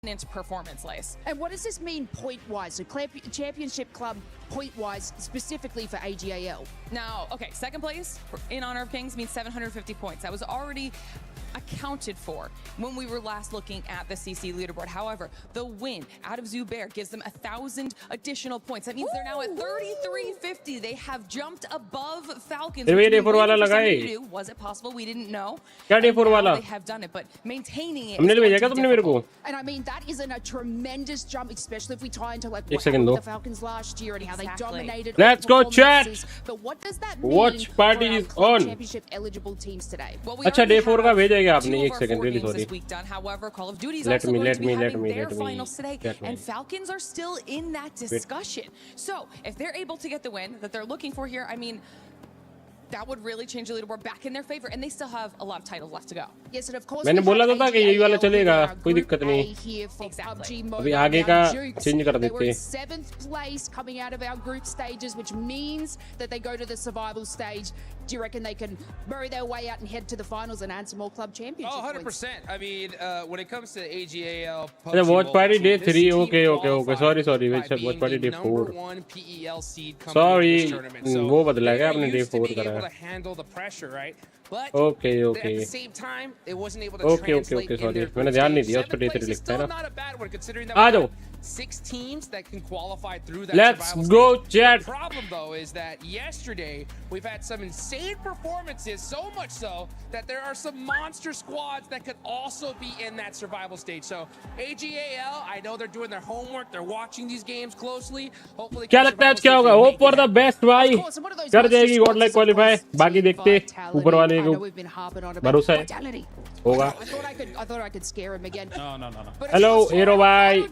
into performance lace. And what does this mean point-wise? So championship club point-wise, specifically for AGAL. Now, okay, second place in honor of Kings means 750 points. That was already accounted for when we were last looking at the CC leaderboard. However, the win out of Zubair gives them 1,000 additional points. That means they're now at 3,350. They have jumped above Falcons. Was it possible? We didn't know. They have done it, but maintaining it. And I mean, that isn't a tremendous jump, especially if we tie into like what happened with the Falcons last year and how they dominated. Let's go, chat. But what does that mean Watch party is on. Championship eligible teams today? Well, अच्छा day 4 का भेजेगा आपने एक second really sorry. However, Call of Duty is let also me going let to be me let having me their let me finals today, and Falcons are still in that discussion. So if they're able to get the win that they're looking for here, I mean, that would really change the leaderboard back in their favor, and they still have a lot of titles left to go. Yes, and of course मैंने बोला तो था कि यही वाला चलेगा, कोई दिक्कत नहीं। अभी आगे का चेंज कर देते हैं। 7th place coming out of our group stages, which means that they go to the survival stage. Do you reckon they can bury their way out and head to the finals and add some more club championship points? 100%. I mean, when it comes to AGAL, watch party day 3. Okay. Sorry. Watch party day 4. Sorry. वो बदला क्या आपने day 4 करा? To handle the pressure, right? But okay. at the same time, it wasn't able to translate in sorry. their मैंने ध्यान नहीं दिया, उस पे day 3 लिखता है ना। Not a bad one considering that आ जाओ। 6 teams that can qualify through that. Let's go, chat. The problem though is that yesterday we've had some insane performances, so much so that there are some monster squads that could also be in that survival stage. So AGAL, I know they're doing their homework, they're watching these games closely. Hopefully क्या लगता है आज क्या होगा? Hope for the best भाई। कर जाएगी God like qualify। बाकी देखते ऊपर वाले को भरोसा है होगा। I thought I could scare him again. No. Hello, Aero bhai.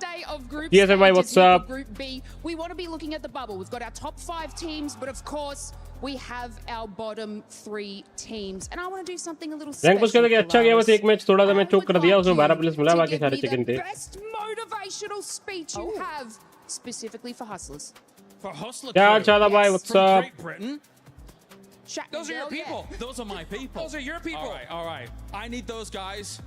Yes, bhai, what's up? Group B, we want to be looking at the bubble. We've got our top 5 teams, but of course, we have our bottom 3 teams. And I want to do something a little special. Rank push करके अच्छा गया, बस एक match थोड़ा सा मैं चोक कर दिया, उसमें 12 प्लेस मिला, बाकी सारे चिकन थे। Best motivational speech you have specifically for hustlers. For hustler. क्या चाहता भाई, what's up? Those are your people. Those are my people. Those are your people. All right. I need those guys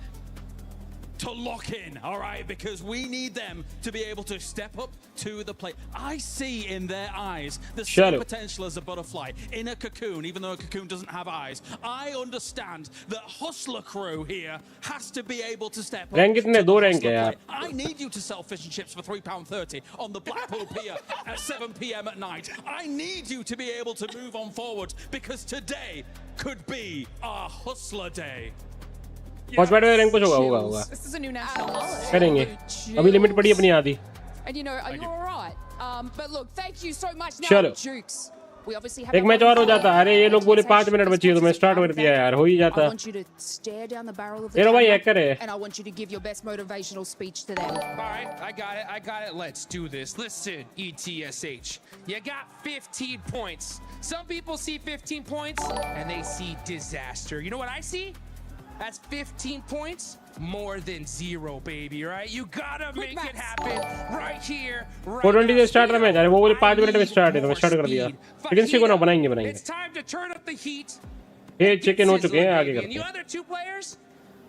to lock in, all right? Because we need them to be able to step up to the plate. I see in their eyes the same potential as a butterfly in a cocoon, even though a cocoon doesn't have eyes. I understand that Hustler crew here has to be able to step up. Rank कितने? 2 rank है यार। I need you to sell fish and chips for £3.30 on the Blackpool Pier at 7 p.m. at night. I need you to be able to move on forward because today could be our Hustler day. Watch party में rank push होगा। This is a new national holiday. करेंगे। अभी limit पड़ी अपनी आधी। And you know, are you all right? But look, thank you so much. Now, Jukes. We obviously have एक match और हो जाता। अरे ये लोग बोले 5 मिनट बची है तो मैं स्टार्ट कर दिया यार, हो ही जाता। I want you to stare down the barrel of the Aero भाई हैकर है। and I want you to give your best motivational speech to them. All right, I got it. Let's do this. Listen, ETSH, you got 15 points. Some people see 15 points and they see disaster. You know what I see? That's 15 points, more than 0, baby, right? You gotta make it happen right here, right 420 से start रहा match. अरे वो बोले 5 minute में start है तो मैं start कर दिया। चिकन स्टिक को ना बनाएंगे। It's time to turn up the heat. ये चिकन हो चुके हैं, आगे करते हैं। And you other 2 players,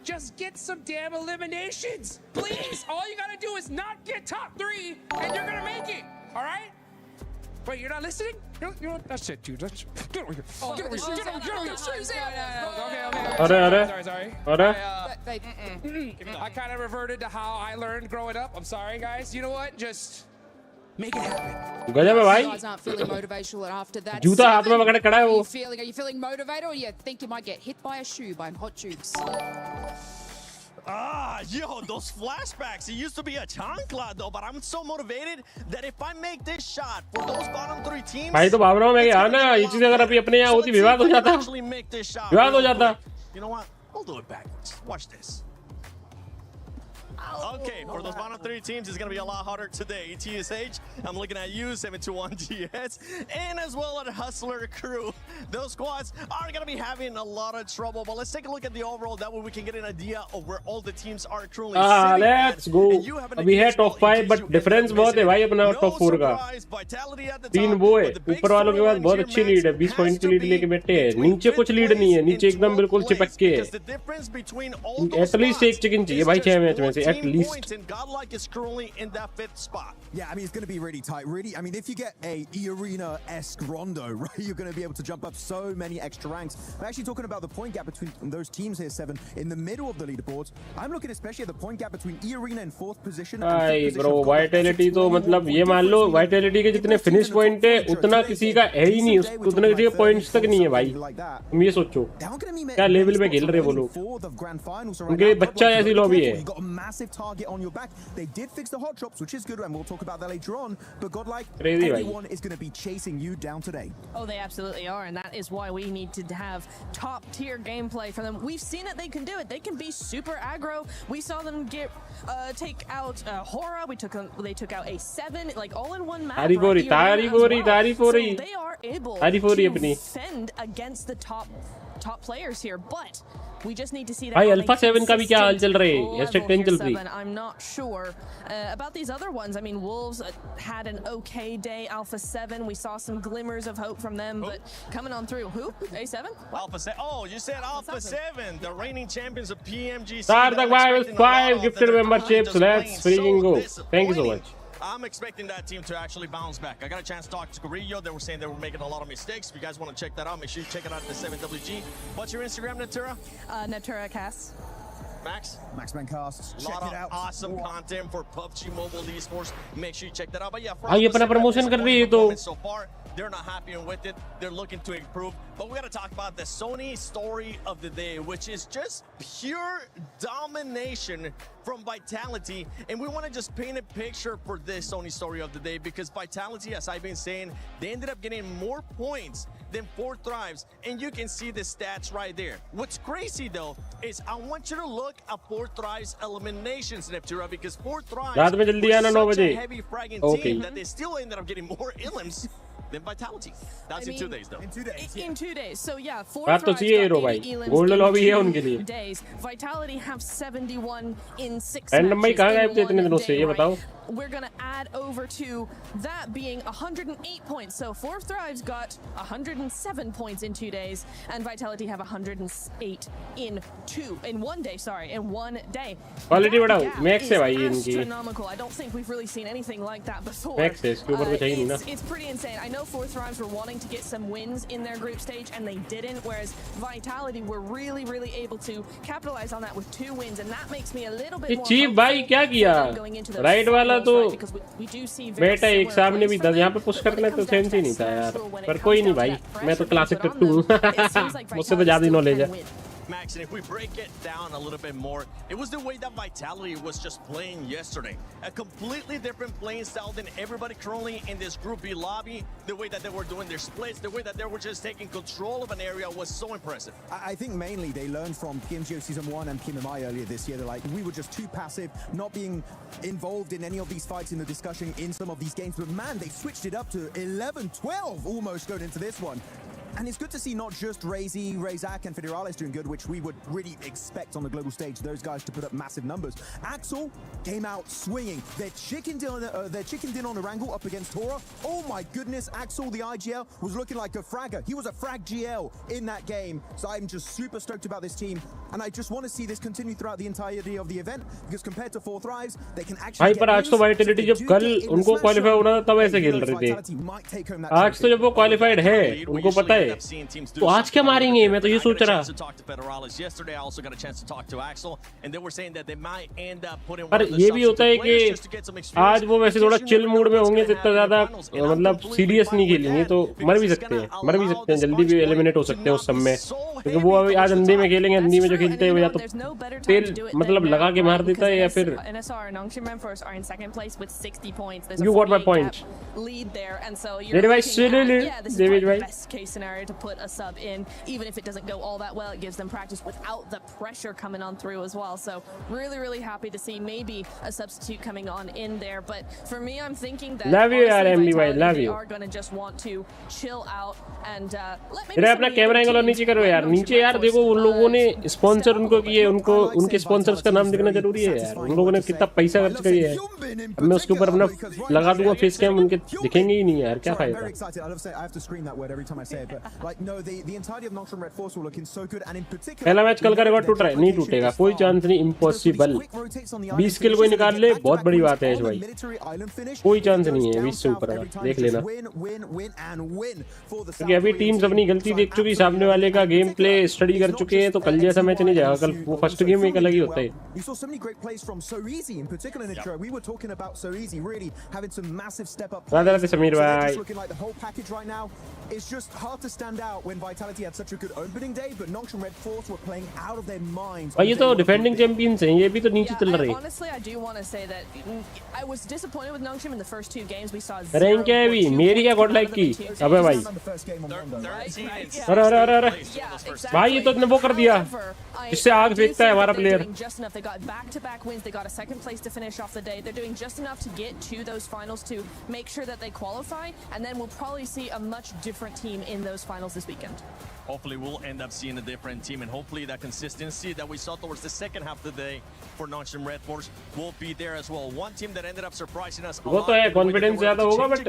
just get some damn eliminations, please. All you gotta do is not get top 3, and you're gonna make it. All right? Wait, you're not listening? You know, that's it, dude. Get over here. Get over here. Okay. Sorry. I kind of reverted to how I learned growing up. I'm sorry, guys. You know what? Just make it happen. गजब है भाई। You guys aren't feeling motivational after that. जूता हाथ में पकड़े खड़ा है वो। Are you feeling motivated, or you think you might get hit by a shoe by hot tubes? Yo, those flashbacks. It used to be a chancla though, but I'm so motivated that if I make this shot for those bottom 3 teams, भाई तो भाग रहा हूँ मैं यार ना, ये चीज़ अगर अभी अपने यहाँ होती विवाद हो जाता। विवाद हो जाता। You know what? I'll do it backwards. Watch this. Okay, for those bottom 3 teams, it's going to be a lot harder today. ETSH, I'm looking at you, 721GS, and as well as Hustler crew. Those squads are going to be having a lot of trouble, but let's take a look at the overall. That way we can get an idea of where all the teams are currently sitting. Let's go. अभी है top 5, but difference बहुत है भाई अपना top 4 का। 3 वो है, ऊपर वालों के पास बहुत अच्छी लीड है, 20 पॉइंट की लीड लेके बैठे हैं। नीचे कुछ लीड नहीं है, नीचे एकदम बिल्कुल चिपक के है। एटलीस्ट एक चिकन चाहिए भाई 6 मैच में से, at least. And Godlike is currently in that 5th spot. Yeah, I mean, it's going to be really tight. Really, I mean, if you get a E-Arena-esque Rondo, right, you're going to be able to jump up so many extra ranks. We're actually talking about the point gap between those teams here, Seven, in the middle of the leaderboards. I'm looking especially at the point gap between E-Arena in 4th position. भाई bro, Vitality तो मतलब ये मान लो Vitality के जितने finish point है उतना किसी का है ही नहीं, उतने किसी के points तक नहीं है भाई. तुम ये सोचो क्या लेवल पे खेल रहे वो लोग. उनके बच्चा ऐसी लॉबी है. They did fix the hot drops, which is good, and we'll talk about that later on. But Godlike, Crazy, everyone is going to be chasing you down today. Oh, they absolutely are, and that is why we need to have top-tier gameplay from them. We've seen it; they can do it. They can be super aggro. We saw them get take out Hora. They took out A7, like all in one match. तारीफ हो रही. So they are able to defend against the top players here, but we just need to see that. भाई Alpha 7 का भी क्या हाल चल रहे हैं? #10 चल रही. I'm not sure about these other ones. I mean, Wolves had an okay day. Alpha 7, we saw some glimmers of hope from them, but coming on through. Who? A7? Alpha 7. Oh, you said Alpha 7, the reigning champions of PMWC. Sardak 5 gifted memberships. Let's freaking go. Thank you so much. I'm expecting that team to actually bounce back. I got a chance to talk to Carrillo. They were saying they were making a lot of mistakes. If you guys want to check that out, make sure you check it out at the 7WG. What's your Instagram, Natura? Natura Cass. Max? Max Mancasts. A lot of awesome content for PUBG Mobile eSports. Make sure you check that out. But yeah, ये अपना promotion कर रही है तो. So far, they're not happy with it. They're looking to improve. But we got to talk about the Sony story of the day, which is just pure domination from Vitality. And we want to just paint a picture for this Sony story of the day, because Vitality, as I've been saying, they ended up getting more points than 4 Thrives, and you can see the stats right there. What's crazy though is I want you to look at 4 Thrives eliminations, Neptura, because 4 Thrives was such a heavy fragging team that they still ended up getting more elims than Vitality. That's in 2 days though. In 2 days. In 2 days. So yeah, 4 बात तो चाहिए hero भाई. Gold lobby है उनके लिए. days. Vitality have 71 in 6 random भाई कहाँ गए थे इतने दिनों से, ये बताओ. We're going to add over to that being 108 points. So 4 Thrives got 107 points in 2 days, and Vitality have 108 in 1 day, in 1 day. Quality बढ़ाओ. Max है भाई इनकी. Astronomical. I don't think we've really seen anything like that before. Max है, इसके ऊपर कुछ है ही नहीं ना. It's pretty insane. I know 4 Thrives were wanting to get some wins in their group stage, and they didn't, whereas Vitality were really, really able to capitalize on that with 2 wins, and that makes me a little bit more chief भाई क्या किया? Right वाला तो बेटा एक सामने भी 10 यहाँ पे पुश करने तो सेंस ही नहीं था यार. पर कोई नहीं भाई, मैं तो क्लासिक टट्टू हूँ. मुझसे तो ज्यादा ही नॉलेज है. Max, and if we break it down a little bit more, it was the way that Vitality was just playing yesterday. A completely different playing style than everybody currently in this Group B lobby. The way that they were doing their splits, the way that they were just taking control of an area was so impressive. I think mainly they learned from PMGO Season 1 and PMMI earlier this year. They're like, we were just too passive, not being involved in any of these fights in the discussion in some of these games. But man, they switched it up to 11-12 almost going into this one. And it's good to see not just Razak and Federales doing good, which we would really expect on the global stage, those guys to put up massive numbers. Axel came out swinging. They're chickened in on the wrangle up against Tora. Oh my goodness, Axel, the IGL, was looking like a fragger. He was a frag GL in that game. So I'm just super stoked about this team. And I just want to see this continue throughout the entirety of the event, because compared to 4 Thrives, they can actually पर आज तो Vitality जब कल उनको qualify होना था तब ऐसे खेल रहे थे. आज तो जब वो क्वालिफाइड है, उनको पता है. तो आज क्या मारेंगे? मैं तो ये सोच रहा. पर ये भी होता है कि आज वो वैसे थोड़ा चिल मूड में होंगे, जितना ज्यादा मतलब सीरियस नहीं खेलेंगे तो मर भी सकते हैं, जल्दी भी एलिमिनेट हो सकते हैं उस समय. क्योंकि वो अभी आज अंधे में खेलेंगे, अंधी में जो खेलते हैं वो या तो तेल मतलब लगा के मार देता है या फिर. You got my point. Best case scenario to put a sub in, even if it doesn't go all that well, it gives them practice without the pressure coming on through as well. So really, really happy to see maybe a substitute coming on in there. But for me, I'm thinking that love you, MDY, love they you. are going to just want to chill out and let मेरा अपना camera angle और नीचे करो यार, नीचे यार देखो उन लोगों ने स्पॉन्सर उनको किए, उनको उनके स्पॉन्सर्स का नाम दिखना जरूरी है यार। उन लोगों ने कितना पैसा खर्च किया है, अब मैं उसके ऊपर अपना लगा दूंगा फेस कैम, उनके दिखेंगे ही नहीं यार, क्या फायदा। पहला मैच कल का रिकॉर्ड टूट रहा है, नहीं टूटेगा, कोई चांस नहीं, इम्पॉसिबल। 20 किल कोई निकाल ले बहुत बड़ी बात है भाई, कोई चांस नहीं है 20 से ऊपर, देख लेना। क्योंकि अभी टीम्स अपनी गलती देख चुकी, सामने वाले का गेम प्ले स्टडी कर चुके हैं, तो कल जैसा मैच नहीं जाएगा। कल वो फर्स्ट गेम में एक अलग ही होता है। राधे राधे समीर भाई। It's just hard to stand out when Vitality had such a good opening day, but Nongshim Red Force were playing out of their minds. भाई ये तो डिफेंडिंग चैंपियंस हैं, ये भी तो नीचे चल रहे हैं। Honestly, I do want to say that I was disappointed with Nongshim in the first 2 games. We saw rank क्या है अभी? मेरी क्या गॉड लाइक की? अबे भाई, अरे अरे अरे अरे भाई, ये तो ने वो कर दिया, इससे आग फेंकता है हमारा player. Just enough. They got back-to-back wins. They got a second place to finish off the day. They're doing just enough to get to those finals to make sure that they qualify, and then we'll probably see a much different team in those finals this weekend. Hopefully we'll end up seeing a different team, and hopefully that consistency that we saw towards the second half of the day for Nongshim Red Force will be there as well. One team that ended up surprising us a वो lot. तो है, confidence ज्यादा होगा, but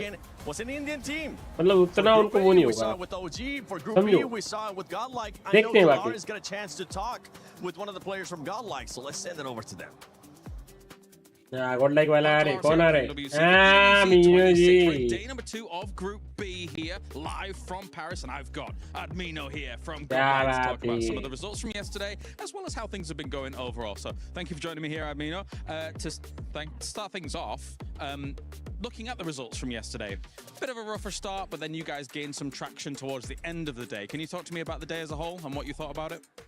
was an Indian team. मतलब उतना उनको वो नहीं We saw होगा। it with OG for Group B. We saw it with Godlike. I know देखते हैं बाकी। Kalaris got a chance to talk with one of the players from Godlike, so let's send it over to them. God like वाला आ रहे, कौन आ रहे? मीनो जी। Day number 2 of Group B here, live from Paris, and I've got Admino here from क्या Godlike to बात talk about some है। of the results from yesterday, as well as how things have been going overall. So thank you for joining me here, Admino. To start things off, looking at the results from yesterday, bit of a rougher start, but then you guys gained some traction towards the end of the day. Can you talk to me about the day as a whole and what you thought about it?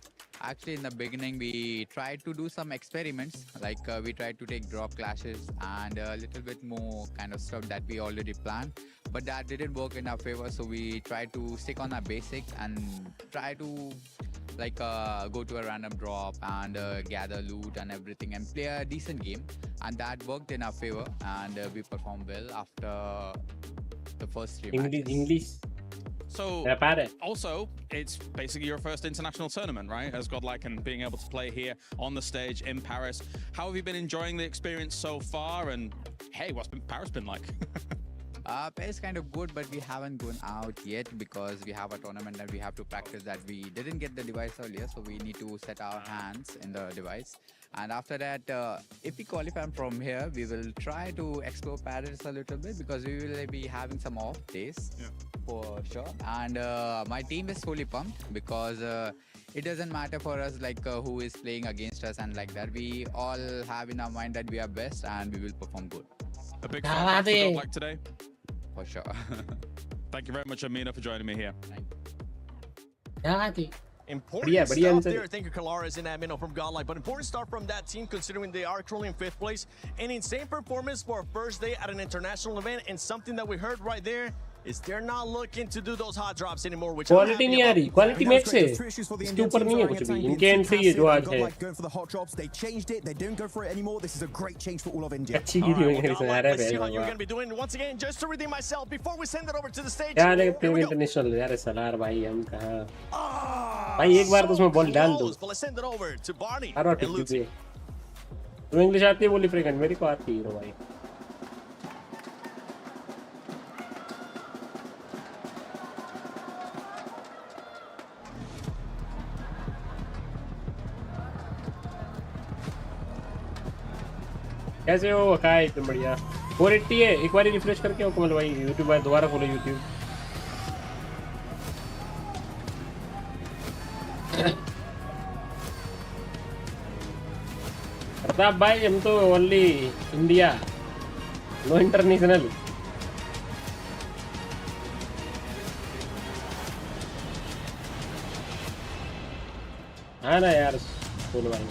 Actually, in the beginning, we tried to do some experiments, like we tried to take drop clashes and a little bit more kind of stuff that we already planned, but that didn't work in our favor, so we tried to stick on our basics and try to like go to a random drop and gather loot and everything and play a decent game, and that worked in our favor, and we performed well after the first 3 matches. English. So, also, it's basically your first international tournament, right? As Godlike and being able to play here on the stage in Paris. How have you been enjoying the experience so far? And hey, what's Paris been like? Paris kind of good, but we haven't gone out yet because we have a tournament and we have to practice that. We didn't get the device earlier, so we need to set our hands in the device. And after that, if we qualify from here, we will try to explore Paris a little bit because we will be having some off days for sure. And my team is fully pumped because it doesn't matter for us like who is playing against us and like that. We all have in our mind that we are best and we will perform good. A big fan for Godlike today? For sure. Thank you very much, Amina, for joining me here. Important stuff there. Thank you, Kalaris and Admino from Godlike. But important start from that team, considering they are currently in 5th place. An insane performance for a first day at an international event, and something that we heard right there is they're not looking to do those hot drops anymore, which quality नहीं आ रही, quality match है, इसके ऊपर नहीं है कुछ भी, इनके एंड से ये जो आज है। अच्छी की थी मेरे से यार है यार, लेकिन इंटरनेशनल यार सलार भाई, हम कहाँ भाई, एक बार तो उसमें बॉल डाल दो। अरे ठीक है, तुम्हें इंग्लिश आती है बोली फ्रेगन, मेरे को आती है भाई। कैसे हो? काय एकदम बढ़िया। 480 है, एक बार रिफ्रेश करके हो कमल भाई, यूट्यूब भाई दोबारा खोलो यूट्यूब। प्रताप भाई, हम तो ओनली इंडिया, नो इंटरनेशनल। हाँ ना यार, बोलो भाई।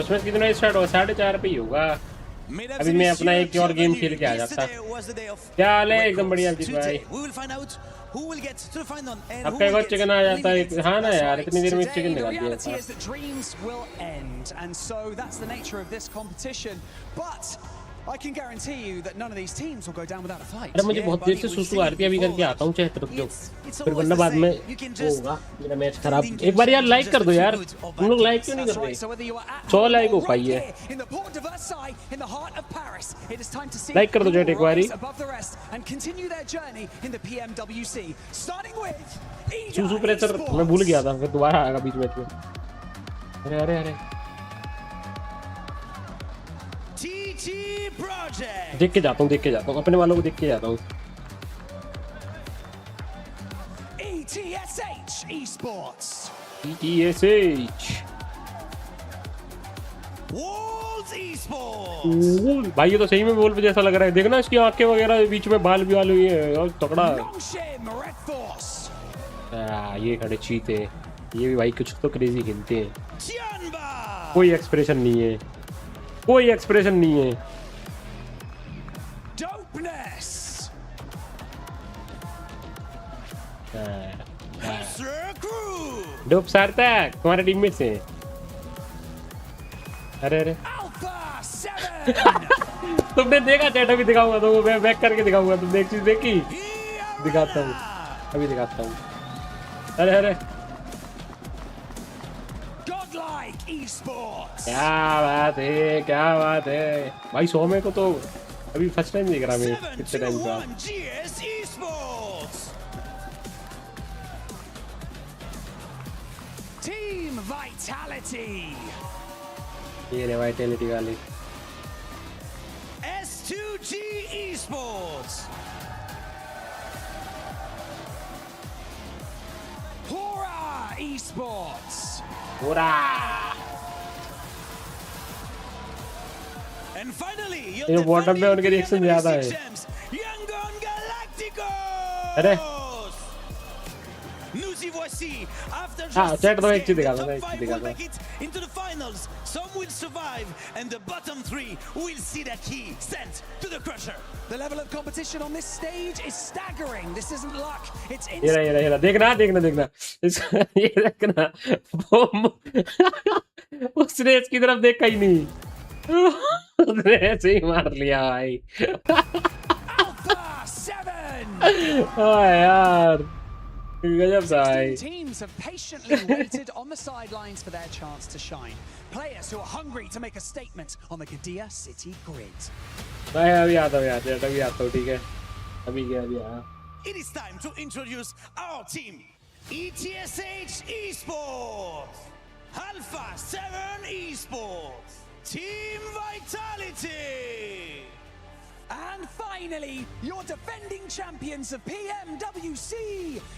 उसमें कितना स्टार्ट होगा? 4:30 पे ही होगा। अभी मैं अपना एक और गेम खेल के आ जाता। क्या हाल है? एकदम बढ़िया अजीत भाई। अब कई बार चिकन आ जाता है। हाँ ना यार, इतनी देर में चिकन निकाल दिया। I can guarantee you that none of these teams will go down without a fight. अरे मुझे बहुत देर से सुसु आ रही है, अभी करके आता हूँ चैट रुक जाओ, फिर वरना बाद में होगा मेरा मैच खराब। एक बार यार लाइक कर दो यार, तुम लोग लाइक क्यों नहीं कर रहे? 100 लाइक हो पाई है, लाइक कर दो चैट एक बारी। सुसु प्रेशर मैं भूल गया था, फिर दोबारा आएगा बीच में। अरे अरे अरे देख के जाता हूँ, अपने वालों को देख के जाता हूँ। ETSH भाई ये तो सही में वोल पे जैसा लग रहा है, देखना इसकी आंखें वगैरह बीच में बाल भी वाल हुई है और तगड़ा। ये खड़े चीते, ये भी भाई कुछ तो क्रेजी खेलते हैं। कोई एक्सप्रेशन नहीं है, कोई एक्सप्रेशन नहीं है। डोप सार्थक तुम्हारे टीममेट से। अरे अरे तुमने देखा चैट? अभी दिखाऊंगा तो मैं बैक करके दिखाऊंगा, तुमने एक चीज देखी? दिखाता हूँ, अभी दिखाता हूँ। अरे अरे क्या बात है, क्या बात है भाई। 100 में को तो अभी फर्स्ट टाइम देख रहा मैं कितने टाइम का। Team Vitality. ये रे वाइटैलिटी वाली। S2G Esports. Hora Esports. Hora. And finally, ये बॉटम पे उनके रिएक्शन ज्यादा है। अरे हाँ चैट तो एक चीज दिखा दो, एक चीज दिखा दो। Into the finals, some will survive, and the bottom 3 will see their key sent to the crusher. The level of competition on this stage is staggering. This isn't luck, it's ये देखना देखना देखना ये देखना उसने इसकी तरफ देखा ही नहीं, उसने ऐसे ही मार लिया भाई। यार teams have patiently waited on the sidelines for their chance to shine. Players who are hungry to make a statement on the Qiddiya city grid. अभी आता हूँ यार, अभी आता हूँ, ठीक है अभी क्या अभी आया। It is time to introduce our team. ETSH Esports, Alpha 7 Esports, Team Vitality. And finally, your defending champions of PMWC,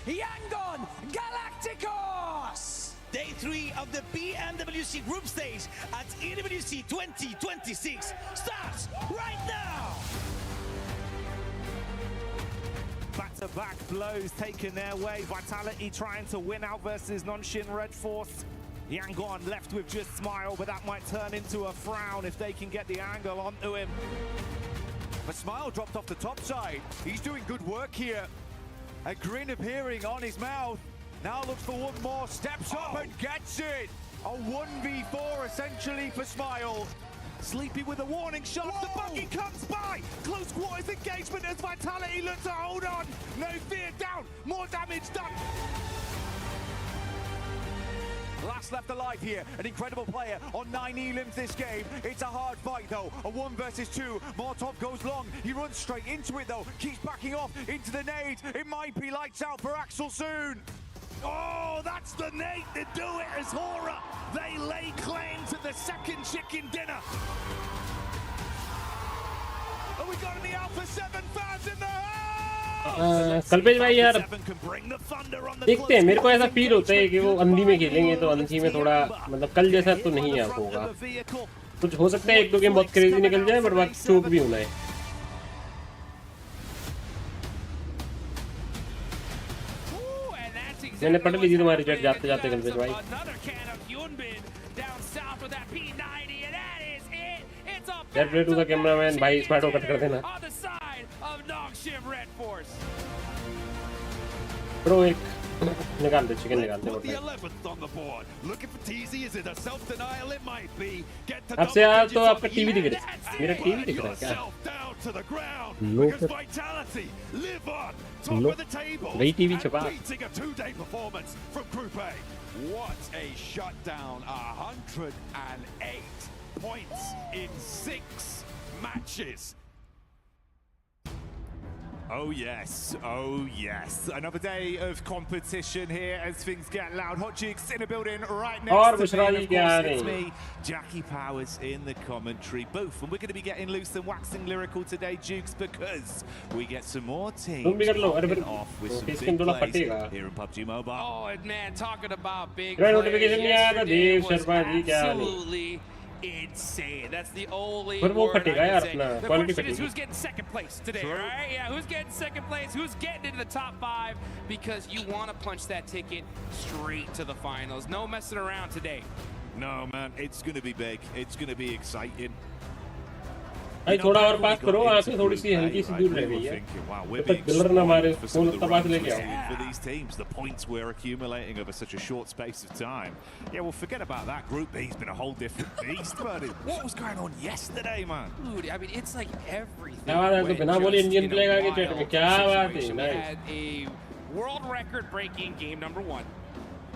Yangon Galacticos! Day 3 of the PMWC group stage at EWC 2026 starts right now! Back-to-back blows taken their way. Vitality trying to win out versus Nonshin Red Force. Yangon left with just Smile, but that might turn into a frown if they can get the angle onto him. But Smile dropped off the top side. He's doing good work here. A grin appearing on his mouth. Now looks for one more, steps up and gets it. A 1v4 essentially for Smile. Sleepy with a warning shot. Whoa. The buggy comes by. Close quarters engagement as Vitality looks to hold on. No fear, down. More damage done. Last left alive here, an incredible player on 9 elims this game. It's a hard fight though, a 1 versus 2. Molotov goes long, he runs straight into it though, keeps backing off into the nade. It might be lights out for Axel soon. Oh, that's the nade to do it as Hora. They lay claim to the second chicken dinner. And we got the Alpha 7 fans in the house. Kalpesh भाई यार देखते हैं, मेरे को ऐसा feel होता है कि वो अंधी में खेलेंगे तो अंधी में थोड़ा मतलब कल जैसा तो नहीं होगा। कुछ हो सकता है 1-2 गेम बहुत क्रेजी निकल जाए, बट बाकी चोक भी होना है। मैंने पढ़ ली थी तुम्हारी चैट जाते जाते कल्पेश भाई। Let's play to the cameraman भाई, स्मार्ट हो कट कर देना। प्रो एक निकाल दे चिकन निकाल दे The 11th on the board. Looking for TZ. Is it a self-denial? It might be. Get to अब से यार तो आपका टीवी दिख रहा है मेरा टीवी दिख रहा है क्या down to the ground. Low Because Vitality live on top low of the table. वही टीवी छपा Beating a 2-day performance from Group A. What a shutdown. 108 points in 6 matches. Oh yes, another day of competition here as things get loud. Hot Jukes in the building right next to me. And of course it's me, Jackie Powers in the commentary booth. And we're going to be getting loose and waxing lyrical today, Jukes, because we get some more teams popping off with some big plays here in PUBG Mobile. Oh, man, talking about big notification absolutely insane. That's the only word I can say. The question is who's getting second place today, right? Yeah, who's getting second place? Who's getting into the top 5? Because you want to punch that ticket straight to the finals. No messing around today. No, man, it's going to be big. It's going to be exciting. भाई थोड़ा और पास करो आंखें थोड़ी सी हल्की सी दूर रह गई है तब तक गिलर ना मारे फोन उतना पास लेके आओ for these teams the points we're accumulating over such a short space of time. Yeah, well, forget about that. Group B's been a whole different beast, buddy. What was going on yesterday, man? Dude, I mean, it's like everything. क्या बात है तो बिना बोले Indian player आगे chat में क्या बात है We had a world record breaking game number 1.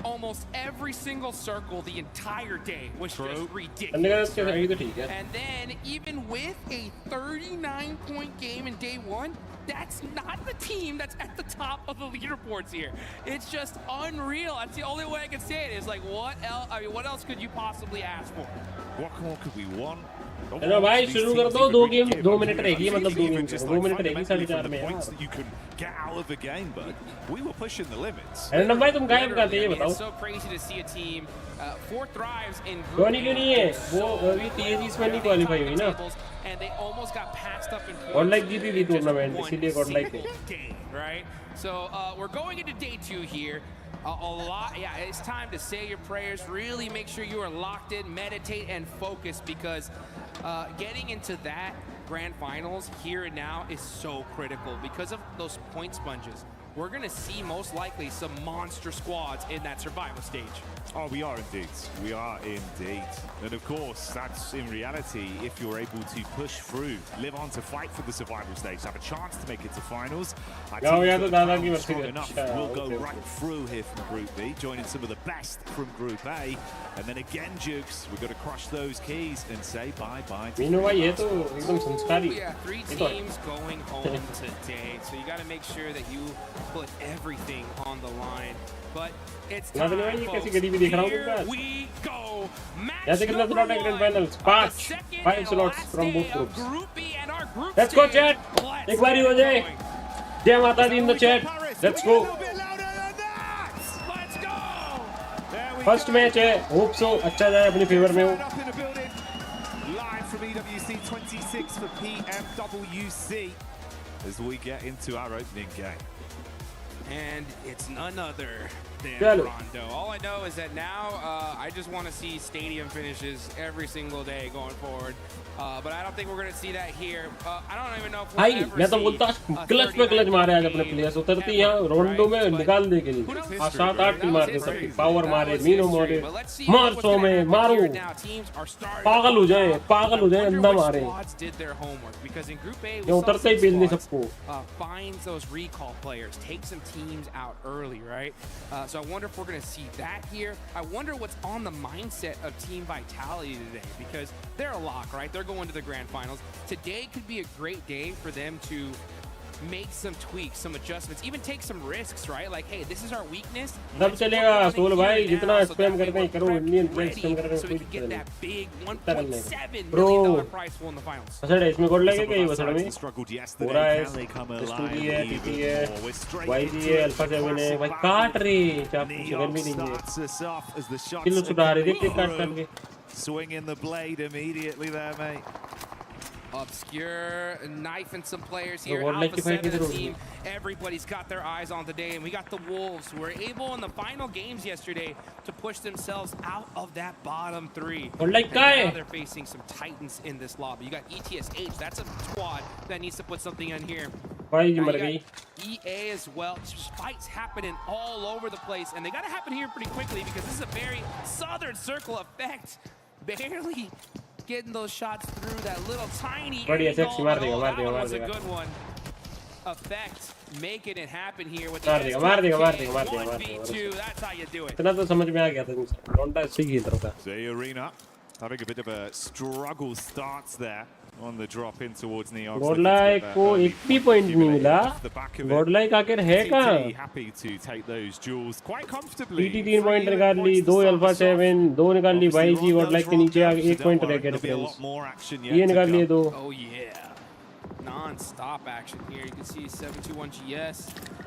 Almost every single circle the entire day was just ridiculous. Right? And then even with a 39-point game in day 1, that's not the team that's at the top of the leaderboards here. It's just unreal. That's the only way I can say it. Is like, what else? I mean, what else could you possibly ask for? What more could we want? चलो भाई शुरू कर दो 2 game 2 minute रहेगी मतलब 2 minute 2 minute रहेगी 4:30 में यार you can get out of the game but we were pushing the limits. अरे भाई तुम गायब करते ये बताओ so crazy to see a team four thrives in क्यों नहीं है वो अभी TSG इसमें नहीं क्वालीफाई हुई ना and they almost got passed up in और लाइक जीती थी टूर्नामेंट इसीलिए गॉड लाइक है right so we're going into day 2 here. A lot, yeah, it's time to say your prayers. Really make sure you are locked in, meditate, and focus because getting into that grand finals here and now is so critical because of those point sponges. We're going to see most likely some monster squads in that survival stage. Oh, we are indeed. We are indeed. And of course, that's in reality, if you're able to push through, live on to fight for the survival stage, have a chance to make it to finals. I think strong enough will go right through here from Group B, joining some of the best from Group A. And then again, Jukes, we've got to crush those keys and say bye-bye to yeah, 3 teams going home today. So you got to make sure that you put everything on the line. But it's time, folks. Here we go. Match number 1 5 slots from both groups. Group B and our group Let's go chat. एक बारी हो जाए. जय माता दी in the chat. Let's go. Let's go. First match है. Hope so अच्छा जाए अपनी फेवर में हो. Live from EWC 26 for PMWC as we get into our opening game. And it's none other than Rondo. All I know is that now I just want to see stadium finishes every single day going forward. But I don't think we're going to see that here. I don't even know if we'll ever मैं तो बोलता clutch पे clutch मारे आज अपने players उतरती यहाँ रोंडो में निकाल दे के लिए 7-8 किल मारते सबकी पावर मारे मीनो मारे मार सो में मारो पागल हो जाए अंधा मारे ये उतरते ही बेच दे सबको finds those recall players, take some teams out early, right? So I wonder if we're going to see that here. I wonder what's on the mindset of Team Vitality today because they're a lock, right? They're going to the grand finals. Today could be a great day for them to make some tweaks, some adjustments, even take some risks, right? Like, hey, this is our weakness. सब चलेगा soul भाई जितना spam करते हैं करो Indian player spam करने so we can get that big $1.7 million prize pool in the finals. अच्छा इसमें गोल लगेगा ये बसड़ में पूरा है स्टूडियो है टीटी है वाईजी है अल्फा 7 है भाई काट रहे चाप शुगर भी नहीं है किलो छुड़ा रहे देख काट के swing in the blade immediately there, mate. Obscure knifing some players here. Alpha 7 of the team. Everybody's got their eyes on today, and we got the Wolves who were able in the final games yesterday to push themselves out of that bottom 3. And now they're facing some titans in this lobby. You got ETSH. That's a squad that needs to put something in here. भाई जी मर गई। EA as well. Just fights happening all over the place, and they got to happen here pretty quickly because this is a very southern circle effect. Barely getting those shots through that little tiny बढ़िया sexy मार देगा that one was a good one. Effect making it happen here with मार देगा 1v2. That's how you do it. इतना तो समझ में आ गया था लौंडा ऐसे ही खेल रहा था। The arena having a bit of a struggle starts there on the drop in towards Neox. Godlike को एक भी पॉइंट नहीं मिला। गॉडलाइक आखिर है कहाँ? Happy to take those duels quite comfortably. TT 3 point निकाल ली, 2 अल्फा 7, 2 निकाल ली भाई जी। गॉडलाइक के नीचे आगे 1 पॉइंट रह गया डिफरेंस। ये निकाल लिए 2। Oh yeah. Non-stop action here. You can see 721GS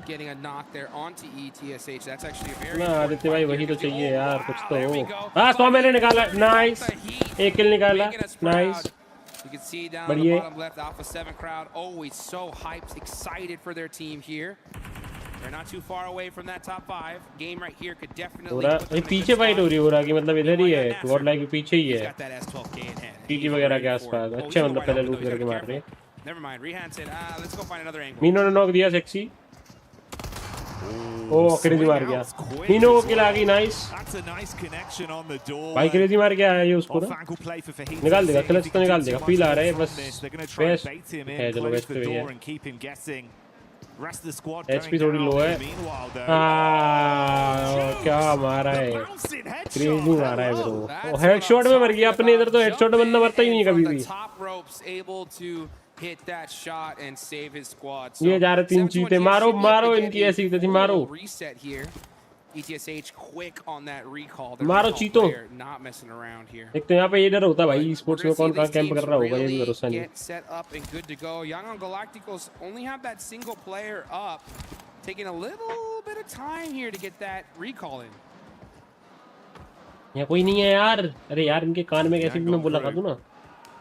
getting a knock there onto ETSH. That's actually a very ना आदित्य भाई वही तो चाहिए यार, कुछ तो हो। हाँ 100 मैंने निकाला, नाइस। 1 किल निकाला, nice. You can see down on the bottom left, Alpha 7 crowd always so hyped, excited for their team here. They're not too far away from that top 5. Game right here could definitely put them in पीछे fight हो रही है हो रहा कि मतलब इधर ही है, गॉडलाइक के पीछे ही है। TT वगैरह के आसपास। अच्छे मतलब पहले लूट करके मार रहे। Never mind. Rehan said, let's go find another angle. मीनो ने नॉक दिया सेक्सी। ओह क्रेजी मार गया। मीनो को किल आ गई, नाइस। भाई क्रेजी मार गया है ये उसको ना। निकाल देगा, क्लच तो निकाल देगा। फील आ रहा है बस। बेस्ट है, चलो बेस्ट पे है। HP थोड़ी लो है। क्या मारा है, क्रेजी मारा है ब्रो। हेडशॉट में मर गया अपने इधर तो। हेडशॉट में बंदा मरता ही नहीं कभी भी। Hit that shot and save his squad. ये जा रहे 3 चीते, मारो मारो इनकी ऐसी थी, मारो। Reset here. ETSH quick on that recall. मारो चीतो। Not messing around here. एक तो यहाँ पे इधर होता भाई, स्पोर्ट्स में कौन कहाँ कैंप कर रहा होगा ये भी भरोसा नहीं। Get set up and good to go. Young on Galacticos only have that single player up, taking a little bit of time here to get that recall in. यहाँ कोई नहीं है यार। अरे यार इनके कान में कैसे भी मैं बोला कर दूँ ना,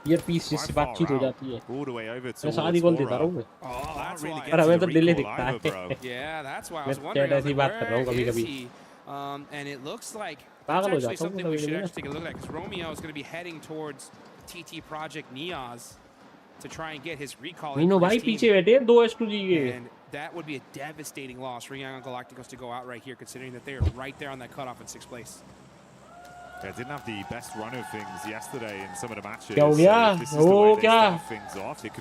ये पीस जिससे बातचीत हो जाती है। मैं सारी कॉल देता रहा हूँ मैं। और हमें तो दिल ही दिखता है। मैं ऐसी बात कर रहा हूँ कभी कभी। पागल हो जाता हूँ कभी कभी। मीनो भाई पीछे बैठे हैं 2 S2G के। That would be a devastating loss for Young Galacticos to go out right here, considering that they are right there on that cutoff in 6th place. Yeah, didn't have the best run of things yesterday in some of the matches. क्या हो गया? Oh, क्या?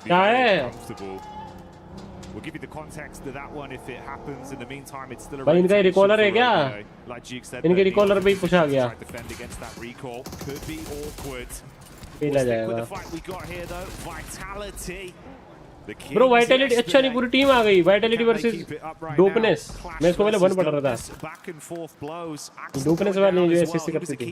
क्या है? We'll give you the context to that one if it happens. In the meantime, it's still a भाई इनका रिकॉलर है क्या? इनके रिकॉलर पे ही पूछा गया। Defend against that recall could be awkward. खेला जाएगा। The fight we got here though, Vitality. Bro Vitality अच्छा नहीं, पूरी टीम आ गई। Vitality versus dopeness. मैं इसको पहले 1 पढ़ रहा था। डोपनेस वाले जो ऐसे करते थे।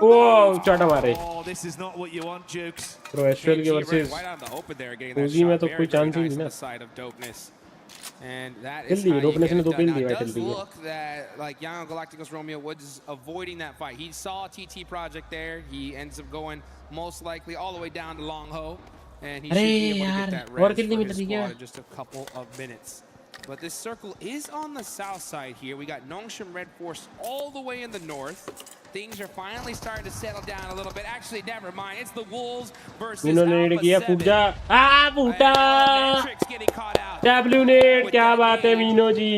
ओह चाटा मारे। ब्रो एस्ट्रल के वर्सेस ओजी में तो कोई चांस ही नहीं ना। किल दी डोपनेस ने 2 किल दी वाइटैलिटी के। Look that like Young Galacticos Romeo Woods avoiding that fight. He saw TT Project there. He ends up going most likely all the way down to Long Ho. And he should be able to get that res for his squad in just a couple of minutes. But this circle is on the south side here. We got Nongshim Red Force all the way in the north. Things are finally starting to settle down a little bit. Actually, never mind. It's the Wolves versus Alpha 7. फूटा W net. क्या बात है मीनो जी।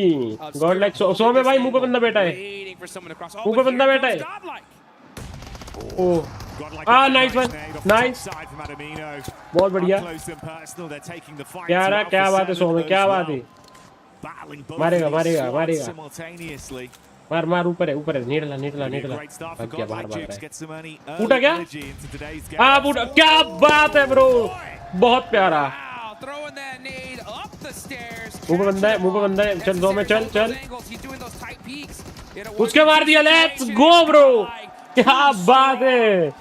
God like 100 में भाई मुंह पे बंदा बैठा है। मुंह पे बंदा बैठा है। ओह नाइस वन, नाइस, बहुत बढ़िया। क्या बात है 100 में, क्या बात है। मारेगा मारेगा मारेगा। मार मार, ऊपर है नीडला नीडला नीडला। भाग गया, बाहर भाग रहा है। फूटा क्या? हाँ फूटा। क्या बात है ब्रो, बहुत प्यारा। मुंह पे बंदा है, मुंह पे बंदा है। चल 2 में चल चल। उसके मार दिया। लेट्स गो ब्रो, क्या बात है।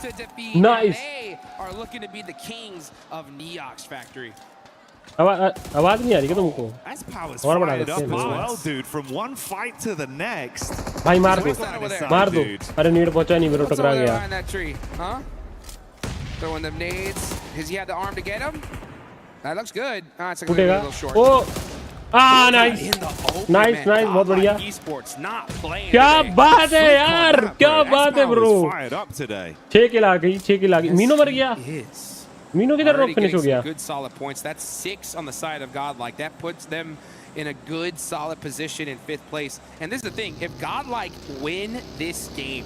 नाइस। आवाज नहीं आ रही क्या तुमको? और बढ़ा देते हैं भाई। मार दो मार दो। अरे नीड पहुंचा नहीं, मेरे टकरा गया। फूटेगा। ओ नाइस नाइस नाइस, बहुत बढ़िया। क्या बात है यार, क्या बात है ब्रो। 6 किल आ गई, 6 किल आ गई। मीनो मर गया। मीनू किधर ड्रॉप फिनिश हो गया? Good solid points. That's 6 on the side of Godlike. That puts them in a good solid position in 5th place. And this is the thing, if Godlike win this game,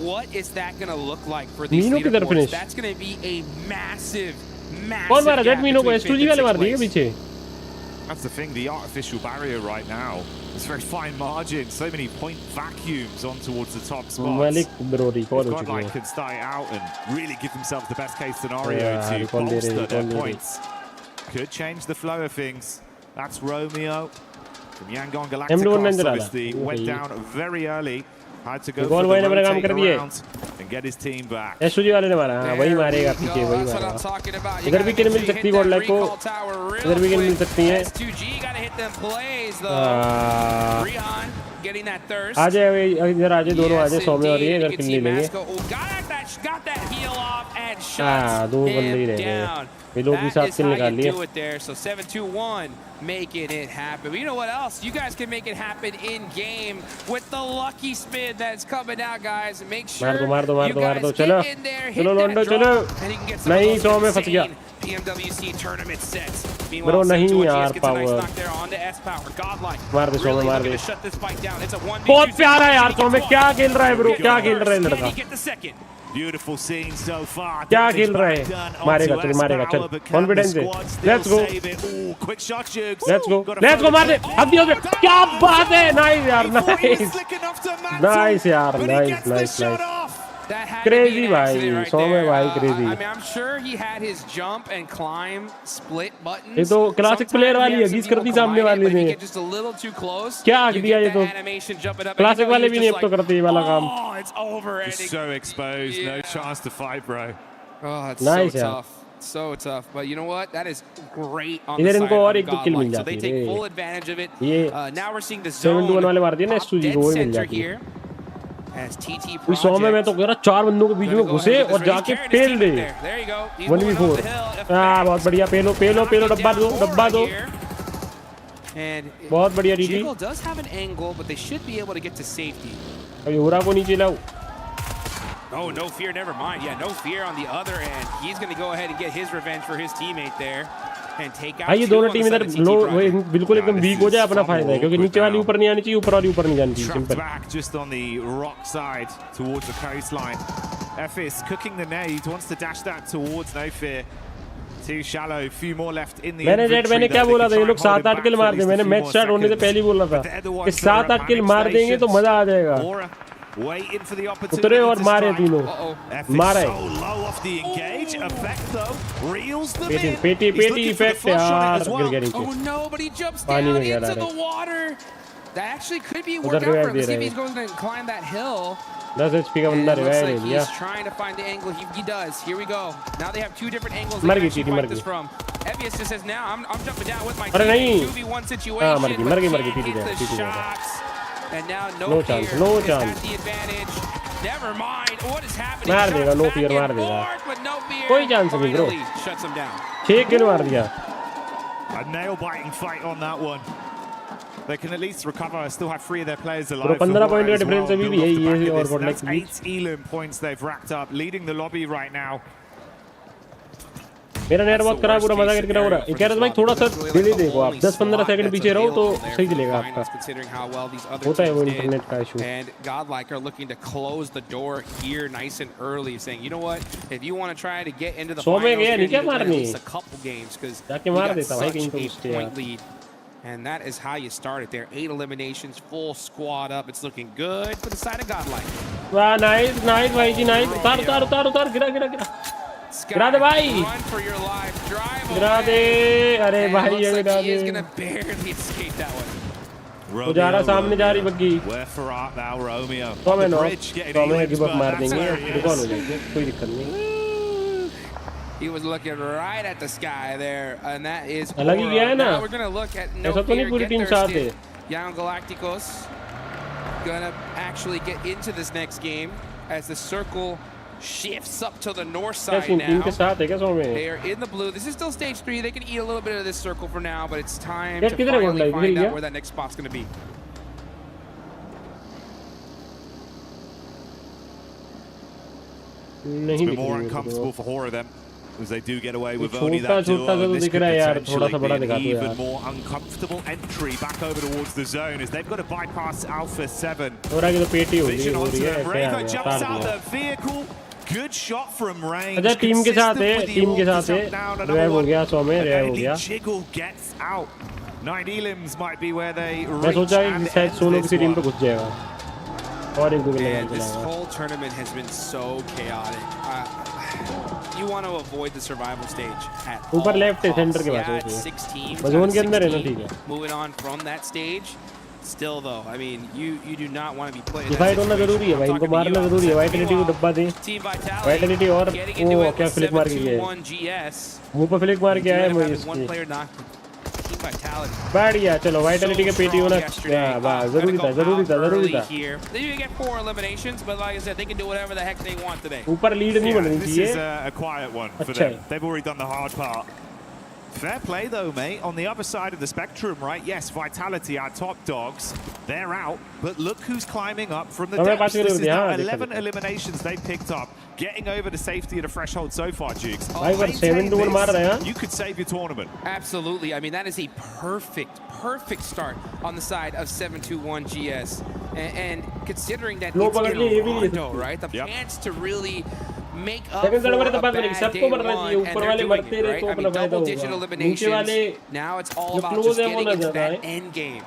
what is that going to look like for these leaderboards? That's going to be a massive कौन मारा jet Meenu को? S2G वाले मार दिए पीछे. That's the thing, the artificial barrier right now. It's very fine margin, so many point vacuums on towards the top spots. Godlike can start out and really give themselves the best case scenario to bolster their points. Could change the flow of things. That's Romeo from Yangon Galacticos, obviously went down very early. Had to go for the rotate around and get his team back. S2G वाले ने मारा. हाँ वही मारेगा पीछे वही मारेगा. इधर भी किल मिल सकती है Godlike को. इधर भी किल मिल सकती है. S2G gotta hit them plays though. Rihan getting that thirst. आ जाए इधर आ जाए दोनों आ जाए 100 में और ये इधर किल नहीं लेंगे. Got that heel off and हाँ दो बंदे ही रह गए. ये लोग भी साथ किल निकाल लिए. So 7-2-1 making it happen. But you know what else? You guys can make it happen in game with the lucky spin that's coming out, guys. Make sure you guys get in there, hit that drop, and you can get some of those insane PMWC tournament sets. Meanwhile, नहीं यार gets a nice power. knock there onto S-Power. Godlike मार दे really मार looking they. to shut this fight down. It's a 1v2. बहुत प्यारा है यार सोमे. क्या खेल रहा है ब्रो? क्या खेल रहा है लड़का? Get the second. Beautiful scene so far. क्या खेल रहा है? मारेगा चल मारेगा चल. Confidence है. Let's go. Quick shot jugs. Let's go. Let's go मार दे. अब भी हो गया. क्या बात है? Nice यार nice. Nice यार nice. Crazy भाई. सोमे भाई crazy. I mean, I'm sure he had his jump and climb split buttons. ये तो क्लासिक प्लेयर वाली है. गीस कर दी सामने वाले ने. क्या आग दिया ये तो? क्लासिक वाले भी नहीं अब तो करते ये वाला काम. It's over. Just so exposed. No chance to fight, bro. Oh, it's nice, so tough. So tough. But you know what? That is great on the इधर side इनको और एक of दो किल मिल Godlike. So they जाती take है. full advantage of it. ये Now we're seeing the zone. 7-2-1 वाले मार दिए ना S2G को मिल जाती है. इस 100 में मैं तो कह रहा 4 बंदों के बीच में घुसे और जाके पेल दे. 1v4. हाँ बहुत बढ़िया. पेलो डब्बा दो. बहुत बढ़िया DD. Jiggle does have an angle, but they should be able to get to safety. अभी हुरा को नीचे लाओ. Oh, no fear, never mind. Yeah, no fear on the other end. He's going to go ahead and get his revenge for his teammate there and take out. ये दोनों team इधर लो बिल्कुल एकदम वीक हो जाए अपना फायदा है क्योंकि नीचे वाली ऊपर नहीं आनी चाहिए ऊपर वाली ऊपर नहीं जानी चाहिए. Simple. Back just on the rock side towards the coastline. FS cooking the nade, wants to dash that towards no fear. Too shallow, few more left in the मैंने क्या बोला था ये लोग 7-8 किल मार दे. मैंने मैच स्टार्ट होने से पहले ही बोला था कि 7-8 किल मार देंगे तो मजा आ जाएगा. उतरे और मारे तीनों. मारे. पेटी इफेक्ट यार गिर गया नीचे. पानी में गिरा है. That actually could be worked out for him. Let's see if he's going to climb that hill. 10 HP का बंदा रिवाइव ले लिया. He's trying to find the angle. He does. Here we go. Now they have two different angles. मर गई चीटी मर गई. EWC just says now I'm jumping down with my अरे नहीं. 2v1 situation. हाँ मर गई चीटी. And now no chance. The advantage. Never mind. What is happening? मार देगा no fear मार देगा. कोई चांस नहीं ब्रो. Shuts him down. 6 किल मार दिया. A nail biting fight on that one. They can at least recover. Still have 3 of their players alive. 15 point का difference अभी भी है ये और Godlike की. 8 elim points they've racked up, leading the lobby right now. मेरा net बहुत खराब पूरा मजा करके रहा. ये कह रहा था भाई थोड़ा सा डिले देखो आप 10-15 सेकंड पीछे रहो तो सही चलेगा आपका. होता है वो इंटरनेट का issue. And Godlike are looking to close the door here nice and early, saying, you know what, if you want to try to get into the finals, you need to win at least a couple games because you got such a point lead. And that is how you start it there. 8 eliminations, full squad up. It's looking good for the side of Godlike. Wow, nice भाई जी nice. उतार गिरा. गिरा दे भाई. Run for your life. Drive गिरा दे. अरे भाई ये गिरा दे. He is going to barely escape that one. वो जा रहा सामने जा रही बग्गी. तो मैं गिव अप मार देंगे. रिकॉल हो जाएगी. कोई दिक्कत नहीं. He was looking right at the sky there, and that is. अलग ही गया है ना. Now we're gonna look at no ऐसा तो नहीं पूरी टीम साथ है. Young Galacticos gonna actually get into this next game as the circle shifts up to the north side now. Team के साथ है क्या सो में? They are in the blue. This is still stage 3. They can eat a little bit of this circle for now, but it's time to finally find out where that next spot's gonna be. It's been more uncomfortable for Horror them. as they do get away with only that duel. This could potentially be an even more uncomfortable entry back over towards the zone as they've got to bypass Alpha 7. Vision onto them. Reiko jumps out the vehicle. Good shot from range. अच्छा team के साथ है revive हो गया 100 में revive हो गया Jiggle gets out. 9 elims might be where they मैं सोचा कि शायद सोलो किसी टीम पे घुस जाएगा और एक दो मिल जाएगा this whole tournament has been so chaotic. You want to avoid the survival stage at all. ऊपर लेफ्ट है सेंटर के पास जोन के अंदर है ना ठीक है moving on from that stage. Still though, I mean, you do not want to be playing. Divide होना जरूरी है भाई इनको मारना जरूरी है वाइटलिटी को डब्बा दे वाइटलिटी और वो क्या फ्लिक मार के गया मुंह पे फ्लिक मार के आया मुझे इसकी बढ़िया चलो वाइटलिटी के पेटी होना वाह जरूरी था They do get 4 eliminations, but like I said, they can do whatever the heck they want today. ऊपर लीड नहीं बननी चाहिए This is a quiet one for them. They've already done the hard part. Fair play though, mate. On the other side of the spectrum, right? Yes, Vitality, our top dogs, they're out. But look who's climbing up from the depths. This is now 11 eliminations they've picked up, getting over the safety of the threshold so far, Jukes. You could save your tournament. Absolutely. I mean, that is a perfect start on the side of 721 GS. And considering that it's in Rondo, right? The chance to really make up for a bad day one, and they're doing it, right? I mean, double-digit eliminations. Now it's all about just getting into that end game.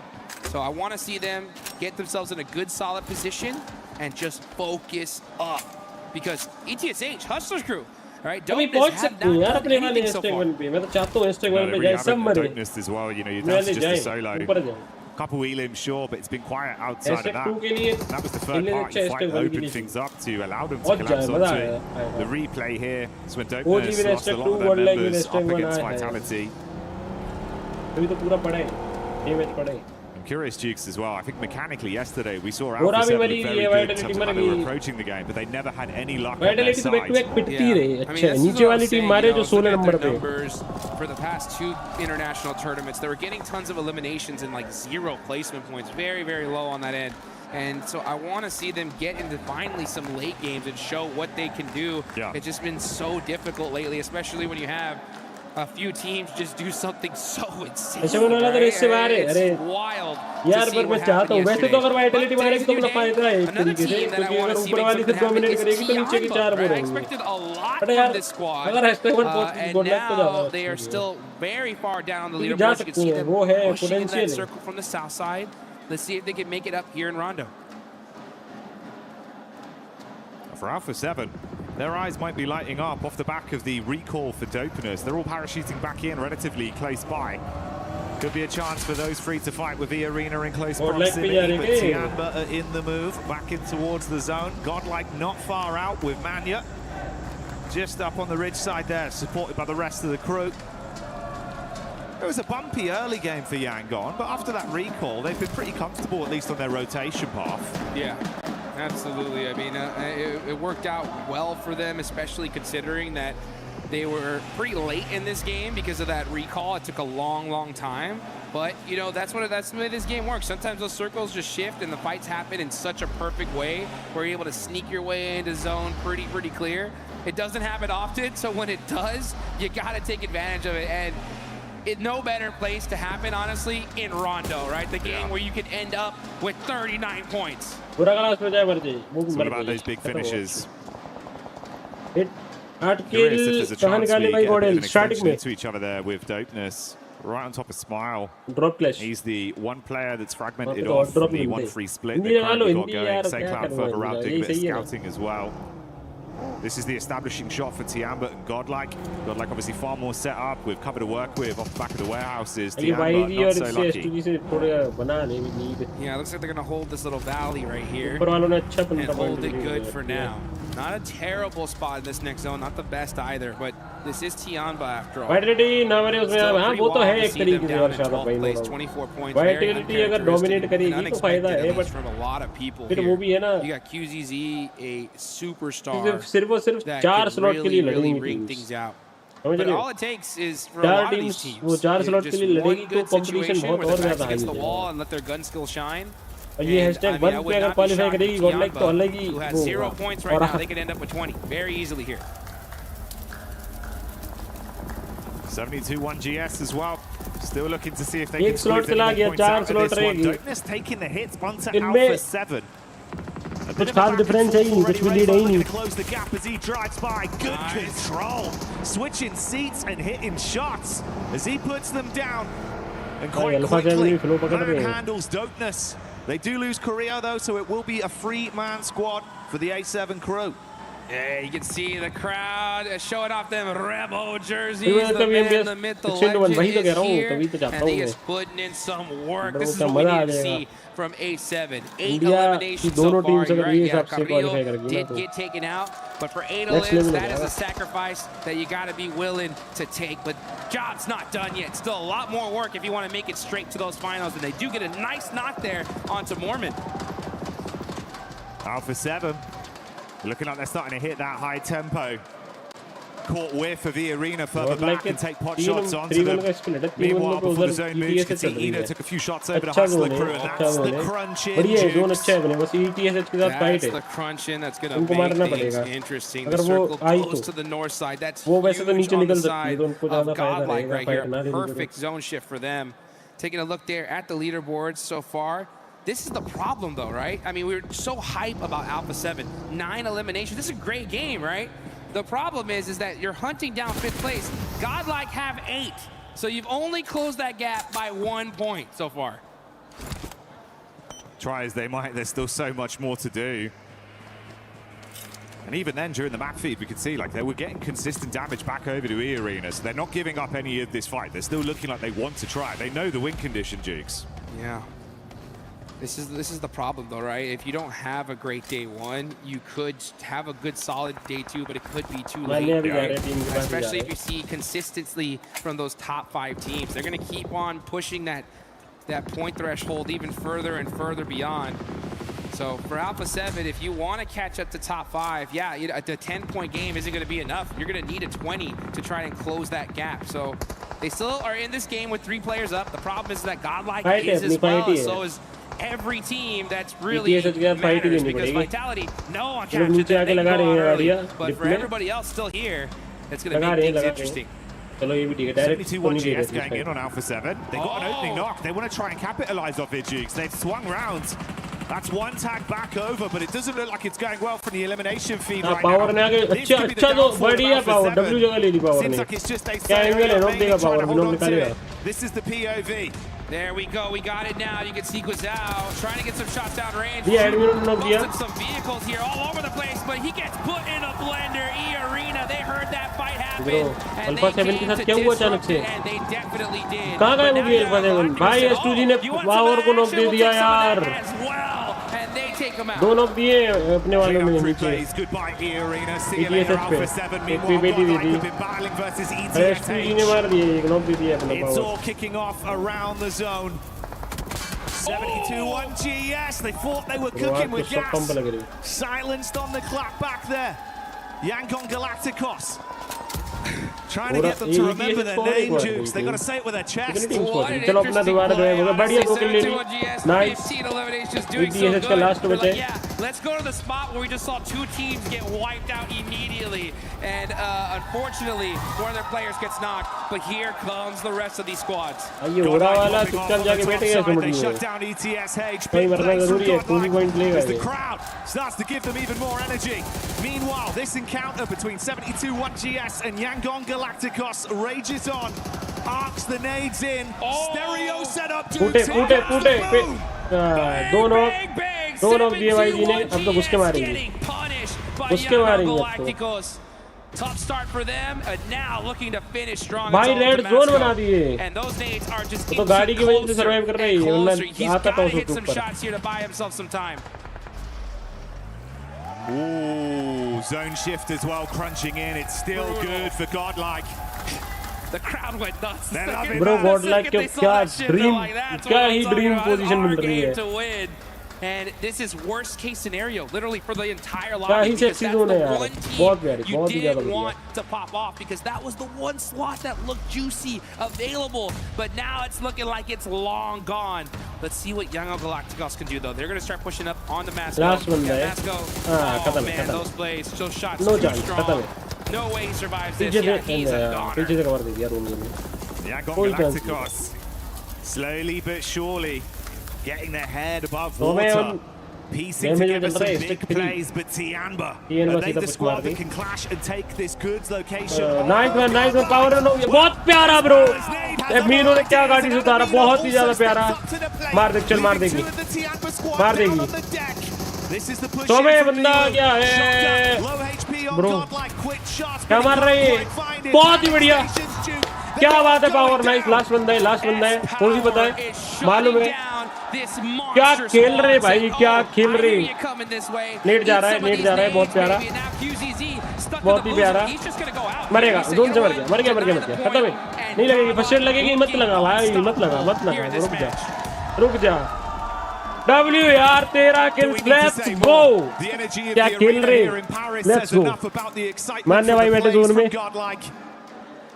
So I want to see them get themselves in a good, solid position and just focus up. Because ETSH, Hustler's crew, all right, don't have not done anything so far. मैं तो चाहता हूँ stake one पे जाए सब मरे as well, you know, you're down to just a solo. Couple elims, sure, but it's been quiet outside of that. That was the third party fight that opened things up to allow them to collapse onto it. The replay here is when Dopeness lost a lot of their members up against Vitality. I'm curious, Jukes, as well. I think mechanically yesterday we saw Alpha 7 very good in terms of how they were approaching the game, but they never had any luck on their side. For the past 2 international tournaments, they were getting tons of eliminations and like 0 placement points, very low on that end. And so I want to see them get into finally some late games and show what they can do. It's just been so difficult lately, especially when you have a few teams just do something so insane. It's wild यार पर मैं चाहता हूँ वैसे तो अगर Vitality मारेगी तो अपना फायदा है एक तरीके से क्योंकि अगर ऊपर वाली से डोमिनेट करेगी तो नीचे की 4 बोलेंगे बट यार अगर हैशटैग 1 गुड लक तो जाओ they are still very far down the leaderboard. You can see them pushing in that circle from the south side. Let's see if they can make it up here in Rondo. For Alpha 7, their eyes might be lighting up off the back of the recall for Dopeness. They're all parachuting back in relatively close by. Could be a chance for those 3 to fight with the arena in close proximity, but Tiamba are in the move, back in towards the zone. Godlike not far out with Manya. Just up on the ridge side there, supported by the rest of the crew. It was a bumpy early game for Yangon, but after that recall, they've been pretty comfortable, at least on their rotation path. Yeah. Absolutely. I mean, it worked out well for them, especially considering that they were pretty late in this game because of that recall. It took a long time. But, you know, that's the way this game works. Sometimes those circles just shift and the fights happen in such a perfect way where you're able to sneak your way into zone pretty clear. It doesn't happen often, so when it does, you got to take advantage of it. And no better place to happen, honestly, in Rondo, right? The game where you could end up with 39 points. It's all about those big finishes. Curious if there's a chance we get an extension into each other there with Dopeness. Right on top of Smile. He's the one player that's fragmented off from the 1-3 split that currently got going. St. Cloud further out doing a bit of scouting as well. This is the establishing shot for Tiamba and Godlike. Godlike obviously far more set up with cover to work with off the back of the warehouses. Tiamba not so lucky. Yeah, it looks like they're going to hold this little valley right here and hold it good for now. Not a terrible spot in this next zone, not the best either, but this is Tiamba after all. Vitality ना मेरे उसमें हाँ वो तो है एक तरीके से और शायद भाई लोग 24 points. वाइटलिटी अगर डोमिनेट करेगी तो फायदा है but from a lot of people फिर वो भी है ना you got QZZ, a superstar सिर्फ 4 स्लॉट के लिए लड़ेंगी things out. But all it takes is for a lot of these teams वो 4 स्लॉट के लिए लड़ेगी तो कंपटीशन बहुत और ज्यादा high the wall and let their gun skill shine. और ये हैशटैग 1 पे अगर क्वालीफाई करेगी गॉडलाइक तो अलग ही who has 0 points right now, they could end up with 20 very easily here. 72-1 GS as well. Still looking to see if they can slot squeeze any more points out of this one. रहेगी. Dopeness taking the hits onto Alpha 7. कुछ खास difference है ही नहीं, कुछ भी lead है ही नहीं. Close the gap as he drives by. Good control. Switching seats and hitting shots as he puts them down. And quite quickly, handles Dopeness. They do lose Korea though, so it will be a free-man squad for the A7 crew. Yeah, you can see the crowd showing off them Remo jerseys. The man in the mid, the legend is here, and he is putting in some work. This is what we need to see from A7. 8 eliminations so far. You're right, yeah, Carrillo did get taken out, but for 8 elims, that is a sacrifice that you got to be willing to take. But job's not done yet. Still a lot more work if you want to make it straight to those finals, and they do get a nice knock there onto Mormon. Alpha 7. Looking like they're starting to hit that high tempo. Caught whiff of the arena further back and take pot shots onto them. Meanwhile, before the zone moves, you can see Eno took a few shots over the Hustler crew, and that's the crunch in. That's the crunch in. That's going to make things interesting. The circle goes to the north side. That's huge on the side of Godlike right here. Perfect zone shift for them. Taking a look there at the leaderboards so far. This is the problem, though, right? I mean, we were so hype about Alpha 7. 9 eliminations. This is a great game, right? The problem is that you're hunting down 5th place. Godlike have 8. So you've only closed that gap by 1 point so far. Try as they might, there's still so much more to do. And even then, during the map feed, we could see like they were getting consistent damage back over to E Arena. So they're not giving up any of this fight. They're still looking like they want to try. They know the win condition, Jukes. Yeah. This is the problem, though, right? If you don't have a great day 1, you could have a good solid day 2, but it could be too late, right? Especially if you see consistency from those top 5 teams. They're going to keep on pushing that point threshold even further and further beyond. So for Alpha 7, if you want to catch up to top 5, yeah, the 10-point game isn't going to be enough. You're going to need a 20 to try and close that gap. So they still are in this game with 3 players up. The problem is that Godlike is as well, so is every team that's really matters, because Vitality, no one captured them, they go early. But for everybody else still here, it's going to make things interesting. 72-1 GS going in on Alpha 7. They got an opening knock. They want to try and capitalize off it, Jukes. They've swung rounds. That's 1 tag back over, but it doesn't look like it's going well from the elimination feed right now. This could be the downfall of Alpha 7. Seems like it's just they trying to hold on to it. This is the POV. There we go. We got it now. You can see Guizhou trying to get some shots down range. Busted some vehicles here all over the place, but he gets put in a blender. E Arena, they heard that fight happen, and they came to disrupt it, and they definitely did. कहाँ गए वो भी Alpha 7? भाई S2G ने power को knock दे दिया यार. दो नॉक दिए अपने वालों में नीचे. ETSH पे एक पे बेटी दी थी. S2G ने मार दिए, एक नॉक दे दिया अपना It's power. all kicking off around the zone. 72-1 GS. They thought they were cooking with gas. Silenced on the clap back there. Yangon Galacticos. Trying to get them to remember their name, Jukes. They got to say it with their chest. What an interesting play. Nice. 15 eliminations doing so good. We're like, yeah, let's go to the spot where we just saw 2 teams get wiped out immediately. And unfortunately, one of their players gets knocked. But here comes the rest of these squads. They shut down ETSH. As the crowd starts to give them even more energy. Meanwhile, this encounter between 72-1 GS and Yangon Galacticos rages on. Arcs the nades in. Stereo setup to दो knock दिए भाई जी ने. अब तो घुस के मारेंगे. Tough start for them, and now looking to finish strong. भाई रेड जोन बना दिए. And those nades are just तो गाड़ी की वजह से सर्वाइव कर रही है. वरना आता था hit some shots here to buy himself some time. Ooh, zone shift as well, crunching in. It's still good for Godlike. The crowd went nuts. Bro, Godlike क्या dream position मिल रही है. And this is worst case scenario, literally for the entire lobby, because that's the one team you didn't want to pop off, because that was the one slot that looked juicy, available, but now it's looking like it's long gone. Let's see what Yangon Galacticos can do, though. They're going to start pushing up on the Masco. Last one, Masco. Oh, man, those plays, those shots too strong. No way he survives this. पीछे Yeah, he's a goner. पीछे से cover दे दिया room में Yangon Galacticos, slowly but surely getting their head above water, piecing together some big plays, but Tianba, are they the squad that can clash and take this goods location? Nice one, power run हो गया, बहुत प्यारा bro, ये मीनू ने क्या गाड़ी से उतारा, बहुत ही ज़्यादा प्यारा, मार दे, चल मार देगी, तो मैं बंदा क्या है, bro, क्या मार रही है, बहुत ही बढ़िया, क्या बात है पावर, नाइस, लास्ट बंदा है, कौन सी पता है, मालूम है, क्या खेल रहे भाई, क्या खेल रहे, नेट जा रहा है, बहुत प्यारा, बहुत ही प्यारा, मरेगा, जोन से मर गया, खत्म है, नहीं लगेगी, फर्स्ट एड लगेगी, मत लगा भाई, मत लगा, रुक जा, W यार तेरा किल, लेट्स गो, क्या खेल रहे, लेट्स गो, मारने भाई बैठे जोन में.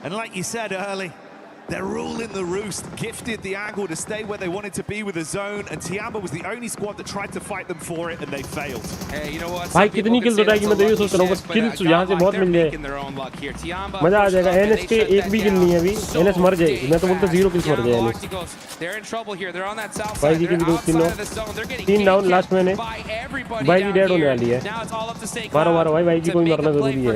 And like you said early, they're ruling the roost, gifted the angle to stay where they wanted to be with the zone, and Tiamba was the only squad that tried to fight them for it, and they failed. Hey, you know what? भाई कितनी kills उठाएगी मैं तो ये सोच रहा हूँ, बस किल्स यहाँ से बहुत मिल जाए, मजा आ जाएगा. NS के एक भी किल नहीं है अभी, NS मर जाएगी, मैं तो बोलता 0 किल्स मर जाए NS. भाई जी के भी 3 डाउन लास्ट में ने, भाई जी डेड होने वाली है, मारो भाई जी कोई मरना जरूरी है.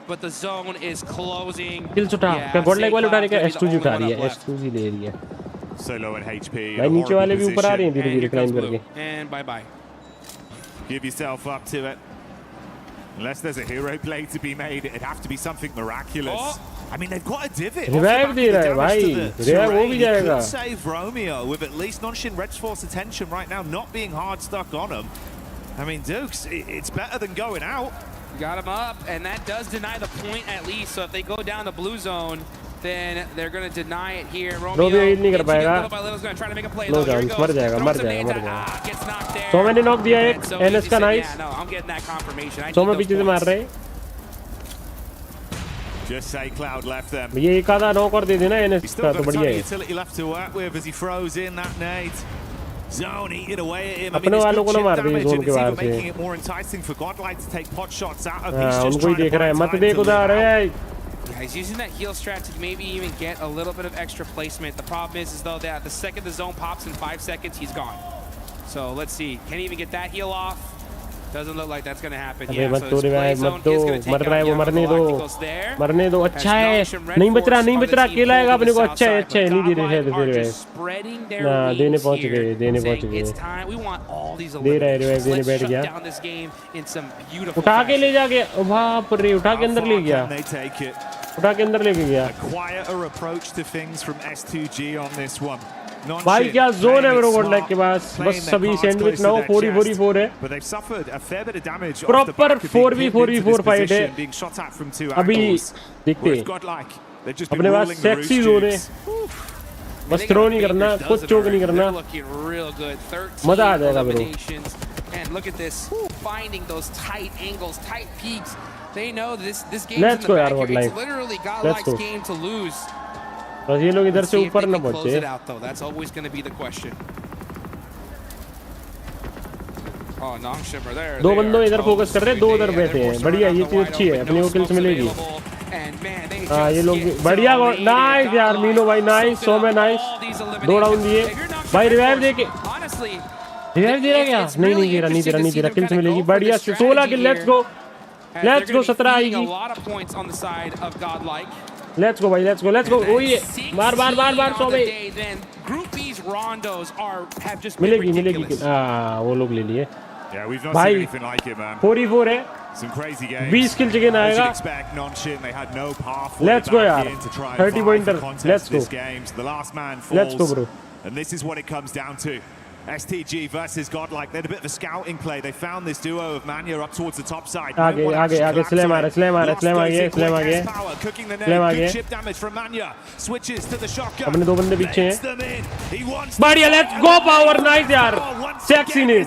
But the zone is closing. Kills उठा, क्या गॉड लाइक वाले उठा रहे, क्या S2G उठा रही है, S2G ले रही है. So low in HP. भाई नीचे वाले भी ऊपर आ रहे हैं धीरे-धीरे क्लाइंब करके. And bye. Give yourself up to it. Unless there's a hero play to be made, it'd have to be something miraculous. I mean, they've got a divot. Revive दे रहा है भाई, revive हो भी जाएगा. Save Romeo with at least Nonshin Red's force attention right now, not being hard stuck on him. I mean, Dukes, it's better than going out. Got him up, and that does deny the point at least. So if they go down the blue zone, then they're going to deny it here. Romeo नहीं कर पाएगा. is going to try to make a play. No chance, मर जाएगा. So मैंने knock दिया एक, NS का nice. No, I'm getting that confirmation. So मैं पीछे से मार रहे. Just say Cloud left them. ये एक आधा knock और दे देना NS का तो बढ़िया है. Utility left to work with as he throws in that nade. Zone eating away at him. अपने वालों को ना मार दे जोन के बाहर से. Making it more enticing for Godlight to take pot shots out of. उनको ही देख रहा है, मत देख उधर है. Yeah, he's using that heal strat to maybe even get a little bit of extra placement. The problem is though that the second the zone pops in 5 seconds, he's gone. So let's see, can he even get that heal off? Doesn't look like that's going to happen. Yeah, मत तो revive मत दो, मर रहा है वो, मरने दो, अच्छा है, नहीं बच रहा, अकेला आएगा अपने को, अच्छा है, नहीं दे रहे थे रिवाइव, ना देने पहुंच गए, दे रहा है रिवाइव, देने बैठ गया, उठा के ले जाके, बाप रे, उठा के अंदर ले गया, उठा के अंदर लेके गया. भाई क्या जोन है मेरे गॉड लाइक के पास, बस सभी सैंडविच ना हो, 4v4 है, प्रॉपर 4v4 फाइट है. अभी देखते अपने पास सेक्सी जोन है, बस थ्रो नहीं करना, कुछ चोक नहीं करना, मजा आ जाएगा ब्रो. लेट्स गो यार गॉड लाइक, लेट्स गो. बस ये लोग इधर से ऊपर न पहुंचे. दो बंदों इधर फोकस कर रहे हैं, 2 उधर बैठे हैं, बढ़िया, ये चीज अच्छी है, अपने को किल्स मिलेगी. हाँ ये लोग बढ़िया, नाइस यार मीनो भाई, नाइस, सो में नाइस, 2 राउंड दिए भाई. रिवाइव दे के, रिवाइव दे रहा क्या, नहीं दे रहा, किल्स मिलेगी, बढ़िया, 16 किल. लेट्स गो 17 आएगी. लेट्स गो भाई, लेट्स गो. ओए मार 100 में मिलेगी. वो लोग ले लिए भाई, 4v4 है, 20 किल चिकन आएगा. लेट्स गो यार, 30 pointer, let's go bro. And this is what it comes down to. STG versus Godlike. They had a bit of a scouting play. They found this duo of Manya up towards the top side. आगे, slam आ गया. Good chip damage from Manya. Switches to the shotgun. अपने 2 बंदे पीछे हैं. बढ़िया, let's go power, nice यार, sexy need.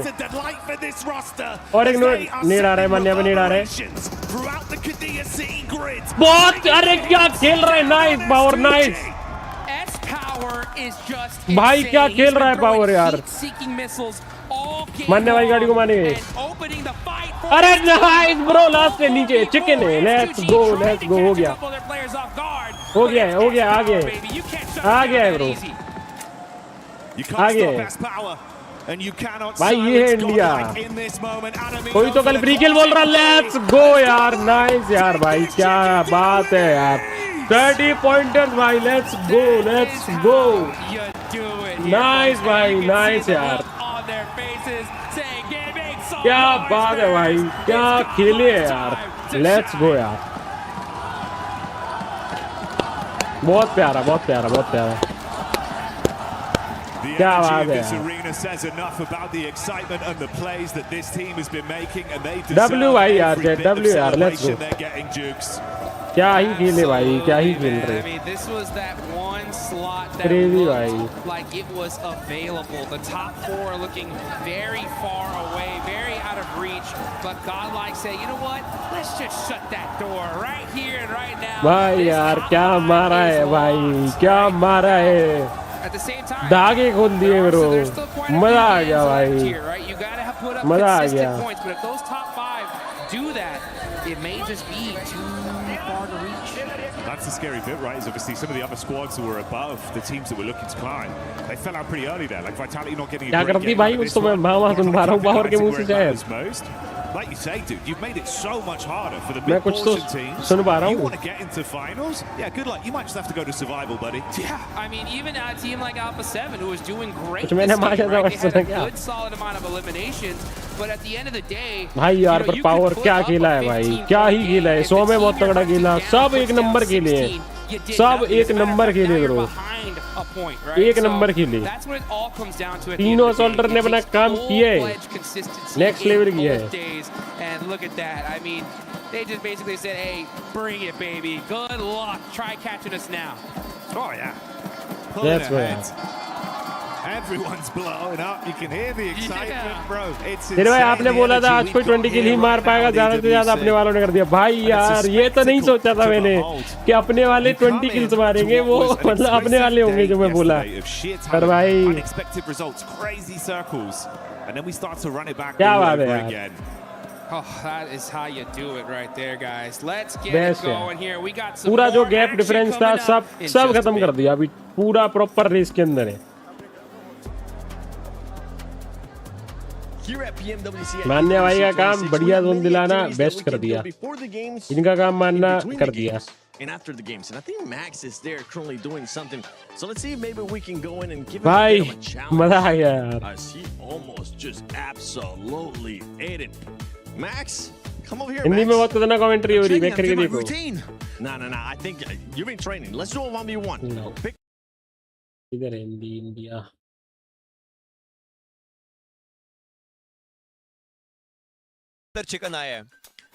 और एक नीड आ रहा है, मान्या में नीड आ रहा है. बहुत, अरे क्या खेल रहा है, नाइस पावर, नाइस भाई, क्या खेल रहा है पावर यार. मारने वाली गाड़ी को मारने गए। अरे नाइस ब्रो, लास्ट है नीचे चिकन है। लेट्स गो हो गया आ गया है ब्रो, आ गया है भाई। ये है इंडिया, कोई तो कल फ्री किल बोल रहा। लेट्स गो यार, नाइस यार भाई, क्या बात है यार, 30 पॉइंटर्स भाई। लेट्स गो नाइस भाई, नाइस यार, क्या बात है भाई, क्या खेले यार। लेट्स गो यार, बहुत प्यारा, बहुत प्यारा, बहुत प्यारा, क्या बात है डब्ल्यू भाई यार, डब्ल्यू यार, लेट्स गो। क्या ही खेले भाई, क्या ही खेल रहे, क्रेजी भाई। Like it was available. The top four are looking very far away, very out of reach. But Godlike say, you know what? Let's just shut that door right here and right now. भाई यार क्या मारा है भाई, क्या मारा है, At the same time, धागे खोल दिए ब्रो, मजा आ गया भाई, मजा आ गया। points, but if those top five do that, it may just be too far to reach. That's the scary bit, right? Is obviously some of the other squads who were above the teams that were looking to climb, they fell out pretty early there. Like Vitality not getting a क्या करती भाई, उसको मैं भाव सुन पा रहा हूँ बाहर के मुंह से शायद। Like you say, dude, you've made it so much harder for the मैं कुछ तो mid-portion teams. सुन पा रहा You हूँ। want to get into finals? Yeah, good luck. You might just have to go to survival, buddy. Yeah, I mean, even a team like Alpha 7, who was doing great, कुछ मैंने मारा था, right? They had a क्या? good, solid amount of eliminations, but at the end of the day, भाई यार पर power क्या खेला है भाई, क्या ही खेला है, 100 में बहुत तगड़ा खेला, सब एक नंबर खेले हैं, सब एक नंबर खेले ब्रो, एक नंबर खेले, तीनों असॉल्टर ने अपना काम किया है, नेक्स्ट लेवल किया है। and look at that. I mean, they just basically said, hey, bring it, baby. Good luck. Try catching us now. Oh, yeah. That's right. Everyone's blowing up. You can hear the excitement, bro. It's फिर भाई आपने बोला था आज कोई 20 किल ही मार पाएगा, ज्यादा से ज्यादा अपने वालों ने कर दिया। भाई यार ये तो नहीं सोचा था मैंने कि अपने वाले 20 किल्स मारेंगे, वो मतलब अपने वाले होंगे जो मैं बोला। पर भाई क्या बात है यार, Oh, that is how you do it right there, guys. Let's get it going here. We got some पूरा जो गैप डिफरेंस था सब खत्म कर दिया, अभी पूरा प्रॉपर रेस के अंदर है। मानने भाई का काम बढ़िया जोन दिलाना बेस्ट कर दिया, इनका काम मानना कर दिया। And after the games, and I think Max is there currently doing something. So let's see if maybe we can go in and give him a bit of a challenge. मजा आ गया यार। As he almost just absolutely ate it. Max, come over here, Hindi में Max. बहुत खतरनाक commentary हो रही है, back करके देखो। No. I think you've been training. Let's do a 1v1. No. इधर है हिंदी, इंडिया। चिकन आया है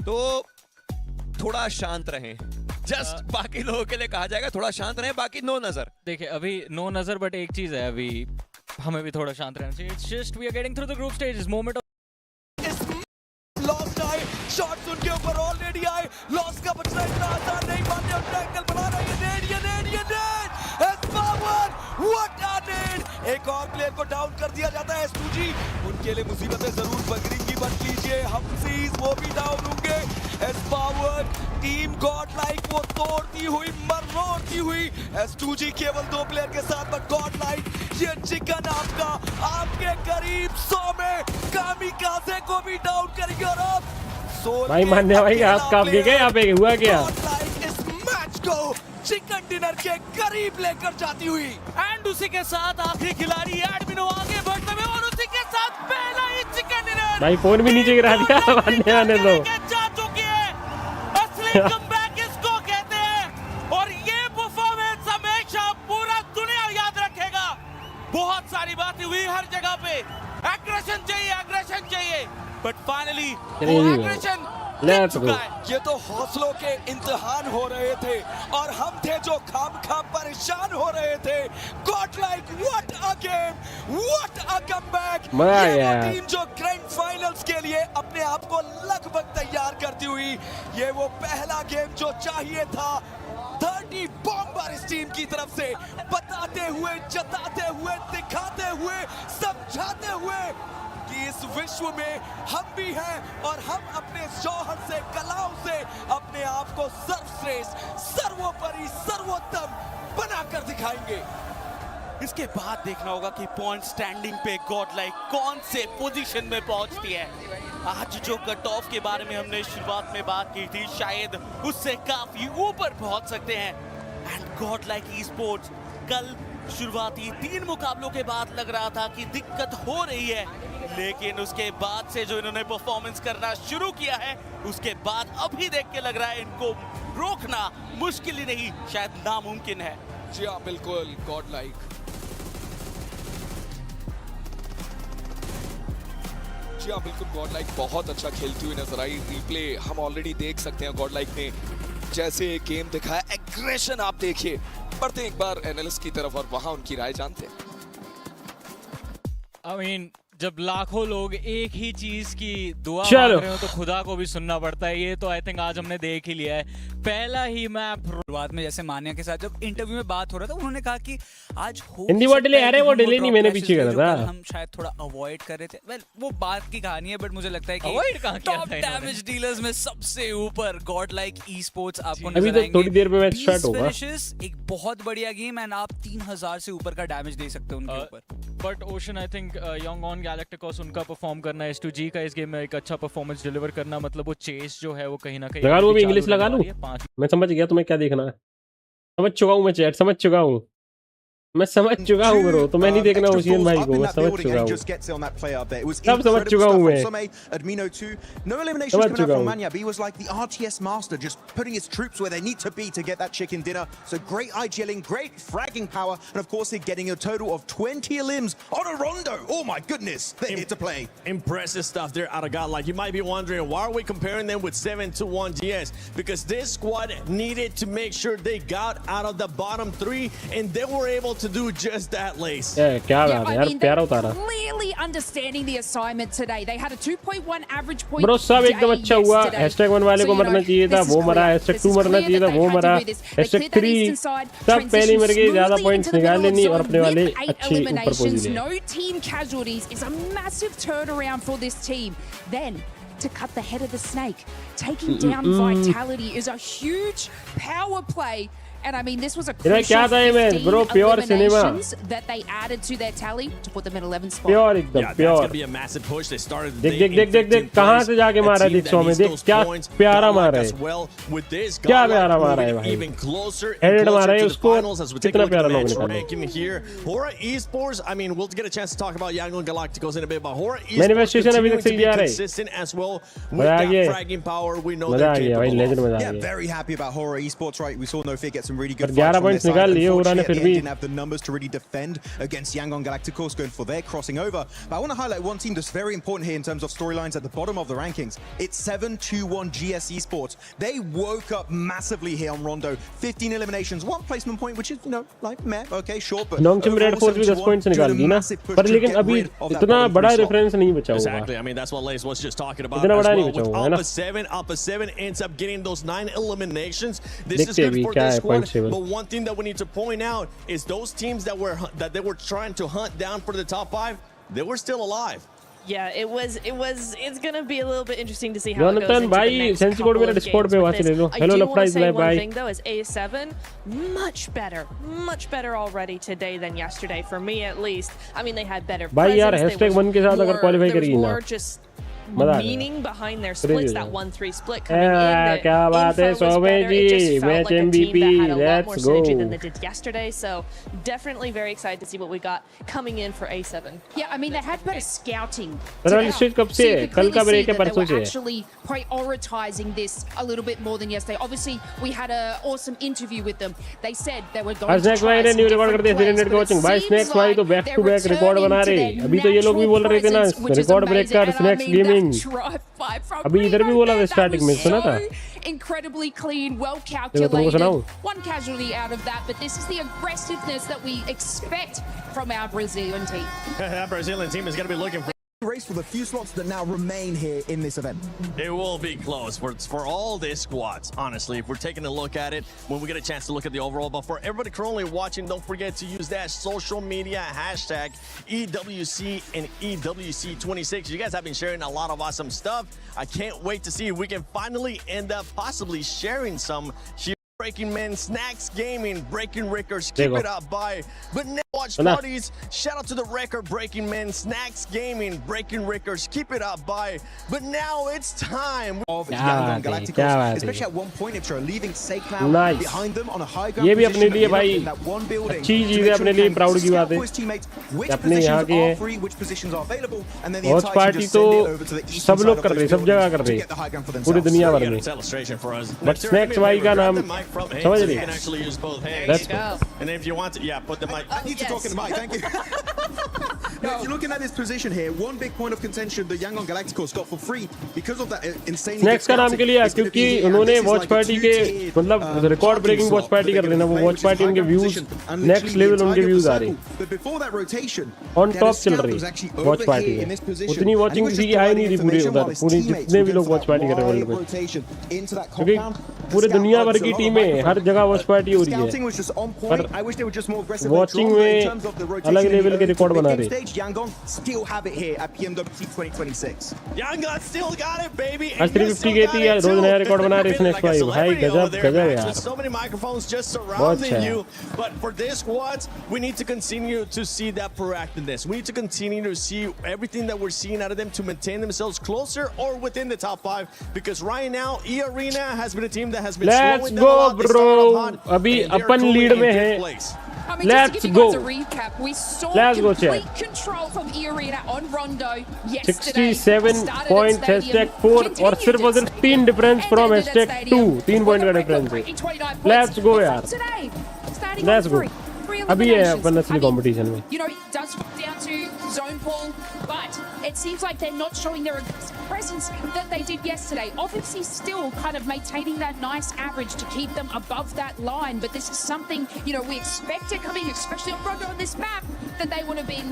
तो थोड़ा शांत रहें, जस्ट बाकी लोगों के लिए कहा जाएगा थोड़ा शांत रहें, बाकी नो नजर। देखिए अभी नो नजर, बट एक चीज है अभी हमें भी थोड़ा शांत रहना चाहिए। It's just we are getting through the group stages, moment lost आए, शॉट्स उनके ऊपर ऑलरेडी आए, लॉस का बचना इतना आसान नहीं, मानने और टैकल बना रहे हैं। व्हाट अ नेड, एक और प्लेयर को डाउन कर दिया जाता है। S2G उनके लिए मुसीबतें जरूर बगरेंगी, बच लीजिए, हमसीज वो भी डाउन होंगे। एसपावर टीम गॉड लाइक वो तोड़ती हुई मरोड़ती हुई, S2G केवल 2 प्लेयर के साथ, बट गॉड लाइक ये चिकन आपके करीब 100 में कामिकाज़े को भी डाउन करेंगे। और अब भाई मानने भाई हाथ कांप गए क्या, यहाँ पे हुआ क्या? इस मैच को चिकन डिनर के करीब लेकर जाती हुई, एंड उसी के साथ आखिरी खिलाड़ी एडमिनो आगे बढ़ते हुए, और उसी के साथ पहला ही चिकन डिनर भाई फोन भी नीचे गिरा दिया, मानने आने दो। जा चुकी है, असली कमबैक इसको कहते हैं, और ये परफॉर्मेंस हमेशा पूरा दुनिया याद रखेगा। बहुत सारी बातें हुई हर जगह पे, एग्रेशन चाहिए, बट फाइनली वो एग्रेशन लेट्स गो। ये तो हौसलों के इम्तिहान हो रहे थे और हम थे जो खाम परेशान हो रहे थे। God like what a game, what a comeback. ये वो टीम जो ग्रैंड फाइनल्स के लिए अपने आप को लगभग तैयार करती हुई, ये वो पहला गेम जो चाहिए था। 30 बॉम्बर इस टीम की तरफ से बताते हुए, जताते हुए, दिखाते हुए, समझाते हुए कि इस विश्व में हम भी हैं और हम अपने जौहर से, कलाओं से अपने आप को सर्वश्रेष्ठ, सर्वोपरि, सर्वोत्तम बनाकर दिखाएंगे। इसके बाद देखना होगा कि पॉइंट स्टैंडिंग पे गॉड लाइक कौन से पोजीशन में पहुंचती है। आज जो कट ऑफ के बारे में हमने शुरुआत में बात की थी, शायद उससे काफी ऊपर पहुंच सकते हैं। And God like e sports कल शुरुआती 3 मुकाबलों के बाद लग रहा था कि दिक्कत हो रही है, लेकिन उसके बाद से जो इन्होंने परफॉर्मेंस करना शुरू किया है, उसके बाद अभी देख के लग रहा है इनको रोकना मुश्किल ही नहीं, शायद नामुमकिन है। जी हाँ, बिल्कुल गॉड लाइक। जी हाँ, बिल्कुल गॉड लाइक बहुत अच्छा खेलती हुई नजर आई। रिप्ले हम ऑलरेडी देख सकते हैं, गॉड लाइक ने जैसे गेम दिखाया, एग्रेशन आप देखिए। बढ़ते हैं एक बार एनालिस्ट की तरफ और वहां उनकी राय जानते हैं। I mean, जब लाखों लोग एक ही चीज की दुआ मांग रहे हो तो खुदा को भी सुनना पड़ता है। ये तो आई थिंक आज हमने देख ही लिया है। पहला ही मैप शुरुआत में जैसे मान्या के साथ जब इंटरव्यू में बात हो रहा था, उन्होंने कहा कि आज हिंदी वर्ड डिले, अरे वो डिले नहीं, मैंने पीछे करा था, हम शायद थोड़ा अवॉइड कर रहे थे। वेल वो बात की कहानी है, बट मुझे लगता है कि टॉप डैमेज डीलर्स में सबसे ऊपर गॉड लाइक ई स्पोर्ट्स आपको नजर आएंगे। अभी तो थोड़ी देर में मैच स्टार्ट होगा। एक बहुत बढ़िया गेम एंड आप 3000 से ऊपर का डैमेज दे सकते हो उनके ऊपर। But ocean I think young on galacticos उनका परफॉर्म करना, S2G का इस गेम में एक अच्छा परफॉर्मेंस डिलीवर करना, मतलब वो चेस जो है वो कहीं ना कहीं लगा लूं, इंग्लिश लगा लूं। मैं समझ गया तुम्हें क्या देखना है, समझ चुका हूं मैं चैट, समझ चुका हूँ मैं, समझ चुका हूँ ब्रो, तो मैं नहीं देखना ओशियन भाई को, मैं समझ चुका हूँ, सब समझ चुका हूँ मैं, समझ चुका हूँ। Manya, he was like the RTS master, just putting his troops where they need to be to get that chicken dinner. So great IGLing, great fragging power, and of course they're getting a total of 20 elims on a rondo. Oh my goodness, they're here to play. Impressive stuff there out of God. Like you might be wondering, why are we comparing them with 7-1 GS? Because this squad needed to make sure they got out of the bottom 3, and they were able to do just that, Lace. क्या बात है यार, प्यारा उतारा। Clearly understanding the assignment today. They had a 2.1 average point. Bro सब एकदम अच्छा हुआ। #1 वाले को मरना चाहिए था, वो मरा। #2 मरना चाहिए था, वो मरा। #3 सब पहले मर गए, ज्यादा पॉइंट्स निकाल लेनी और अपने वाले अच्छे ऊपर पहुंच गए। No team casualties is a massive turnaround for this team. Then to cut the head of the snake, taking down Vitality is a huge power play. And I mean, this was a crucial 15 eliminations that they added to their tally to put them at 11th spot. Pure एकदम Yeah, pure. that's gonna be a massive push. They started the day देख कहाँ से जाके मारा है, देख सौ में, देख क्या प्यारा मारा है, क्या प्यारा मारा है भाई, हेडेड मारा है उसको, कितना प्यारा लोग निकाले। Here, Hora Esports. I mean, we'll get a chance to talk about Young Galacticos in a bit, but Hora Esports Manifestation अभी तक सही जा रहा है, consistent as well with that fragging power. We know they're capable of. Yeah, very happy about Hora Esports, right? We saw No Fear get some really good 11 points निकाल लिए Hora ने फिर भी। Didn't have the numbers to really defend against Yangon Galacticos going for their crossing over. But I want to highlight one team that's very important here in terms of storylines at the bottom of the rankings. It's 7-2-1 GS Esports. They woke up massively here on Rondo. 15 eliminations, 1 placement point, which is, you know, like meh, okay, sure, but Nongchim Red Force भी 10 points निकाल दी ना, पर लेकिन अभी इतना बड़ा reference नहीं बचा हुआ। Exactly. I mean, that's what Lace was just talking about. इतना बड़ा नहीं well. बचा हुआ है ना। Alpha 7 ends up getting those 9 eliminations. This is good for this squad. But one thing that we need to point out is those teams that they were trying to hunt down for the top 5, they were still alive. Yeah, it's gonna be a little bit interesting to see how it goes Jonathan into भाई the next sense code मेरा Discord पे वहां से ले लो। Hello लफ्राइज say live one भाई। thing though is A7 much better already today than yesterday, for me at least. I mean, they had better भाई यार presence, #1 के साथ अगर क्वालीफाई करेगी ना, meaning behind their splits, that 1-3 split coming in. क्या बात है सोमे जी, match MVP, let's go. Than they did yesterday, so definitely very excited to see what we got coming in for A7. Yeah, I mean, they had better scouting. कब से कल का break है, परसों से actually prioritizing this a little bit more than yesterday. Obviously, we had an awesome interview with them. They said they were going to try some different plays, but it भाई snacks भाई तो back to back record बना रहे। अभी तो ये लोग भी बोल रहे थे ना, रिकॉर्ड ब्रेकर स्नैक्स गेमिंग। अभी इधर भी बोला था स्टार्टिंग में, सुना था। Incredibly clean, well calculated. One casualty out of that, but this is the aggressiveness that we expect from our Brazilian team. That Brazilian team is going to be looking for race for the few slots that now remain here in this event. It will be close for all these squads, honestly, if we're taking a look at it, when we get a chance to look at the overall. But for everybody currently watching, don't forget to use that social media hashtag EWC and EWC26. You guys have been sharing a lot of awesome stuff. I can't wait to see if we can finally end up possibly sharing some here. Breaking Men, Snacks Gaming, Breaking Rickers, keep it up by. But now watch parties. Shout out to the record Breaking Men, Snacks Gaming, Breaking Rickers, keep it up by. But now it's time. Of Young Galacticos, especially at one point, if you're leaving SakeCloud behind them on a high ground ये भी अपने लिए भाई in that one building, अच्छी चीज है, अपने लिए प्राउड की बात है अपने यहाँ के हैं। वॉच पार्टी तो सब लोग कर रहे, सब जगह कर रहे, पूरी दुनिया भर में। बट स्नैक्स भाई का नाम समझ रही है? Let's go. And if you want to, yeah, put the mic. I need to talk in the mic, thank you. Now, if you're looking at this position here, one big point of contention the Yangon Galacticos got for free because of that insane. Snacks का नाम के लिए क्योंकि उन्होंने watch party के मतलब record breaking watch party कर रहे ना, वो वॉच पार्टी उनके व्यूज नेक्स्ट लेवल उनके व्यूज आ रहे ऑन टॉप चल रही वॉच पार्टी में। उतनी वॉचिंग किसी की आई नहीं थी पूरे उधर, पूरी जितने भी लोग वॉच पार्टी कर रहे हैं वर्ल्ड में, क्योंकि पूरे दुनिया भर की टीमें हर जगह वॉच पार्टी हो रही है, पर वॉचिंग में अलग लेवल के रिकॉर्ड बना रहे। Yangon still have it here at PMWC 2026. Yangon still got it, baby. आज 350 के थी यार, रोज नया रिकॉर्ड बना रहे स्नैक्स भाई। भाई गजब गजब यार। So many microphones just surrounding you, but for this squads, we need to continue to see that proactiveness. We need to continue to see everything that we're seeing out of them to maintain themselves closer or within the top 5. Because right now, E Arena has been a team that has been slowing them a lot. Let's go, bro. अभी अपन lead में है। I mean, Let's just to give go. you guys a recap, we saw complete control from E Arena on Rondo yesterday. 67 points #4 और सिर्फ उधर 3 difference from #2, 3 point का difference है। Let's go यार, let's go. अभी है अपन असली कंपटीशन में। You know, it does come down to zone pull, but it seems like they're not showing their presence that they did yesterday. Obviously, still kind of maintaining that nice average to keep them above that line. But this is something, you know, we expected coming, especially on Rondo on this map, that they would have been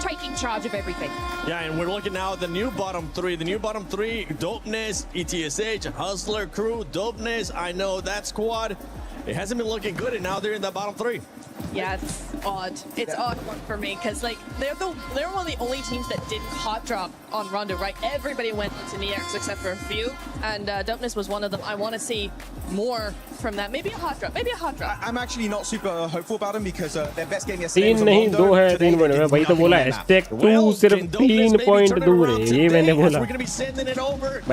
taking charge of everything. Yeah, and we're looking now at the new bottom 3. The new bottom 3, Dopeness, ETSH, Hustler Crew, Dopeness. I know that squad. It hasn't been looking good, and now they're in the bottom 3. Yeah, it's odd. It's odd for me because like they're one of the only teams that didn't hot drop on Rondo, right? Everybody went to Neox except for a few, and Dopeness was one of them. I want to see more from that. Maybe a hot drop. Maybe a hot drop. I'm actually not super hopeful about them because their best game yesterday was 3 नहीं 2 है, 3 point है भाई। तो बोला #2 सिर्फ 3 point दूर है, ये मैंने बोला।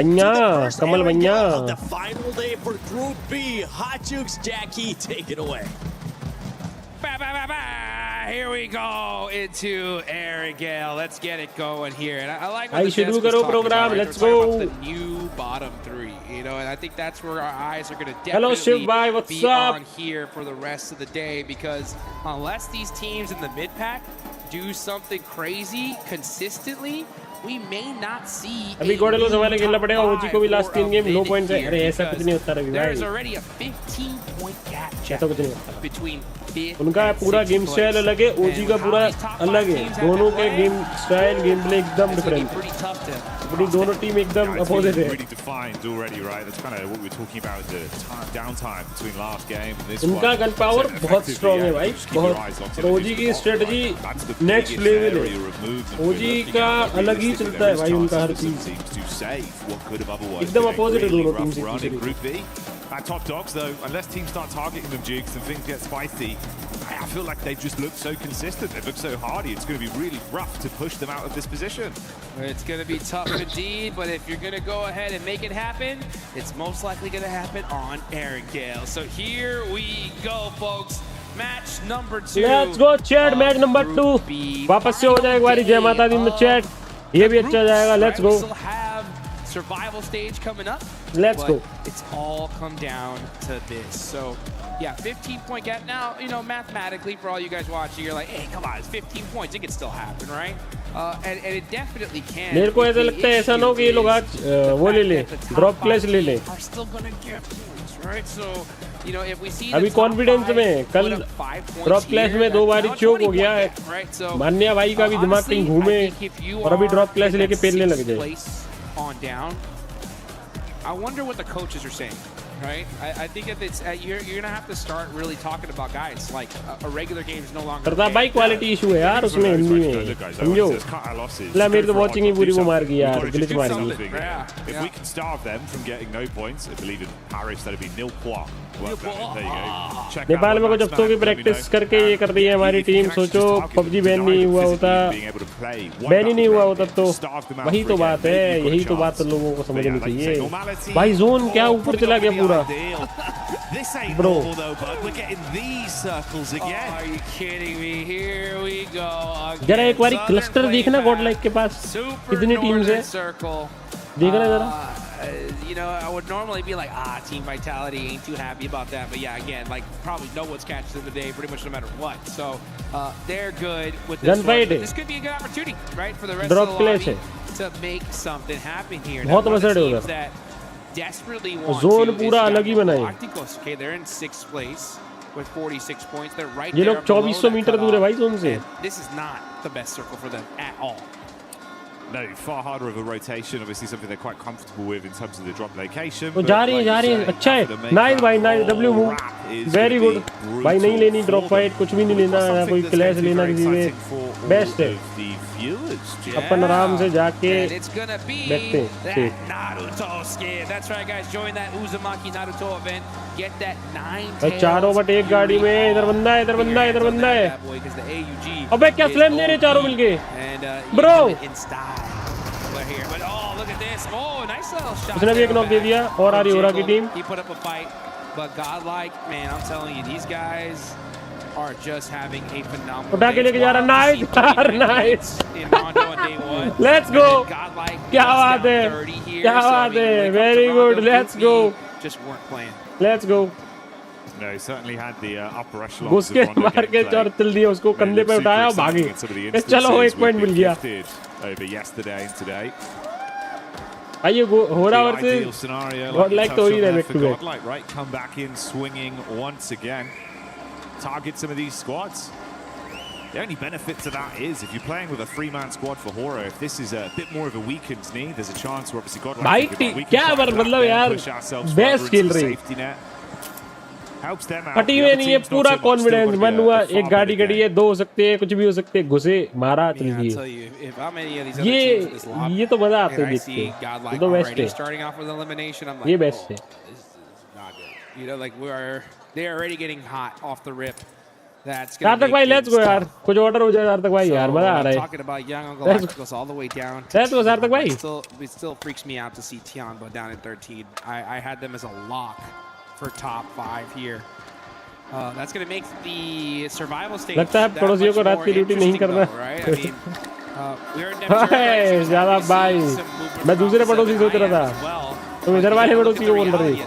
बन्या कमल बन्या। The final day for Group B. Hot Jukes, Jackie, take it away. Here we go into Airgale. Let's get it going here. And I like what I the should desk do was talking program. about. Let's We're talking go. about the new bottom 3, you know, and I think that's where our eyes are going to Hello, Shiv bhai, definitely what's be up? on here for the rest of the day, because unless these teams in the mid pack do something crazy consistently, we may not see. अभी गोडेलो से वाले खेलना पड़ेगा, ओजी को भी last 3 game लो point है। अरे ऐसा कुछ नहीं होता रवि भाई, there is already a 15-point gap ऐसा कुछ नहीं होता। between उनका पूरा गेम स्टाइल अलग है, ओजी का पूरा अलग है। दोनों के गेम स्टाइल, गेम प्ले एकदम डिफरेंट है। अपनी दोनों टीम एकदम अपोजिट है। Really defined already, right? That's kind of what we were talking about, the downtime between last game and this one. उनका गन पावर बहुत स्ट्रॉन्ग है भाई, बहुत। ओजी की स्ट्रेटजी नेक्स्ट लेवल है। ओजी का अलग ही चलता है भाई उनका हर चीज, एकदम अपोजिट है दोनों टीम से। At top dogs though, unless teams start targeting them, Jukes, and things get spicy, I feel like they've just looked so consistent, they've looked so hardy, it's going to be really rough to push them out of this position. It's going to be tough indeed, but if you're going to go ahead and make it happen, it's most likely going to happen on Airgale. So here we go, folks. Match number 2. Let's go chat, match number 2 वापस से हो जाएगा एक बारी। जय माता दी में chat, ये भी अच्छा जाएगा। Let's go. Survival stage coming up. Let's go. It's all come down to this. So yeah, 15-point gap. Now, you know, mathematically, for all you guys watching, you're like, hey, come on, it's 15 points. It can still happen, right? And it definitely can. मेरे को ऐसा लगता है ऐसा ना हो कि ये लोग आज वो ले ले, ड्रॉप क्लैश ले ले। अभी कॉन्फिडेंस में कल ड्रॉप क्लैश में 2 बार चोक हो गया है, मान्या भाई का भी दिमाग कहीं घूमे और अभी ड्रॉप क्लैश लेके पेलने लग जाए। I wonder what the coaches are saying, right? I think if it's you're gonna have to start really talking about guys like a regular game is no longer. Pratap भाई क्वालिटी इशू है यार उसमें हिंदी में, समझो। ला मेरी तो वॉचिंग ही पूरी वो मार गई यार, ग्लिच मार गई। If we can starve them from getting no points, I believe in Paris that'd be 0-0. Nepal में कुछ हफ्तों की प्रैक्टिस करके ये कर रही है हमारी टीम। सोचो पबजी बैन नहीं हुआ होता, बैन ही नहीं हुआ होता तो वही तो बात है, यही तो बात लोगों को समझनी चाहिए। भाई जोन क्या ऊपर चला गया पूरा, ब्रो। जरा एक बार क्लस्टर देखना गॉडलाइक के पास कितनी टीम्स है, देखना जरा। You know, I would normally be like, team vitality, ain't too happy about that. But yeah, again, like probably know what's catches of the day pretty much no matter what. So they're good with this one. This could be a good opportunity, right, for the rest of the lobby to make something happen here. बहुत मजा है उधर। Desperately want zone पूरा अलग ही बनाए। Okay, they're in 6th place with 46 points. They're right ये there. लोग 2400 metre दूर है भाई जोन से। This is not the best circle for them at all. No, far harder of a rotation. Obviously, something they're quite comfortable with in terms of the drop location. तो जा रही है, अच्छा है। नाइस भाई, nice W move, very good भाई। नहीं लेनी ड्रॉप फाइट, कुछ भी नहीं लेना, ना कोई क्लैश लेना किसी से, बेस्ट है। अपन आराम से जाके देखते हैं। भाई 4/1 गाड़ी में, इधर बंदा है, इधर बंदा है, इधर बंदा है। अबे क्या स्लैम दे रहे चारों मिलके, ब्रो। उसने भी एक नॉक दे दिया और आ रही होरा की टीम। उठा के लेके जा रहा, नाइस नाइस, लेट्स गो। क्या बात है, क्या बात है, very good, let's go, let's go. घुस के मार के और चल दिया उसको, कंधे पे उठाया और भागे। चलो 1 पॉइंट मिल गया। आइए होरा वर्सेस गॉडलाइक तो ही रहे back to back. Come back in swinging once again. Target some of these squads. The only benefit to that is if you're playing with a 3-man squad for Horo, if this is a bit more of a weakened knee, there's a chance where obviously Godlike क्या मतलब यार, best खेल रही, फटी हुई नहीं है, पूरा कॉन्फिडेंस मन हुआ। एक गाड़ी गड़ी है, 2 हो सकते हैं, कुछ भी हो सकते हैं, घुसे मारा चल गई। ये तो मजा आता है देख के, ये तो बेस्ट है, ये बेस्ट है। You know, like they're already getting hot off the rip. सार्थक भाई लेट्स गो यार, कुछ ऑर्डर हो जाए सार्थक भाई यार, मजा आ रहा है। Talking about young Galacticos all the way down. Let's go सार्थक भाई। It still freaks me out to see Tianbo down in 13. I had them as a lock for top 5 here. That's going to make the survival stage. लगता है पड़ोसियों को रात की duty नहीं करना। ज़्यादा भाई, मैं दूसरे पड़ोसी सोच रहा था, तुम इधर वाले पड़ोसी को बोल रहे थे।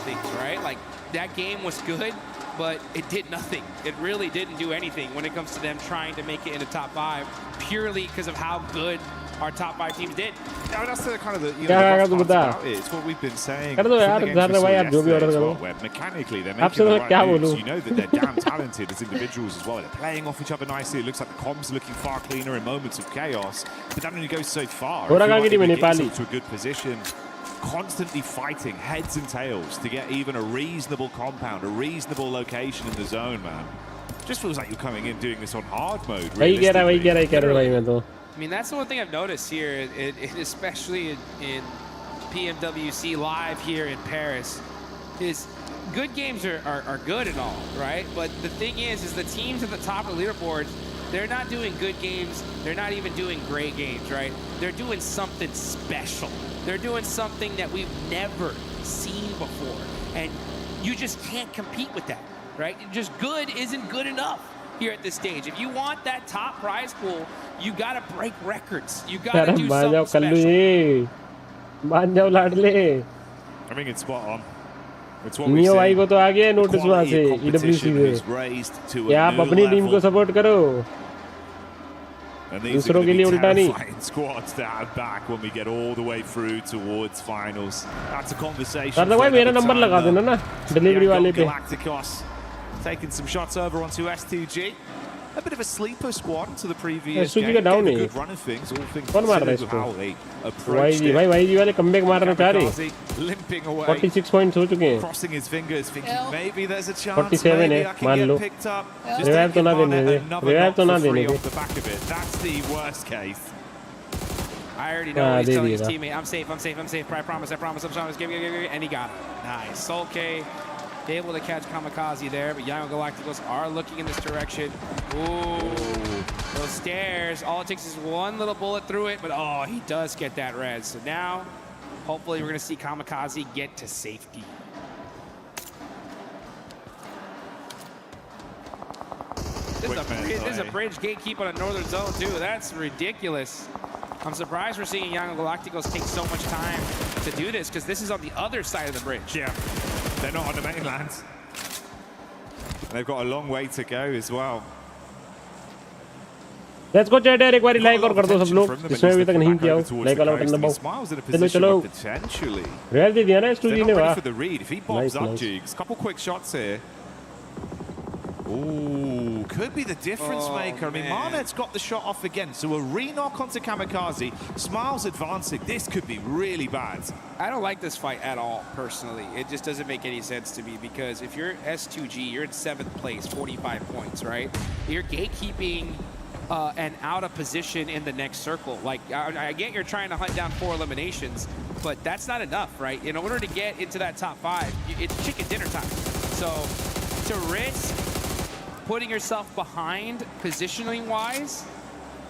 That game was good, but it did nothing. It really didn't do anything when it comes to them trying to make it into top 5, purely because of how good our top 5 teams did. Yeah, that's the kind of the, you know, it's what we've been saying. कर दो यार, ज़्यादा भाई आप जो भी order करो। Mechanically, they're making the right moves. You know that they're damn talented as individuals as well. They're playing off each other nicely. It looks like the comms are looking far cleaner in moments of chaos, but that only goes so far. If you want to get to a good position, constantly fighting heads and tails to get even a reasonable compound, a reasonable location in the zone, man. Just feels like you're coming in doing this on hard mode. वही कह रहा भाई मैं तो। I mean, that's the one thing I've noticed here, especially in PMWC live here in Paris, is good games are good and all, right? But the thing is the teams at the top of the leaderboards, they're not doing good games. They're not even doing great games, right? They're doing something special. They're doing something that we've never seen before. And you just can't compete with that, right? Just good isn't good enough here at this stage. If you want that top prize pool, you got to break records. You got to do something special. I think it's spot on. It's what we neo भाई को तो आ गया notice वहाँ से EWC से, क्या आप अपनी टीम को सपोर्ट करो। And these are going to be terrifying squads to have back when we get all the way through towards finals. That's a conversation. Galacticos taking some shots over onto S2G. A bit of a sleeper squad to the previous game. Gave a good run of things. All things considered with how they approached it. Limping away. 46 points हो चुके हैं. Crossing his fingers, thinking maybe there's a chance. 47 है, मान लो. Revive तो ना देने दे. Revive तो ना देने दे. That's the worst case. I already know he's telling his teammate, I'm safe. I promise. Give. And he got it. Nice. Solke able to catch Kamikaze there, but Young Galacticos are looking in this direction. Ooh, those stairs. All it takes is one little bullet through it, but oh, he does get that red. So now, hopefully, we're going to see Kamikaze get to safety. This is a bridge gatekeep on a northern zone, too. That's ridiculous. I'm surprised we're seeing Young Galacticos take so much time to do this, because this is on the other side of the bridge. Yeah, they're not on the mainland. They've got a long way to go as well. Let's go chat यार एक बार like और कर दो सब लोग जिसने अभी तक नहीं किया हो like वाला बटन दबाओ चलो रेल दे दिया ना S2G ने वाह nice. Couple quick shots here. Ooh, could be the difference maker. I mean, Marnet's got the shot off again, so a re-knock onto Kamikaze. Smiles advancing. This could be really bad. I don't like this fight at all, personally. It just doesn't make any sense to me, because if you're S2G, you're in 7th place, 45 points, right? You're gatekeeping and out of position in the next circle. Like, I get you're trying to hunt down 4 eliminations, but that's not enough, right? In order to get into that top 5, it's chicken dinner time. So to risk putting yourself behind positioning-wise,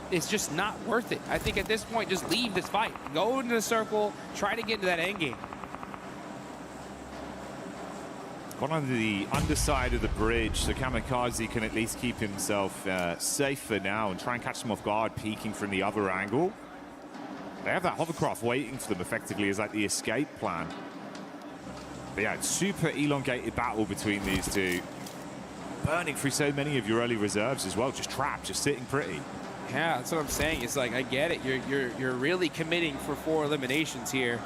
it's just not worth it. I think at this point, just leave this fight. Go into the circle, try to get into that end game. One on the underside of the bridge, so Kamikaze can at least keep himself safe for now and try and catch them off guard, peeking from the other angle. They have that hovercraft waiting for them effectively as like the escape plan. But yeah, it's super elongated battle between these two. Burning through so many of your early reserves as well, just trapped, just sitting pretty. Yeah, that's what I'm saying. It's like, I get it. You're really committing for 4 eliminations here.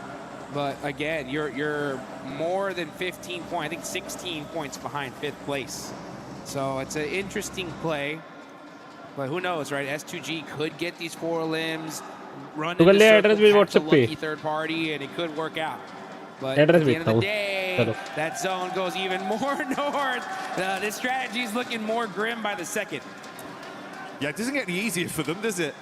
But again, you're more than 15 points, I think 16 points behind 5th place. So it's an interesting play. But who knows, right? S2G could get these 4 limbs, run into circle, catch a lucky third party, and it could work out. But at the end of the day, that zone goes even more north. This strategy is looking more grim by the second. Yeah, it doesn't get any easier for them, does it?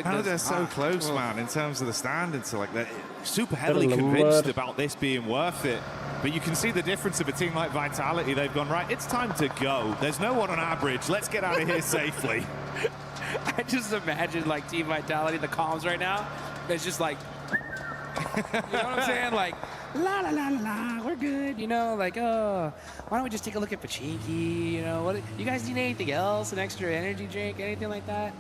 How they're so close, man, in terms of the standings. So like they're super heavily convinced about this being worth it. But you can see the difference of a team like Vitality. They've gone, right, it's time to go. There's no one on our bridge. Let's get out of here safely. I just imagine like Team Vitality, the comms right now. It's just like, you know what I'm saying? Like, la la la la, we're good. You know, like, oh, why don't we just take a look at Pachinki? You know, what? You guys need anything else? An extra energy drink? Anything like that?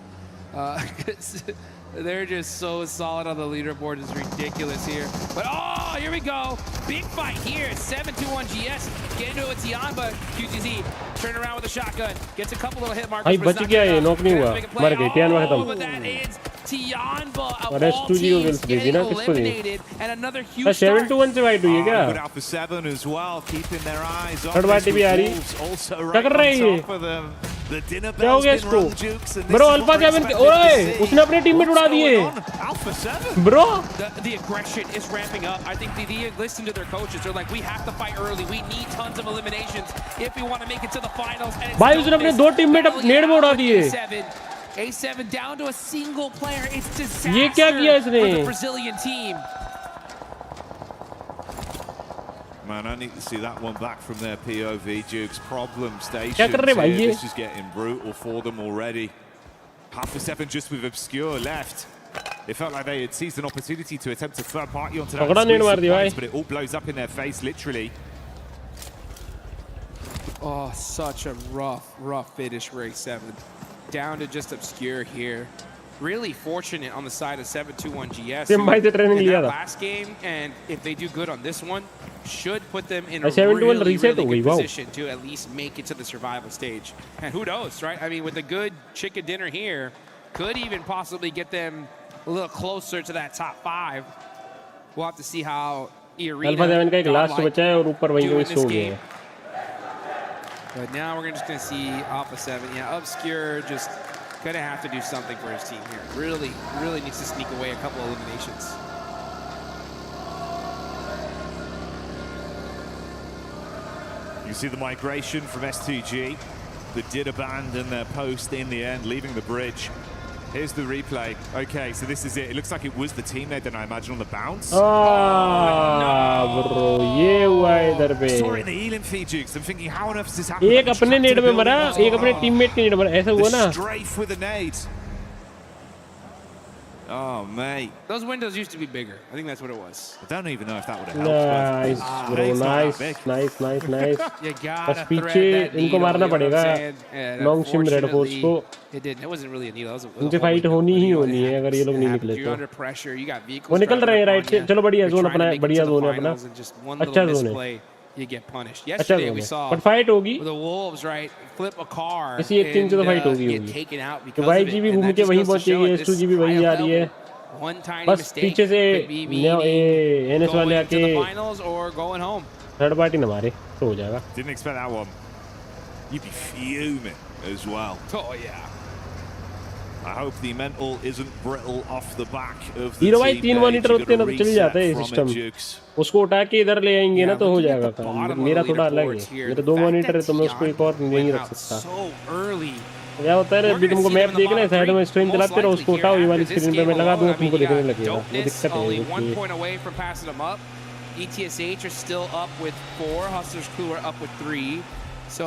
They're just so solid on the leaderboard. It's ridiculous here. But oh, here we go. Big fight here. 7-2-1 GS. Get into it, Tianba. QTZ turn around with a shotgun. Gets a couple little hit markers. बच गया ये knock नहीं हुआ मर गए Tianba खत्म और S2G को गलत दे दी ना किसको दी 7-1 से फाइट हुई है क्या थर्ड पार्टी भी आ रही क्या कर रहा है ये क्या हो गया इसको ब्रो अल्फा 7 ओए उसने अपने टीममेट उड़ा दिए bro the aggression is ramping up. I think they listen to their coaches. They're like, we have to fight early. We need tons of eliminations if we want to make it to the finals. भाई उसने अपने 2 teammate नेड़ में उड़ा दिए A7 down to a single player. It's disaster ये क्या किया इसने for the Brazilian team. Man, I need to see that one back from their POV. Duke's problem station. This is getting brutal for them already. Half a 7 just with Obscure left. It felt like they had seized an opportunity to attempt a third party onto that points, but it all blows up in their face, literally. Oh, such a rough finish for A7. Down to just Obscure here. really fortunate on the side of 721 GS. Tim bhai se training In liya that tha. last game, and if they do good on this one, should put them in a 721 really, reset really ho gayi, good wow. position to at least make it to the survival stage. And who knows, right? I mean, with a good chicken dinner here, could even possibly get them a little closer to that top 5. We'll have to see how Irina Alpha 7 का एक last बचा है और ऊपर वहीं कहीं सो गया है. But now we're just going to see Alpha 7. Yeah, Obscure just going to have to do something for his team here. Really, really needs to sneak away a couple of eliminations. You see the migration from S2G that did abandon their post in the end, leaving the bridge. Here's the replay. Okay, so this is it. It looks like it was the teammate then, I imagine, on the bounce. Bro, ये हुआ है इधर पे. Saw it in the healing feed, Jukes. I'm thinking, how on earth has this happened? एक अपने नेड में मरा, एक अपने टीममेट के नेड में मरा. ऐसा हुआ ना? Strafe with a nade. Oh, mate. Those windows used to be bigger. I think that's what it was. I don't even know if that would have helped. Nice, bro. Nice. You gotta बस पीछे thread that इनको needle, मारना you know what I'm पड़ेगा. saying? And Long Shim Red Force को. It didn't. It wasn't really a needle. It was a उनसे fight होनी ही होनी है अगर ये लोग नहीं निकले You're तो. under pressure. You got vehicles. वो निकल रहे हैं राइट से. चलो बढ़िया जोन अपना है. बढ़िया जोन है अपना. अच्छा जोन है. You get punished. अच्छा Yesterday जोन we है. saw पर फाइट होगी. the Wolves, right, flip a car इसी एक टीम से तो फाइट होगी get होगी. taken out तो because of YG it. भी And घूम that के just वहीं goes to show पहुंचेगी. at this S2G भी वहीं high आ रही है. level, one tiny बस mistake पीछे से could be meaning NS वाले going to आके the finals or going home. Third party न मारे तो हो जाएगा. Didn't expect that one. You'd be fuming as well. Oh, yeah. I hope the mental isn't brittle off the back of the hero भाई team 3 there. Monitor You've होते हैं got ना to तो चल जाता है reset from system. it, Jukes. उसको उठा के इधर ले आएंगे ना तो हो जाएगा काम. मेरा थोड़ा अलग है. मेरे 2 मॉनिटर है तो मैं उसको एक और नहीं रख सकता. क्या होता है ना अभी तुमको मैप देखना है साइड में स्क्रीन चलाते रहो उसको उठाओ ये वाली स्क्रीन पे मैं लगा दूंगा तुमको दिखने लगेगा. वो दिक्कत है. Only 1 point away from passing them up. ETSH are still up with 4. Hustlers Crew are up with 3. So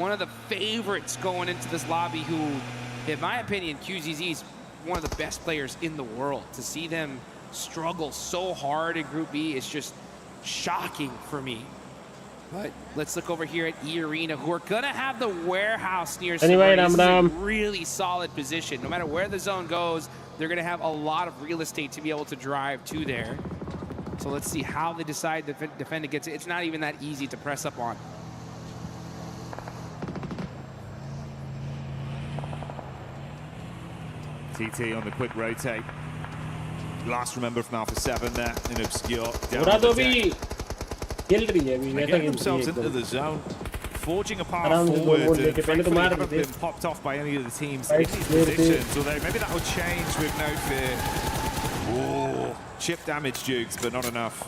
one of the favorites going into this lobby who, in my opinion, QZZ is one of the best players in the world. To see them struggle so hard in Group B is just shocking for me. But let's look over here at E Arena, who are going to have the warehouse near Anyway, This is a Ram. really solid position. No matter where the zone goes, they're going to have a lot of real estate to be able to drive to there. So let's see how they decide to defend against it. It's not even that easy to press up on. TT on the quick rotate. Last remember from Alpha 7 there in Obscure. पूरा तो अभी खेल रही है अभी ऐसा Getting खेल themselves रही into है. the zone, forging a path आराम से दो forward, गोल and लेके पहले तो thankfully मार haven't देते. been popped off by any of the teams Right, in these clear positions. Although maybe that will change with no fear. Oh, chip damage, Jukes, but not enough.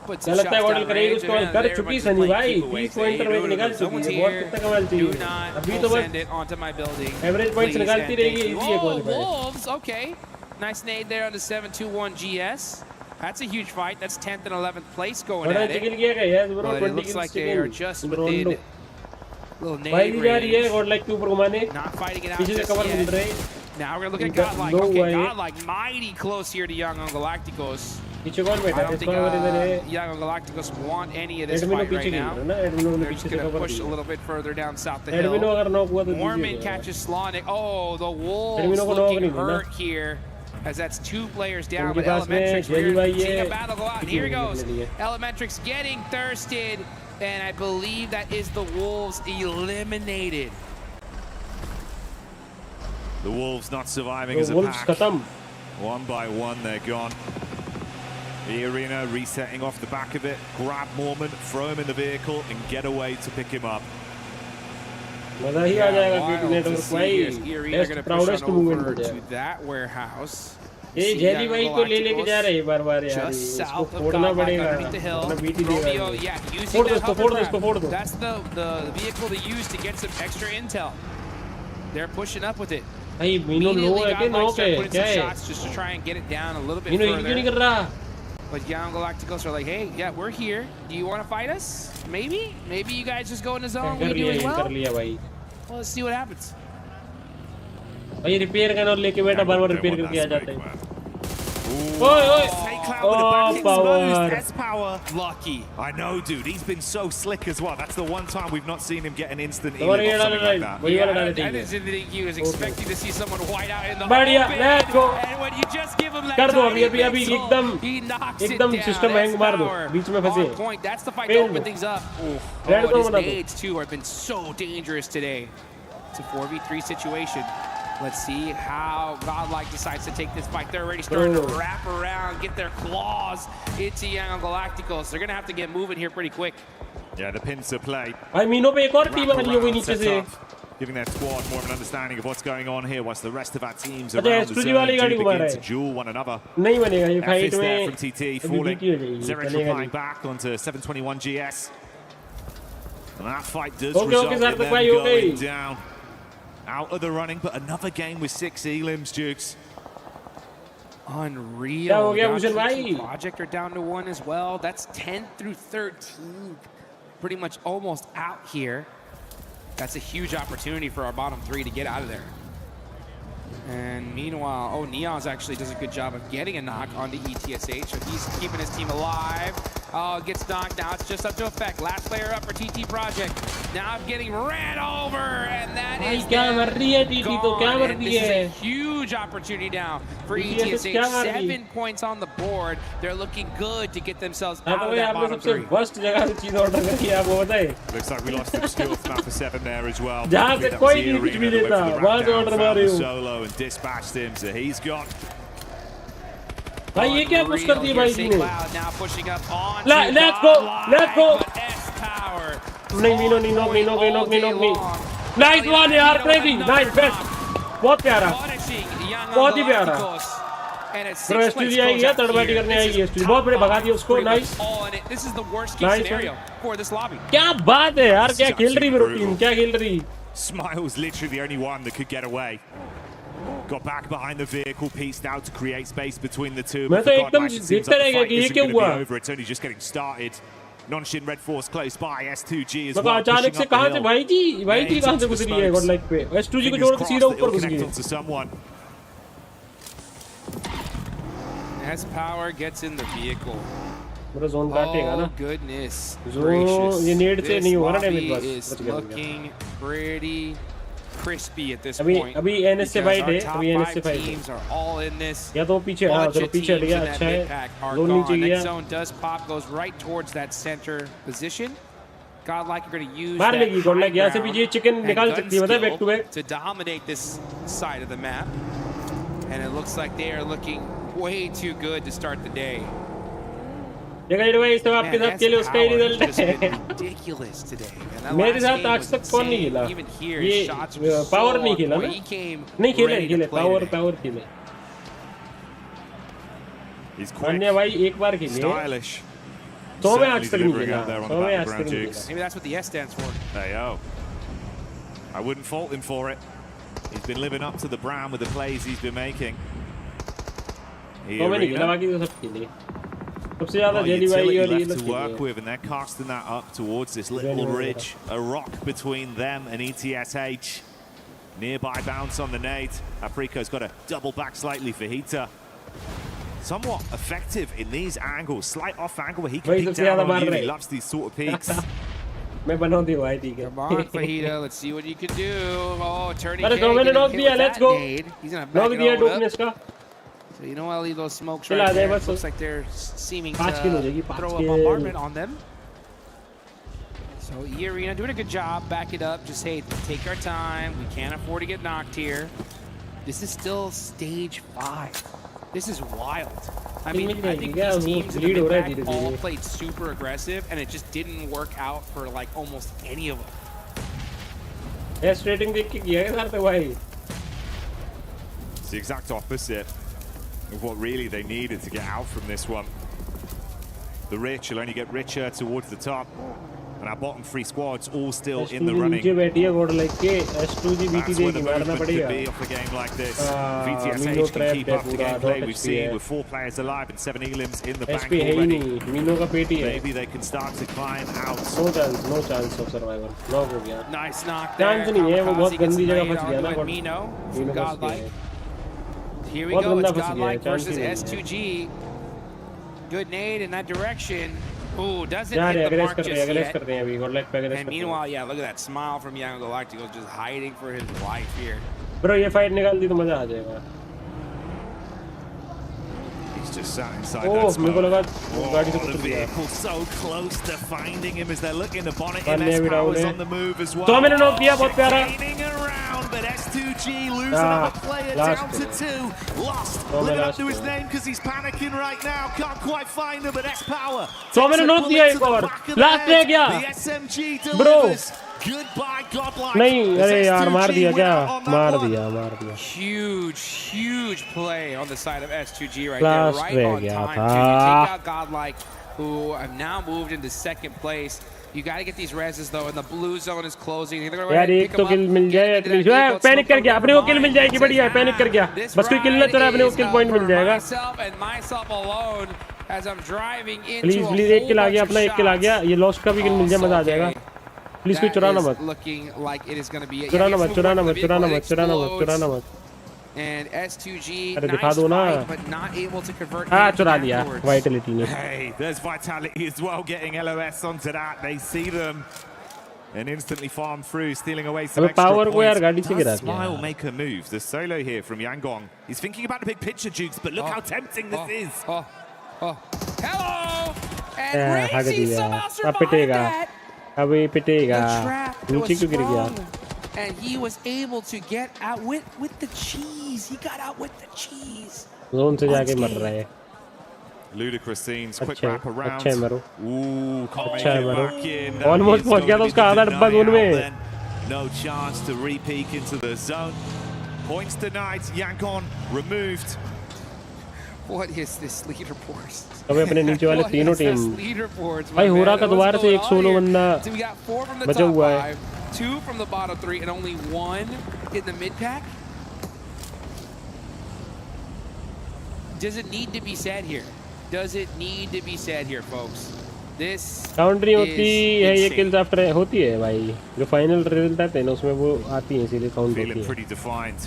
क्या लगता है वॉडल करेगी उसको कर चुकी सनी भाई 30 पॉइंट में निकाल चुकी है. बहुत कितना कमाल चाहिए अभी तो बस एवरेज पॉइंट्स निकालती रहेगी. इजी है qualify. Wolves, okay. Nice nade there on the 721 GS. That's a huge fight. That's 10th and 11th place going बड़ा at it. चिकन किया गया है bro. But it 20 looks like they are just within little भाई nade जा रही है range. God like के ऊपर घुमाने. Not fighting it out पीछे से just कवर मिल yet. रहे. Now we're gonna look at इनका Godlike. low Okay, हुआ है. Godlike mighty close here to Young on Galacticos. पीछे कौन बैठा I है? don't think इसका इधर है. Young on Galacticos want any of this एडमिनो fight पीछे right खेल now. रहा है ना. एडमिनो ने They're पीछे just से gonna कवर push a दिया. little bit further down south the एडमिनो hill. अगर नॉक हुआ तो Mormon Jeet catches Slonic. Oh, the Wolves एडमिनो को नॉक looking नहीं देना. hurt here. As that's 2 players down, उनके but पास में Elementrix, JDisLIVE we're है. seeing a battle go out. And here he goes. निकलने लिए. Elementrix getting thirsted, and I believe that is the Wolves eliminated. The Wolves not surviving The as a Wolves pack. खत्म. One by one, they're gone. The Arena resetting off the back of it. Grab Mormon, throw him in the vehicle, and get away to pick him up. मजा ही आ जाएगा क्योंकि Wild to network see भाई here. Arena best gonna push proudest on movement over हो to जाएगा. that warehouse. ये See JD Young भाई को ले लेके जा रहे हैं बार-बार यार. Just इसको south of फोड़ना Godlike पड़ेगा. underneath the hill. वरना बीटी Romeo, देगा. yeah, using फोड़ दो that इसको, फोड़ दो hovercraft. इसको, फोड़ दो. That's the vehicle to use to get some extra intel. They're pushing up with it. भाई मीनो लो है कि नॉक है क्या है? Shots just to try and get it down a little bit मीनो हिल क्यों नहीं कर further. रहा? But Young Galacticos are like, hey, yeah, we're here. Do you want to fight us? Maybe you guys just go in the zone. We कर do लिया as कर well. लिया भाई. Well, let's see what happens. भाई repair करना और लेके बैठा बार-बार रिपेयर करके आ जाता है. S-Power. Lucky. I know, dude. He's been so slick as well. That's the one time we've not seen him get an instant elim or something like that. Yeah, I didn't think he was expecting to see someone white out in the बढ़िया, let's go. And when you just give him that कर दो tiny अभी bit slow, he knocks it एकदम down. System hang मार दो बीच में फंसे On point. That's the fight to open things up. Red Oh, go his बना दो nades too have been so dangerous today. It's a 4v3 situation. Let's see how Godlike decides to take this fight. They're already starting to wrap around, get their claws into Young Galacticos. They're going to have to get moving here pretty quick. Yeah, the pins are played. भाई मीनो पे एक और team आ रही है वही नीचे से Giving their squad more of an understanding of what's going on here, whilst the rest of our teams अच्छा around the STG zone वाली गाड़ी do घुमा begin रहा to duel one another. नहीं बनेगा ये F फाइट is there में from TT falling. Zerich replying back onto 721 GS. And that fight does result in them going down. Out of the running, but another game with 6 elims, Dukes. Unreal. Project are down to 1 as well. That's 10 through 13. Pretty much almost out here. That's a huge opportunity for our bottom 3 to get out of there. And meanwhile, Neon's actually does a good job of getting a knock onto ETSH, so he's keeping his team alive. Oh, gets knocked. Now it's just up to effect. Last player up for TT Project. Now I'm getting ran over, and that is gone. And this is a huge opportunity now for ETSH. 7 points on the board. They're looking good to get themselves out of that bottom 3. Worst जगह से चीज order करके आप वो बताए Looks like we lost him still for number 7 there as well. जहाँ से कोई नहीं कुछ भी देता वहाँ से ऑर्डर मारे हो Solo and dispatched him, so he's got. भाई ये क्या पुश कर दिया भाई ने Let's go नहीं मीनो नहीं नॉक नहीं नाइस वन यार क्रेजी नाइस बेस्ट बहुत प्यारा बहुत ही प्यारा एसटीजी आएगी थर्ड पार्टी करने आएगी एसटीजी बहुत बड़े भगा दिया उसको नाइस क्या बात है यार क्या खेल रही मेरी टीम क्या खेल रही Smile's literally the only one that could get away. Got back behind the vehicle, pieced out to create space between the two. मैं तो एकदम देखता रह गया कि ये क्या हुआ it's only just getting started. Non-Shin Red Force close by. S2G is well. अचानक से कहाँ से भाई जी कहाँ से गुजरी है गॉड लाइक पे S2G को जोड़ के सीधा ऊपर घुस गई As power gets in the vehicle. मेरा जोन काटेगा ना goodness gracious ये नेड से नहीं होगा ना डैमेज बस looking pretty crispy at this point अभी NS से फाइट है अभी NS से fight teams are all in this या तो पीछे हां चलो पीछे हट गया अच्छा है जोन नीचे गया zone does pop goes right towards that center position. Godlike are going to use मार लेगी गॉडलाइक यहां से भी ये चिकन निकाल सकती है मतलब back to back to dominate this side of the map, and it looks like they are looking way too good to start the day. देखा ये भाई सब आपके साथ खेले उसका ही रिजल्ट है ridiculous today. मेरे साथ आज तक कौन नहीं खेला ये पावर नहीं खेला ना नहीं खेले पावर खेले अन्य भाई एक बार खेले तो मैं आज तक नहीं खेला Maybe that's what the S stands for. Hey yo, I wouldn't fault him for it. He's been living up to the brand with the plays he's been making. तो मैं नहीं खेला बाकी तो सब खेले सबसे ज्यादा JDisLIVE और ये to work with, and they're casting that up towards this little ridge, a rock between them and ETSH. Nearby bounce on the nade. Afriko's got to double back slightly for Hita. Somewhat effective in these angles, slight off angle where he can peek down on you. He loves these sort of peaks. मैं बना दी भाई ठीक है Come on, Fajita, let's see what you can do. Oh, turning अरे तो मैंने knock दिया let's go knock दिया डोपनेस का So you know I'll leave those smokes right there. Looks like they're seeming to throw a bombardment on them. So E-Arena doing a good job. Back it up. Just, hey, take our time. We can't afford to get knocked here. This is still stage 5. This is wild. I mean, I think these teams in the mid-pack all played super aggressive, and it just didn't work out for, like, almost any of them. S rating देख के किया है sir तो भाई It's the exact opposite of what really they needed to get out from this one. The rich will only get richer towards the top, and our bottom 3 squads all still in the running. नीचे बैठी है Godlike के S2G BT That's where the मारना movement पड़ेगा could be off a game like this. VTSH can keep up the gameplay we've seen with 4 players alive and 7 elims in the bank already. मीनो का पेटी है Maybe they can start to climb out. No chance of survival. Knock हो गया. Nice knock there. Chance नहीं है वो बहुत गंदी जगह फंस गया ना Mino, Godlike. Here we go. It's Godlike versus S2G. Good nade in that direction. Ooh, doesn't hit the mark just yet. And meanwhile, yeah, look at that smile from Young Galactico, just hiding for his life here. Bro, ये fight निकाल दी तो मजा आ जाएगा. He's just sat inside that smoke. The vehicle so close to finding him as they're looking. The bonnet MS Power's on the move as well. मैंने knock किया बहुत प्यारा. But S2G losing another player down to 2. Lost. Living up to his name because he's panicking right now. Can't quite find him, but S-Power. तो मैंने knock दिया एक और. Last रह गया. The SMG delivers. Goodbye, Godlike. नहीं, अरे यार मार दिया क्या? मार दिया. Huge play on the side of S2G right there. Right on time to take out Godlike, who have now moved into second place. You got to get these reses though, and the blue zone is closing. यार एक तो किल मिल जाए at least. Panic कर गया. अपने को किल मिल जाएगी. बढ़िया है. पैनिक कर गया. बस कोई किल ना चला अपने को किल पॉइंट मिल जाएगा. प्लीज एक किल आ गया. अपना एक किल आ गया. ये लॉस्ट का भी किल मिल जाए मजा आ जाएगा. प्लीज कोई चुराना मत. And S2G nice fight, but not able to convert. चुरा लिया Vitality ने. Hey, there's Vitality as well, getting LOS onto that. They see them and instantly farm through, stealing away some extra power points. Does Smile make a move? The solo here from Yangon. He's thinking about the big picture, Jukes, but look how tempting this is. Hello! And Racy somehow survived that. अब ये पिटेगा. नीचे क्यों गिर गया? And he was able to get out with the cheese. He got out with the cheese. Zone से जाके मर रहा है. Ludicrous scenes, quick wrap around. अच्छा है मरो. Can't make it back in. Almost पहुंच गया था उसका आधा डब्बा जोन में. No chance to re-peek into the zone. Points denied. Yangon removed. What is this leaderboard? अबे अपने नीचे वाले तीनों टीम. भाई हो रहा का दोबारा से एक सोलो बंदा बचा हुआ है. 2 from the bottom 3 and only 1 in the mid pack. Does it need to be said here? Does it need to be said here, folks? This count नहीं होती है ये किल्स आफ्टर होती है भाई. जो फाइनल रिजल्ट आते हैं ना उसमें वो आती है इसीलिए काउंट होती है. Pretty defined.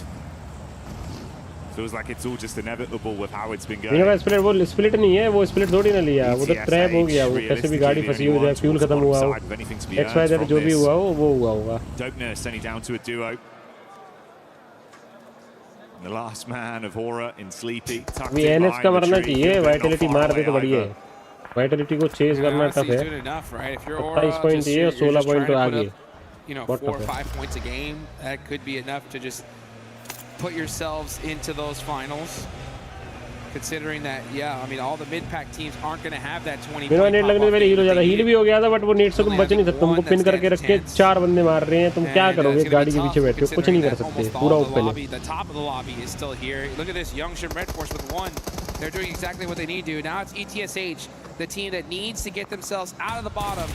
Feels like it's all just inevitable with how it's been going. मेरा स्प्लिट वो स्प्लिट नहीं है. वो स्प्लिट थोड़ी ना लिया. वो तो ट्रैप हो गया. वो कैसे भी गाड़ी फंसी हो जाए. फ्यूल खत्म हुआ हो. XYZ जो भी हुआ हो वो हुआ होगा. Dopeness only down to a duo. The last man of Horror in Sleepy. We NS का मरना चाहिए. Vitality मार दे तो बढ़िया है. Vitality को चेस करना टफ है. 27 पॉइंट ये 16 पॉइंट तो आगे. You know, 4 or 5 points a game. That could be enough to just put yourselves into those finals. Considering that, yeah, I mean, all the mid-pack teams aren't going to have that 20 मेरा net लगने से पहले heal हो जाता. Heal भी हो गया था बट वो नेट से तुम बच नहीं सकते. तुमको पिन करके रख के 4 बंदे मार रहे हैं. तुम क्या करोगे? गाड़ी के पीछे बैठे हो. कुछ नहीं कर सकते. पूरा ओपन है. The top of the lobby is still here. Look at this, Youngshin Red Force with 1. They're doing exactly what they need to. Now it's ETSH, the team that needs to get themselves out of the bottom.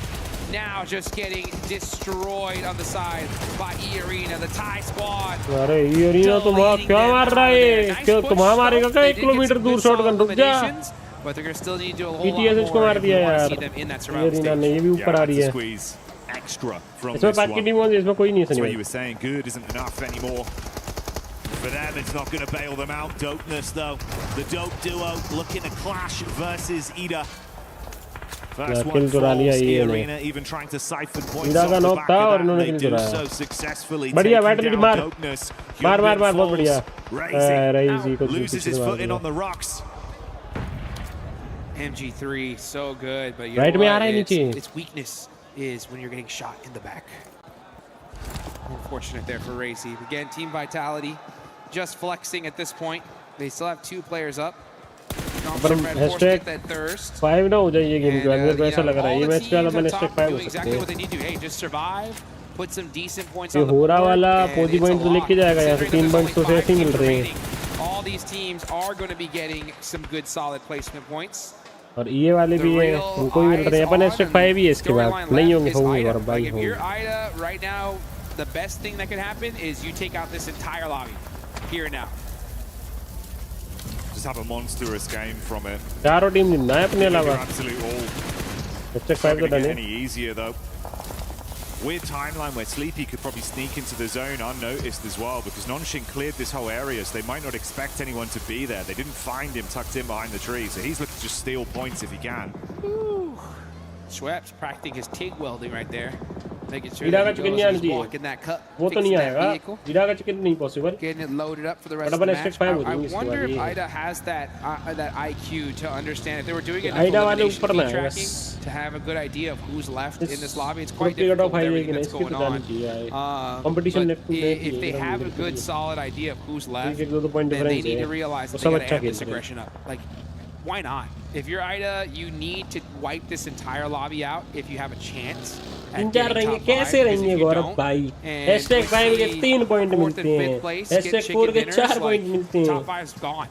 Now just getting destroyed on the side by E-Arena, the Thai squad. अरे E-Arena तो क्या मार रहा है? क्यों तुम्हारा मारेगा क्या? 1 किलोमीटर दूर शॉटगन रुक जा. But they're going to still need to do a whole lot ETSH को मार दिया यार. E-Arena ने ये भी ऊपर आ रही है. इसमें पैक की टीम है. इसमें कोई नहीं है. That's what you were saying. Good isn't enough anymore. For them, it's not going to bail them out. Dopeness, though. The dope duo looking to clash versus Ida. First one falls, E-Arena even trying to siphon points off the back of that. They do so successfully. बढ़िया Vitality मार. मार बहुत बढ़िया. Razy loses his footing on the rocks. MG3 so good, but right में आ रहा है नीचे. Its weakness is when you're getting shot in the back. Unfortunate there for Racy. Again, Team Vitality just flexing at this point. They still have 2 players up. पर hashtag 5 ना हो जाए ये game का. मुझे ऐसा लग रहा है ये मैच पे वाला मैंने हैशटैग 5 हो सकते हैं. ये होरा वाला पोजी पॉइंट तो लेके जाएगा. यहाँ से 3 पॉइंट्स तो ऐसे ही मिल रहे हैं. All these teams are going to be getting some good solid placement points. और ये वाले भी हैं. उनको भी मिल रहे हैं. अपन हैशटैग 5 भी है इसके बाद. नहीं होंगे और भाई होंगे. Right now, the best thing that could happen is you take out this entire lobby here now. Just have a monstrous game from it. चारों टीम जिंदा है अपने अलावा. Absolute all. हैशटैग 5 तो डन है. Any easier though. weird timeline where Sleepy could probably sneak into the zone unnoticed as well, because Nonshin cleared this whole area, so they might not expect anyone to be there. They didn't find him tucked in behind the tree, so he's looking to just steal points if he can. Schweppes practicing his TIG welding right there. Making sure Ida that का he chicken goes नहीं and आना he's walking that cut, वो तो fixing नहीं that आएगा vehicle. Ida का chicken नहीं possible Getting it loaded up for the rest बड़ा of the बड़ा match. step 5 हो I जाएंगे इसके wonder बाद if ये Ida has that IQ to understand if they were doing enough Ida वाले elimination ऊपर में feed है tracking बस to have a good idea of who's left in this lobby. It's group quite period difficult of with high everything लेकिन that's इसकी going तो on. जानी चाहिए competition But net to net if they have a good solid idea of who's left, एक दो point then they difference need है to realize वो that they सब gotta अच्छा amp this खेल रहे हैं aggression up. Like, why not? If you're Ida, you need to wipe this entire lobby out if you have a chance. इंजार रहेंगे कैसे रहेंगे गौरव भाई हैशटैग 5 के 3 पॉइंट मिलते हैं हैशटैग 4 के 4 पॉइंट मिलते हैं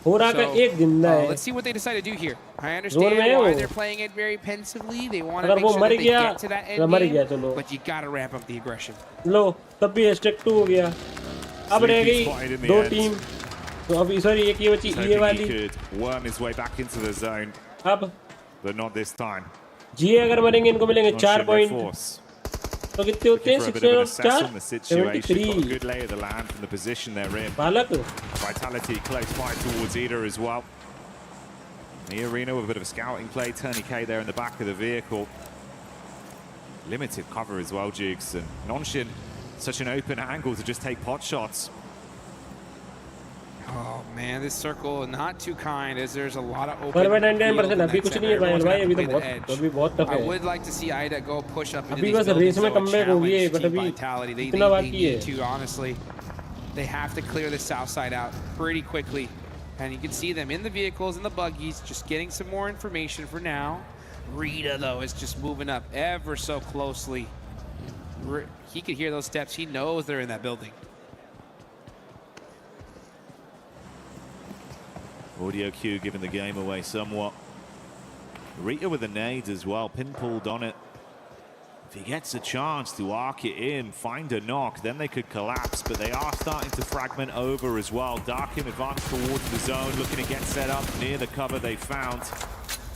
हो रहा का एक जिंदा है Let's see what they decide to do here. I understand why they're playing it very pensively. They want to अगर make वो sure मर that they गया get to that तो end मर गया game, चलो but you got to ramp up the aggression. लो तब भी हैशटैग 2 हो गया अब रह गई दो टीम तो अभी सॉरी एक ये बची ये वाली could worm his way back into the zone, अब but not this time. जी अगर मरेंगे इनको मिलेंगे 4 पॉइंट Force. तो कितने होते हैं For a bit of an assess 16 on the situation, 73 got a good lay of the land from the position they're in. बालक Vitality close by towards Ida as well. The arena with a bit of a scouting play. Turney K there in the back of the vehicle. Limited cover as well, Jukes. And Nonshin, such an open angle to just take pot shots. Oh man, this circle not too kind as there's a lot of open पर field 99% in अभी that कुछ center. नहीं है भाई Everyone's भाई gonna अभी play तो the बहुत edge. अभी बहुत टफ I है would like to see Ida go push up into अभी these बस buildings, रेस में though, and comeback होगी challenge but Team अभी Vitality. They इतना बाकी need है to, honestly. They have to clear the south side out pretty quickly. And you can see them in the vehicles, in the buggies, just getting some more information for now. Rita, though, is just moving up ever so closely. He could hear those steps. He knows they're in that building. Audio cue giving the game away somewhat. Rita with a nade as well, pinpooled on it. If he gets a chance to arc it in, find a knock, then they could collapse, but they are starting to fragment over as well. Darkin advanced towards the zone, looking to get set up near the cover they found.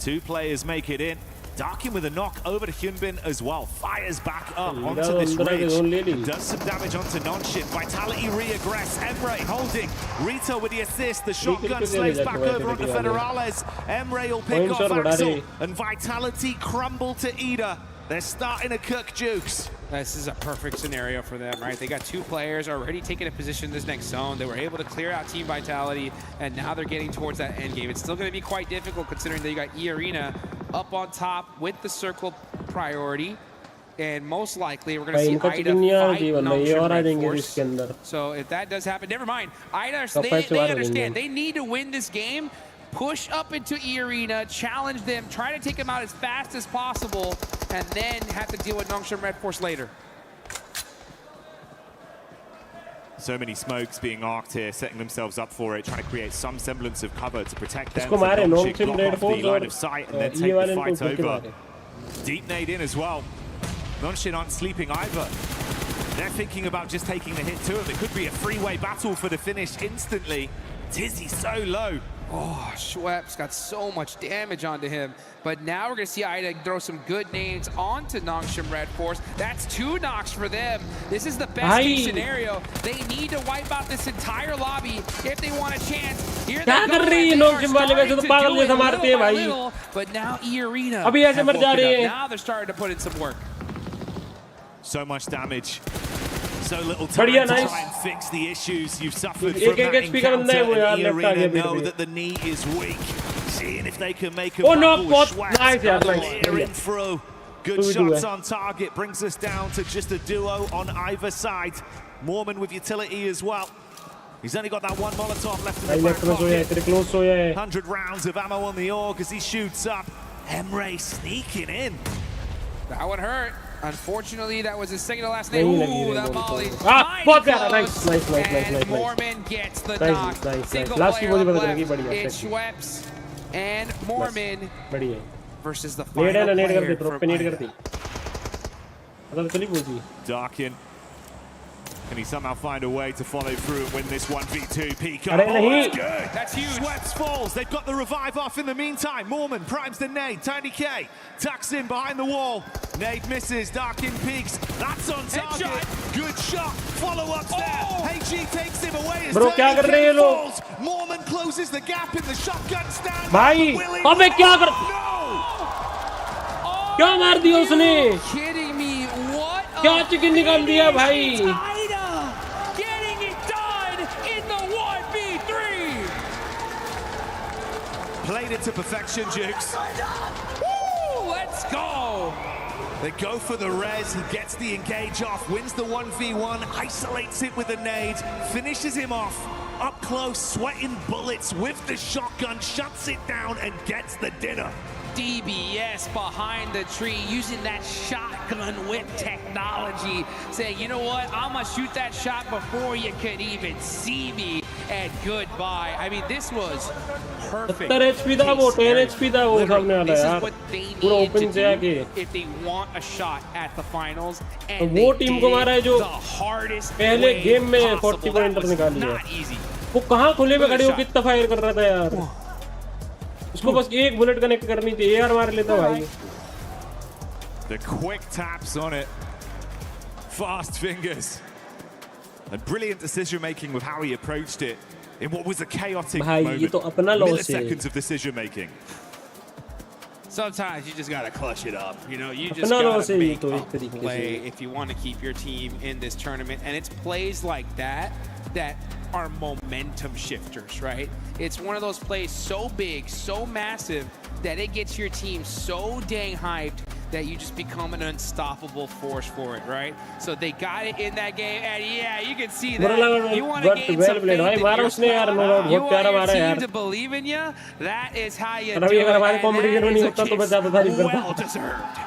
2 players make it in. Darkin with a knock over to Hyunbin as well. Fires back up onto this ridge. And does some damage onto Nonshin. Vitality re-aggress. Emre holding. Rito with the assist. The shotgun slaves back over onto Federales. Emre will pick off Axel. And Vitality crumble to Ida. They're starting to cook, Jukes. This is a perfect scenario for them, right? They got 2 players already taking a position in this next zone. They were able to clear out Team Vitality, and now they're getting towards that end game. It's still going to be quite difficult considering that you got E-Arena up on top with the circle priority. And most likely, we're going to see Ida fight Nongshim Red Force. So if that does happen, never mind. Ida, they understand. They need to win this game. Push up into E-Arena, challenge them, try to take them out as fast as possible, and then have to deal with Nongshim Red Force later. So many smokes being arced here, setting themselves up for it, trying to create some semblance of cover to protect them. Nongshim Red Force the line of sight and then take the fight over. Deep nade in as well. Nonshin aren't sleeping either. They're thinking about just taking the hit to him. It could be a freeway battle for the finish instantly. Tizzy so low. Oh, Schweppes got so much damage onto him. But now we're going to see Ida throw some good nades onto Nongshim Red Force. That's 2 knocks for them. This is the best case scenario. They need to wipe out this entire lobby if they want a chance. Here they go. They are starting to do it little by little, but now E-Arena have woken up. Now they're starting to put in some work. So much damage. So little time to try and fix the issues you've suffered from that encounter. And E-Arena know that the knee is weak. Seeing if they can make a clearing through. Good shots on target. Brings us down to just a duo on either side. Mormon with utility as well. He's only got that 1 Molotov left in the back pocket. 100 rounds of ammo on the AUG as he shoots up. Emre sneaking in. That one hurt. Unfortunately, that was his second to last name. Ooh, that volley. Nice. Mormon gets the knock. Single player left. It's Schweppes and Mormon versus the final player from Darkin Can he somehow find a way to follow through and win this 1v2? Pico. That's good. That's huge. Sweats falls. They've got the revive off in the meantime. Mormon primes the nade. Tiny K tucks in behind the wall. Nade misses. Dark in peaks. That's on target. Headshot. Good shot. Follow-up there. HG takes him away as Tiny K falls. Mormon closes the gap in the shotgun stand. भाई अबे क्या कर क्या मार दिया उसने क्या chicken निकाल दिया भाई Played it to perfection, Jukes. Woo, let's go. They go for the res. He gets the engage off, wins the 1v1, isolates it with a nade, finishes him off up close, sweating bullets with the shotgun, shuts it down and gets the dinner. DBS behind the tree, using that shotgun whip technology, saying, you know what, I'm gonna shoot that shot before you could even see me, and goodbye. I mean, this was perfect. 10 HP था वो 10 HP था वो सामने वाला यार पूरा open से आके if they want a shot at the finals, तो and वो टीम को मारा है जो पहले गेम में 40 पॉइंटर निकाली है वो कहाँ खुले में खड़े हो कितना फायर कर रहा था यार उसको बस एक बुलेट कनेक्ट करनी थी यार मार लेता भाई The quick taps on it, fast fingers, and brilliant decision making with how he approached it in what was a chaotic moment. Milliseconds of decision making. Sometimes you just gotta clutch it up. You know, you just gotta make a play if you want to keep your team in this tournament. And it's plays like that that are momentum shifters, right? It's one of those plays so big, so massive, that it gets your team so dang hyped that you just become an unstoppable force for it, right? So they got it in that game, and yeah, you can see that. You want to gain some faith in yourself. You want your team to believe in you. That is how you do it, and that is a chance well deserved.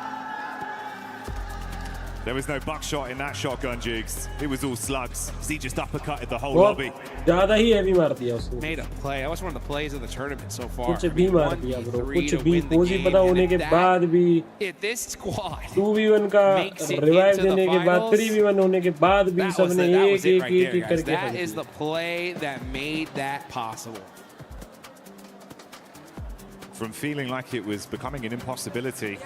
There was no buckshot in that shotgun, Jigs. It was all slugs. He just uppercutted the whole lobby. ज़्यादा ही heavy मार दिया उसने. Made a play. That was one of the plays of the tournament so far. कुछ भी मार दिया bro. कुछ भी कोई पता होने के बाद भी. If this squad 2v1 का revive देने के बाद 3v1 होने के बाद भी सबने एक करके. That is the play that made that possible. From feeling like it was becoming an impossibility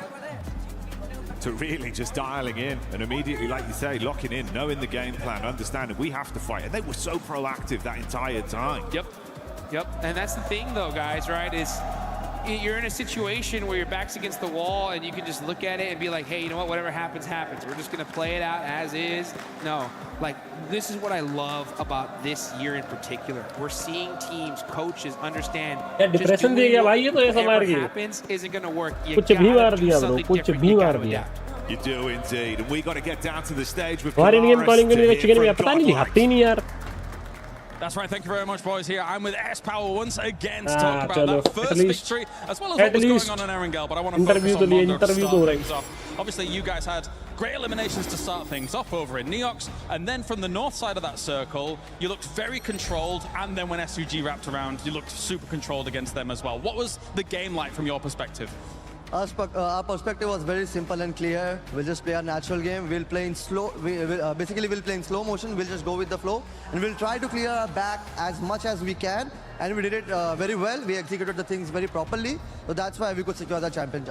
to really just dialing in and immediately, like you say, locking in, knowing the game plan, understanding we have to fight. And they were so proactive that entire time. Yep. And that's the thing though, guys, right? Is you're in a situation where your back's against the wall and you can just look at it and be like, hey, you know what, whatever happens, happens. We're just gonna play it out as is. No, like this is what I love about this year in particular. We're seeing teams, coaches understand just doing whatever happens isn't gonna work. You gotta do something different. You gotta adapt. You do indeed, and we got to get down to the stage with That's right, thank you very much, boys. Here I'm with S-Power once again to talk about that first victory, as well as what was going on in Erangel, but I want to focus on Mondo to start things off. Obviously, you guys had great eliminations to start things off over in Neox, and then from the north side of that circle, you looked very controlled, and then when SUG wrapped around, you looked super controlled against them as well. What was the game like from your perspective? Our perspective was very simple and clear. We'll just play our natural game. We'll play in slow. Basically, we'll play in slow motion. We'll just go with the flow, and we'll try to clear our back as much as we can. And we did it very well. We executed the things very properly. So that's why we could secure the champion,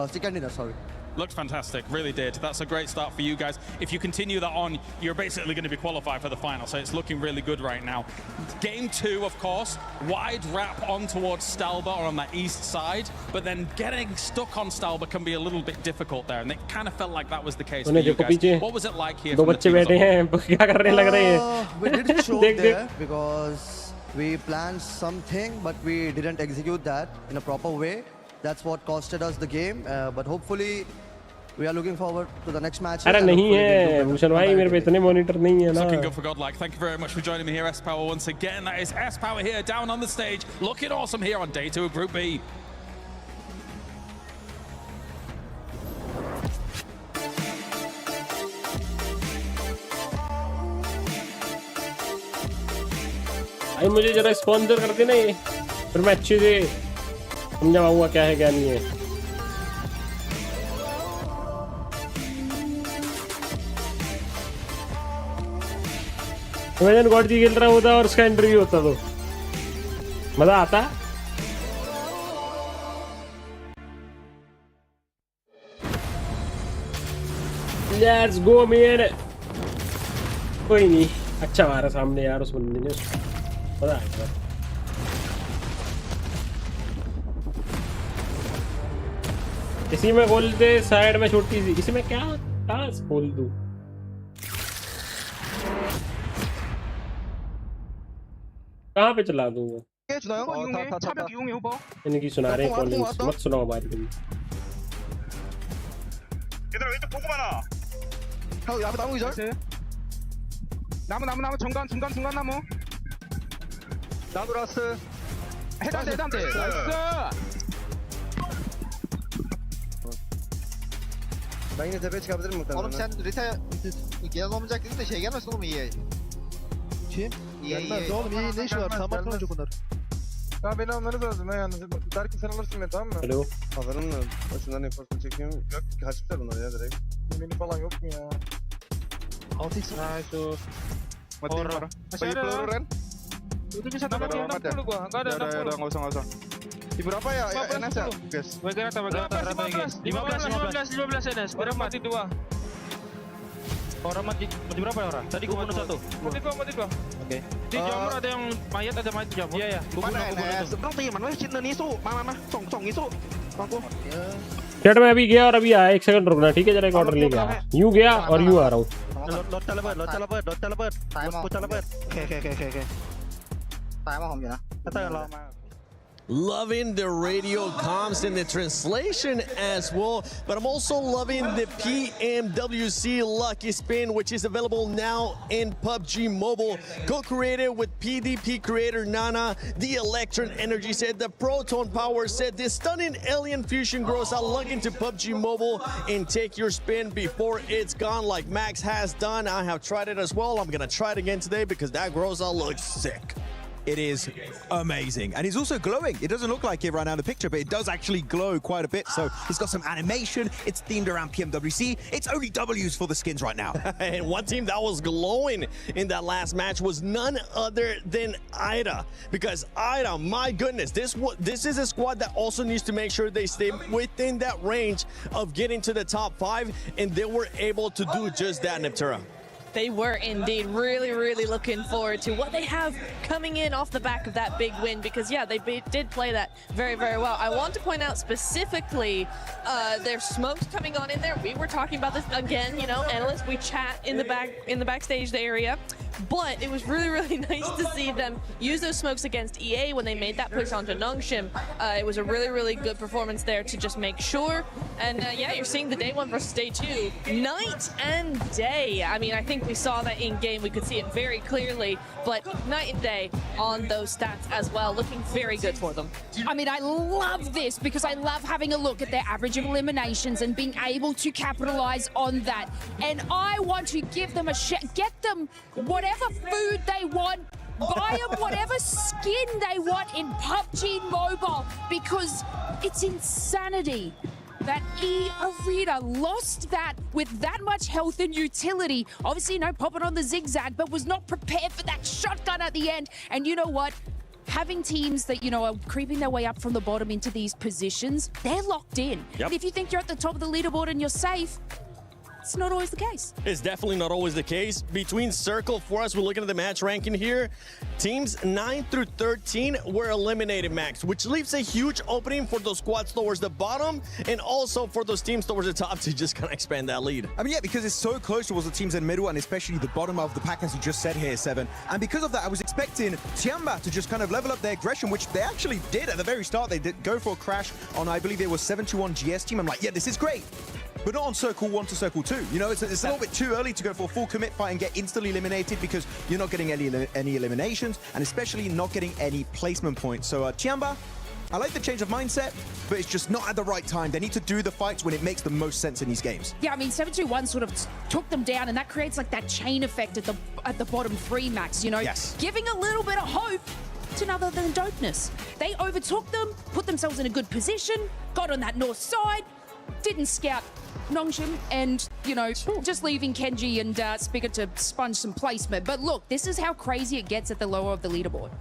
second dinner. Sorry. Looked fantastic, really did. That's a great start for you guys. If you continue that on, you're basically going to be qualified for the final, so it's looking really good right now. Game 2, of course, wide wrap on towards Stalba or on that east side, but then getting stuck on Stalba can be a little bit difficult there, and it kind of felt like that was the case for you guys. What was it like here from the team as a whole? We did show there because we planned something, but we didn't execute that in a proper way. That's what costed us the game, but hopefully we are looking forward to the next match. अरे नहीं है भूषण भाई मेरे पे इतने monitor नहीं है ना. Looking good for Godlike. Thank you very much for joining me here, S-Power, once again. That is S-Power here down on the stage, looking awesome here on day 2 of Group B. भाई मुझे जरा sponsor कर देना ये, फिर मैं अच्छे से समझा पाऊंगा क्या है क्या नहीं है. इमेजिन गॉड जी खेल रहा होता और उसका इंटरव्यू होता तो मजा आता। Let's go man. कोई नहीं, अच्छा मारा सामने यार उस बंदे ने, मजा आ गया। इसी में खोल दे साइड में छोटी सी, इसी में क्या कहाँ खोल दूं? कहाँ पे चला दूंगा? इनकी सुना रहे कॉलिंग्स, मत सुनाओ हमारी कभी। 얘들아 왼쪽 보고 봐라. 형 앞에 나무 기절. 나무 중간 나무. 나무 라스. 해단대. 나이스. Ben yine tepeye çıkabilirim muhtemelen. Oğlum sen Rita gelen olmayacak dedin de şey gelmesin oğlum iyi. Kim? Gelmez oğlum iyi ne işi var? Tam atlamayacak onlar. Ya beni almanız lazım ha yalnız. Derken sen alırsın beni tamam mı? Alo. Alırım da başından enforcement çekiyorum. Yok kaçmışlar bunlar ya direkt. Beni falan yok mu ya? 6x. Nah itu. Mati orang. Masih ada orang. Itu bisa tambah 60 gua. Enggak ada 60. Udah enggak usah. Di berapa ya? Enes ya? Guys. Bagian rata berapa guys? 15 Enes. Berapa mati 2? Orang mati berapa ya orang? Tadi gua bunuh 1. Mati gua. Oke. Di jamur ada yang mayat di jamur. Iya. Gua bunuh Enes. Seberang teman weh cinta nih su. Mana? Song itu. Bangku. Chat में अभी गया और अभी आया, 1 second रुकना ठीक है, जरा एक ऑर्डर लेके आ। यूं गया और यूं आ रहा हूँ। Lot celebrate. Okay. Loving the radio comms and the translation as well, but I'm also loving the PMWC Lucky Spin, which is available now in PUBG Mobile. Co-created with PDP creator Nana, the Electron Energy set, the Proton Power set, the stunning Alien Fusion grows out. Log into PUBG Mobile and take your spin before it's gone, like Max has done. I have tried it as well. I'm gonna try it again today because that grows out looks sick. It is amazing, and it's also glowing. It doesn't look like it right now in the picture, but it does actually glow quite a bit. So it's got some animation. It's themed around PMWC. It's only W's for the skins right now. And one team that was glowing in that last match was none other than Ida, because Ida, my goodness, this is a squad that also needs to make sure they stay within that range of getting to the top 5, and they were able to do just that, Neptura. They were indeed really looking forward to what they have coming in off the back of that big win, because yeah, they did play that very well. I want to point out specifically their smokes coming on in there. We were talking about this again, you know, analysts, we chat in the backstage area, but it was really nice to see them use those smokes against EA when they made that push onto Nongshim. It was a really good performance there to just make sure. And yeah, you're seeing the day 1 versus day 2, night and day. I mean, I think we saw that in game, we could see it very clearly, but night and day on those stats as well, looking very good for them. I mean, I love this because I love having a look at their average of eliminations and being able to capitalize on that. And I want to give them a get them whatever food they want, buy them whatever skin they want in PUBG Mobile, because it's insanity that E-Arena lost that with that much health and utility. Obviously, no popping on the zigzag, but was not prepared for that shotgun at the end. And you know what? Having teams that, you know, are creeping their way up from the bottom into these positions, they're locked in. Yep. And if you think you're at the top of the leaderboard and you're safe, it's not always the case. It's definitely not always the case. Between Circle, for us, we're looking at the match ranking here. Teams 9 through 13 were eliminated, Max, which leaves a huge opening for those squads towards the bottom and also for those teams towards the top to just kind of expand that lead. I mean, yeah, because it's so close towards the teams in the middle and especially the bottom of the pack, as you just said here, Seven. And because of that, I was expecting Tiamba to just kind of level up their aggression, which they actually did at the very start. They did go for a crash on, I believe it was 7-1 GS team. I'm like, yeah, this is great. But not on Circle 1 to Circle 2. You know, it's a little bit too early to go for a full commit fight and get instantly eliminated because you're not getting any eliminations and especially not getting any placement points. So Tiamba, I like the change of mindset, but it's just not at the right time. They need to do the fights when it makes the most sense in these games. Yeah, I mean, 7-2-1 sort of took them down, and that creates like that chain effect at the bottom 3, Max, you know? Yes. Giving a little bit of hope to none other than dopeness. They overtook them, put themselves in a good position, got on that north side, didn't scout Nongshim and, you know, just leaving Kenji and Spigot to sponge some placement. But look, this is how crazy it gets at the lower of the leaderboard.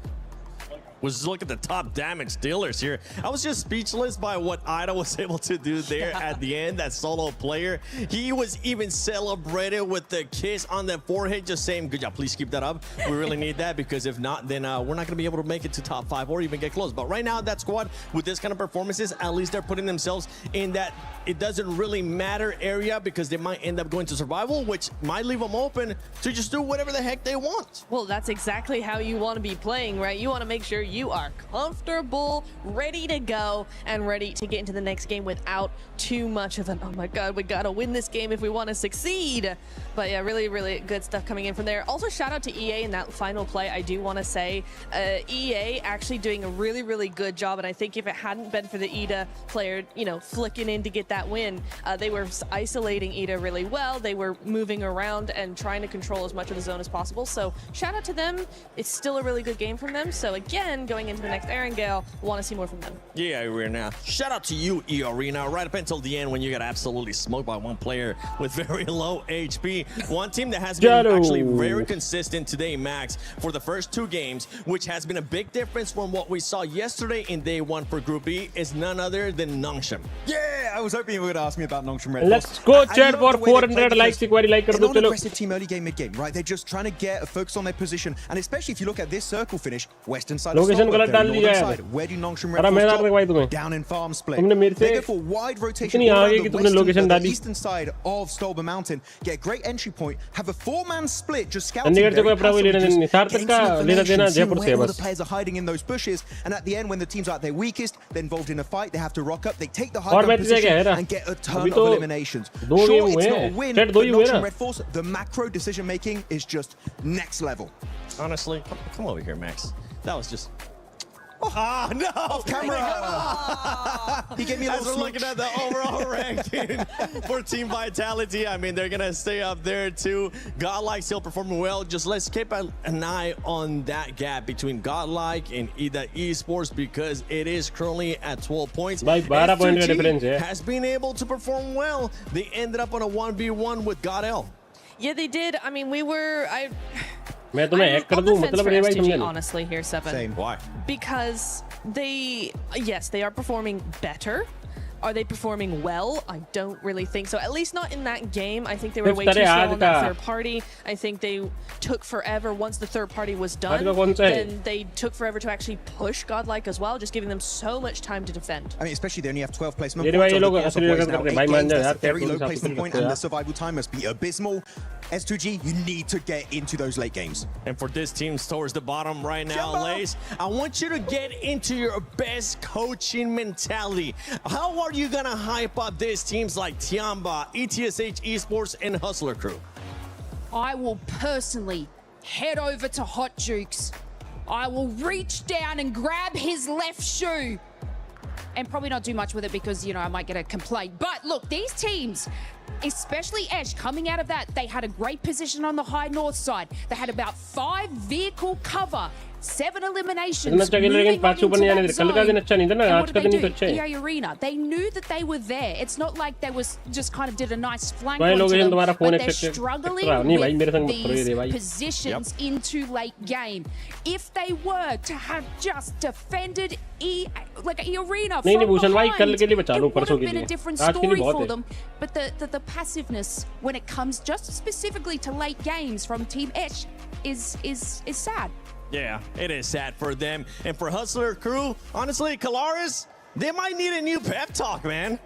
Was look at the top damage dealers here. I was just speechless by what Ida was able to do there at the end. That solo player, he was even celebrated with the kiss on the forehead, just saying, "Good job, please keep that up. We really need that, because if not, then we're not going to be able to make it to top 5 or even get close." But right now, that squad with this kind of performances, at least they're putting themselves in that it doesn't really matter area, because they might end up going to survival, which might leave them open to just do whatever the heck they want. Well, that's exactly how you want to be playing, right? You want to make sure you are comfortable, ready to go, and ready to get into the next game without too much of an, oh my god, we gotta win this game if we want to succeed. But yeah, really, really good stuff coming in from there. Also, shout out to EA in that final play. I do want to say EA actually doing a really, really good job, and I think if it hadn't been for the Ida player, you know, flicking in to get that win, they were isolating Ida really well. They were moving around and trying to control as much of the zone as possible. So shout out to them. It's still a really good game from them. So again, going into the next Erangel, want to see more from them. Yeah, Arena. Shout out to you, Arena. Right up until the end when you got absolutely smoked by one player with very low HP. One team that has been actually very consistent today, Max, for the first 2 games, which has been a big difference from what we saw yesterday in day 1 for Group E, is none other than Nongshim. Yeah, I was hoping you were going to ask me about Nongshim Red. Let's go chat for 400 likes. एक बारी like कर दो चलो. Aggressive team early game, mid game, right? They're just trying to get a focus on their position, and especially if you look at this circle finish, western side of Location गलत डाल दिया side. Where do Nongshim Red drop? Down in farm split. तुमने मेरे से They go for wide rotation इतनी around आगे the कि तुमने location the डाली. eastern side of Stolber Mountain, get a great entry point, have a 4-man split, just scouting Chandigarh से कोई very अपना कोई लेना passively, नहीं. सार्थक का लेना देना see जयपुर से where all बस. the players are hiding in those bushes, and at the end when the teams are at their weakest, they're involved in a fight, they have to rock up, they take the high और ground match क्या है position ना? and get a ton अभी of तो eliminations. 2 Sure, game it's हुए not a हैं. win, set 2 but ही हुए Nongshim ना. Red Force, the macro decision making is just next level. Honestly, come over here, Max. That was just... Ah, no! Off camera! He gave me a As little we're looking at the overall ranking for Team Vitality, I mean, they're going to stay up there too. Godlike still performing well. Just let's keep an eye on that gap between Godlike and Ida Esports, because it is currently at 12 points. By 12 point का difference है. Has been able to perform well. They ended up on a 1v1 with Godel. Yeah, they did. I mean, we were... मैं तुम्हें hack कर दूं मतलब रे भाई समझ honestly here, Seven. Same. Why? Because yes, they are performing better. Are they performing well? I don't really think so. At least not in that game. I think they were way too slow on that third party. I think they took forever once the third party was done. Then they took forever to actually push Godlike as well, just giving them so much time to defend. I mean, especially they only have 12 placement points. That's a very low placement point, and the survival time must be abysmal. S2G, you need to get into those late games. And for this team towards the bottom right now, Lace, I want you to get into your best coaching mentality. How are you gonna hype up these teams like Tiamba, ETSH Esports, and Hustler Crew? I will personally head over to Hot Jukes. I will reach down and grab his left shoe and probably not do much with it because, you know, I might get a complaint. But look, these teams, especially Ash, coming out of that, they had a great position on the high north side. They had about 5 vehicle cover, 7 eliminations. अच्छा खेल रहे हैं 5 ऊपर नहीं आने दे. कल का दिन अच्छा नहीं था ना, आज का दिन तो अच्छा है. EA Arena, they knew that they were there. It's not like they was just kind of did a nice flank भाई onto लोकेशन them, तुम्हारा but फोन they're struggling नहीं भाई मेरे संग मत with करो ये रे भाई. these positions into late game. If they were to have just defended E Arena नहीं from भूषण भाई कल के लिए behind, बचा लो it would परसों have के been लिए. a different आज के लिए story बहुत for है. them. But the passiveness when it comes just specifically to late games from Team Etch is sad. Yeah, it is sad for them. And for Hustler Crew, honestly, Kalaris, they might need a new pep talk, man.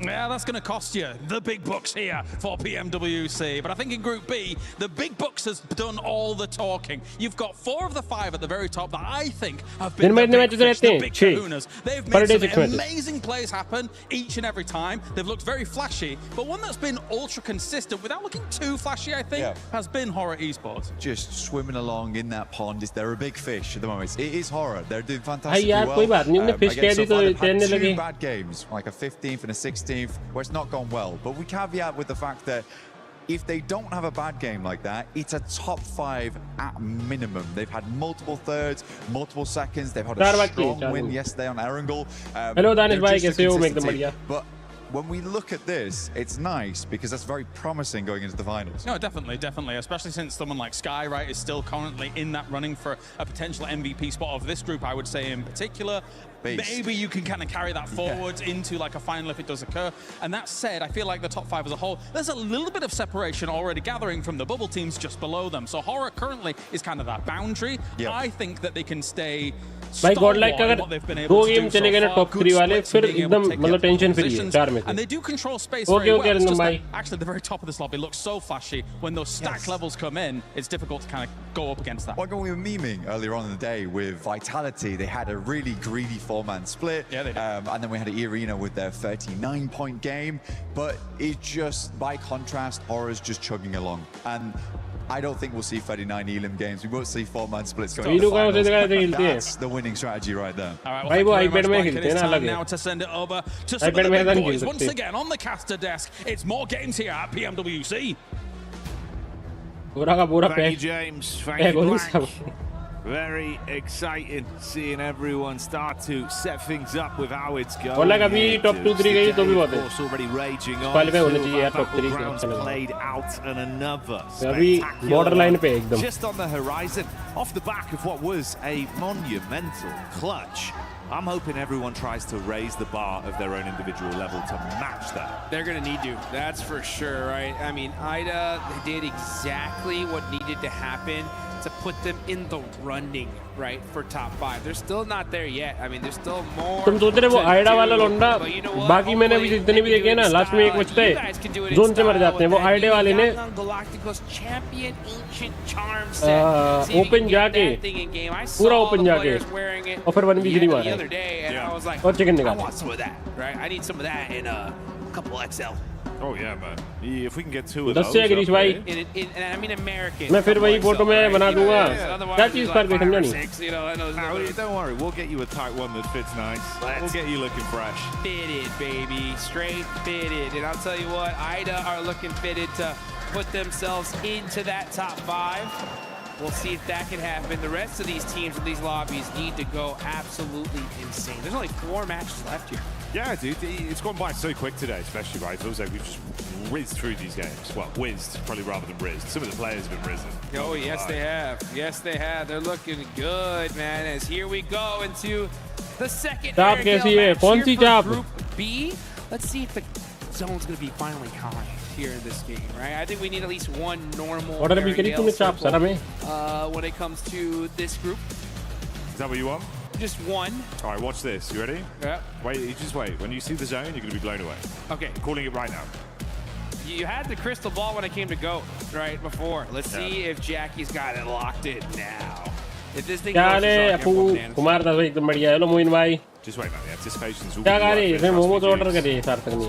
Yeah, that's going to cost you the big bucks here for PMWC. But I think in Group B, the big bucks has done all the talking. You've got 4 of the 5 at the very top that I think have been the big fish, the big kahunas. They've made some amazing plays happen each and every time. They've looked very flashy. But one that's been ultra consistent without looking too flashy, I think, has been Horror Esports. Just swimming along in that pond. They're a big fish at the moment. It is Horror. They're doing fantastically यार कोई बात नहीं, उन्हें fish कह दी तो तैरने लगे. 2 bad games, like a 15th and a 16th, where it's not gone well. But we caveat with the fact that if they don't have a bad game like that, it's a top 5 at minimum. They've had multiple thirds, multiple seconds. They've had a strong win yesterday on Erangel. Hello, Danish bhai, kaise ho? Make them badhiya. But when we look at this, it's nice because that's very promising going into the finals. No, definitely, especially since someone like Sky, right, is still currently in that running for a potential MVP spot of this group, I would say in particular. Maybe you can kind of carry that forward into like a final if it does occur. And that said, I feel like the top 5 as a whole, there's a little bit of separation already gathering from the bubble teams just below them. So Horror currently is kind of that boundary. I think that they can stay like अगर 2 game चले गए ना top 3 वाले फिर एकदम मतलब tension free है 4 में. And they do control space very well. It's just that actually the very top of this lobby looks so flashy. When those stack levels come in, it's difficult to kind of go up against that. Like when we were memeing earlier on in the day with Vitality, they had a really greedy 4-man split. Yeah, they did. And then we had Irina with their 39-point game. But it just, by contrast, Horror's just chugging along. And I don't think we'll see 39 Elim games. We won't see 4-man splits going to the finals. That's the winning strategy right there. All right, well, thank you very much, Blanket. It's time now to send it over to some of the big boys. Once again, on the caster desk, it's more games here at PMWC. Thank you, James. Thank you, Blank. Very exciting seeing everyone start to set things up with how it's going. और अभी top 2 3 गई तो भी बहुत है. Already raging on. Qualify होने चाहिए यार top 3 rounds played out and another. अभी borderline पे एकदम. Just on the horizon, off the back of what was a monumental clutch. I'm hoping everyone tries to raise the bar of their own individual level to match that. They're going to need to, that's for sure, right? I mean, IDA did exactly what needed to happen to put them in the running, right, for top 5. They're still not there yet. I mean, there's still more. तुम सोच रहे वो Aida वाला लोंडा बाकी मैंने अभी जितने भी देखे ना लास्ट में एक बचता है जोन से मर जाते हैं वो आइडा वाले ने ओपन जाके पूरा ओपन जाके और फिर 1v3 मारा और चिकन निकाला. I need some of that in a couple XL. Oh yeah, man. If we can get 2 of those. 10 से गिरीश भाई. And I mean American. मैं फिर वही फोटो में बना दूंगा. क्या चीज पर कोई समझा नहीं. Don't worry, we'll get you a tight one that fits nice. We'll get you looking fresh. Fitted, baby, straight fitted. And I'll tell you what, IDA are looking fitted to put themselves into that top 5. We'll see if that can happen. The rest of these teams in these lobbies need to go absolutely insane. There's only 4 matches left here. Yeah, dude, it's gone by so quick today, especially, right? It feels like we've just whizzed through these games. Well, whizzed, probably rather than rizzed. Some of the players have been risen. Oh, yes, they have. Yes, they have. They're looking good, man, as here we go into the second match here for Group B. Let's see if the zone's going to be finally high here in this game, right? I think we need at least one normal when it comes to this group. Is that what you want? Just one. All right, watch this. You ready? Yeah. Wait, you just wait. When you see the zone, you're going to be blown away. Okay. I'm calling it right now. You had the crystal ball when it came to GOAT, right, before. Let's see if Jackie's got it locked in now. If this thing goes, Kumar Das भाई एकदम बढ़िया है लो मोइन भाई. Just wait, man. The anticipation's all क्या करे इसमें मोमो तो order करे सार्थक ने.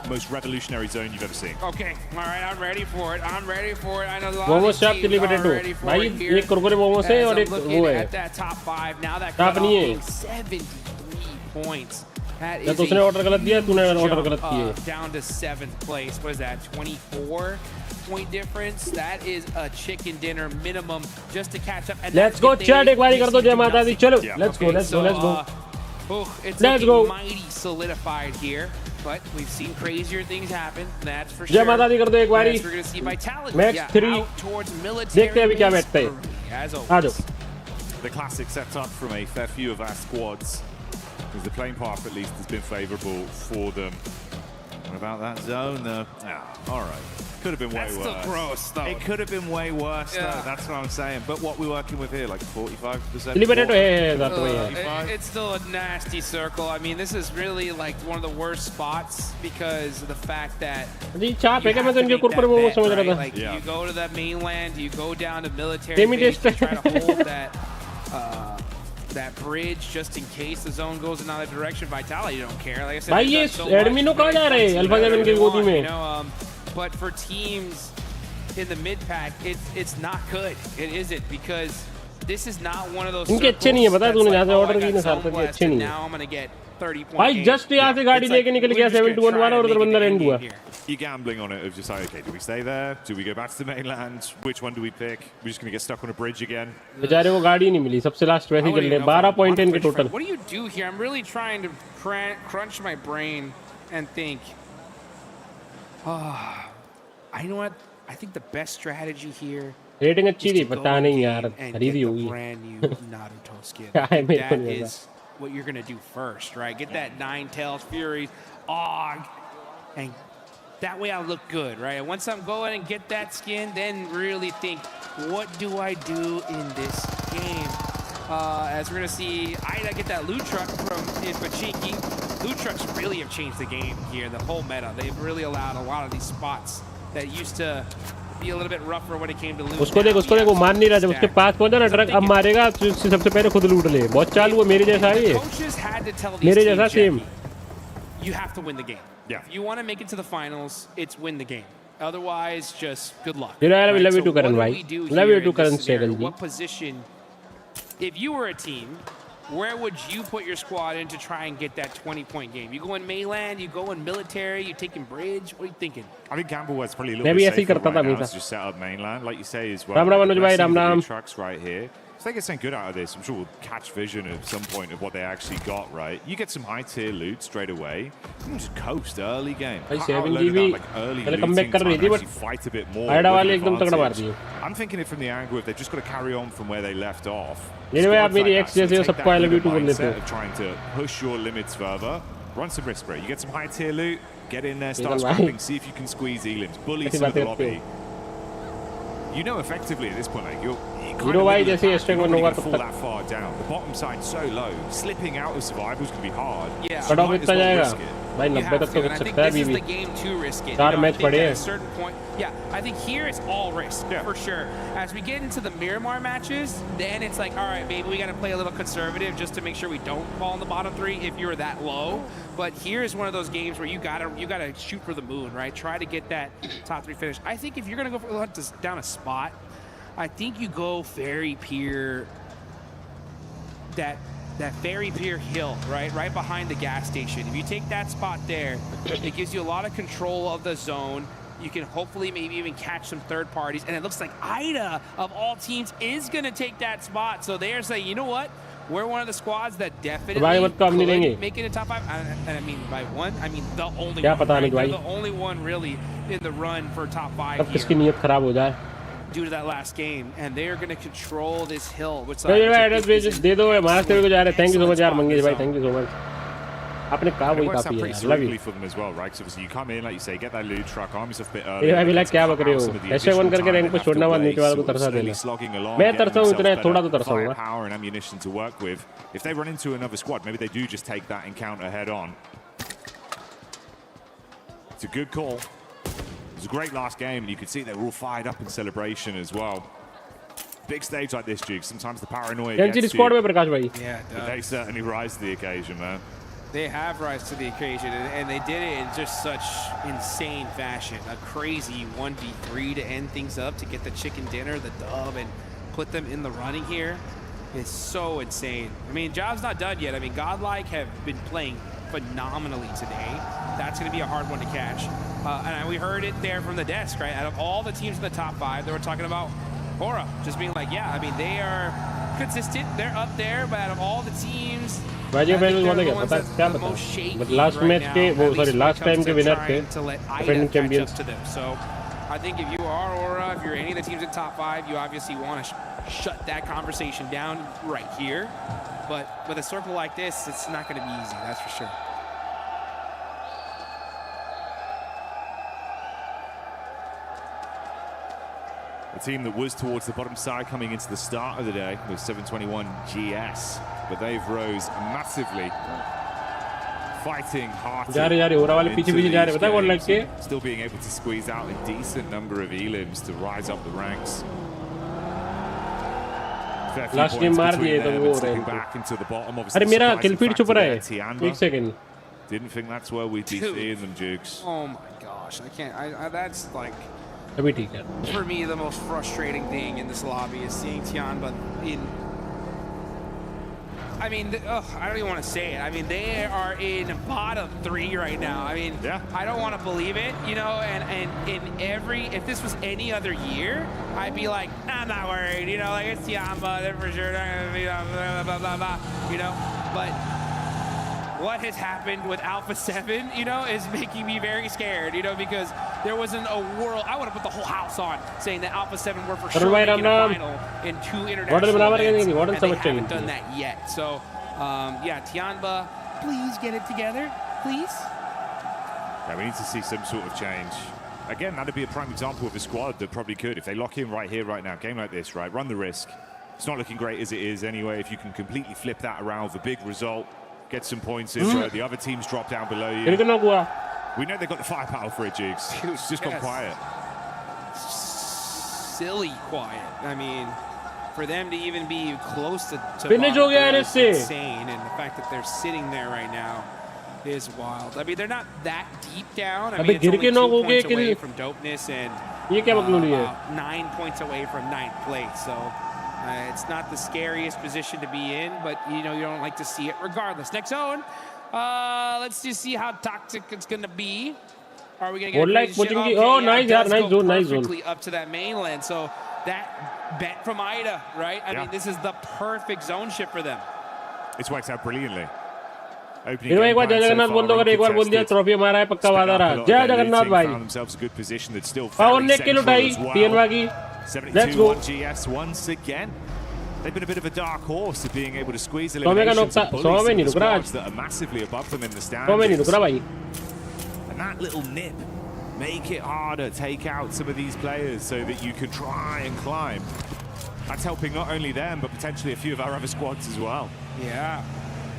Most revolutionary zone you've ever seen. Okay, all right, I'm ready for it. I'm ready for it. I know a lot momo of shop chilli potato भाई एक कुरकुरे मोमो से और एक वो है. At that top 5 now that top नहीं है. 73 points. या तो उसने ऑर्डर गलत दिया तूने ऑर्डर गलत किए. Down to 7th place. What is that? 24 point difference. That is a chicken dinner minimum just to catch up. And let's go chat एक बारी कर दो जय माता दी चलो. Let's go. It's looking mighty solidified here, but we've seen crazier things happen. That's for sure. जय माता दी कर दो एक बारी. We're going to see Vitality Match 3 out towards military. देखते हैं अभी क्या बैठता है. As always. आ जाओ. The classic setup from a fair few of our squads. Because the playing path at least has been favourable for them. And about that zone, all right. Could have been way worse. That's still gross, though. It could have been way worse, though. That's what I'm saying. But what we're working with here, like 45%? It's still a nasty circle. I mean, this is really like one of the worst spots because of the fact that you have to make that bet, right? Like, you go to the mainland, you go down to military base to try to hold that bridge just in case the zone goes in another direction. Vitality don't care. Like I said, भाई ये एडमिनो कहाँ जा रहे हैं alpha 7 के गोदी में. But for teams in the mid pack, it's not good. It isn't because this is not one of those. इनके अच्छे नहीं है पता है तूने जहाँ से ऑर्डर की ना सार्थक के अच्छे नहीं है भाई जस्ट यहाँ से गाड़ी लेके निकल गया 7-1 वाला और उधर बंदा एंड हुआ You're gambling on it of just like, okay, do we stay there? Do we go back to the mainland? Which one do we pick? We're just going to get stuck on a bridge again. बेचारे को गाड़ी नहीं मिली सबसे last वैसे ही चल रहे 12 point इनके total What do you do here? I'm really trying to crunch my brain and think. I know what? I think the best strategy here. Rating अच्छी थी पता नहीं यार खरीदी होगी क्या है मेरे को नहीं पता what you're going to do first, right? Get that Nine Tails Furies, and that way I'll look good, right? And once I'm going and get that skin, then really think, what do I do in this game? As we're going to see Ida get that loot truck from Pachinki. Loot trucks really have changed the game here, the whole meta. They've really allowed a lot of these spots that used to be a little bit rougher when it came to loot. उसको देख वो मान नहीं रहा जब उसके पास पहुंचा ना ट्रक अब मारेगा तो सबसे पहले खुद लूट ले बहुत चालू है मेरे जैसा है ये मेरे जैसा same You have to win the game. Yeah. If you want to make it to the finals, it's win the game. Otherwise, just good luck. You know, I love you to Karan, bhai. Love you to Karan Sehgal ji. What position, if you were a team, where would you put your squad in to try and get that 20-point game? You go in mainland, you go in military, you taking bridge. What are you thinking? I think Gamble was probably a little bit safer right now. Just set up mainland, like you say as well. Ram Anuj bhai, Ram. Trucks right here. So they get something good out of this. I'm sure we'll catch vision at some point of what they actually got, right? You get some high-tier loot straight away. You can just coast early game. Like early looting time, actually fight a bit more. I'm thinking it from the angle if they've just got to carry on from where they left off. आप मेरी x जैसे हो सबको I love you to बोल देते हो. Trying to push your limits further. Run some risk, bro. You get some high-tier loot, get in there, start scrapping, see if you can squeeze elims, bully some of the lobby. You know effectively at this point, like you're kind of really going to fall that far down. The bottom side so low, slipping out of survival is going to be hard. Yeah, so you might as well risk it. भाई 90 तक तो कुछ सकता है अभी भी 4 match पड़े हैं Yeah, I think here it's all risk for sure. As we get into the Miramar matches, then it's like, all right, maybe we got to play a little conservative just to make sure we don't fall in the bottom 3 if you're that low. But here is one of those games where you gotta shoot for the moon, right? Try to get that top 3 finish. I think if you're gonna go down a spot, I think you go Ferry Pier, that Ferry Pier hill, right behind the gas station. If you take that spot there, it gives you a lot of control of the zone. You can hopefully maybe even catch some third parties. And it looks like Ida, of all teams, is going to take that spot. So they are saying, you know what? We're one of the squads that definitely could make it in top 5. And I mean, by one, I mean the only one. Right? They're the only one really in the run for top 5 here. Due to that last game, and they are going to control this hill. Which दे दो महाराष्ट्र को जा रहे Thank you so much यार मंगेश भाई Thank you so much आपने कहा वही काफी है love you for them as well, right? So obviously you come in like you say, get that loot truck, arm yourself a bit early. ये like क्या बक रहे हो ऐसे वन करके रैंक पे छोड़ना मत नीचे वाले को तरसा देना मैं तरसा हूँ इतना थोड़ा तो तरसाऊंगा power and ammunition to work with. If they run into another squad, maybe they do just take that encounter head on. It's a good call. It was a great last game, and you could see they were all fired up in celebration as well. Big stage like this, Duke. Sometimes the paranoia gets to you. Yeah, but they certainly rise to the occasion, man. They have rise to the occasion, and they did it in just such insane fashion. A crazy 1v3 to end things up, to get the chicken dinner, the dub, and put them in the running here is so insane. I mean, job's not done yet. I mean, Godlike have been playing phenomenally today. That's going to be a hard one to catch. And we heard it there from the desk, right? Out of all the teams in the top 5, they were talking about Aura just being like, yeah, I mean, they are consistent. They're up there, but out of all the teams, they're the ones that are the most shaky right now. Last time के winner थे, defending champions. To them. So I think if you are Aura, if you're any of the teams in top 5, you obviously want to shut that conversation down right here. But with a circle like this, it's not going to be easy, that's for sure. A team that was towards the bottom side coming into the start of the day with 721 GS, but they've rose massively, fighting hard. Still being able to squeeze out a decent number of elims to rise up the ranks. Last game मार दिए तो वो रहे अरे मेरा kill feed छुप रहा है 1 second didn't think that's where we'd be seeing them, Jukes. Oh my gosh, I can't. That's like अभी ठीक है. For me, the most frustrating thing in this lobby is seeing Tianba in. I mean, I don't even want to say it. I mean, they are in bottom 3 right now. I mean, I don't want to believe it, you know, and if this was any other year, I'd be like, I'm not worried, you know, like it's Tianba, they're for sure not going to be blah, blah, blah, blah, you know, but what has happened with Alpha 7, you know, is making me very scared, you know, because there wasn't a world, I would have put the whole house on saying that Alpha 7 were for sure making a final in 2 international events, and they haven't done that yet. So, yeah, Tianba, please get it together, please. Yeah, we need to see some sort of change. Again, that'd be a prime example of a squad that probably could, if they lock in right here, right now, game like this, right, run the risk. It's not looking great as it is anyway. If you can completely flip that around with a big result, get some points in, right? The other teams drop down below you. We know they've got the firepower for it, Jigs. It's just gone quiet. Silly quiet. I mean, for them to even be close to finish is insane, and the fact that they're sitting there right now is wild. I mean, they're not that deep down. I mean, it's only 2 points away from dopeness and about 9 points away from 9th place. So it's not the scariest position to be in, but you know, you don't like to see it regardless. Next zone. Let's just see how toxic it's going to be. Are we going to get nice zone, nice zone. Perfectly up to that mainland. So that bet from Ida, right? I mean, this is the perfect zone shift for them. It's worked out brilliantly. एक बार जय जगन्नाथ बोल दो, अगर एक बार बोल दिया trophy हमारा है, पक्का वादा रहा. जय जगन्नाथ भाई. और ने किल उठाई टीएनवा की. Let's go. GS once again. They've been a bit of a dark horse of being able to squeeze eliminations and bullies the squads that are massively above them in the standings. And that little nip, make it harder, take out some of these players so that you can try and climb. That's helping not only them, but potentially a few of our other squads as well. Yeah.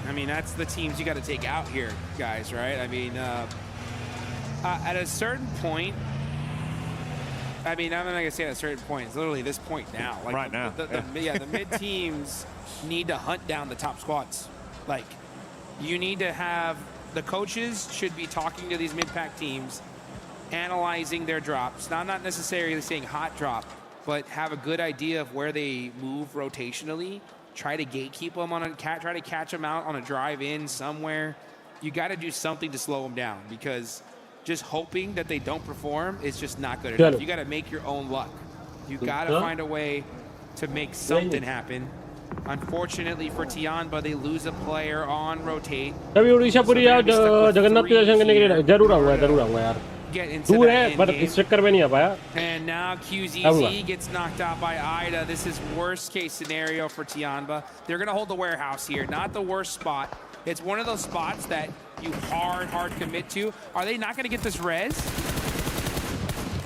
I mean, that's the teams you got to take out here, guys, right? I mean, at a certain point, I mean, I'm not going to say at a certain point. It's literally this point now. Like right now. The mid teams need to hunt down the top squads. Like, you need to have the coaches should be talking to these mid-pack teams, analyzing their drops. Now, I'm not necessarily saying hot drop, but have a good idea of where they move rotationally. Try to gatekeep them on try to catch them out on a drive in somewhere. You got to do something to slow them down, because just hoping that they don't perform is just not good enough. You got to make your own luck. You got to find a way to make something happen. Unfortunately for Tianba, they lose a player on rotate. कभी उड़ीसा पूरी जगन्नाथ के दर्शन करने के लिए जरूर आऊंगा यार. दूर है, पर इस चक्कर में नहीं आ पाया. And now QZZ gets knocked out by Ida. This is worst case scenario for Tianba. They're going to hold the warehouse here. Not the worst spot. It's one of those spots that you hard commit to. Are they not going to get this res?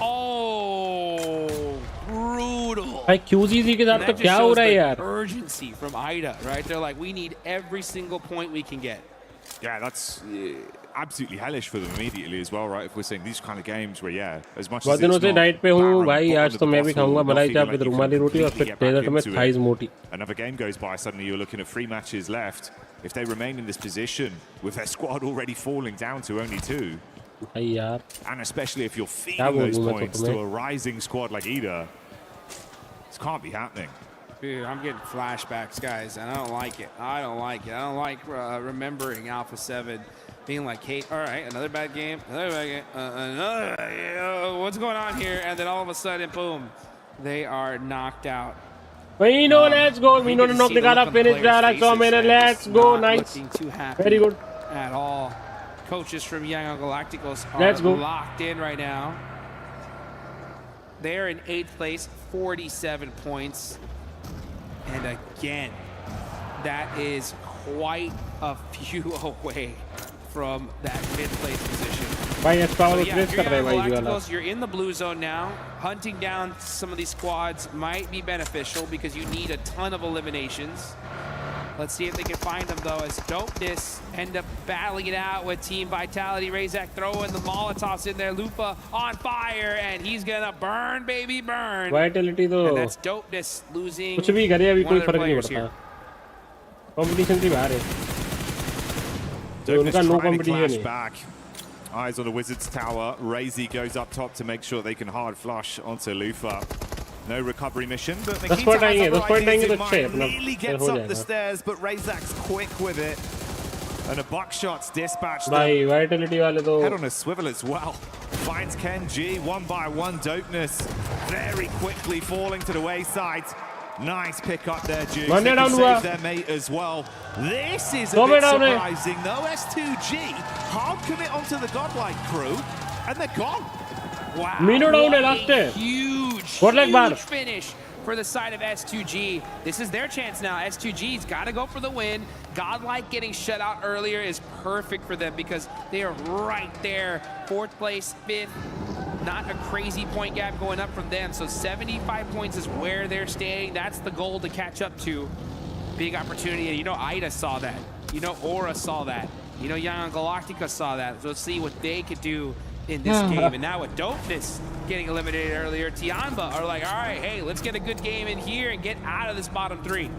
Oh, brutal. भाई QZZ के साथ तो क्या हो रहा है यार? Urgency from Ida, right? They're like, we need every single point we can get. Yeah, that's absolutely hellish for them immediately as well, right? If we're saying these kind of games where, yeah, as much as it's not diet पे हूँ भाई, आज तो मैं भी खाऊंगा मलाई चाप with रुमाली रोटी और फिर डेजर्ट में थाइज मोटी. Another game goes by, suddenly you're looking at 3 matches left. If they remain in this position with their squad already falling down to only 2, and especially if you're feeding those points to a rising squad like Ida, this can't be happening. Dude, I'm getting flashbacks, guys, and I don't like it. I don't like it. I don't like remembering Alpha 7 being like, hey, all right, another bad game, what's going on here? And then all of a sudden, boom, they are knocked out. We know, let's go. We know to knock the guy up, finish that. I saw man, let's go. Nice. Very good. At all. Coaches from Young Galacticos are locked in right now. They're in 8th place, 47 points. And again, that is quite a few away from that mid-place position. You're in the blue zone now. Hunting down some of these squads might be beneficial because you need a ton of eliminations. Let's see if they can find them, though, as Dopeness end up battling it out with Team Vitality. Razak throwing the Molotovs in there. Lupa on fire, and he's going to burn, baby, burn. Vitality, though. And that's Dopeness losing कुछ भी करे अभी one कोई of their फर्क नहीं players पड़ता. here. Competition से बाहर है. तो उनका no competition है. Eyes on the Wizards tower. Razy goes up top to make sure they can hard flush onto Lufa. No recovery mission, but they keep nearly gets up the stairs, but Razak's quick with it. And a buckshot's dispatched. Head on a swivel as well. Finds Ken G, one by one. Dopeness very quickly falling to the wayside. Nice pick up there, Juice. They can save their mate as well. This is a bit surprising, though. S2G hard commit onto the godlike crew, and they're gone. Wow, huge finish for the side of S2G. This is their chance now. S2G's got to go for the win. Godlike getting shut out earlier is perfect for them because they are right there. 4th place, 5th. Not a crazy point gap going up from them. So 75 points is where they're staying. That's the goal to catch up to. Big opportunity. You know, Ida saw that. You know, Aura saw that. You know, Young Galactica saw that. So let's see what they could do in this game. And now with Dopeness getting eliminated earlier, Tianba are like, all right, hey, let's get a good game in here and get out of this bottom 3.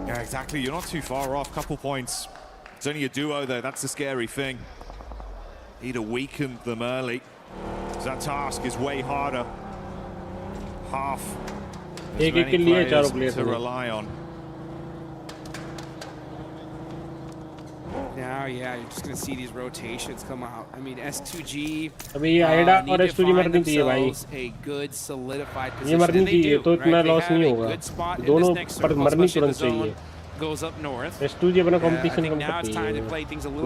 Yeah, exactly. You're not too far off. Couple points. It's only a duo, though. That's the scary thing. Need to weaken them early. That task is way harder. Half as many players to rely on. Now, yeah, you're just going to see these rotations come out. I mean, S2G अभी Aida और S2G मरनी चाहिए भाई. A good solidified ये मरनी चाहिए तो इतना लॉस नहीं होगा. दोनों पर मरनी तुरंत चाहिए. Goes up north. S2G अपना कंपटीशन कम करती है.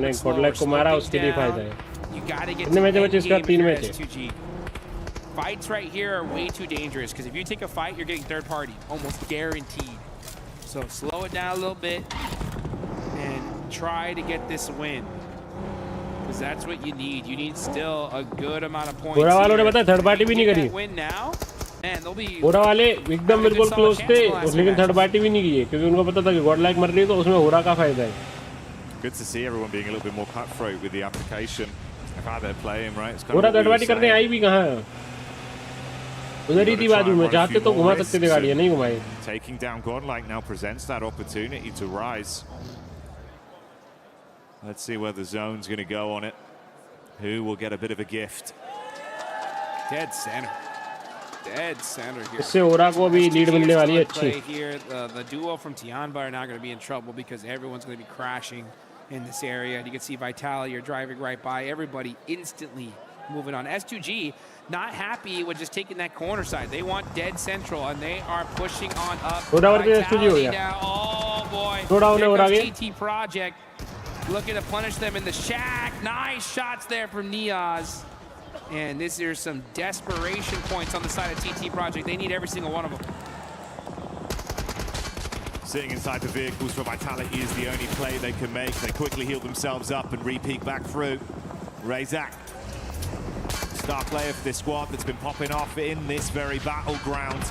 नहीं गॉडलाइक को मारा उसके लिए फायदा है. कितने मैच बचे इसका? 3 मैच है. Fights right here are way too dangerous because if you take a fight, you're getting third party, almost guaranteed. So slow it down a little bit and try to get this win because that's what you need. You need still a good amount of points. बुरा वालों ने बताया third party भी नहीं करी. Win now, and they'll be. बुरा वाले एकदम बिल्कुल क्लोज थे, लेकिन थर्ड पार्टी भी नहीं की है क्योंकि उनको पता था कि गॉडलाइक मर रही है तो उसमें होरा का फायदा है. Good to see everyone being a little bit more cutthroat with the application of how they're playing, right? It's होरा थर्ड पार्टी करने आई भी कहाँ है? उधर ही थी बाजू में. चाहते तो घुमा सकते थे गाड़ियाँ, नहीं घुमाई. Taking down Godlike now presents that opportunity to rise. Let's see where the zone's going to go on it. Who will get a bit of a gift? Dead center. Dead center here. इससे ओरा को भी lead मिलने वाली है अच्छी. Here, the duo from Tianba are now going to be in trouble because everyone's going to be crashing in this area. And you can see Vitality are driving right by. Everybody instantly moving on. S2G not happy with just taking that corner side. They want dead central, and they are pushing on up. Vitality now. Oh boy. Here comes TT Project. Looking to punish them in the shack. Nice shots there from Niaz. And this is some desperation points on the side of TT Project. They need every single one of them. Sitting inside the vehicles for Vitality is the only play they can make. They quickly heal themselves up and re-peek back through. Razak, star player for this squad that's been popping off in this very battleground.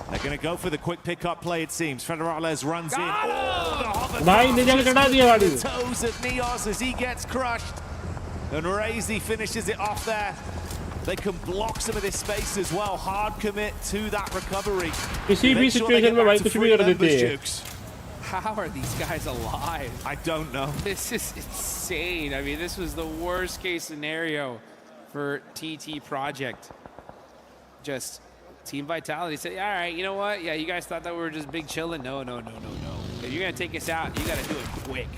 They're going to go for the quick pick-up play, it seems. Federales runs in. Oh, the toes of Neos as he gets crushed. And Razy finishes it off there. They can block some of this space as well. Hard commit to that recovery. How are these guys alive? I don't know. This is insane. I mean, this was the worst case scenario for TT Project. Just Team Vitality said, all right, you know what? Yeah, you guys thought that we were just big chilling. No. If you're going to take us out, you got to do it quick.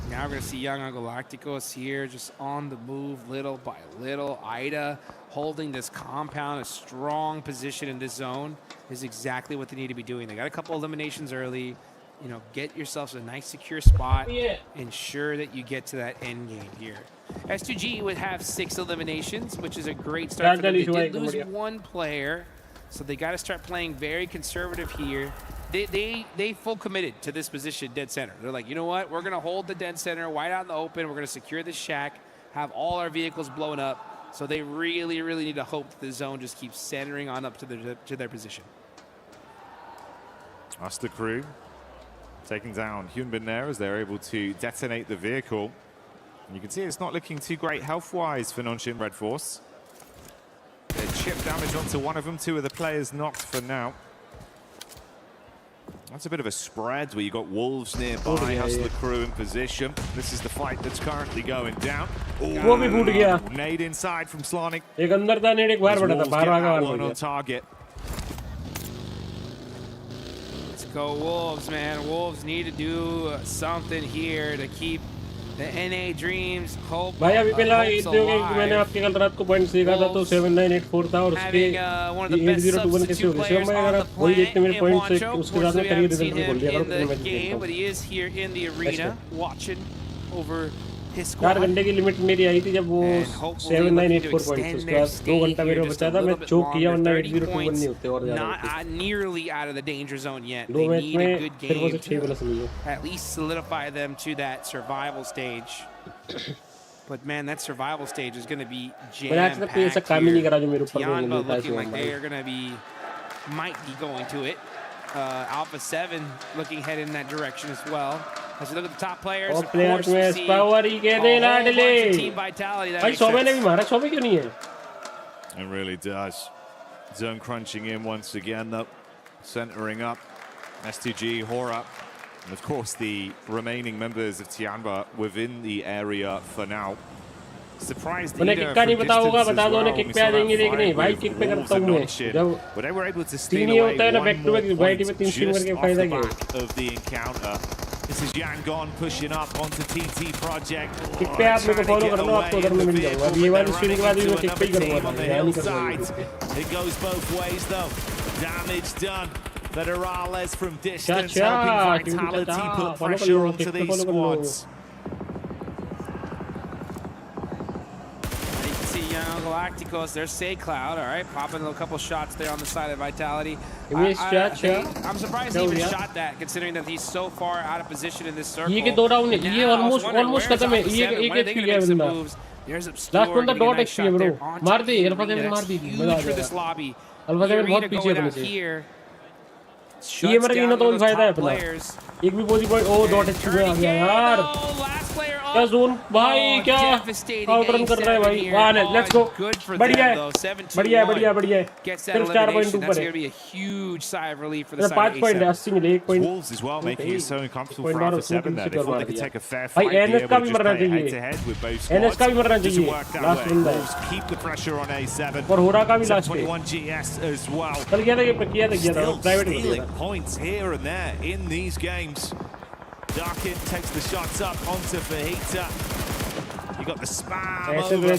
Now we're going to see Young Galacticos here just on the move little by little. Ida holding this compound, a strong position in this zone is exactly what they need to be doing. They got a couple eliminations early. You know, get yourselves a nice secure spot. Ensure that you get to that end game here. S2G would have 6 eliminations, which is a great start for them. They did lose 1 player, so they got to start playing very conservative here. They full committed to this position, dead center. They're like, you know what? We're going to hold the dead center, wide out in the open. We're going to secure this shack, have all our vehicles blown up. So they really, really need to hope that the zone just keeps centering on up to their position. That's the crew taking down Humbly there as they're able to detonate the vehicle. And you can see it's not looking too great health-wise for Nonshin Red Force. Chip damage onto one of them, 2 of the players knocked for now. That's a bit of a spread where you got Wolves nearby, Hustler crew in position. This is the fight that's currently going down. वो भी फूट गया. Nade inside from Slonic. एक अंदर था नेड एक बाहर पड़ा था बाहर आगे बाहर on target. Let's go Wolves, man. Wolves need to do something here to keep the NA dreams, hope, भाई अभी पहला hopes ये देखोगे कि मैंने आपके कल रात को पॉइंट्स देखा था तो 7984 था और उसके 8021 कैसे हो गए मैं अगर आप वही देखते मेरे पॉइंट्स उसके साथ में करियर रिजल्ट भी बोल दिया करो तो मैं game, but he is here in the arena watching over his 4 घंटे की लिमिट मेरी आई थी जब वो 7984 पॉइंट्स उसके बाद 2 घंटा मेरे को बचा था मैं चोक किया वरना 8021 नहीं होते और ज्यादा not nearly out of the danger zone yet. दो They मैच need a में good फिर वो game 6 प्लस मिले to at least solidify them to that survival stage. But man, that survival stage is going to be jam-packed here. Tianba looking like they are going to be, might be going to it. Alpha 7 looking head in that direction as well. As we look at the top players, of course, we see a whole bunch of team vitality. That makes sense. It really does. Zone crunching in once again, though. Centering up. S2G, Hora. And of course, the remaining members of Tianba within the area for now. Surprised उन्हें kick का नहीं पता होगा बता दो उन्हें kick पे आ जाएंगे लेकिन नहीं भाई किक पे करता हूँ मैं जब तीन ही होता है ना बैक टू बैक वाइटी में 3 स्ट्रीम करके फायदा क्या है This is Yangon pushing up onto TT Project. Kick पे आप मेरे को फॉलो कर लो आप तो उधर में मिल जाऊंगा अब ये वाली स्ट्रीम के बाद भी मैं किक पे ही करूंगा It goes both ways though. Damage done. Federales from distance helping Vitality put pressure onto these squads. Galacticos, there's Say Cloud, all right, popping a couple shots there on the side of Vitality. I'm surprised he even shot that, considering that he's so far out of position in this circle. ये के दो round है ये almost खत्म है ये एक HP गया बंदा लास्ट बंदा डॉट एचपी है ब्रो मार दे अल्फा 7 मार दी मजा आ गया अल्फा 7 बहुत पीछे है अपने से ये मर गई ना तो भी फायदा है अपना एक भी पोजी पॉइंट ओ डॉट एचपी में आ गया यार क्या जोन भाई क्या आउट रन कर रहा है भाई वाह लेट्स गो बढ़िया है बढ़िया है बढ़िया बढ़िया है सिर्फ 4 पॉइंट ऊपर है 5 पॉइंट 80 मिले 1 point Wolves as well making it so uncomfortable for Alpha 7 there. They thought they could take a fair fight भाई एनएस का भी मरना head to head with both squads. NS का भी मरना चाहिए लास्ट बंदा Wolves keep the pressure on A7 और होरा का भी लास्ट 21 GS as well. कल किया था ये किया था प्राइवेट में Stealing points here and there in these games. Darkin takes the shots up onto Fajita. You got the spam over.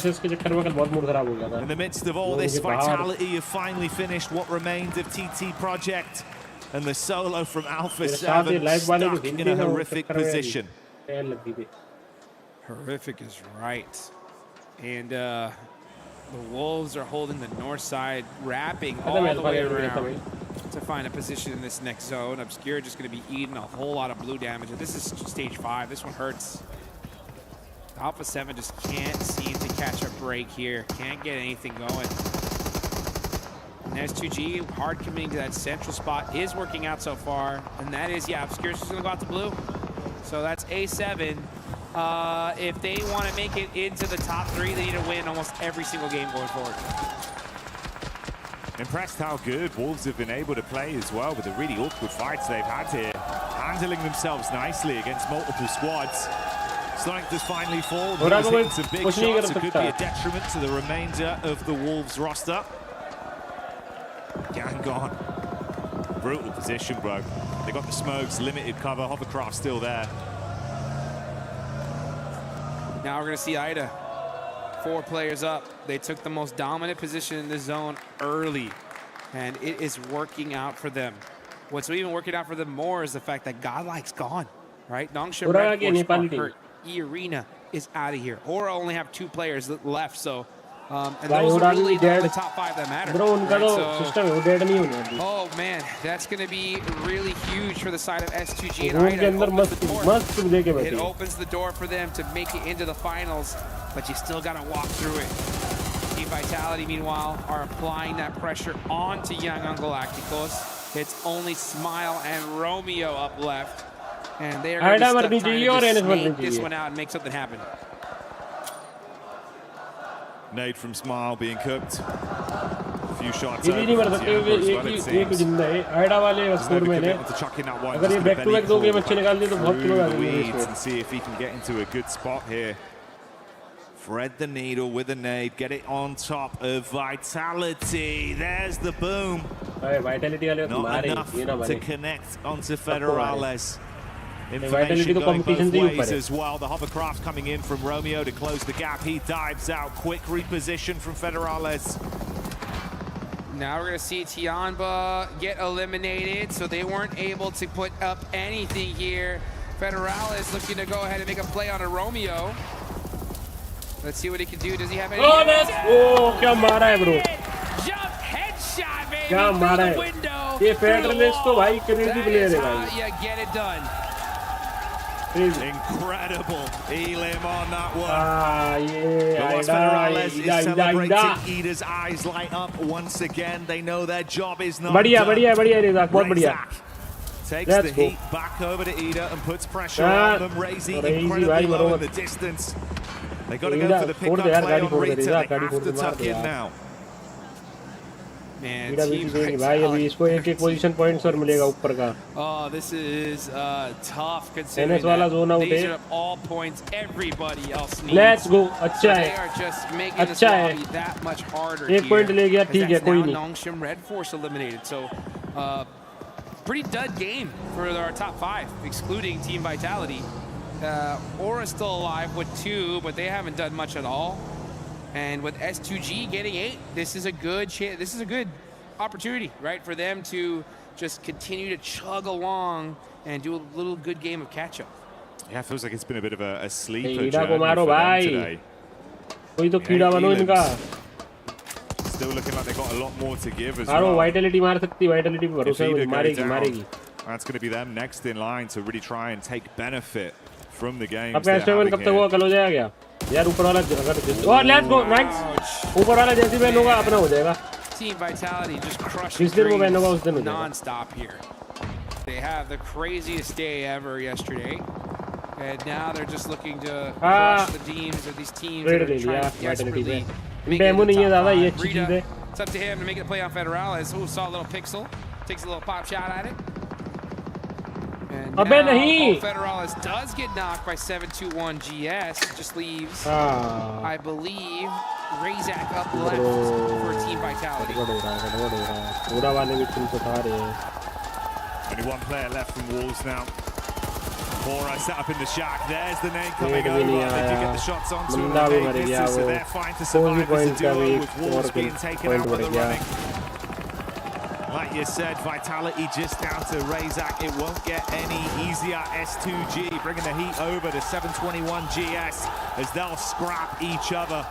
In the midst of all this, Vitality have finally finished what remained of TT Project. And the solo from Alpha 7 stuck in a horrific position. Horrific is right. And the Wolves are holding the north side, wrapping all the way around to find a position in this next zone. Obscure just going to be eating a whole lot of blue damage. And this is stage 5. This one hurts. Alpha 7 just can't seem to catch a break here. Can't get anything going. And S2G, hard committing to that central spot, is working out so far. And that is, yeah, Obscure's just going to go out to blue. So that's A7. If they want to make it into the top 3, they need to win almost every single game going forward. Impressed how good Wolves have been able to play as well with the really awkward fights they've had here. Handling themselves nicely against multiple squads. Slonic does finally fall. He's hitting some big shots. It could be a detriment to the remainder of the Wolves roster. Yangon. Brutal position, bro. They got the smokes, limited cover. Hovercraft still there. Now we're going to see Ida. 4 players up. They took the most dominant position in this zone early, and it is working out for them. What's even working out for them more is the fact that Godlike's gone, right? Nongshin Red Force hurt. E-Arena is out of here. Aura only have 2 players left, so and those are really the top 5 that matter. Right? Oh man, that's going to be really huge for the side of S2G and Ida. It opens the door for them to make it into the finals, but you still got to walk through it. Team Vitality, meanwhile, are applying that pressure onto Yangon Galacticos. It's only Smile and Romeo up left, and they are going to be stuck trying to snake this one out and make something happen. Nade from Smile being cooked. few shots. ये नहीं मर सकते क्योंकि एक जिंदा है Aida वाले score में ने अगर ये बैक टू बैक 2 गेम अच्छे निकाल दिए तो बहुत क्लोज आ जाएंगे and see if he can get into a good spot here. Thread the needle with a nade, get it on top of Vitality. There's the boom. Vitality वाले not enough to connect onto Federales. Vitality तो competition से ऊपर है as well. The hovercraft coming in from Romeo to close the gap. He dives out. Quick reposition from Federales. Now we're going to see Tianba get eliminated, so they weren't able to put up anything here. Federales looking to go ahead and make a play on a Romeo. Let's see what he can do. Does he have any? Oh, that's क्या मारा है bro? Jump headshot, baby. क्या मारा है? ये Federales तो भाई crazy player है भाई. Yeah, get it done. Incredible elim on that one. Yeah, Federales is celebrating. Ida's eyes light up once again. They know their job is not बढ़िया done. बढ़िया बढ़िया रेज़ाक बहुत बढ़िया. Takes the heat back over to Ida and puts pressure on them. Razy incredibly low in the distance. They got to go for the pickup play on Rita. They have to tuck in now. Man, भाई अभी इसको एक position points और मिलेगा ऊपर का. Oh, this is tough considering these are all points everybody else needs. Let's go. अच्छा है. They are just making this lobby that much harder. एक पॉइंट ले गया ठीक है कोई नहीं. Nongshim Red Force eliminated. So pretty dud game for our top 5, excluding Team Vitality. Aura's still alive with 2, but they haven't done much at all. And with S2G getting 8, this is a good opportunity, right, for them to just continue to chug along and do a little good game of catch-up. Yeah, it feels like it's been a bit of a sleeper journey for them today. कोई तो कीड़ा बनो इनका. Still looking like they've got a lot more to give as well. Vitality मार सकती, Vitality पे भरोसा है, मारेगी. That's going to be them next in line to really try and take benefit from the games. अब S7 कब तक हुआ कल हो जाएगा यार ऊपर वाला अगर और लेट्स गो नाइस ऊपर वाला जैसे बैन होगा अपना हो जाएगा. Team Vitality just crushing non-stop here. They have the craziest day ever yesterday, and now they're just looking to crush the teams of these teams that are trying to desperately make it to the top 5. Rita, it's up to him to make it play on Federales. Who saw a little pixel, takes a little pop shot at it. And now Federales does get knocked by 721 GS. Just leaves, I believe, Razak up left for Team Vitality. Only one player left from Wolves now. Bora set up in the shack. There's the nade coming over. They do get the shots onto him on the distance, so they're fine to survive as a duo with Wolves being taken out of the running. Like you said, Vitality just down to Razak. It won't get any easier. S2G bringing the heat over to 721 GS as they'll scrap each other.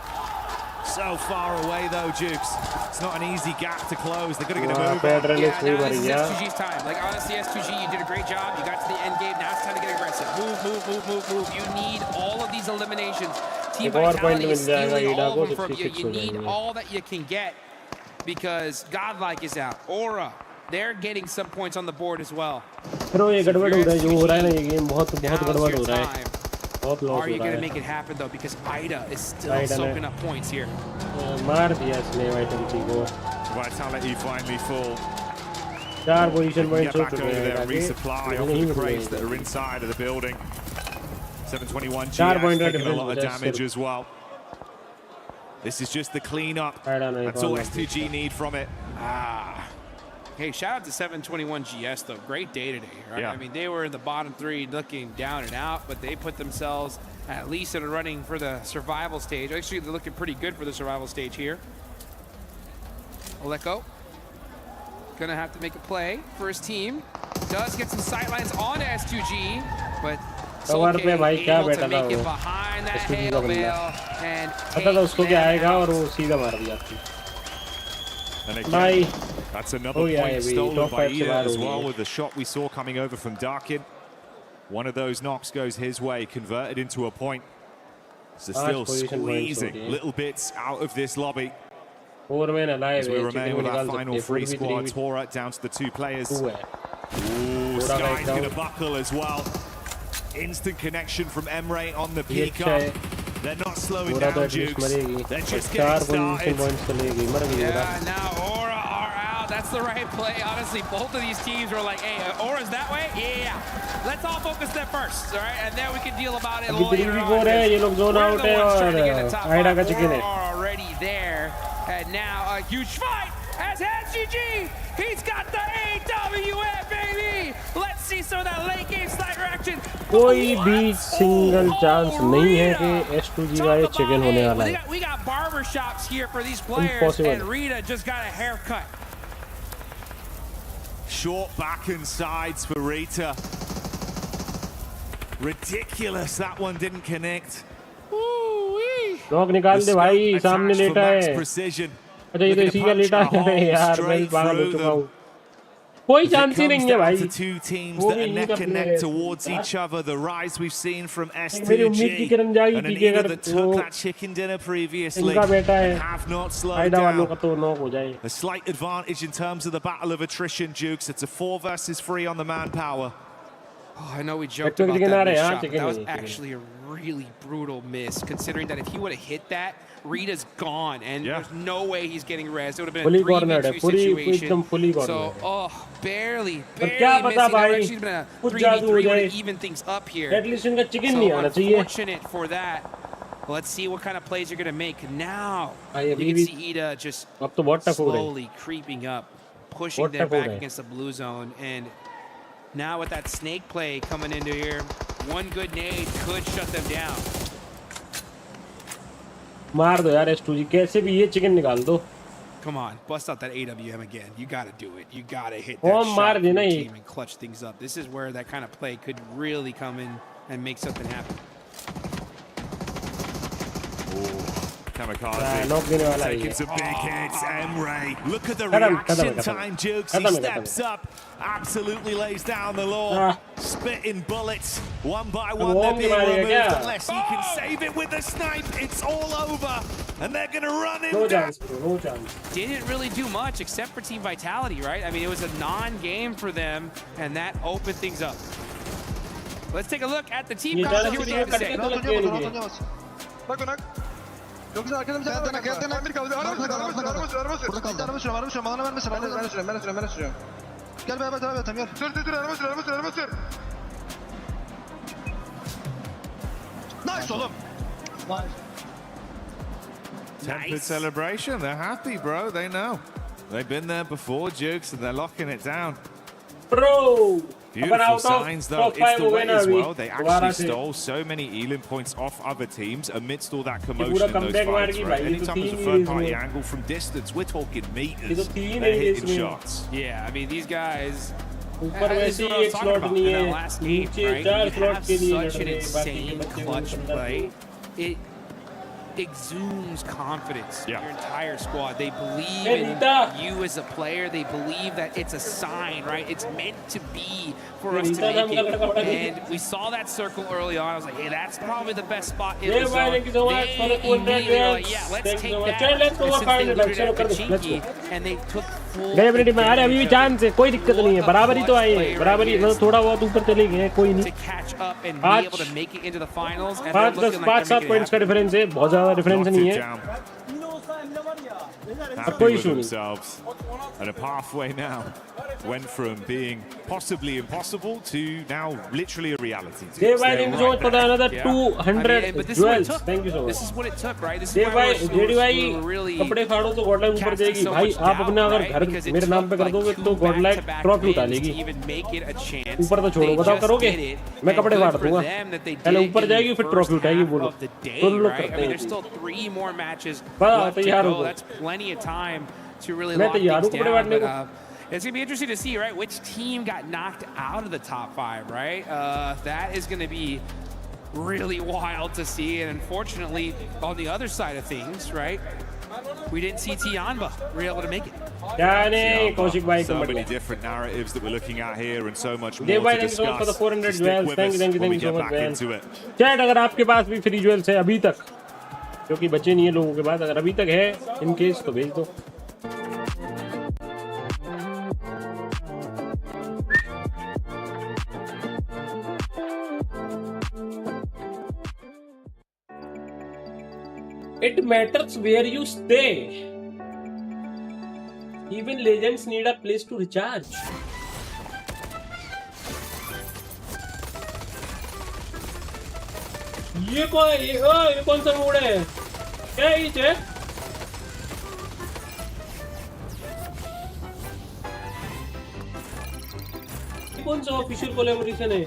So far away though, Jukes. It's not an easy gap to close. They're going to get a move on. Yeah, now this is S2G's time. Like, honestly, S2G, you did a great job. You got to the end game. Now it's time to get aggressive. Move. You need all of these eliminations. Team Vitality is stealing all of them from you. You need all that you can get because Godlike is out. Aura, they're getting some points on the board as well. Bro, ये गड़बड़ हो रहा है जो हो रहा है ना ये गेम बहुत गड़बड़ हो रहा है. Are you going to make it happen though? Because Ida is still soaking up points here. मार दिया इसने Vitality को. Vitality finally full. 4 position points get back over there, resupply off the crates that are inside of the building. 721 GS taking a lot of damage as well. This is just the cleanup. That's all S2G need from it. Hey, shout out to 721 GS though. Great day today, right? Yeah. I mean, they were in the bottom 3 looking down and out, but they put themselves at least in a running for the survival stage. Actually, they're looking pretty good for the survival stage here. Oleko gonna have to make a play for his team. Does get some sightlines on S2G, but Solke able to make it behind that hail bale and And again, that's another point stolen by Ida as well with the shot we saw coming over from Darkin. One of those knocks goes his way, converted into a point. So still squeezing little bits out of this lobby. As we remain with our final 3 squads, Tora down to the 2 players. Ooh, Sky's gonna buckle as well. Instant connection from Emre on the peak up. They're not slowing पूरा तो down, at least Jukes. मरेगी. They're just 4 getting position started. Points चलेगी, मर गई पूरा. Yeah, now Aura are out. That's the right play. Honestly, both of these teams were like, hey, Aura's that way? Yeah. Let's all focus there first, all right? And then we can deal about it अभी later 3v4 on. है, ये लोग zone out है और Aida का chicken है. Aura already there. And now a huge fight as HGG. He's got the AWF, baby. Let's see some of that late game sniper action. कोई भी single chance नहीं है कि S2G का ये चिकन होने वाला है. We got barbershops here for these players. Impossible. And Rita just got a haircut. Short back and sides for Rita. Ridiculous, that one didn't connect. Knock निकाल दे भाई, सामने लेटा है. अच्छा ये तो इसी का लेटा है यार, मैं पागल हो चुका हूँ. कोई चांस ही नहीं है भाई. Two teams that are neck and neck towards each other. The rise we've seen from मेरी उम्मीद की S2G किरण जागी and an थी कि Eagle अगर that took that chicken dinner previously इनका बेटा है, and have not slowed Aida वालों down. का तो नॉक हो जाए. A slight advantage in terms of the battle of attrition, Jukes. It's a 4 versus 3 on the manpower. Oh, I know we joked about that miss shot, but that was chicken. actually a really brutal miss, considering that if he would have hit that, Rita's gone, and there's no way he's getting res. It would have been Fully a 3v2 cornered, situation. एकदम fully So, cornered. oh, barely क्या पता missing. That भाई, would actually been a कुछ जादू हो 3v3 would जाए. have evened things up here. At least इनका chicken So नहीं आना चाहिए. unfortunate for that. Let's see what kind of plays you're going to make. Now, भाई you अभी can भी see Ida just अब तो बहुत टफ हो रहा है. slowly creeping up, pushing बहुत them tough हो back रहा है. against the blue zone. And now with that snake play coming into here, one good nade could shut them down. मार दो यार S2G, कैसे भी ये चिकन निकाल दो. Come on, bust out that AWM again. You got to do it. You got to hit Oh, that मार shot for देना your he. team and clutch things up. This is where that kind of play could really come in and make something happen. Kamikaze taking some big hits. Emre, look at the reaction time, Jukes. He steps up, absolutely lays down the law, spitting bullets. One by one, they're being removed unless he can save it with a snipe. It's all over, and they're going to run him down. No chance. Didn't really do much except for Team Vitality, right? I mean, it was a non-game for them, and that opened things up. Let's take a look at the team comp and hear what they have to say. Çok güzel arkadan bir tane gelden bir kaldı. Araba sürüyor. Ben sürüyorum. Gel beraber devam edelim gel. Sür araba sür. Nice oğlum. Nice. Tempered celebration. They're happy, bro. They know. They've been there before, Jukes, and they're locking it down. Bro. Beautiful signs, though. It's the way as well. They actually stole so many Elim points off other teams amidst all that commotion in those fights, right? Anytime there's a third-party angle from distance, we're talking meters. They're hitting shots. Yeah, I mean, these guys... ऊपर This वैसे is he what I was एक talking slot about नहीं in है. that last game, नीचे right? 4 You slot have के लिए such an लड़ रहे हैं. बाकी insane के बच्चे clutch उनको play. It exudes confidence in your entire squad. They believe in you as a player. They believe that it's a sign, right? It's meant to be for us to make it. And we saw that circle early on. I was like, hey, that's probably the best spot in the zone. Thank you so much for the They immediately were like, yeah, let's take that. Let's go. Since they looted at Pachinki, and they took full definitely में अरे अभी भी chance है, कोई दिक्कत नहीं है. बराबरी तो आई है, बराबरी मतलब थोड़ा बहुत ऊपर चले गए, कोई नहीं. to catch up and be able to make it into the finals. And 5-10 points का डिफरेंस है, बहुत ज्यादा डिफरेंस नहीं है. Happy with themselves. And a pathway now went from being possibly impossible to now literally a reality. Dev bhai, thank you so much for the another 200 jewels. Thank you so much. This is what it took, right? This is Dev why bhai, JD bhai, कपड़े फाड़ो तो Godlike ऊपर जाएगी. भाई आप अपना अगर घर मेरे नाम पे कर दोगे तो गॉडलाइक ट्रॉफी उठा लेगी. ऊपर तो छोड़ो, बताओ करोगे? मैं कपड़े फाड़ दूंगा. पहले ऊपर जाएगी फिर ट्रॉफी उठाएगी बोलो. तो लोग करते हैं. There's still 3 more matches बड़ा left to तैयार go. हो. That's plenty of time to really मैं lock तैयार things हूँ कपड़े down. फाड़ने But, को. it's going to be interesting to see, right, which team got knocked out of the top 5, right? That is going to be really wild to see. And unfortunately, on the other side of things, right, we didn't see Tianba be able to make it. So many different narratives that we're looking at here and so much more Dev bhai, to thank you so much for the discuss. 400 Stick jewels. with Thank us you when we so get much, back man. into it. Chat अगर आपके पास भी free jewels है अभी तक, क्योंकि बचे नहीं है लोगों के पास, अगर अभी तक है इन केस तो भेज दो. It matters where you stay. Even legends need a place to recharge. ये कौन सा मोड है? क्या ये है? ये कौन सा ऑफिशियल कोलैबोरेशन है?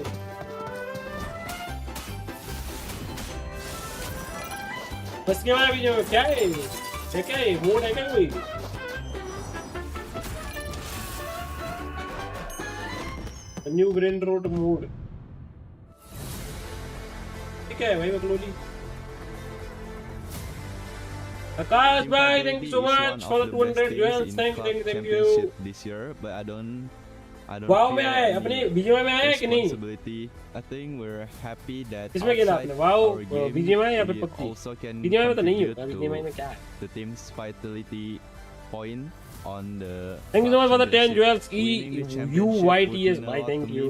बस के बाद भी जो क्या है? ये क्या है? मोड है क्या कोई? न्यू ब्रेन रोड मोड ठीक है भाई बकलोली आकाश भाई thank you so much for the 200 jewels thank you this year but I don't wow में आए अपने बीजीएमआई में आए कि नहीं I think we're happy that इसमें क्या आपने वाओ बीजीएमआई या फिर पक्की बीजीएमआई में तो नहीं होता बीजीएमआई में क्या है the team's vitality point on the thank you so much for the 10 jewels EWC bhai thank you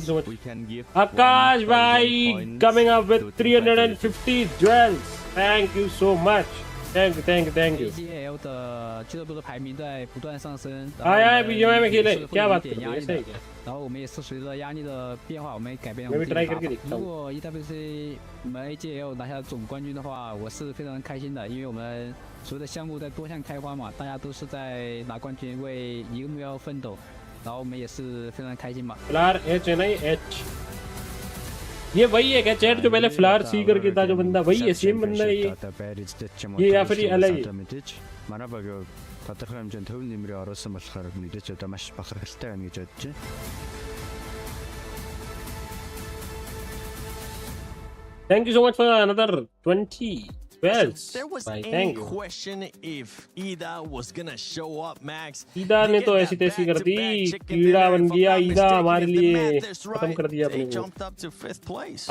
so much Akash bhai coming up with 350 jewels thank you so much thank you JDL 的俱乐部的排名在不断上升आया BGMI में खेले क्या बात कर रहे हो ऐसे ही क्या然后我们也是随着压力的变化我们也改变了मैं भी ट्राई करके देखता हूं如果 EWC 我们 AJL 拿下总冠军的话我是非常开心的因为我们所有的项目在多项开花嘛大家都是在拿冠军为一个目标奋斗然后我们也是非常开心嘛 फ्लार H है नहीं H ये वही है क्या चैट जो पहले फ्लार सी करके था जो बंदा वही है सेम बंदा है ये या फिर ये अलग है فتخرج من توني مري عروس مسخر من ديت تمش بخر استاني جد Thank you so much for another 20 bells. There was Bye, any question if Ida was gonna show up, Max. ईदा ने तो ऐसी तैसी कर दी कीड़ा बन गया ईदा हमारे लिए खत्म कर दिया अपने को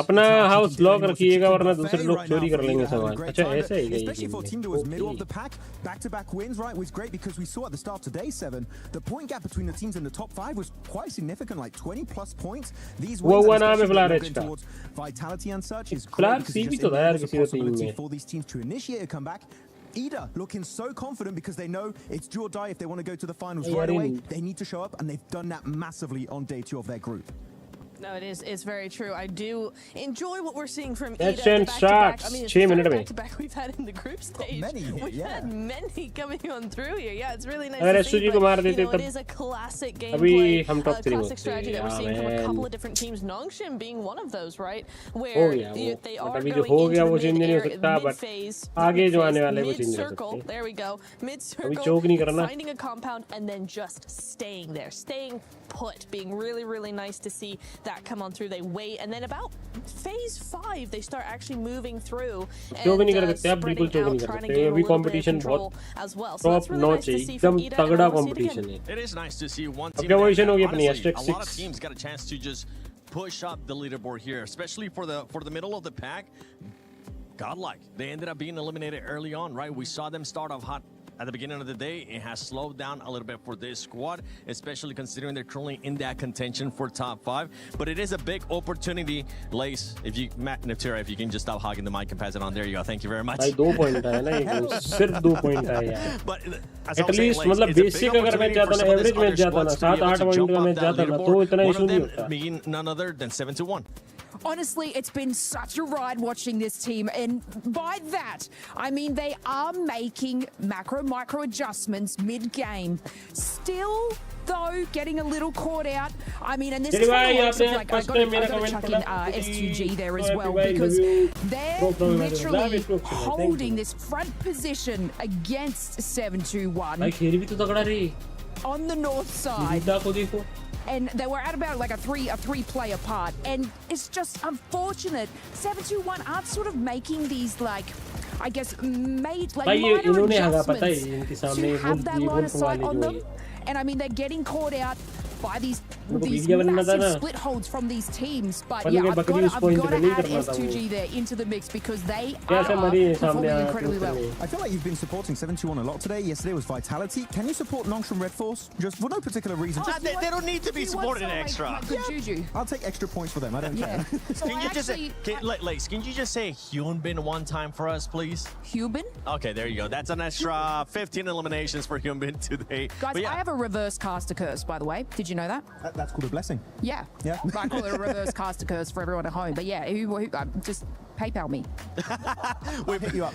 अपना हाउस लॉक रखिएगा वरना दूसरे लोग चोरी कर लेंगे सामान अच्छा ऐसे ही especially for a team that was middle of the pack back-to-back wins right was great because we saw at the start of day 7 the point gap between the teams in the top 5 was quite significant like 20 plus points these wins towards vitality and such is great for these teams to initiate a comeback. Ida looking so confident because they know it's do or die if they want to go to the finals right away. They need to show up and they've done that massively on day 2 of their group. No, it's very true. I do enjoy what we're seeing from Ida. I mean, it's back-to-back we've had in the group stage. We've had many coming on through here. Yeah, it's really nice to see. But, it is a classic gameplay, classic strategy that we're seeing from a couple of different teams. Nongshin being one of those, right? Where they are going into the mid-phase, mid-circle. There we go. Mid-circle, finding a compound, and then just staying there, staying put, being really, really nice to see that come on through. They wait, and then about phase 5 they start actually moving through and spreading out, trying to get a little bit of control as well. So that's really nice to see from Ida, and we'll see it again. It is nice to see one team that, honestly, a lot of teams got a chance to just push up the leaderboard here, especially for the middle of the pack. Godlike, they ended up being eliminated early on, right? We saw them start off hot at the beginning of the day. It has slowed down a little bit for this squad, especially considering they're currently in that contention for top 5. But it is a big opportunity. Lace, if you, Matt Niptera, if you can just stop hogging the mic and pass it on. There you go. Thank you very much. 2 point है ना सिर्फ 2 point है यार. But at least मतलब basic अगर मैं जाता ना average में जाता ना 7-8 point में जाता ना तो इतना issue नहीं होता. Being none other than 7-1. Honestly, it's been such a ride watching this team, and by that, I mean they are making micro adjustments mid-game. Still, though, getting a little caught out. I mean, and this is like, I got to chuck in S2G there as well, because they're literally holding this front position against 721 on the north side. And they were at about like a three player part, and it's just unfortunate 721 aren't sort of making these like I guess minor adjustments to have that line of sight on them. And I mean they're getting caught out. by these massive split holds from these teams. But yeah, I've got to add S2G there into the mix because they are performing incredibly well. I feel like you've been supporting 721 a lot today. Yesterday was Vitality. Can you support Nongshan Red Force? Just for no particular reason. They don't need to be supported extra. I'll take extra points for them. I don't care. Can you just say, can you just say Hyunbin one time for us, please? Hyunbin? Okay, there you go. That's an extra 15 eliminations for Hyunbin today. Guys, I have a reverse caster curse, by the way. Did you know that? That's called a blessing. Yeah. Yeah. I call it a reverse caster curse for everyone at home. But yeah, who just PayPal me. We'll hit you up.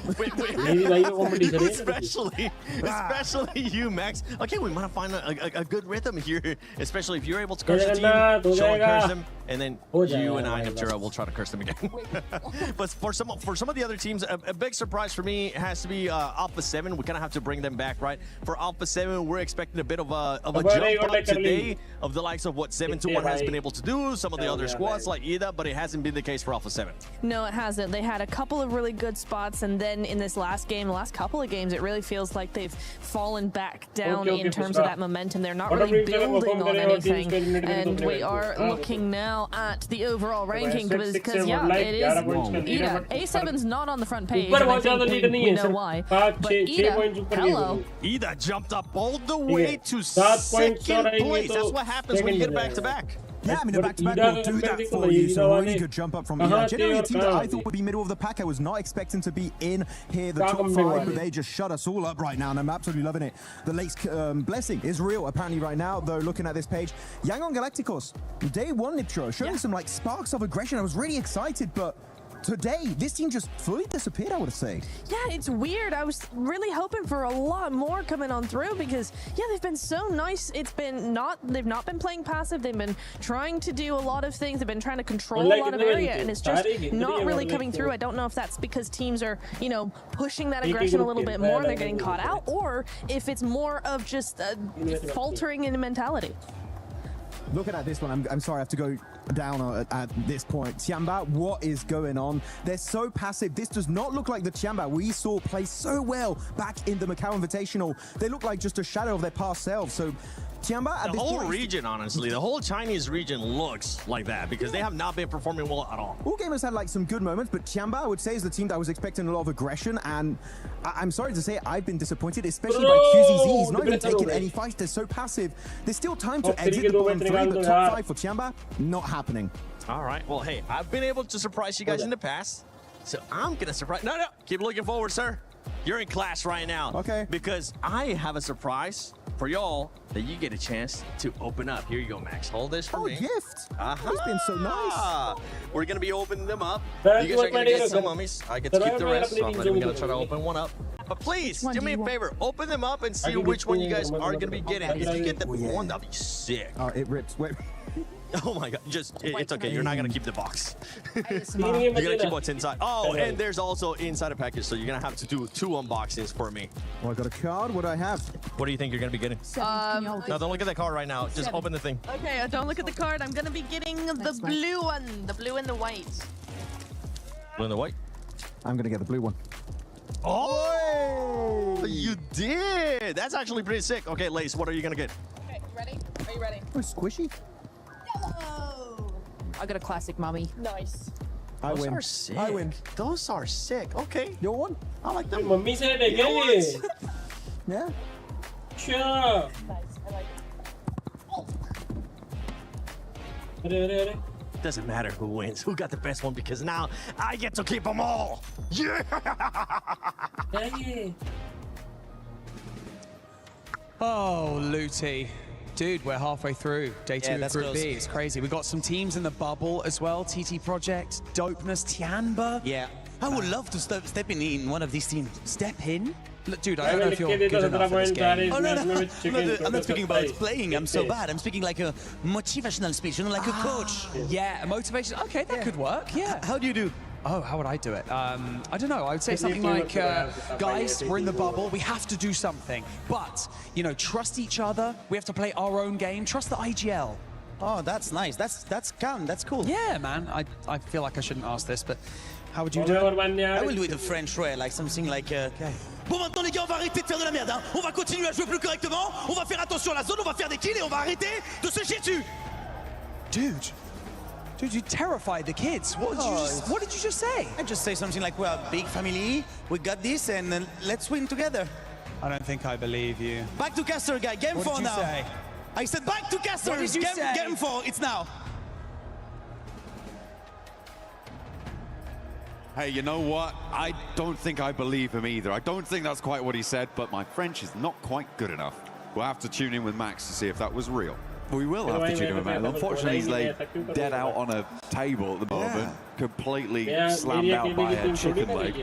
Especially you, Max. Okay, we might find a good rhythm here, especially if you're able to curse the team, show and curse them, and then you and I, Neptura, will try to curse them again. But for some of the other teams, a big surprise for me has to be Alpha 7. We kind of have to bring them back, right? For Alpha 7, we're expecting a bit of a jump up today of the likes of what 721 has been able to do, some of the other squads like EDA, but it hasn't been the case for Alpha 7. No, it hasn't. They had a couple of really good spots, and then in this last game, the last couple of games, it really feels like they've fallen back down in terms of that momentum. They're not really building on anything, and we are looking now at the overall ranking because yeah, it is EDA. A7's not on the front page, and I think we know why. But EDA, hello. EDA jumped up all the way to second place. That's what happens when you get back-to-back. Yeah, I mean, a back-to-back will do that for you. So a really good jump up from EDA. Generally, a team that I thought would be middle of the pack. I was not expecting to be in here, the top 5, but they just shut us all up right now, and I'm absolutely loving it. The late's blessing is real, apparently, right now, though, looking at this page. Yangon Galacticos, day 1 Niptro, showing some, like, sparks of aggression. I was really excited, but today, this team just fully disappeared, I would say. Yeah, it's weird. I was really hoping for a lot more coming on through because, yeah, they've been so nice. They've not been playing passive. They've been trying to do a lot of things. They've been trying to control a lot of area, and it's just not really coming through. I don't know if that's because teams are, you know, pushing that aggression a little bit more and they're getting caught out, or if it's more of just faltering in mentality. Looking at this one, I'm sorry, I have to go down at this point. Tiamba, what is going on? They're so passive. This does not look like the Tiamba we saw play so well back in the Macau Invitational. They look like just a shadow of their past selves. So Tiamba at the whole region, honestly, the whole Chinese region looks like that because they have not been performing well at all. All gamers had like some good moments, but Tiamba, I would say, is the team that I was expecting a lot of aggression, and I'm sorry to say I've been disappointed, especially by QZZ. He's not even taking any fights. They're so passive. There's still time to exit the bottom 3, but top 5 for Tiamba, not happening. All right, well, hey, I've been able to surprise you guys in the past, so I'm gonna surprise. No, keep looking forward, sir. You're in class right now. Okay. Because I have a surprise for y'all that you get a chance to open up. Here you go, Max. Hold this for me. Oh, gift. He's been so nice. We're going to be opening them up. You guys are going to get some mummies. I get to keep the rest, so I'm going to try to open one up. But please, do me a favor. Open them up and see which one you guys are going to be getting. If you get the one, that'd be sick. Oh, it rips. Wait. Oh my god, it's okay, you're not gonna keep the box. You're gonna keep what's inside. Oh, and there's also inside a package, so you're gonna have to do 2 unboxings for me. Oh, I got a card, what do I have? What do you think you're gonna be getting? No, don't look at that card right now, just open the thing. Okay, don't look at the card, I'm gonna be getting the blue one, the blue and the white. Blue and the white? I'm gonna get the blue one. Oh, you did! That's actually pretty sick. Okay, Lace, what are you gonna get? Okay, ready? Are you ready? Oh, squishy. Yellow! I got a classic mummy. Nice. Those are sick. I win. Those are sick. Okay. Your one? I like them. Mummy said again. Yeah. Sure. Nice. I like it. Doesn't matter who wins, who got the best one, because now I get to keep them all. Yeah. Oh, Looty. Dude, we're halfway through day 2 of Group B. It's crazy. We got some teams in the bubble as well. TT Project, Dopeness, Tianba. Yeah. I would love to step in one of these teams. Step in? Look, dude, I don't know if you're good enough for this game. Oh, no. I'm not speaking about playing. I'm so bad. I'm speaking like a motivational speech, you know, like a coach. Yeah, a motivation. Okay, that could work. Yeah. How do you do? Oh, how would I do it? I don't know. I would say something like, guys, we're in the bubble. We have to do something. But, you know, trust each other. We have to play our own game. Trust the IGL. Oh, that's nice. That's calm. That's cool. Yeah, man. I feel like I shouldn't ask this, but how would you do it? I will do it the French way, like something like, Bon, maintenant les gars, on va arrêter de faire de la merde, hein. On va continuer à jouer plus correctement, on va faire attention à la zone, on va faire des kills et on va arrêter de se chier dessus. Dude, you terrified the kids. What did you just say? I just say something like, we're a big family, we got this, and let's win together. I don't think I believe you. Back to caster, guy. Game 4 now. Say? I said back to caster. What did you say? Game 4, it's now. Hey, you know what? I don't think I believe him either. I don't think that's quite what he said, but my French is not quite good enough. We'll have to tune in with Max to see if that was real. We will have to tune him with Max. Unfortunately, he's laid dead out on a table at the moment, completely slammed out by a chicken leg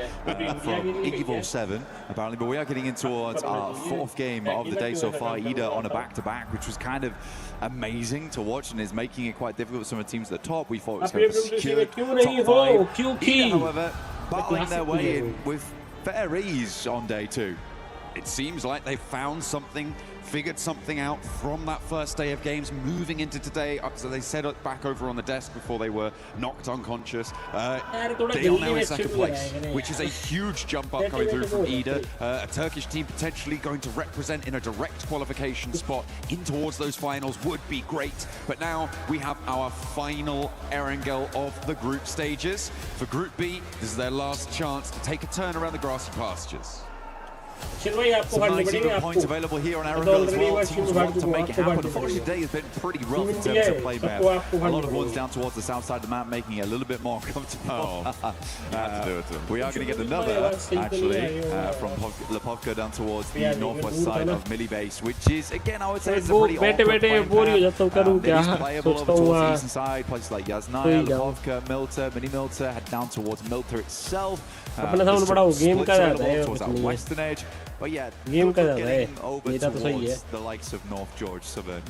from Evil 7, apparently. But we are getting in towards our 4th game of the day so far. Ida on a back-to-back, which was kind of amazing to watch and is making it quite difficult for some of the teams at the top. We thought it was going to secure top 5. Ida, however, battling their way in with fair ease on day 2. It seems like they found something, figured something out from that first day of games, moving into today. So they set it back over on the desk before they were knocked unconscious. They are now in 2nd place, which is a huge jump up coming through from Ida. A Turkish team potentially going to represent in a direct qualification spot in towards those finals would be great. But now we have our final Erangel of the group stages. For Group B, this is their last chance to take a turn around the grassy pastures. Some nice even points available here on Erangel as well. Teams want to make it happen. Unfortunately, today has been pretty rough in terms of play map. A lot of ones down towards the south side of the map, making it a little bit more comfortable. We are going to get another, actually, from Lepovka down towards the northwest side of Millie Base, which is, again, I would say it's a pretty awkward playing path. It is playable over towards the eastern side, places like Yasnaya, Lepovka, Milter, Mini Milter, head down towards Milter itself. Splits available towards that western edge. But yeah, getting over towards the likes of North George, Southern.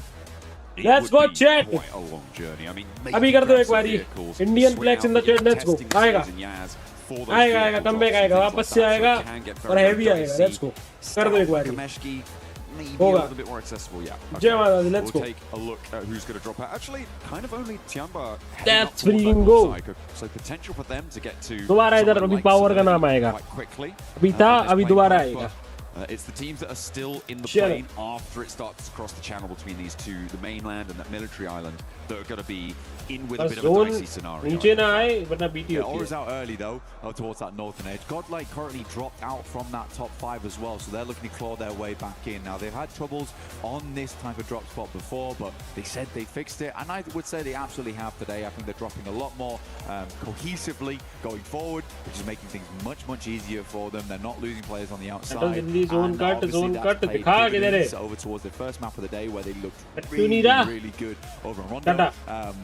Let's go chat. Quite a long journey. I mean, अभी कर दो एक बारी. Indian flags in the chat. Let's go. आएगा comeback आएगा, वापस से आएगा और heavy आएगा. Let's go. कर दो एक बारी. Maybe a little bit more accessible, yeah. Okay. Let's go. We'll take a look at who's going to drop out. Actually, kind of only Tiamba. Let's freaking go. So potential for them to get to. दोबारा इधर अभी power का नाम आएगा. अभी था, अभी दोबारा आएगा. It's the teams that are still in the plane after it starts to cross the channel between these two, the mainland and that military island, that are going to be in with a bit of a dicey scenario. Yeah, Aura's out early though, towards that northern edge. Godlike currently dropped out from that top 5 as well, so they're looking to claw their way back in. Now they've had troubles on this type of drop spot before, but they said they fixed it, and I would say they absolutely have today. I think they're dropping a lot more cohesively going forward, which is making things much easier for them. They're not losing players on the outside. Zone cut, दिखा किधर है? Over towards the first map of the day where they looked really good over in Rondo.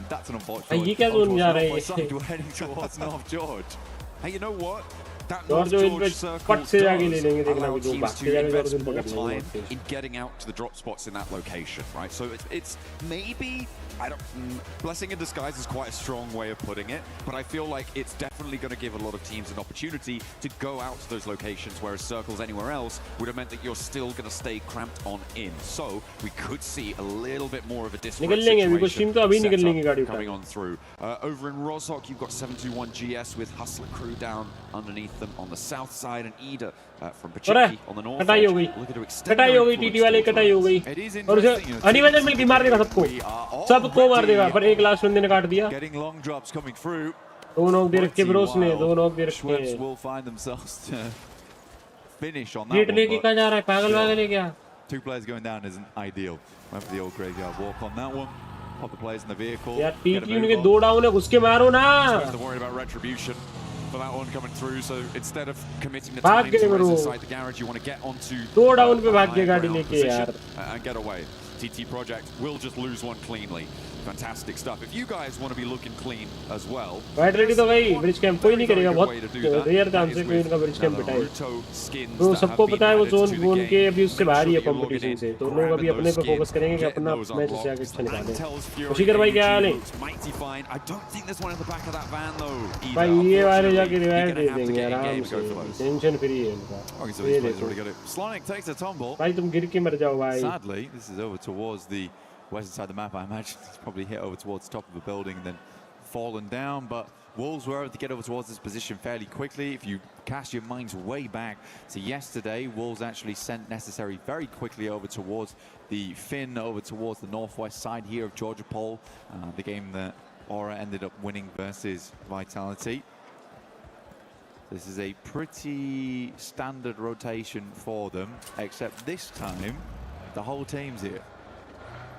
That's an unfortunate. ये क्या zone जा रहा है? We're heading towards North George. Hey, you know what? That North George circle does allow teams to invest more time in getting out to the drop spots in that location, right? So it's maybe, blessing in disguise is quite a strong way of putting it, but I feel like it's definitely going to give a lot of teams an opportunity to go out to those locations, whereas circles anywhere else would have meant that you're still going to stay cramped on in. So we could see a little bit more of a disparate situation coming on through. Over in Rozhok, you've got 721 GS with Hustler crew down underneath them on the south side, and Ida from Pachiki on the north edge. Looking to extend their influence. It is interesting. Getting long drops coming through. Schweppes will find themselves to finish on that one. 2 players going down isn't ideal. Went for the old graveyard walk on that one. Pop the players in the vehicle. The worry about retribution for that one coming through, so instead of committing the time to race inside the garage, you want to get onto and get away. TT Project will just lose one cleanly. Fantastic stuff. If you guys want to be looking clean as well, white ready तो भाई bridge camp कोई नहीं करेगा, बहुत rare chance है कोई इनका bridge camp बिठाए. तो सबको पता है वो जोन के अभी उससे बाहर ही है कंपटीशन से, तो लोग अभी अपने पे फोकस करेंगे कि अपना मैच से आगे अच्छा निकालें. खुशीकर भाई क्या हाल है भाई? ये वाले जाके रिवाइव दे देंगे आराम से, टेंशन फ्री है इनका. ये देखो भाई तुम गिर के मर जाओ भाई. Sadly, this is over towards the western side of the map. I imagine he's probably hit over towards the top of a building and then fallen down, but Wolves were able to get over towards this position fairly quickly. If you cast your minds way back to yesterday, Wolves actually sent Necessary very quickly over towards the Finn, over towards the northwest side here of Georgia Pole, the game that Aura ended up winning versus Vitality. This is a pretty standard rotation for them, except this time the whole team's here.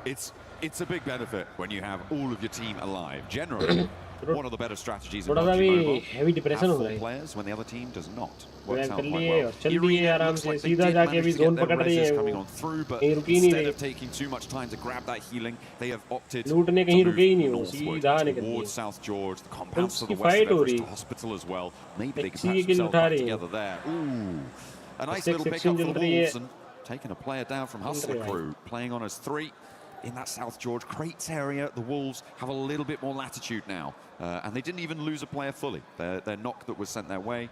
It's a big benefit when you have all of your team alive. Generally, one of the better strategies in PUBG Mobile, have 4 players when the other team does not. Works out quite well. Irina looks like they did manage to get their reses coming on through, but instead of taking too much time to grab that healing, they have opted to move northward towards South George, the compounds to the west of Everest Hospital as well. Maybe they can patch themselves back together there. Ooh, a nice little pickup for the Wolves, and taking a player down from Hustler Crew, playing on as 3. In that South George crates area, the Wolves have a little bit more latitude now. And they didn't even lose a player fully. Their knock that was sent their way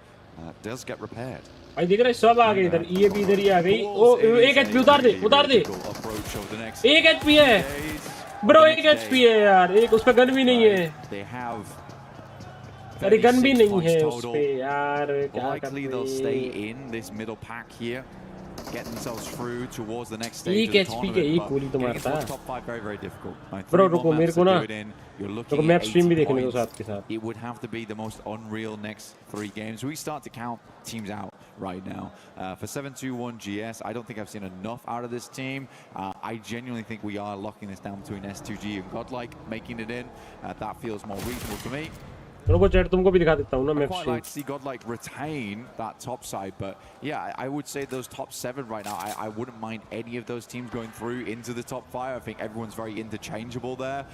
does get repaired. भाई देख रहे सब आ गए इधर ये भी इधर ही आ गई ओ एक एचपी उतार दे एक एचपी है ब्रो एक एचपी है यार एक उस पे गन भी नहीं है अरे गन भी नहीं है उस पे यार क्या करते हैं Get themselves through towards the next stage of the tournament, but getting into the top 5 very very difficult. Bro रुको मेरे को ना तो मैप स्ट्रीम भी देखने को साथ के साथ. It would have to be the most unreal next 3 games. We start to count teams out right now. For 721 GS, I don't think I've seen enough out of this team. I genuinely think we are locking this down between S2G and Godlike, making it in. That feels more reasonable to me. रुको chat तुमको भी दिखा देता हूँ ना I quite like to see Godlike retain that top side, but yeah, I would say those top 7 right now, I wouldn't mind any of those teams going through into the top 5. I think everyone's very interchangeable there.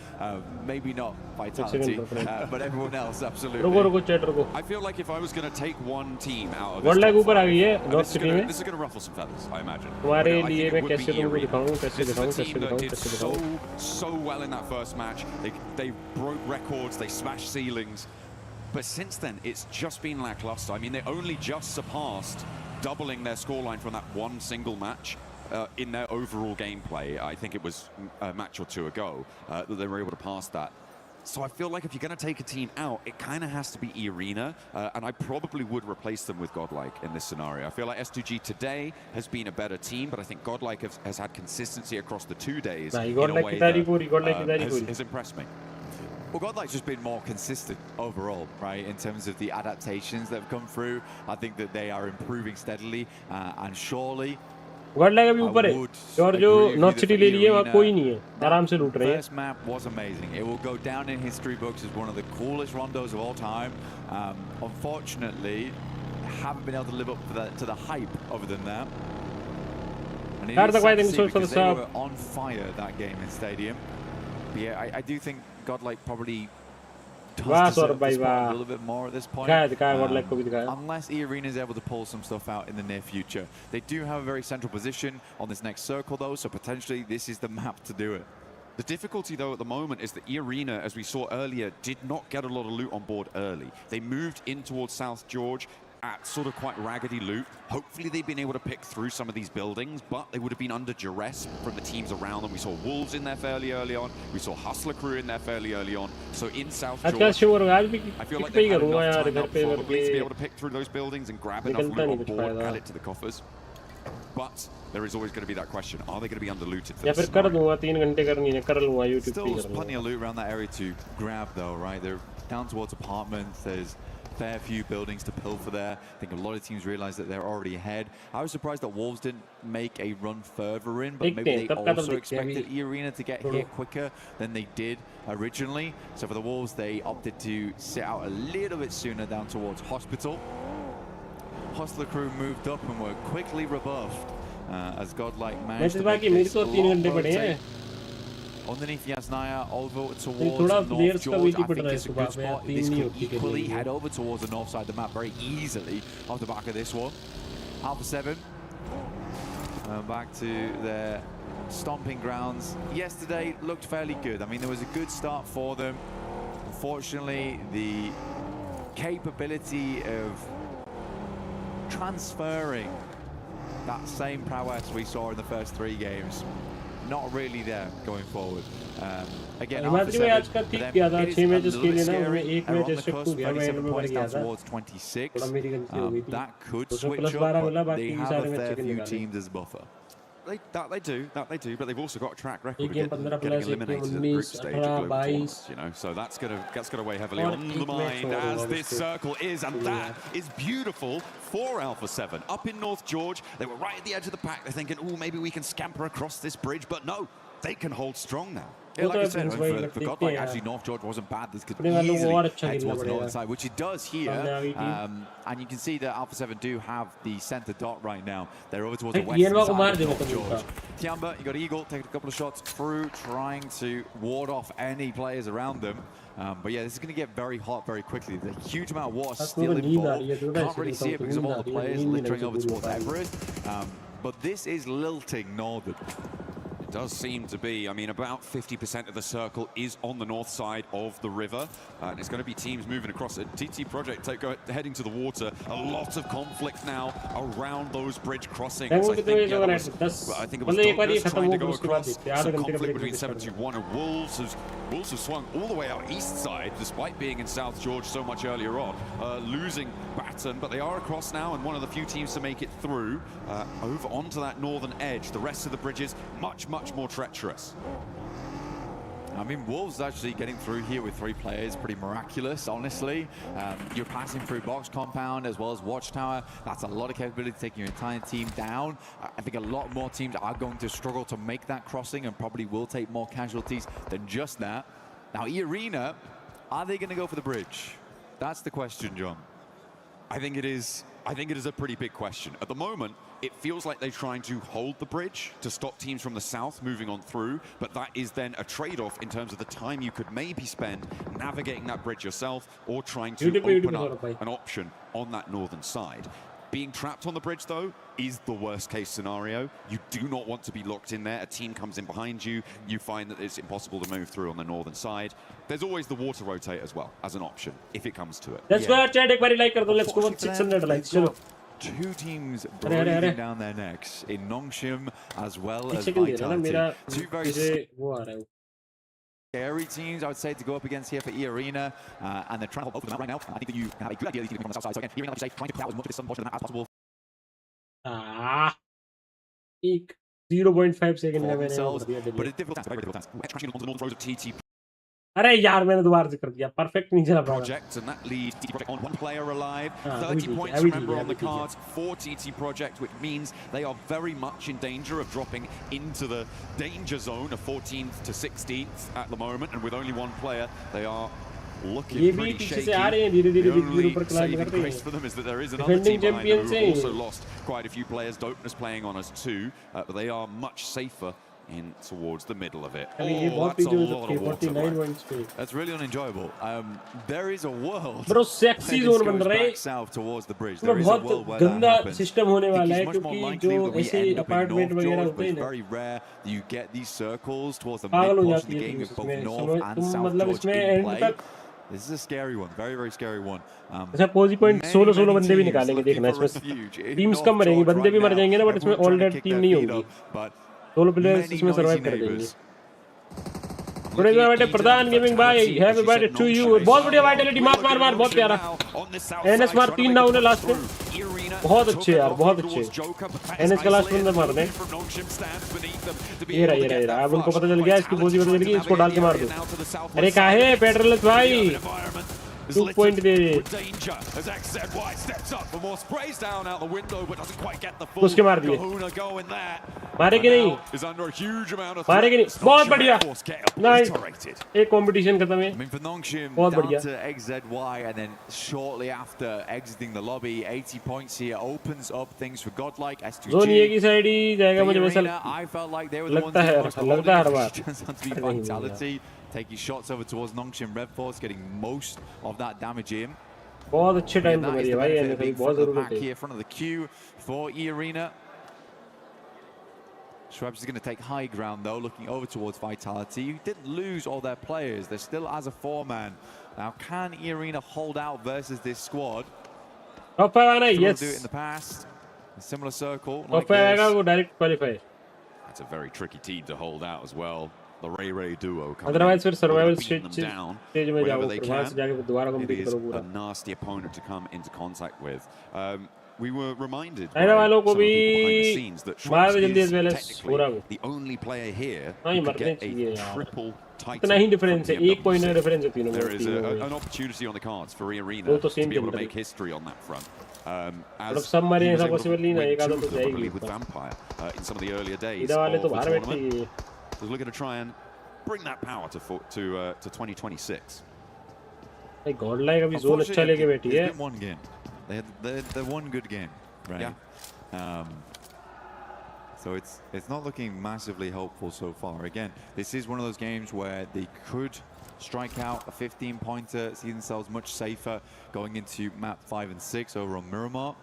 Maybe not Vitality, but everyone else, absolutely. रुको chat रुको. I feel like if I was going to take one team out of Godlike this ऊपर आ गई है this is going to ruffle some feathers, I imagine. तुम्हारे लिए मैं कैसे तुमको दिखाऊँ so well in that first match. They broke records, they smashed ceilings. But since then, it's just been lackluster. I mean, they only just surpassed doubling their scoreline from that one single match in their overall gameplay. I think it was a match or 2 ago that they were able to pass that. So I feel like if you're going to take a team out, it kind of has to be Irina, and I probably would replace them with Godlike in this scenario. I feel like S2G today has been a better team, but I think Godlike has had consistency across the 2 days in a way that has impressed me. Well, Godlike's just been more consistent overall, right, in terms of the adaptations that have come through. I think that they are improving steadily, and surely Godlike अभी ऊपर है और जो north city ले लिए वहाँ कोई नहीं है आराम से लूट रहे हैं. First map was amazing. It will go down in history books as one of the coolest rondos of all time. Unfortunately, haven't been able to live up to the hype other than that. And it is sad to see because they were on fire that game in Stadium. But yeah, I do think Godlike probably does deserve this spot a little bit more at this point. Unless E-Arena is able to pull some stuff out in the near future. They do have a very central position on this next circle though, so potentially this is the map to do it. The difficulty though at the moment is that E-Arena, as we saw earlier, did not get a lot of loot on board early. They moved in towards South George at sort of quite raggedy loot. Hopefully they've been able to pick through some of these buildings, but they would have been under duress from the teams around them. We saw Wolves in there fairly early on. We saw Hustler Crew in there fairly early on. So in South George, I feel like they've had enough time now probably to be able to pick through those buildings and grab enough loot on board, add it to the coffers. But there is always going to be that question, are they going to be under-looted for this? Still plenty of loot around that area to grab though, right? They're down towards apartments, there's fair few buildings to pilfer there. I think a lot of teams realize that they're already ahead. I was surprised that Wolves didn't make a run further in, but maybe they also expected E-Arena to get here quicker than they did originally. So for the Wolves, they opted to sit out a little bit sooner down towards Hospital. Hustler Crew moved up and were quickly rebuffed as Godlike managed to make this long rotate. Underneath Yasnaya, over towards North George, I think it's a good spot. This could equally head over towards the north side of the map very easily off the back of this one. Alpha 7, back to their stomping grounds. Yesterday looked fairly good. I mean, there was a good start for them. Unfortunately, the capability of transferring that same prowess we saw in the first 3 games not really there going forward. Again, Alpha 7, it is a little bit scary. They're on the cusp, 37 points down towards 26. That could switch up, but they have a fair few teams as buffer. They do, but they've also got a track record of getting eliminated at the group stage of global tournaments, you know, so that's gonna weigh heavily on the mind as this circle is, and that is beautiful for Alpha 7. Up in North George, they were right at the edge of the pack. They're thinking, oh, maybe we can scamper across this bridge, but no, they can hold strong now. Yeah, like I said, for Godlike, actually, North George wasn't bad. This could easily head towards the northern side, which it does here. And you can see that Alpha 7 do have the center dot right now. They're over towards the western side of North George. Tiamba, you got Eagle, taking a couple of shots through, trying to ward off any players around them. But yeah, this is going to get very hot very quickly. There's a huge amount of water still involved. Can't really see it because of all the players littering over towards Everest. But this is lilting northern. It does seem to be. I mean, about 50% of the circle is on the north side of the river. And it's going to be teams moving across it. TT Project heading to the water. A lot of conflict now around those bridge crossings. I think it was Douglas trying to go across. Some conflict between 721 and Wolves. Wolves have swung all the way out east side, despite being in South George so much earlier on. Losing Baton, but they are across now, and one of the few teams to make it through over onto that northern edge. The rest of the bridges, much more treacherous. I mean, Wolves actually getting through here with 3 players, pretty miraculous, honestly. You're passing through Box Compound as well as Watchtower. That's a lot of capability taking your entire team down. I think a lot more teams are going to struggle to make that crossing and probably will take more casualties than just that. Now, E-Arena, are they going to go for the bridge? That's the question, John. I think it is a pretty big question. At the moment, it feels like they're trying to hold the bridge to stop teams from the south moving on through, but that is then a trade-off in terms of the time you could maybe spend navigating that bridge yourself or trying to open up an option on that northern side. Being trapped on the bridge, though, is the worst-case scenario. You do not want to be locked in there. A team comes in behind you. You find that it's impossible to move through on the northern side. There's always the water rotate as well as an option, if it comes to it. Let's go, chat. एक बारी like कर दो. Let's go 600 likes. चलो. 2 teams breathing down their necks in Nongshim as well as Vitality. 2 very scary teams, I would say, to go up against here for E-Arena, and they're trying to hold both of them right now. I think that you have a good idea that you can come on the south side. So again, E-Arena, like you say, trying to put out as much of this southern portion of the map as possible. 0.5 second में मैंने but it's difficult time, very difficult time. Crashing onto the northern roads of TT अरे यार मैंने दोबारा जिक्र किया perfect नहीं चला Project, and that leads TT Project on 1 player alive. 30 points, remember, on the cards for TT Project, which means they are very much in danger of dropping into the danger zone of 14th to 16th at the moment, and with only 1 player, they are looking pretty shaky. The only saving grace for them is that there is another team behind them who have also lost quite a few players. Dopeness playing on us too, but they are much safer in towards the middle of it. Oh, that's a lot of water. That's really unenjoyable. There is a world Bro, sexy zone बन रहा है. south towards the bridge. There is a world where that happens. System होने वाला है क्योंकि जो ऐसे apartment वगैरह होते हैं ना. Very rare that you get these circles towards the mid portion of the game with both North and South George in play. This is a scary one, very scary one. अच्छा पोजी point 16 बंदे भी निकालेंगे देखना इसमें teams कम मरेंगी बंदे भी मर जाएंगे ना बट इसमें ऑल डेड टीम नहीं होगी सोलो प्लेयर्स इसमें सर्वाइव कर देंगे थोड़े देर बैठे प्रधान गेमिंग भाई हैप्पी बर्थडे टू यू बहुत बढ़िया वाइटलिटी मार बहुत प्यारा एनएस मार 3 डाउन है लास्ट में बहुत अच्छे यार बहुत अच्छे एनएस का लास्ट बंदा मार दे ये रहा अब उनको पता चल गया इसकी पोजी पता चल गई इसको डाल के मार दो अरे काहे पेट्रोलस भाई 2 point दे उसके मार दिए मारे कि नहीं बहुत बढ़िया नाइस एक कंपटीशन खत्म है बहुत बढ़िया and then shortly after exiting the lobby 80 points here opens up things for Godlike S2G zone ये की साइड ही जाएगा मुझे वैसा I felt like they were the ones लगता है हर बार Vitality taking shots over towards Nongshim Red Force, getting most of that damage in. बहुत अच्छे time पे मरी है भाई एनएस बहुत जरूरत है. Here front of the queue for E-Arena. Schwebs is going to take high ground though, looking over towards Vitality. You didn't lose all their players. They're still as a 4-man. Now, can E-Arena hold out versus this squad? Top 5 आना है, yes. Do it in the past. A similar circle. Top 5 आएगा वो direct qualify. That's a very tricky team to hold out as well. The Ray duo coming Otherwise, in, फिर survival beating them stage down में whenever जाओ they फिर वहाँ can. से जाके दोबारा It complete is करो पूरा. a nasty opponent to come into contact with. We were reminded by रहने some वालों of को the people behind the भी scenes that मार Schwartz जल्दी is as well as technically पूरा को. the only player here हाँ who ये could मरने get चाहिए a यार. triple title. इतना ही difference है. एक point का difference है तीनों There में. is an opportunity on the cards for Arena to be able to make history on that front. As सब मरे he was ऐसा able to possible नहीं ना. win एक आधा two तो of them, I जाएगी. believe, with Vampire in some of the earlier days इधर वाले of तो the बाहर बैठे tournament. He. Was looking to try and bring that power to 2026. एक godlike अभी zone अच्छा लेके बैठी है. It's been one game. They're one good game, right? Yeah. So it's not looking massively helpful so far. Again, this is one of those games where they could strike out a 15-pointer, see themselves much safer going into map 5 and 6 over on Miramar.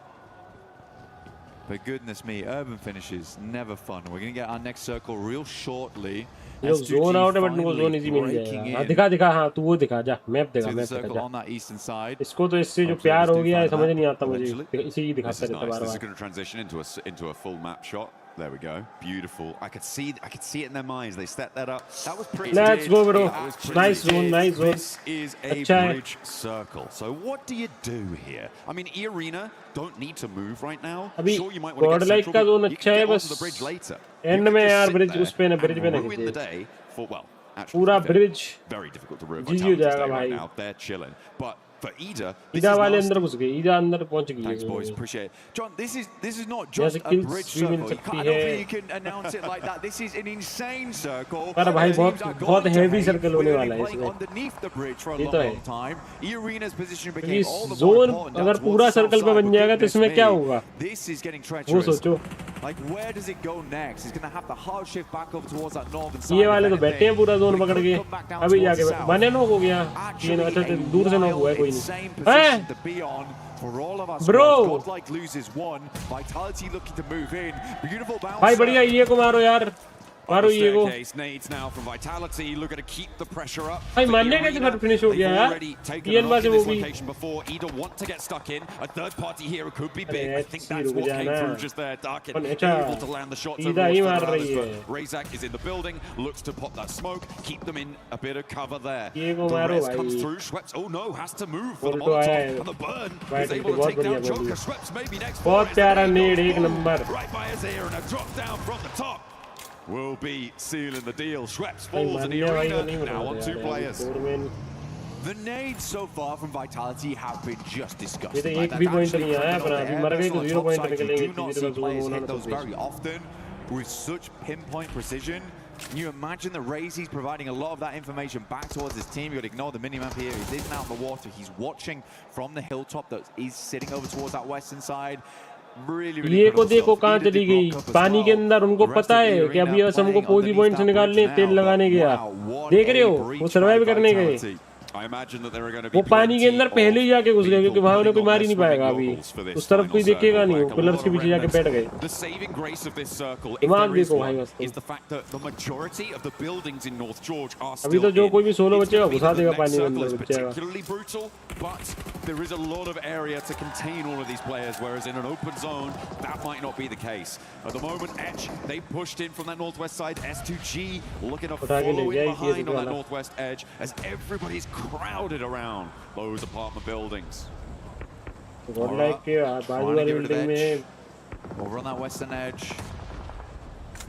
But goodness me, urban finishes, never fun. We're going to get our next circle real shortly. Zone out है but वो zone easy मिल जाएगा. हाँ दिखा हाँ तू वो दिखा जा map दिखा on that eastern side. इसको तो इससे जो प्यार हो गया है समझ नहीं आता मुझे. इसी दिखाता रहता बार-बार. This is going to transition into a full map shot. There we go. Beautiful. I could see it in their minds. They set that up. That was pretty. Let's go, bro. Nice zone, nice zone. This is a bridge circle. So what do you do here? I mean, E-Arena don't need to move right now. Sure, you might want to get central, but you can get onto the bridge later. End में यार bridge उस पे ना bridge पे ना ruin the day for, well, actually, पूरा bridge very difficult to ruin GG हो जाएगा right भाई. now. They're chilling. But for Ida, ida वाले अंदर घुस गए. ida अंदर पहुंच गई. Thanks, boys. Appreciate it. John, this is not just a bridge circle. I don't think you can announce it like that. This is an insane circle. पर भाई बहुत heavy circle होने वाला है इसमें. Underneath the bridge for a ये तो है. long time. E-Arena's position became all the more zone important. अगर पूरा circle पे बन जाएगा तो इसमें क्या होगा? This is getting वो treacherous. सोचो. Like where does it go next? He's going to have to hard shift back over towards that northern side. ये वाले तो बैठे हैं पूरा zone पकड़ के. अभी जाके मैंने knock हो गया. ये अच्छा दूर से knock हुआ है कोई नहीं. To be on for all of us. Bro, Godlike loses one. Vitality looking to move in. Beautiful bounce. भाई बढ़िया ये को मारो यार. मारो ये को. Nades now from Vitality, looking to keep the pressure up. भाई मारने का किधर finish हो गया यार. ये बात है वो भी. Before either want to get stuck in, a third party here could be big. I think that's what came through just there. Darkin able to land the shots over Razak is in the building, looks to pop that smoke, keep them in a bit of cover there. The res comes through. Schweppes, oh no, has to move for the Molotov, and the burn is able to take down Joker. Schweppes maybe next. बहुत प्यारा need एक number. Right by his ear and a drop down from the top. Will be sealing the deal. Schweppes falls in the arena. Now on two players. The nades so far from Vitality have been just disgusting. ये तो एक भी point नहीं आया पर अभी मर गए तो 0 point निकलेंगे. Do not see players hit those very often with such pinpoint precision. Can you imagine the Raze? He's providing a lot of that information back towards his team. You've got to ignore the minimap here. He isn't out in the water. He's watching from the hilltop that is sitting over towards that western side. ये को देखो कहाँ चली गई. पानी के अंदर उनको पता है कि अभी बस हमको पोजी पॉइंट से निकालने तेल लगाने गया. देख रहे हो वो सर्वाइव करने गए. वो पानी के अंदर पहले ही जाके घुस गए क्योंकि वहां उन्हें कोई मार ही नहीं पाएगा. अभी उस तरफ कोई देखेगा नहीं. वो पिलर्स के पीछे जाके बैठ गए. दिमाग देखो भाई बस. अभी तो जो कोई भी सोलो बचेगा घुसा देगा पानी के अंदर बचेगा. But there is a lot of area to contain all of these players, whereas in an open zone, that might not be the case. At the moment, Etch, they pushed in from that northwest side. S2G looking to follow in behind on that northwest edge as everybody's crowded around those apartment buildings. Over on that western edge.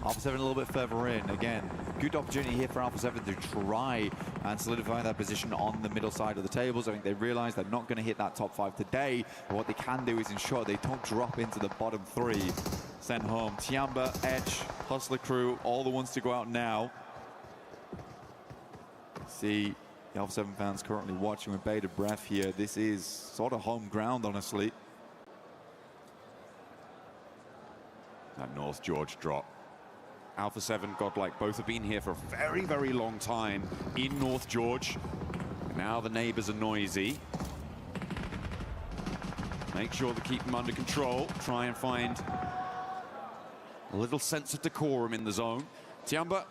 Alpha 7 a little bit further in. Again, good opportunity here for Alpha 7 to try and solidify that position on the middle side of the tables. I think they realize they're not going to hit that top 5 today, but what they can do is ensure they don't drop into the bottom 3. Send home Tiamba, Etch, Hustler Crew, all the ones to go out now. See the Alpha 7 fans currently watching with bated breath here. This is sort of home ground, honestly. That North George drop. Alpha 7, Godlike, both have been here for a very, very long time in North George. Now the neighbors are noisy. Make sure to keep them under control. Try and find a little sense of decorum in the zone. Tiamba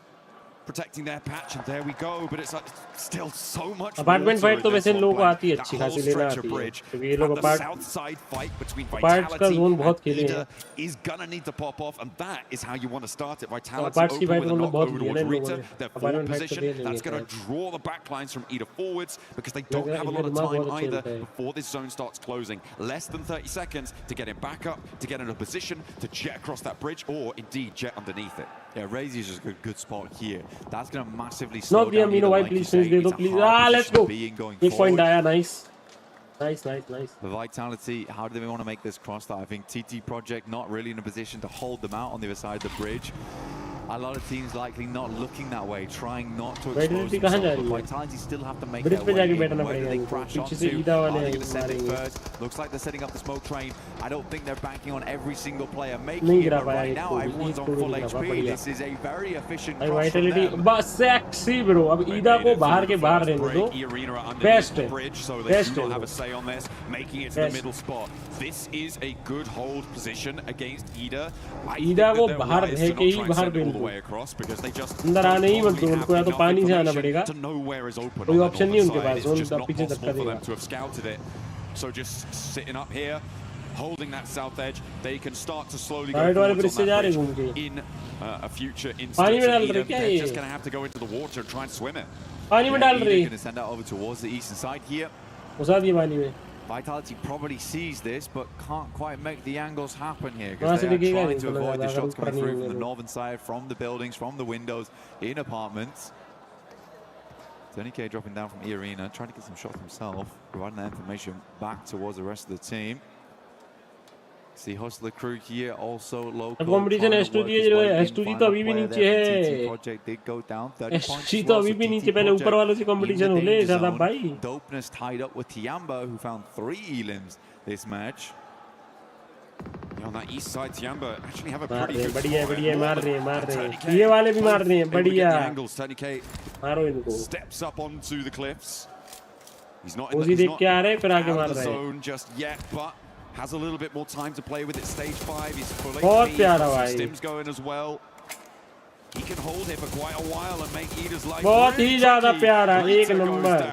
protecting their patch, and there we go. But it's like still so much. Apartment fight तो वैसे लोगों को आती है, that अच्छी whole खासी लेना stretch of आती है, bridge. क्योंकि ये लोग And the apart south side fight between aparts का Vitality zone बहुत and खेले हैं. Ida is gonna need to pop off, and that is how you want to start it. Vitality aparts की open fight with a तो knock बहुत over खेले towards हैं लोगों Rita. ने. Their apartment forward fight तो position, दे देंगे that's gonna शायद. draw the backlines from Ida forwards, because they don't have a lot of इनका time बहुत either खेलता है. before this zone starts closing. Less than 30 seconds to get him back up, to get in a position to jet across that bridge, or indeed jet underneath it. Yeah, Razy is just a good spot here. That's going to massively No, slow down. Amino, Like please, you say, please, it's a please. hard Let's position go. to be in going 1 point forward. आया, nice. Nice. The Vitality, how do they want to make this cross that? I think TT Project not really in a position to hold them out on the other side of the bridge. A lot of teams likely not looking that way, trying not to expose themselves. But Vitality still have to make their way in. Where do they crash onto? Are they going to send it first? Looks like they're setting up the smoke train. I don't think they're banking on every single player making it. But right now, everyone's on full HP. This is a very efficient cross from Vitality, them. बस sexy bro. अब ईदा को बाहर के बाहर रहने दो. Best है. So they do not have a say on this, making it to the middle spot. This is a good hold position against Ida. ईदा को बाहर रह के ही बाहर भेज दो. अंदर आने ही मत दो उनको, या तो पानी से आना पड़ेगा. कोई ऑप्शन नहीं उनके पास. उन पीछे धक्का देगा. So just sitting up here, holding that south edge, they can start to slowly go Right, forwards on that bridge in a future instance. पानी में डाल Ida, रहे क्या they're ये? just going to have to go into the water and try and swim it. पानी में डाल रहे. Going to send that over towards the eastern side here. घुसा दिए पानी में. Vitality probably sees this, but can't quite make the angles happen here, वहाँ because से they are दिखेगा trying नहीं, to तो avoid the लगा shots कर coming ऊपर through नहीं from the होंगे. northern side, from the buildings, from the windows, in apartments. Thankyou dropping down from E-Arena, trying to get some shots himself, providing that information back towards the rest of the team. See Hustler crew here also local. Competition S2 S2 तो अभी भी नीचे है. Project did go down. S2 तो अभी भी नीचे, पहले ऊपर वालों से competition हो ले ज़्यादा भाई. Dopeness tied up with Tiamba, who found 3 elims this match. On that east side, Tiamba actually have a pretty good बढ़िया मार रहे हैं. ये वाले भी मार रहे हैं. बढ़िया. मारो इनको. Steps up onto the cliffs. He's not उसी देख के आ रहे हैं, फिर आगे मार the रहे हैं. zone just yet, but has a little bit more time to play with it. Stage 5, he's fully बहुत प्यारा भाई. Stims going as well. He can hold here for quite a while and make Ida's life बहुत ही ज़्यादा प्यारा. एक number.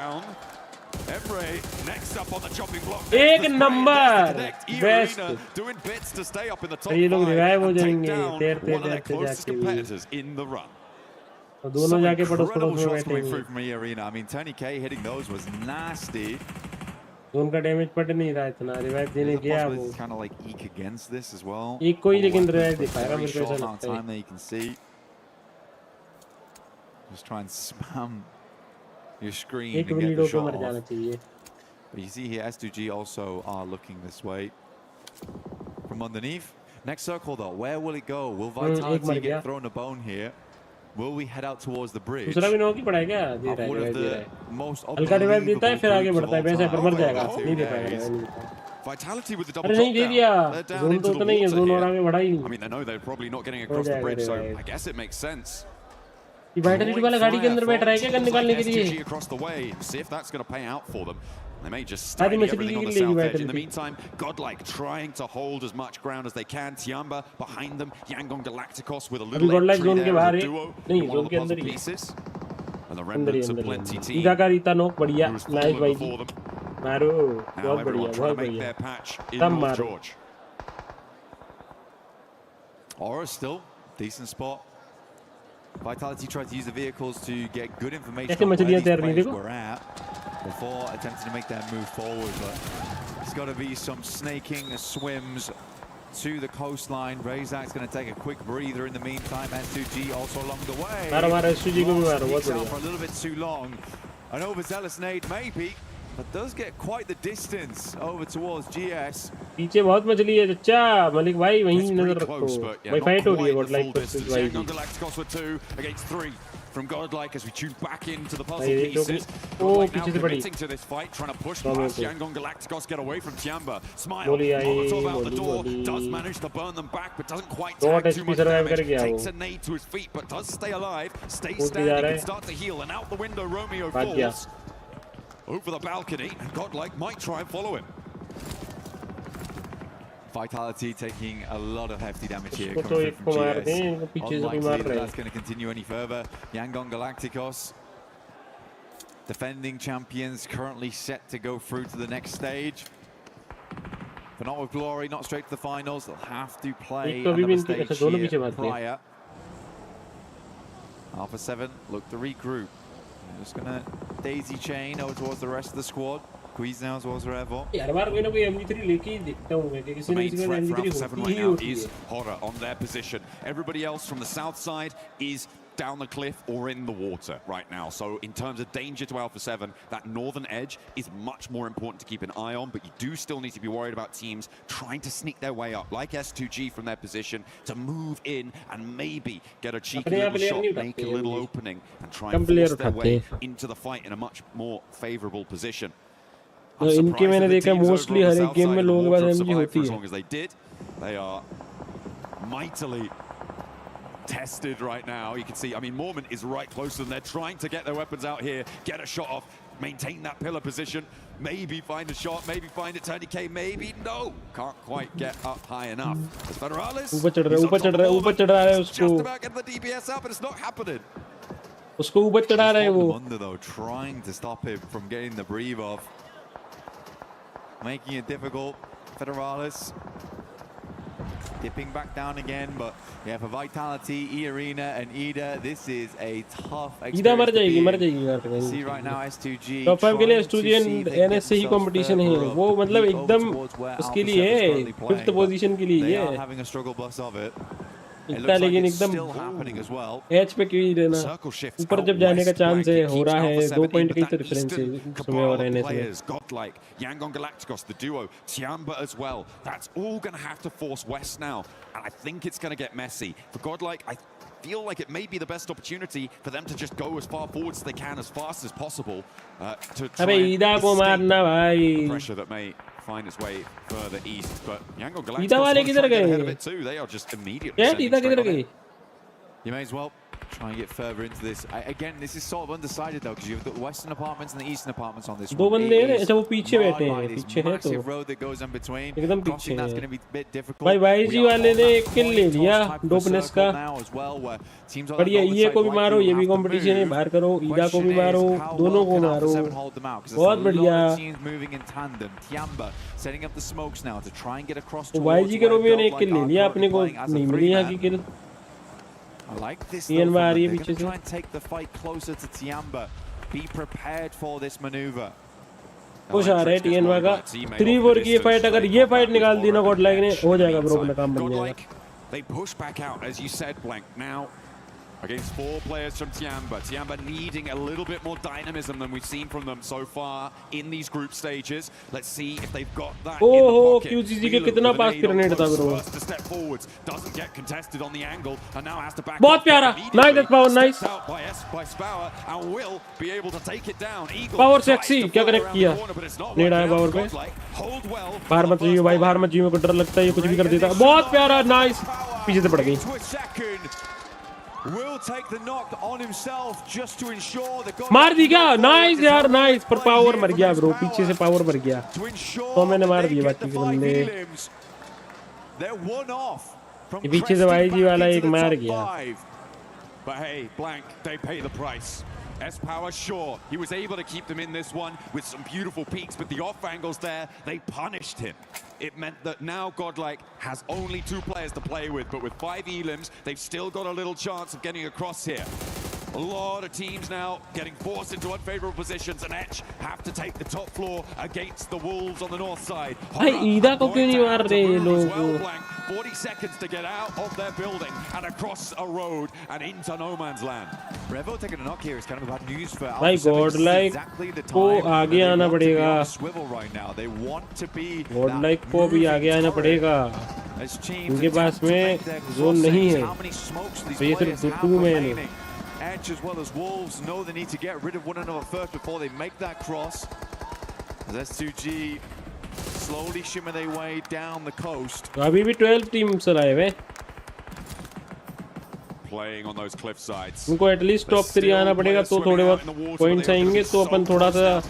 Emre next up on the chopping block. एक number. Best. Doing bits to stay up in the top ये लोग 5 revive हो and take जाएंगे. down तैरते one of their तैरते closest जाके भी. competitors in the run. दोनों जाके पड़ोस Incredible में shots coming बैठेंगे. through from E-Arena. I mean, Thankyou hitting those was nasty. उनका डैमेज पड़ नहीं रहा इतना. रिवाइव देने गया वो. Kind of like eke against this as well. एक कोई लेकिन रिवाइव दिखाएगा Very मेरे को short ऐसा amount of लगता है. time there you can see. Just try and spam your screen एक and get मिनट the को shot मर जाना off. चाहिए. But you see here, S2G also are looking this way. From underneath. Next circle though, where will it go? Will Vitality get thrown a bone here? Will we head out towards the bridge? दूसरा भी knock ही पड़ा है क्या? दे रहा है, revive दे रहा है. हल्का रिवाइव देता है, फिर आगे बढ़ता है. वैसे फिर मर जाएगा. नहीं दे पाएगा. Vitality with the double अरे नहीं दे दिया. जोन तो उतना ही है. जोन और आगे बढ़ा ही नहीं. I mean, they know they're probably not getting across the bridge, so I guess it makes sense. ये Vitality वाला गाड़ी के अंदर बैठ रहा है क्या गन निकालने के लिए? Across the way, see if that's going to pay out for them. They may just study everything on the south edge. In the meantime, Godlike trying to hold as much ground as they can. Tiamba behind them. Yangon Galacticos with a little entry there as a duo. One of the puzzle pieces. And the remnants of Plenty team. ईदा का Rita knock बढ़िया. Nice भाई. मारो. Now everyone trying to make their patch in North George. Aura still decent spot. Vitality tried to use the vehicles to get good information on where these players were at before attempting to make that move forward, but it's got to be some snaking, swims to the coastline. Razak's going to take a quick breather in the meantime. S2G also along the way. For a little bit too long. An overzealous nade maybe, but does get quite the distance over towards GS. पीछे बहुत मछली है चचा. मलिक भाई वहीं नजर रखो. भाई फाइट हो रही है Godlike versus भाई. Galacticos with 2 against 3 from Godlike as we tune back into the puzzle pieces. Oh, now committing to this fight, trying to push past Yangon Galacticos, get away from Tiamba. Smile, Molotov out the door, does manage to burn them back, but doesn't quite take too much damage. Takes a nade to his feet, but does stay alive, stays standing, and start to heal. And out the window, Romeo falls over the balcony, and Godlike might try and follow him. Vitality taking a lot of hefty damage here. That's going to continue any further. Yangon Galacticos, defending champions, currently set to go through to the next stage. But not with glory, not straight to the finals. They'll have to play another stage here prior. Alpha 7 look to regroup. I'm just going to daisy chain over towards the rest of the squad. Squeeze now as well as Revo. यार बार कोई ना कोई MG3 लेके ही देखता हूँ मैं कि किसी ने किसी का MG3 होती ही होती है. Horror on their position. Everybody else from the south side is down the cliff or in the water right now. So in terms of danger to Alpha 7, that northern edge is much more important to keep an eye on, but you do still need to be worried about teams trying to sneak their way up, like S2G from their position, to move in and maybe get a cheeky little shot, make a little opening, and try and force their way into the fight in a much more favorable position. इनके मैंने देखा mostly हर एक game में लोगों के पास MG होती है. They are mightily tested right now. You can see, I mean, Mormon is right close to them. They're trying to get their weapons out here, get a shot off, maintain that pillar position, maybe find a shot, maybe find it. Tony K, maybe no, can't quite get up high enough. Federalis, ऊपर चढ़ रहा है उसको. just about getting the DBS up, but it's not happening. उसको ऊपर चढ़ा रहा है वो. Wonder though, trying to stop him from getting the breathe off, making it difficult. Federalis dipping back down again, but yeah, for Vitality, E-Arena and Ida, this is a tough experience. मर जाएगी यार. See right now S2G. Top 5 के लिए S2G and NS से ही competition है. वो मतलब एकदम उसके लिए है, 5th पोजीशन के लिए है. Having a struggle bus of it. इतना लेकिन एकदम एच पे क्यों रहना. ऊपर जब जाने का चांस है, हो रहा है. 2 पॉइंट की तो डिफरेंस है उसमें और एनएस में. Godlike, Yangon Galacticos, the duo, Tiamba as well. That's all going to have to force West now, and I think it's going to get messy. For Godlike, I feel like it may be the best opportunity for them to just go as far forward as they can, as fast as possible, to try and escape pressure that may find its way further east. But Yangon Galacticos get ahead of it too. They are just immediately sending straight on it. You may as well try and get further into this. Again, this is sort of undecided though, because you've got the western apartments and the eastern apartments on this one. दो बंदे हैं. अच्छा वो पीछे बैठे हैं. पीछे है तो road that goes in between. एकदम पीछे that's है. going to be a bit difficult. भाई YG वाले ने एक किल ले लिया डोपनेस का. बढ़िया. ये को भी मारो, ये भी कंपटीशन है. बाहर करो, ईदा को भी मारो, दोनों को मारो. बहुत बढ़िया. Setting up the smokes now to try and get across. YG के रोमियो ने एक किल ले लिया. अपने को नहीं मिली यहाँ की किल. I like this. They're going to try and take the fight closer to Tiamba. Be prepared for this maneuver. खुश आ रहा है टीएनवा का. 3-4 की ये फाइट, अगर ये फाइट निकाल दी ना गॉडलाइक ने, हो जाएगा ब्रो, अपना काम बन जाएगा. They push back out, as you said, Blank. Now against 4 players from Tiamba. Tiamba needing a little bit more dynamism than we've seen from them so far in these group stages. Let's see if they've got that in the pocket. QGG के कितना पास grenade था bro. Step forwards, doesn't get contested on the angle, and now has to back. बहुत प्यारा. Nice power, nice. By Spower, and will be able to take it down. Power sexy. क्या correct किया. नेड आया power पे. बाहर मत जाइए भाई, बाहर मत जाइए. मेरे को डर लगता है ये कुछ भी कर देता. बहुत प्यारा. नाइस. पीछे से पड़ गई. Will take the knock on himself just to ensure that. मार दी क्या. नाइस यार, नाइस. पर पावर मर गया ब्रो. पीछे से पावर मर गया. तो मैंने मार दिया बाकी के बंदे. ये पीछे से YG वाला एक मार गया. But hey, Blank, they pay the price. S-Power, sure, he was able to keep them in this one with some beautiful peaks, but the off angles there, they punished him. It meant that now Godlike has only 2 players to play with, but with 5 elims, they've still got a little chance of getting across here. A lot of teams now getting forced into unfavorable positions, and Etch have to take the top floor against the Wolves on the north side. भाई ईदा को क्यों नहीं मार रहे ये लोग. 40 seconds to get out of their building and across a road and into no man's land. Revo taking a knock here is kind of bad news for भाई Godlike को आगे आना पड़ेगा. They want to be Godlike को भी आगे आना पड़ेगा. उनके पास में जोन नहीं है, तो ये सिर्फ 2 में है. Edge as well as Wolves know they need to get rid of one another first before they make that cross. As S2G slowly shimmer their way down the coast. अभी भी 12 टीम्स आए हुए. Playing on those cliff sides. उनको at least top 3 आना पड़ेगा, तो थोड़े बहुत पॉइंट्स आएंगे, तो अपन थोड़ा सा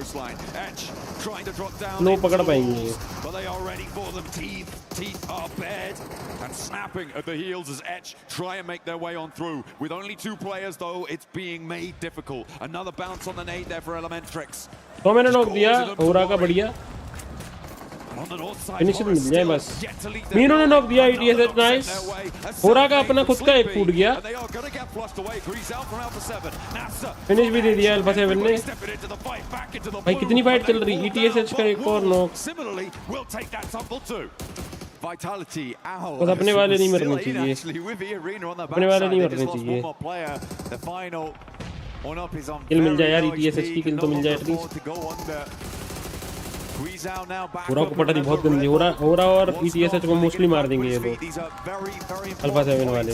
coastline. Etch trying to drop down. No पकड़ पाएंगे. But they are ready for them. Teeth are bared and snapping at the heels as Etch try and make their way on through. With only 2 players though, it's being made difficult. Another bounce on the nade there for Elementrix. तो मैंने knock दिया. होरा का बढ़िया. Finisher मिल जाए बस. मीनू ने knock दिया. ETSH nice. होरा का अपना खुद का एक टूट गया. फिनिश भी दे दिया अल्फा 7 ने. भाई कितनी फाइट चल रही. ETSH का एक और नॉक. बस अपने वाले नहीं मरने चाहिए. अपने वाले नहीं मरने चाहिए. किल मिल जाए यार. ETSH की किल तो मिल जाए एटलीस्ट. होरा को पटा दी बहुत गंदी. होरा और ETSH को मोस्टली मार देंगे ये लोग. अल्फा 7 वाले.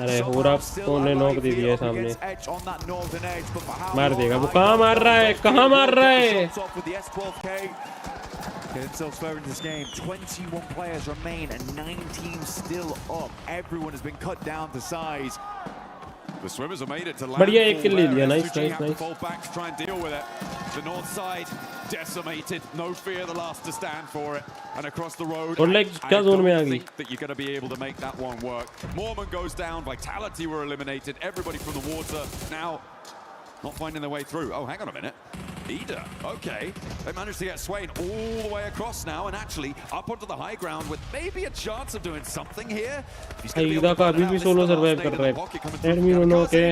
अरे होरा को ने नॉक दे दिया सामने. मार देगा. वो कहाँ मार रहा है. कहाँ मार रहा है. Get themselves further into this game. 21 players remain and 9 teams still up. Everyone has been cut down to size. The swimmers have made it to land. बढ़िया एक किल ले लिया. Nice nice nice. Fall back to try and deal with it. The north side decimated. No fear the last to stand for it. And across the road. और like क्या zone में आ गई. That you're going to be able to make that one work. Mormon goes down. Vitality were eliminated. Everybody from the water now not finding their way through. Oh, hang on a minute. Ida, okay. They managed to get Swain all the way across now and actually up onto the high ground with maybe a chance of doing something here. ईदा का अभी भी solo survive कर रहा है. एडमी no के.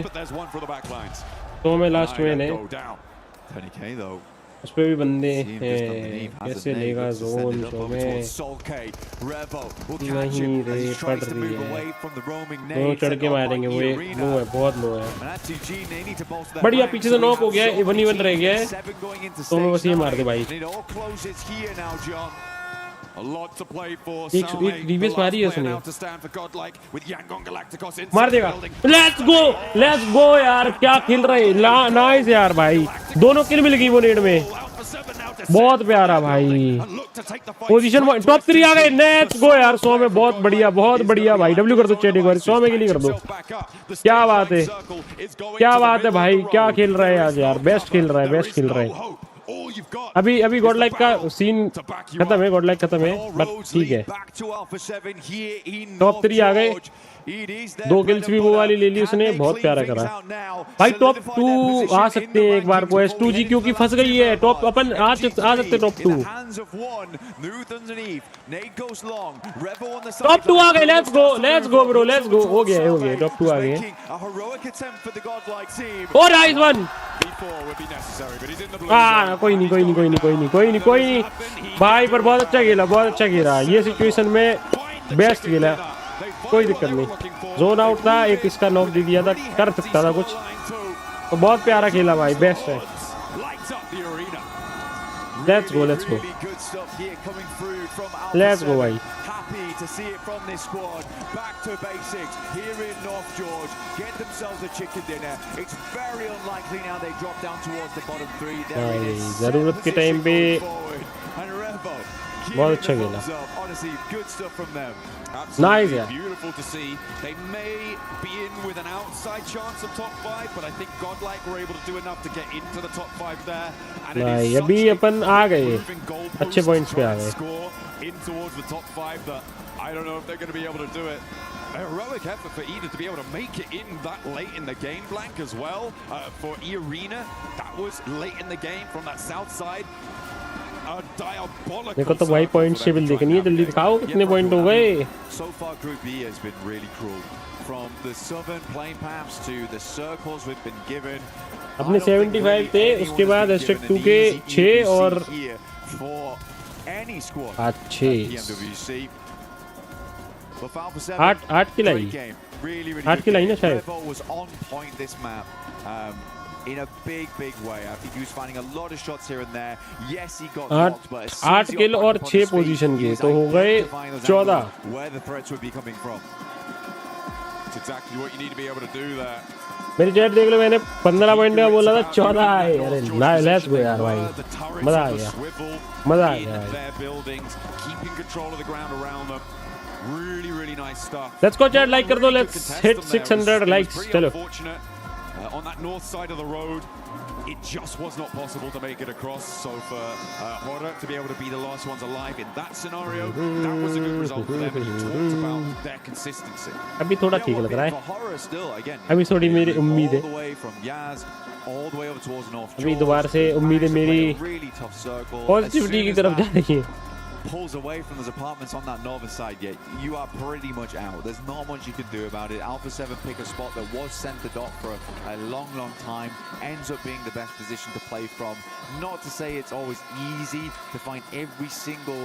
तो मैं last में ने. 20k though. उस पे भी बंदे हैं. कैसे लेगा जोन तो में. नहीं रे पड़ रही है. दोनों चढ़ के मारेंगे. वो एक लो है. बहुत लो है. बढ़िया पीछे से नॉक हो गया. 1v1 रह गया है. तो मैं बस ये मार दे भाई. एक रिवेस मारी है उसने. मार देगा. लेट्स गो यार. क्या खेल रहे. नाइस यार भाई. दोनों किल मिल गई वो नेड में. बहुत प्यारा भाई. पोजीशन टॉप 3 आ गए. लेट्स गो यार. 100 में बहुत बढ़िया भाई. W कर दो चैट एक बार. 100 में के लिए कर दो. क्या बात है. क्या बात है भाई. क्या खेल रहा है आज यार. बेस्ट खेल रहा है. अभी गॉड लाइक का सीन खत्म है. गॉड लाइक खत्म है. बट ठीक है. टॉप 3 आ गए. 2 किल्स भी वो वाली ले ली उसने. बहुत प्यारा करा भाई. टॉप 2 आ सकते हैं एक बार को. S2G क्योंकि फंस गई है. टॉप अपन आ सकते टॉप 2. टॉप 2 आ गए. Let's go bro. Let's go. हो गया. टॉप 2 आ गए. और नाइस वन. कोई नहीं भाई. पर बहुत अच्छा खेला. ये सिचुएशन में बेस्ट खेला. कोई दिक्कत नहीं. जोन आउट था. एक इसका नॉक दे दिया था. कर सकता था कुछ. तो बहुत प्यारा खेला भाई. बेस्ट है. लेट्स गो भाई. To see it from this squad, back to basics here in North George, get themselves a chicken dinner. It's very unlikely now they drop down towards the bottom 3. जरूरत के time पे बहुत अच्छा खेला. Honestly, good stuff from them. Nice, yeah. Beautiful to see. They may be in with an outside chance of top 5, but I think Godlike were able to do enough to get into the top 5 there. And it is अभी अपन आ गए. अच्छे points पे आ गए. In towards the top 5 that I don't know if they're going to be able to do it. A heroic effort for Eda to be able to make it in that late in the game, Blank, as well. For E-Arena, that was late in the game from that south side. A diabolical. देखो तो भाई point table देखनी है. जल्दी दिखाओ कितने point हो गए. So far, Group E has been really cruel. From the southern plane paths to the circles we've been given. अपने 75 थे. उसके बाद #2 के 6 और any squad. 8 की लाई. 8 की लाई ना शायद. Was on point this map. In a big way. I think he was finding a lot of shots here and there. Yes, he got blocked, but 8 किल और 6 पोजीशन के तो हो गए 14. Where the threats would be coming from. It's exactly what you need to be able to do that. मेरी chat देख लो. मैंने 15 point का बोला था. 14 है. अरे लेट्स गो यार भाई. मजा आ गया. Keeping control of the ground around them. Really nice stuff. Let's go chat. Like कर दो. Let's hit 600 likes. चलो on that north side of the road. It just was not possible to make it across. So for Horror to be able to be the last ones alive in that scenario, that was a good result for them. You talked about their consistency. अभी थोड़ा ठीक लग रहा है. For Horror still, again, अभी थोड़ी मेरी उम्मीद है. all the way from Yaz, all the way over towards North. अभी दोबारा से उम्मीदें मेरी पॉजिटिविटी की तरफ जा रही हैं. Pulls away from those apartments on that northern side, yet you are pretty much out. There's not much you can do about it. Alpha 7 pick a spot that was center dot for a long time, ends up being the best position to play from. Not to say it's always easy to find every single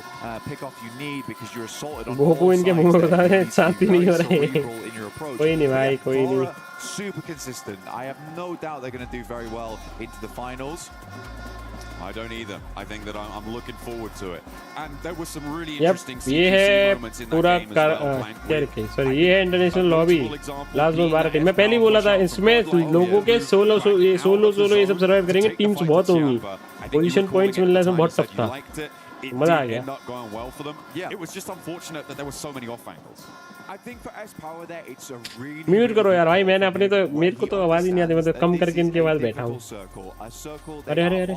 pick off you need because you're assaulted on all sides. इनके मुंह में बता रहे हैं शांति नहीं हो रही है. कोई नहीं भाई, कोई नहीं. Super consistent. I have no doubt they're going to do very well into the finals. I don't either. I think that I'm looking forward to it. And there were some really interesting ये है पूरा sorry ये है international lobby last में 12 team. मैं पहले ही बोला था इसमें लोगों के सोलो ये सब सर्वाइव करेंगे. टीम्स बहुत होंगी. पोजीशन पॉइंट्स मिलना इसमें बहुत टफ था. मजा आ गया. It was just unfortunate that there were so many off angles. I think for S Power there it's a really mute करो यार भाई. मैंने अपने तो मेरे को तो आवाज ही नहीं आती. मैं तो कम करके इनके बाद बैठा हूँ. अरे अरे अरे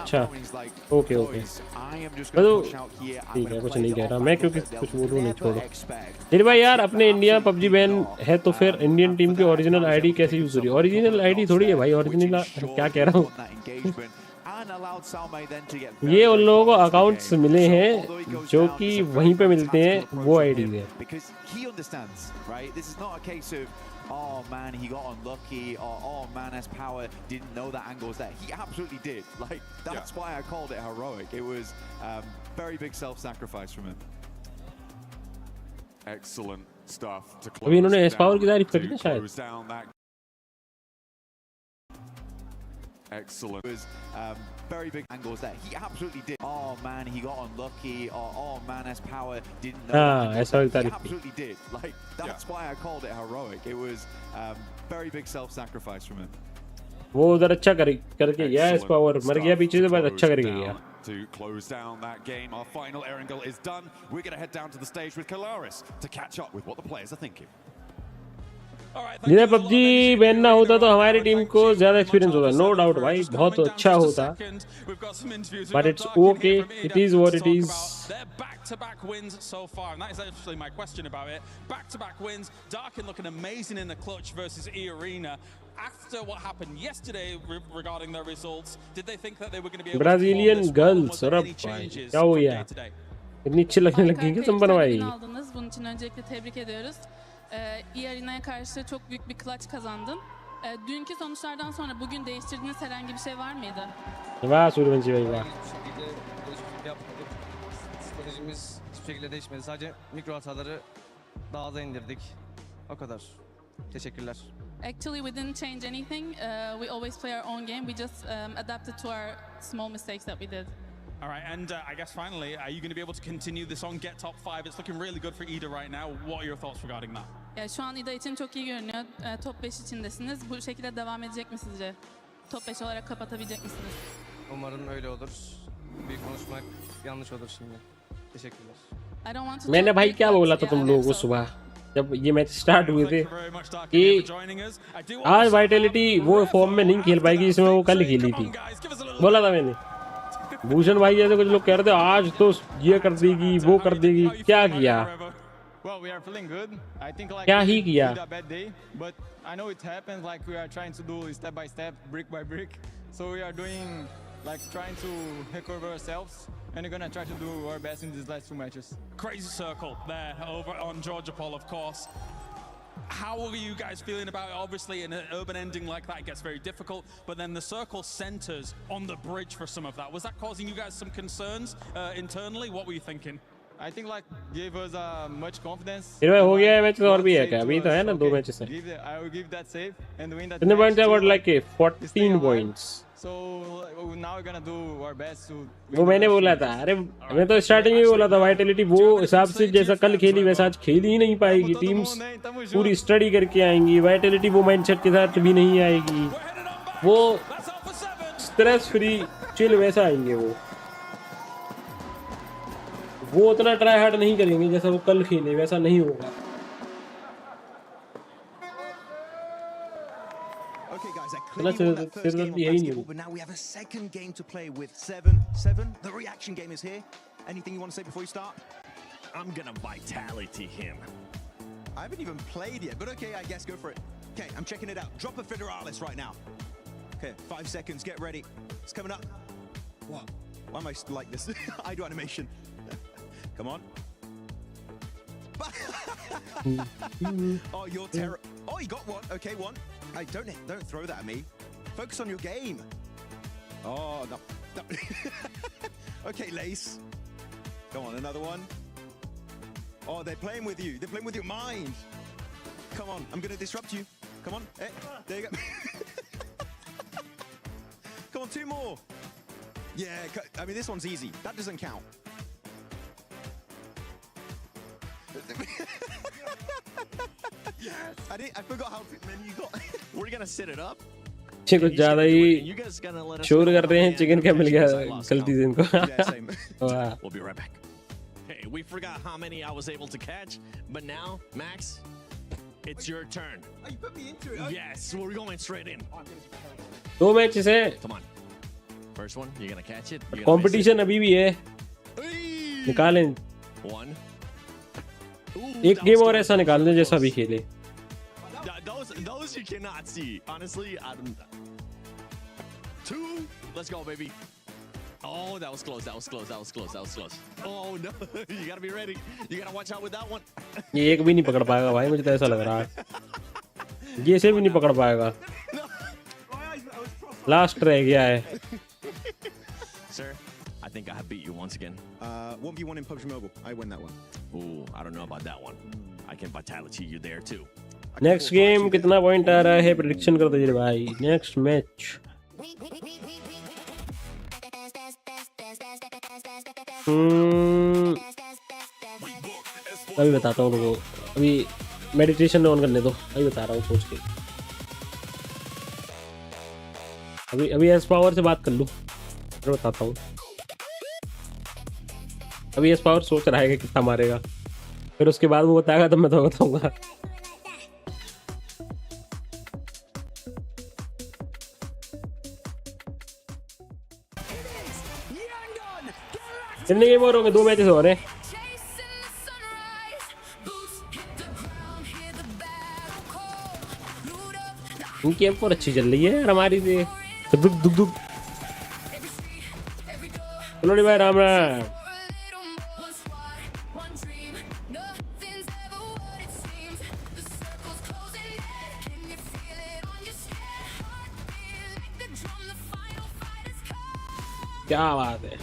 अच्छा ओके ओके तो ठीक है. कुछ नहीं कह रहा मैं क्योंकि कुछ बोलूँ नहीं. छोड़ो फिर भाई यार. अपने इंडिया पबजी बैन है तो फिर इंडियन टीम की ओरिजिनल आईडी कैसे यूज हो रही है? ओरिजिनल आईडी थोड़ी है भाई. ओरिजिनल क्या कह रहा हूँ. ये उन लोगों को अकाउंट्स मिले हैं जो कि वहीं पे मिलते हैं. वो आईडी है. Oh man, he got unlucky, or oh man, S Power didn't know that angle was there. He absolutely did. Like, that's why I called it heroic. It was very big self-sacrifice from him. Excellent stuff to close. अभी इन्होंने S Power की तारीफ करी ना शायद. Excellent. It was very big angles there. He absolutely did. Oh man, he got unlucky, or oh man, S Power didn't know that angle was there. He absolutely did. Like, that's why I called it heroic. It was very big self-sacrifice from him. वो उधर अच्छा करके गया. S Power मर गया पीछे से. बहुत अच्छा करके गया. To close down that game, our final Erangel is done. We're going to head down to the stage with Kalaris to catch up with what the players are thinking. जिन्हें PUBG ban ना होता तो हमारी team को ज्यादा experience होता. No doubt भाई बहुत अच्छा होता. But it's okay. It is what it is. Back-to-back wins so far, and that is actually my question about it. Back-to-back wins. Darkin looking amazing in the clutch versus E-Arena. After what happened yesterday regarding their results, did they think that they were going to be able Brazilian to girls और अब क्या हो गया? इतनी अच्छी लगने लगी कि संपन्न भाई. Bunun için öncelikle tebrik ediyoruz. E-Arena'ya karşı çok büyük bir clutch kazandın. Dünkü sonuçlardan sonra bugün değiştirdiğiniz herhangi bir şey var mıydı? Vah Survanci Bey vah. Stratejimiz hiçbir şekilde değişmedi. Sadece mikro hataları daha aza indirdik. O kadar. Teşekkürler. Actually, we didn't change anything. We always play our own game. We just adapted to our small mistakes that we did. All right, and I guess finally, are you going to be able to continue this on, get top 5? It's looking really good for EDA right now. What are your thoughts regarding that? Ya şu an EDA için çok iyi görünüyor. Top 5 içindesiniz. Bu şekilde devam edecek mi sizce? Top 5 olarak kapatabilecek misiniz? Umarım öyle olur. Büyük konuşmak yanlış olur şimdi. Teşekkürler. मैंने भाई क्या बोला था तुम लोगों को सुबह जब ये मैच स्टार्ट हुए थे कि आज वाइटलिटी वो फॉर्म में नहीं खेल पाएगी जिसमें वो कल खेली थी. बोला था मैंने. भूषण भाई जैसे कुछ लोग कह रहे थे आज तो ये कर देगी वो कर देगी. क्या किया? Well, we are feeling good. I think like क्या ही किया? we did a bad day, but I know it happens. Like we are trying to do step by step, brick by brick. So we are doing like trying to recover ourselves, and we're gonna try to do our best in these last 2 matches. Crazy circle there over on Georgia Paul, of course. How are you guys feeling about it? Obviously, in an urban ending like that, it gets very difficult. But then the circle centers on the bridge for some of that. Was that causing you guys some concerns internally? What were you thinking? I think like gave us much confidence. फिर हो गया है match और भी है क्या? अभी तो है ना 2 मैचेस हैं. I will give that save and win that. कितने पॉइंट्स है? About like 14 points. So now we're gonna do our best to. वो मैंने बोला था. अरे मैं तो स्टार्टिंग में बोला था वाइटलिटी वो हिसाब से जैसा कल खेली वैसा आज खेल ही नहीं पाएगी. टीम्स पूरी स्टडी करके आएंगी. वाइटलिटी वो माइंडसेट के साथ भी नहीं आएगी. वो स्ट्रेस फ्री चिल वैसा आएंगे. वो उतना ट्राई हार्ड नहीं करेंगे जैसा वो कल खेले वैसा नहीं होगा. clearly won that first game on basketball, but now we have a second game to play with 7-7. The reaction game is here. Anything you want to say before you start? I'm gonna vitality him. I haven't even played yet, but okay, I guess go for it. Okay, I'm checking it out. Drop a Federalis right now. Okay, 5 seconds, get ready. It's coming up. Wow, why am I like this? I do animation. Come on. Oh, you're terrible. Oh, you got one. Okay, one. Hey, don't throw that at me. Focus on your game. Oh, no. Okay, Lace. Come on, another one. Oh, they're playing with you. They're playing with your mind. Come on, I'm gonna disrupt you. Come on. Hey, there you go. Come on, 2 more. Yeah, I mean, this one's easy. That doesn't count. I forgot how many you got. We're gonna set it up. कुछ ज़्यादा ही शोर कर रहे हैं chicken क्या मिल गया गलती से इनको We'll be right back. Hey, we forgot how many I was able to catch, but now, Max, it's your turn. Oh, you put me into it. Yes, we're going straight in. 2 matches हैं. Come on. First one, you're gonna catch it. Competition अभी भी है. निकालें. 1. एक game और ऐसा निकाल दें जैसा अभी खेले. Those you cannot see. Honestly, I don't. 2. Let's go, baby. Oh, that was close. That was close. That was close. That was close. Oh no! You gotta be ready. You gotta watch out with that one. ये एक भी नहीं पकड़ पाएगा भाई मुझे तो ऐसा लग रहा है. ये से भी नहीं पकड़ पाएगा. Last रह गया है. Sir, I think I have beat you once again. 1v1 in PUBG Mobile. I win that one. Ooh, I don't know about that one. I can vitality you there too. Next game कितना point आ रहा है prediction कर दीजिए भाई. Next match. अभी बताता हूँ उनको. अभी मेडिटेशन ऑन करने दो. अभी बता रहा हूँ सोच के. अभी एस पावर से बात कर लूँ. फिर बताता हूँ. अभी एस पावर सोच रहा है कि कितना मारेगा. फिर उसके बाद वो बताएगा तब मैं तो बताऊंगा. कितने गेम और होंगे? 2 मैचेस हो रहे हैं. इनकी एम4 अच्छी चल रही है यार हमारी से. दुख दुख दुख. चलो भाई राम राम. क्या बात है.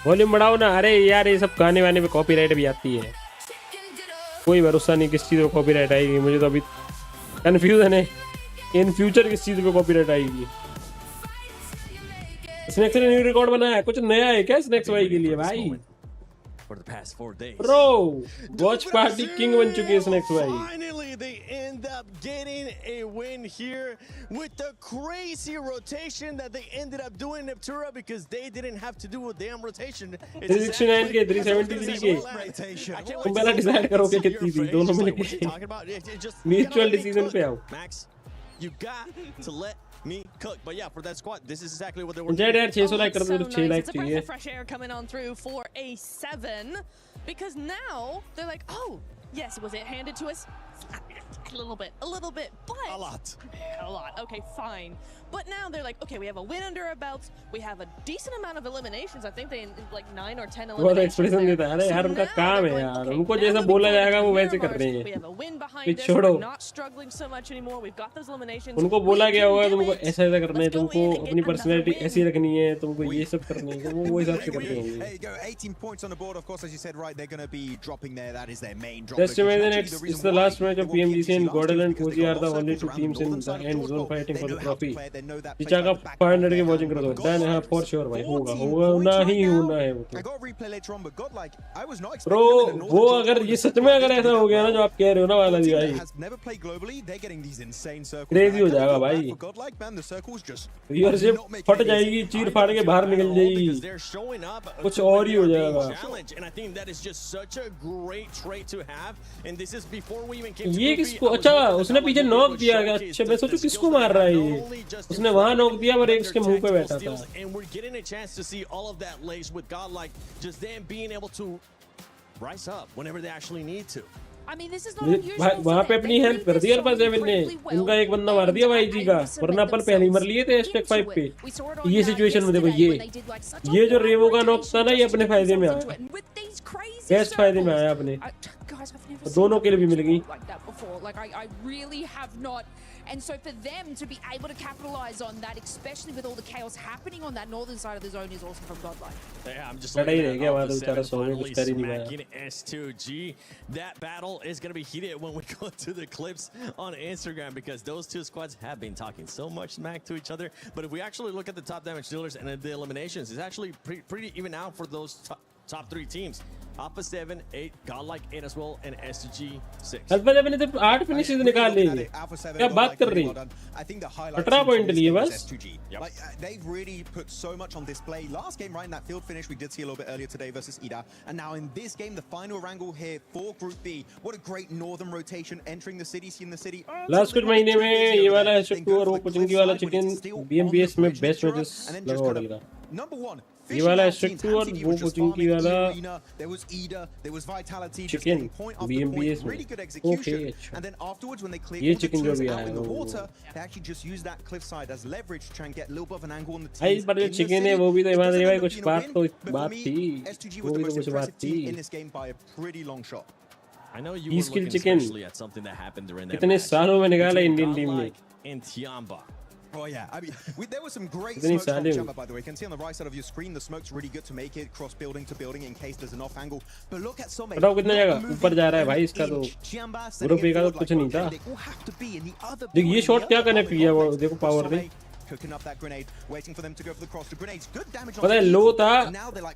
वॉल्यूम बढ़ाओ ना. अरे यार ये सब गाने वाने पे कॉपीराइट भी आती है. कोई भरोसा नहीं किस चीज़ पे कॉपीराइट आएगी. मुझे तो अभी कंफ्यूजन है इन फ्यूचर किस चीज़ पे कॉपीराइट आएगी. स्नैक्स ने न्यू रिकॉर्ड बनाया है. कुछ नया है क्या स्नैक्स भाई के लिए भाई? For the past 4 days. Bro, watch party king बन चुके हैं स्नैक्स भाई. Finally, they end up getting a win here with the crazy rotation that they ended up doing Neptura because they didn't have to do a damn rotation. 369 के 373 के. तुम पहला decide करो कि कितनी थी दोनों मिलके. म्यूचुअल डिसीजन पे आओ. Max, you got to let me cook. But yeah, for that squad, this is exactly what they were doing. JD 600 like कर दो. 6 like It's a breath of fresh air coming on through for a 7 because now they're like, oh yes, was it handed to us? A little bit, but a lot. Okay, fine. But now they're like, okay, we have a win under our belts. We have a decent amount of eliminations. I think they like 9 or 10 eliminations. वो expression देता है. अरे यार उनका काम है यार. उनको जैसा बोला जाएगा वो वैसे कर रहे हैं. We have a win behind us. We're not struggling so much anymore. We've got those eliminations. उनको बोला गया होगा तुमको ऐसा ऐसा करना है. तुमको अपनी पर्सनालिटी ऐसी रखनी है. तुमको ये सब करना है. वो हिसाब से करते होंगे. There you go. 18 points on the board. Of course, as you said, right, they're going to be dropping there. That is their main drop. Next match is the last match of PMWC Chicken, Gordon and Puji are the only two teams in the end zone fighting for the trophy. Chichaga 500 के watching करो तो Dan हाँ for sure भाई होगा नहीं होना है वो तो bro वो अगर ये सच में अगर ऐसा हो गया ना जो आप कह रहे हो ना वाला जी भाई क्रेजी हो जाएगा भाई व्यूअरशिप फट जाएगी चीर फाड़ के बाहर निकल जाएगी कुछ और ही हो जाएगा ये किसको अच्छा उसने पीछे नॉक दिया गया अच्छा मैं सोचूं किसको मार रहा है ये उसने वहां नॉक दिया और एक उसके मुंह पे बैठा था वहां पे अपनी हेल्प कर दी अल्फा7 ने उनका एक बंदा मार दिया भाई जी का वरना अपन पहले ही मर लिए थे स्टेक 5 पे ये सिचुएशन में देखो ये जो रेवो का नॉक था ना ये अपने फायदे में आया बेस्ट फायदे में आया अपने दोनों के लिए भी मिल गई And so for them to be able to capitalize on that, especially with all the chaos happening on that northern side of the zone, is awesome from Godlike. Yeah, I'm just looking at how smack in S2G. That battle is going to be heated when we go to the clips on Instagram because those two squads have been talking so much smack to each other. But if we actually look at the top damage dealers and the eliminations, it's actually pretty even out for those top three teams. Alpha7, 8, Godlike 8 as well, and S2G 6. Alpha7 ने तो 8 finishes निकाल ली क्या बात कर रही 18 point लिए बस Like they've really put so much on display. Last game, right, in that field finish we did see a little bit earlier today versus EDA, and now in this game, the final wrangle here for Group B. What a great northern rotation entering the city, seeing the city. Last कुछ महीने में ये वाला S2 और वो कुचिंगी वाला chicken BMBS में best matches लगा उड़ेगा Number 1. ये वाला S2 और वो कुचिंगी वाला चिकन BMBS में ओके ये चिकन जो भी आया वो भाई पर जो चिकन है वो भी तो ईमान भाई कुछ बात थी वो भी तो कुछ बात थी ई स्किल चिकन कितने सालों में निकाला इंडियन टीम ने Oh yeah, I mean, there were some great smokes from Chamba, by the way. You can see on the right side of your screen, the smoke's really good to make it cross building to building in case there's an off angle. But look at Somme. बताओ कितना जाएगा ऊपर जा रहा है भाई इसका तो ग्रुप ए का तो कुछ नहीं था देख ये शॉट क्या कनेक्ट किया वो देखो पावर ने Cooking up that grenade, waiting for them to go for the cross. The grenade's good damage on पता है लो था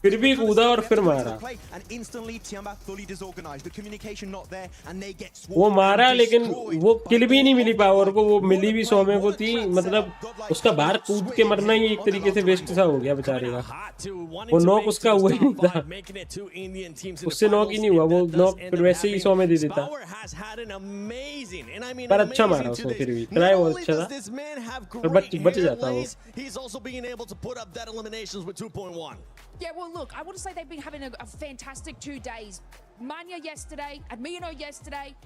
फिर भी कूदा और फिर मारा and instantly Tiamba fully disorganized. The communication not there and they get वो मारा लेकिन वो किल भी नहीं मिली पावर को वो मिली भी सोमे को थी मतलब उसका बाहर कूद के मरना ही एक तरीके से वेस्ट सा हो गया बेचारे का वो नॉक उसका हुआ ही नहीं था उससे नॉक ही नहीं हुआ वो नॉक फिर वैसे ही सोमे दे देता पर अच्छा मारा उसने फिर भी ट्राई बहुत अच्छा था पर बच जाता वो He's also being able to put up that eliminations with 2.1. Yeah, well, look, I want to say they've been having a fantastic 2 days. Manya yesterday, Admiano yesterday,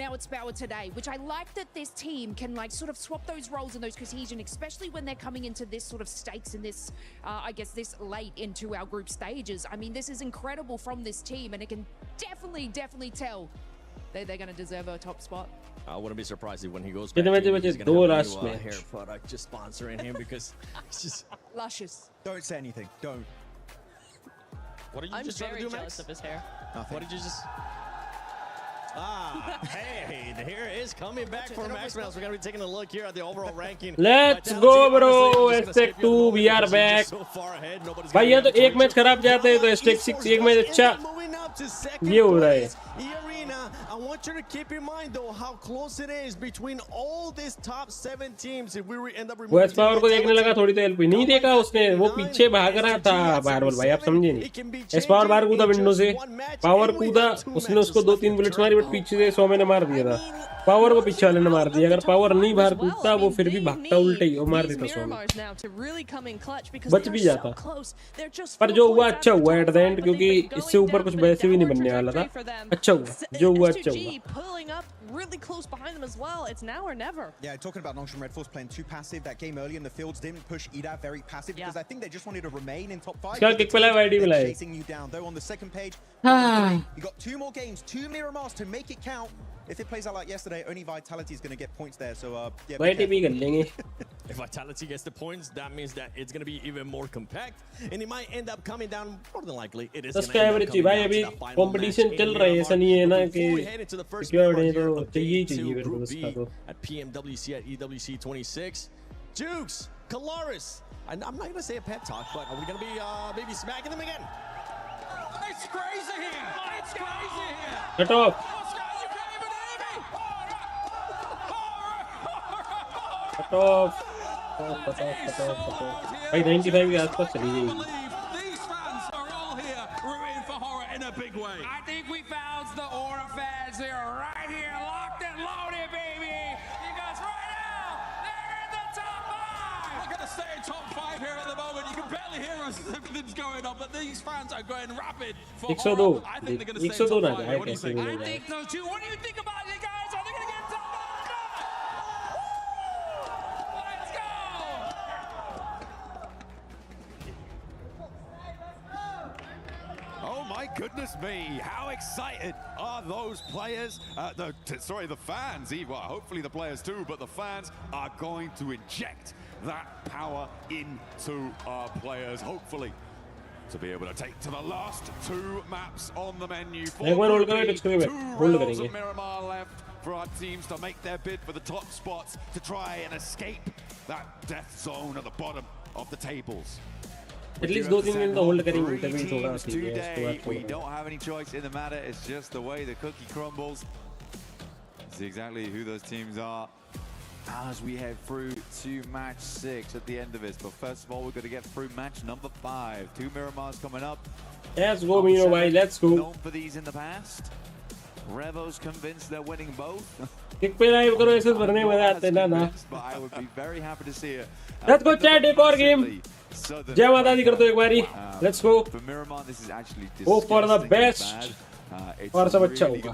now it's Bauer today, which I like that this team can like sort of swap those roles and those cohesion, especially when they're coming into this sort of stakes in this, I guess, this late into our group stages. I mean, this is incredible from this team, and it can definitely tell they're going to deserve a top spot. I wouldn't be surprised if when he goes back to he's going to have a new hair product just sponsoring him because it's just luscious. Don't say anything. Don't. What are you just trying to do, Max? Of his hair. Nothing. What did you just? Hey, the hair is coming back for Max Mouse. We're going to be taking a look here at the overall ranking. Let's go, bro. Stake 2, we are back. भाई ये तो एक match खराब जाते हैं तो stake 6 एक match अच्छा ये हो रहा है. I want you to keep in mind though how close it is between all these top 7 teams. If we end up वो एसपावर को देखने लगा थोड़ी तो हेल्प नहीं देखा उसने वो पीछे भाग रहा था बारबल भाई आप समझे नहीं एसपावर बाहर कूदा विंडो से पावर कूदा उसने उसको 2-3 बुलेट्स मारी बट पीछे से सोमे ने मार दिया था पावर को पीछे वाले ने मार दिया अगर पावर नहीं बाहर कूदता वो फिर भी भागता उल्टे ही वो मार देता सोमे बच भी जाता पर जो हुआ अच्छा हुआ एट द एंड क्योंकि इससे ऊपर कुछ वैसे भी नहीं बनने वाला था अच्छा हुआ जो हुआ अच्छा हुआ really close behind them as well. It's now or never. Yeah, talking about Nongshan Red Force playing too passive that game early in the fields didn't push EDA very passive because I think they just wanted to remain in top 5. Chasing you down though on the second page. You got 2 more games, 2 mirror masks to make it count. If it plays out like yesterday, only Vitality is going to get points there. So yeah. If Vitality gets the points, that means that it's going to be even more compact, and it might end up coming down. More than likely, it is. Subscriber भाई अभी competition चल रहा है ऐसा नहीं है ना कि क्या हो रहा है तो of day 2 Group B at PMWC at EWC 26. Jukes, Kalaris, and I'm not going to say a pep talk, but are we going to be maybe smacking them again? It's crazy here. It's crazy here. Cut off. Cut off. भाई 95 के आसपास चली जाएगी. These fans are all here rooting for horror in a big way. I think we found the Aura fans here, right here, locked and loaded, baby. Because right now they're in the top 5. We're going to stay in top 5 here at the moment. You can barely hear us. Everything's going on, but these fans are going rapid for horror. I think they're going to stay in top 5. What do you think? I think so too. What do you think about it, guys? Are they going to get top 5? Let's go! Oh my goodness me, how excited are those players, the fans, well, hopefully the players too, but the fans are going to inject that power into our players, hopefully, to be able to take to the last 2 maps on the menu. 2 rounds of Miramar left for our teams to make their bid for the top spots to try and escape that death zone at the bottom of the tables. At least 2 दिन तो hold करेंगे तभी थोड़ा today, we don't have any choice in the matter. It's just the way the cookie crumbles. See exactly who those teams are as we head through to match 6 at the end of this. But first of all, we're going to get through match number 5. 2 Miramars coming up. Let's go, Mino bhai. Let's go. Known for these in the past. Revo's convinced they're winning both. एक पे live करो ऐसे भरने में मजा आता है ना. But I would be very happy to see it. Let's go chat एक और game. जय माता दी कर दो एक बारी. Let's go. For Miramar, this is actually Hope for the best. और सब अच्छा होगा.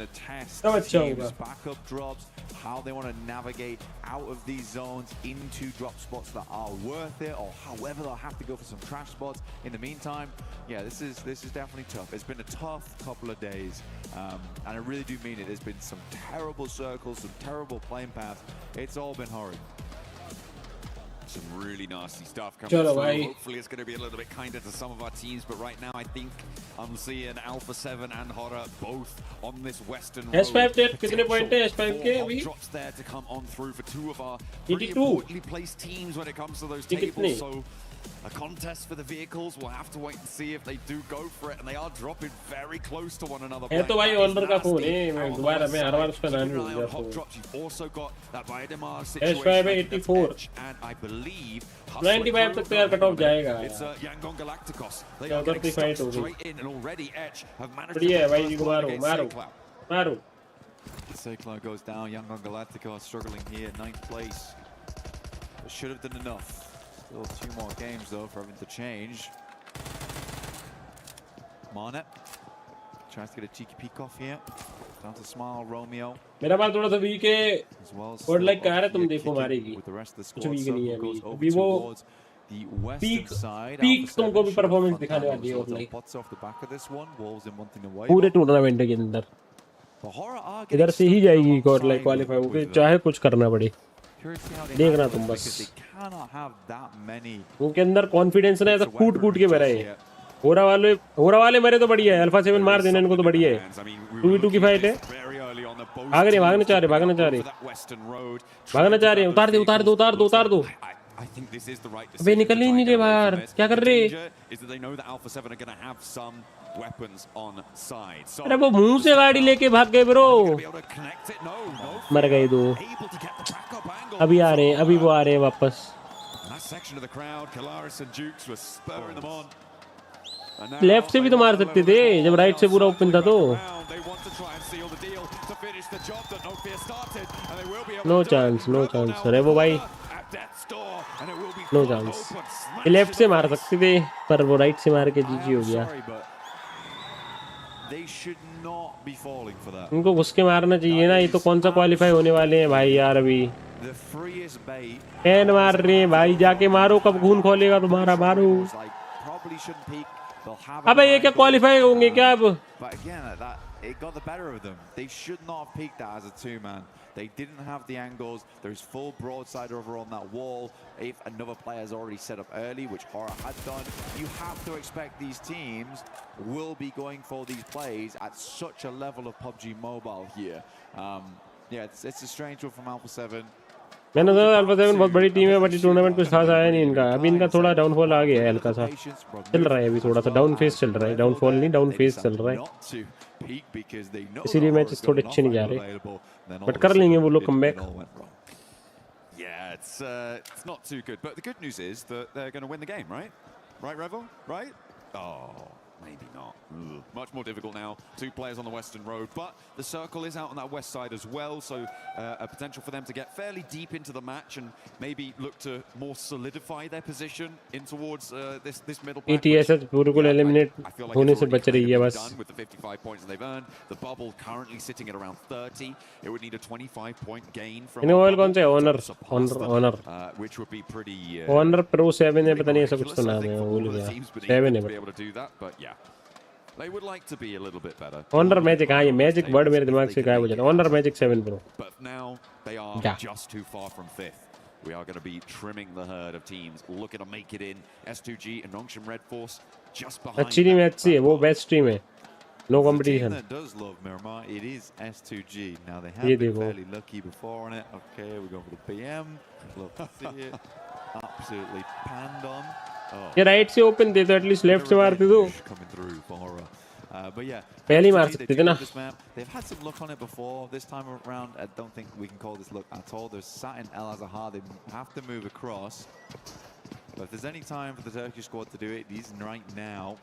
सब अच्छा होगा. Backup drops, how they want to navigate out of these zones into drop spots that are worth it, or however they'll have to go for some trash spots. In the meantime, yeah, this is definitely tough. It's been a tough couple of days, and I really do mean it. There's been some terrible circles, some terrible playing paths. It's all been horrid. Some really nasty stuff coming through. Hopefully it's going to be a little bit kinder to some of our teams, but right now I think I'm seeing Alpha 7 and Horror both on this western road. S5 कितने point है S5 के अभी? Drops there to come on through for 2 of our 82. pretty importantly placed teams when it comes to those tables. So a contest for the vehicles. We'll have to wait and see if they do go for it, and they are dropping very close to one another. है तो भाई honour का phone है. मैं दोबारा मैं हर बार उसका नाम भूल जाता हूँ. You've also got that Biodemar S5 situation, 84. and I believe 95 तक तो यार कट ऑफ जाएगा. It's Yangon Galacticos. They are getting fight stuck straight in, and already Edge have managed बढ़िया है भाई जी को मारो. Cyclone goes down. Yangon Galacticos struggling here, 9th place. Should have done enough. Still 2 more games though for having to change. Marnet tries to get a cheeky peek off here. Down to Smile, Romeo. मेरा बाल थोड़ा सा week है. और like कह रहा है तुम देखो मारेगी. कुछ वीक नहीं है अभी. अभी वो पीक तुमको भी परफॉर्मेंस दिखाने वाली है और लाइक पूरे टूर्नामेंट के अंदर इधर से ही जाएगी गॉड लाइक क्वालीफाई होके चाहे कुछ करना पड़े. देखना तुम बस. उनके अंदर कॉन्फिडेंस ना ऐसा कूट के भरा है. होरा वाले मरे तो बढ़िया है. अल्फा 7 मार देना इनको तो बढ़िया है. 2v2 की फाइट है. भागना चाह रहे. उतार दो. अबे निकल ही नहीं रहे बाहर. क्या कर रहे? अरे वो मुंह से गाड़ी लेके भाग गए ब्रो. मर गए 2. अभी आ रहे हैं. अभी वो आ रहे हैं वापस. लेफ्ट से भी तो मार सकते थे जब राइट से पूरा ओपन था तो. No chance. अरे वो भाई नो चांस. लेफ्ट से मार सकते थे पर वो राइट से मार के जीजी हो गया. इनको घुस के मारना चाहिए ना. ये तो कौन सा क्वालिफाई होने वाले हैं भाई यार. अभी एन मार रहे हैं भाई. जाके मारो. कब खून खोलेगा तुम्हारा. मारो. अबे ये क्या क्वालिफाई होंगे क्या अब? It got the better of them. They should not have peaked that as a 2-man. They didn't have the angles. There's full broadside over on that wall. If another player has already set up early, which Horror had done, you have to expect these teams will be going for these plays at such a level of PUBG Mobile here. Yeah, it's a strange one from Alpha 7. मैंने सोचा alpha 7 बहुत बड़ी team है, but tournament कुछ खास आया नहीं इनका। अभी इनका थोड़ा डाउनफॉल आ गया है, हल्का सा चल रहा है, अभी थोड़ा सा डाउन फेस चल रहा है, डाउनफॉल नहीं डाउन फेस चल रहा है, इसीलिए मैचेस थोड़े अच्छे नहीं जा रहे, बट कर लेंगे वो लोग comeback. Yeah, it's not too good, but the good news is that they're going to win the game, right? Right, Revel? Right? Oh, maybe not. Ugh. Much more difficult now. 2 players on the western road, but the circle is out on that west side as well, so a potential for them to get fairly deep into the match and maybe look to more solidify their position in towards this middle pack. ETS बिल्कुल eliminate होने से बच रही है बस। With the 55 points they've earned, the bubble currently sitting at around 30. It would need a 25-point gain from. इन्हें oil कौन सा है? Honor which would be pretty. Honor Pro 7 है, पता नहीं ऐसा कुछ तो नाम है, भूल गया। 7 है but yeah, they would like to be a little bit better. Honor Magic, हाँ ये मैजिक वर्ड मेरे दिमाग से गायब हो जाता है। Honor Magic 7 Pro. But now they are just too far from 5th. We are going to be trimming the herd of teams looking to make it in. S2G and Nongshim Red Force just behind. अच्छी team है, अच्छी है, वो best team है, no competition. That does love Miramar. It is S2G. Now they have been fairly lucky before on it. Okay, we go for the PM. Love to see it. Absolutely panned on. ये right से open थे तो at least left से मारते तो but yeah, पहले मार सकते थे ना। they've had some luck on it before. This time around, I don't think we can call this luck at all. They're sat in El Azahar. They have to move across. But if there's any time for the Turkish squad to do it, it is right now.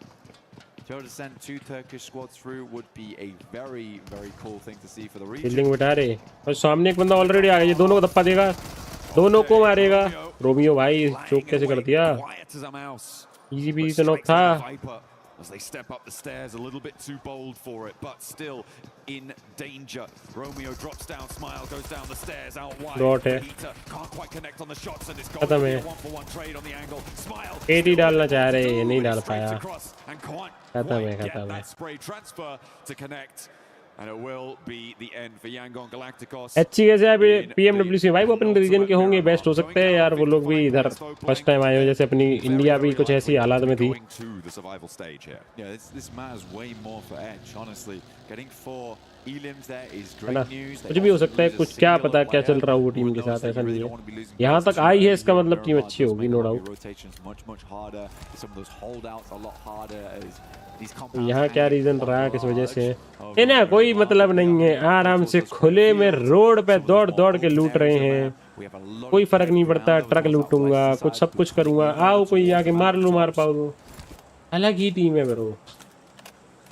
To send 2 Turkish squads through would be a very, very cool thing to see for the region. Building बिठा रहे और सामने एक बंदा already आ गया, ये दोनों को धप्पा देगा, दोनों को मारेगा। रोमियो भाई चोक कैसे कर दिया, इजी भी तो नॉक था। As they step up the stairs, a little bit too bold for it, but still in danger. Romeo drops down, Smile goes down the stairs, out wide. Can't quite connect on the shots, and it's got to be a 1-for-1 trade on the angle. Smile. 80 डालना चाह रहे हैं, नहीं डाल पाया। खत्म है, खत्म है। Spray transfer to connect. And it will be the end for Yangon Galacticos. अच्छी कैसे अभी PMWC भाई वो अपने रीजन के होंगे, बेस्ट हो सकते हैं यार, वो लोग भी इधर फर्स्ट टाइम आए हो, जैसे अपनी इंडिया भी कुछ ऐसी हालात में थी। Yeah, this matters way more for Edge, honestly. Getting 4 elims there is है ना, great news. कुछ भी हो सकता है, कुछ क्या पता क्या चल रहा हो वो टीम के साथ, ऐसा नहीं है। यहाँ तक आई है इसका मतलब टीम अच्छी होगी, नो डाउट। यहाँ क्या रीजन रहा किस वजह से, इन्हें कोई मतलब नहीं है, आराम से खुले में रोड पे दौड़ दौड़ के लूट रहे हैं, कोई फर्क नहीं पड़ता, ट्रक लूटूंगा, कुछ सब कुछ करूंगा, आओ कोई आके मार लो, मार पाओ तो। अलग ही टीम है bro.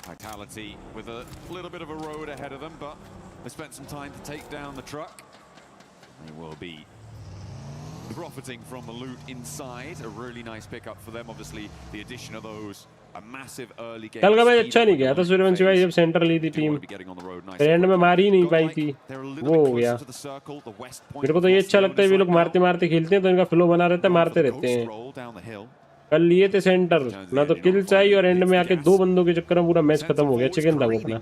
Vitality with a little bit of a road ahead of them, but they spent some time to take down the truck. They will be profiting from the loot inside. A really nice pickup for them. Obviously, the addition of those, a massive early game. कल का match अच्छा नहीं गया था सूर्यवंशी भाई, जब centre ली थी team, and में मार ही नहीं पाई थी, वो हो गया। मेरे को तो ये अच्छा लगता है, ये लोग मारते मारते खेलते हैं तो इनका फ्लो बना रहता है, मारते रहते हैं। कल लिए थे सेंटर, ना तो किल चाहिए और एंड में आके 2 बंदों के चक्कर में पूरा मैच खत्म हो गया, चिकन था वो अपना।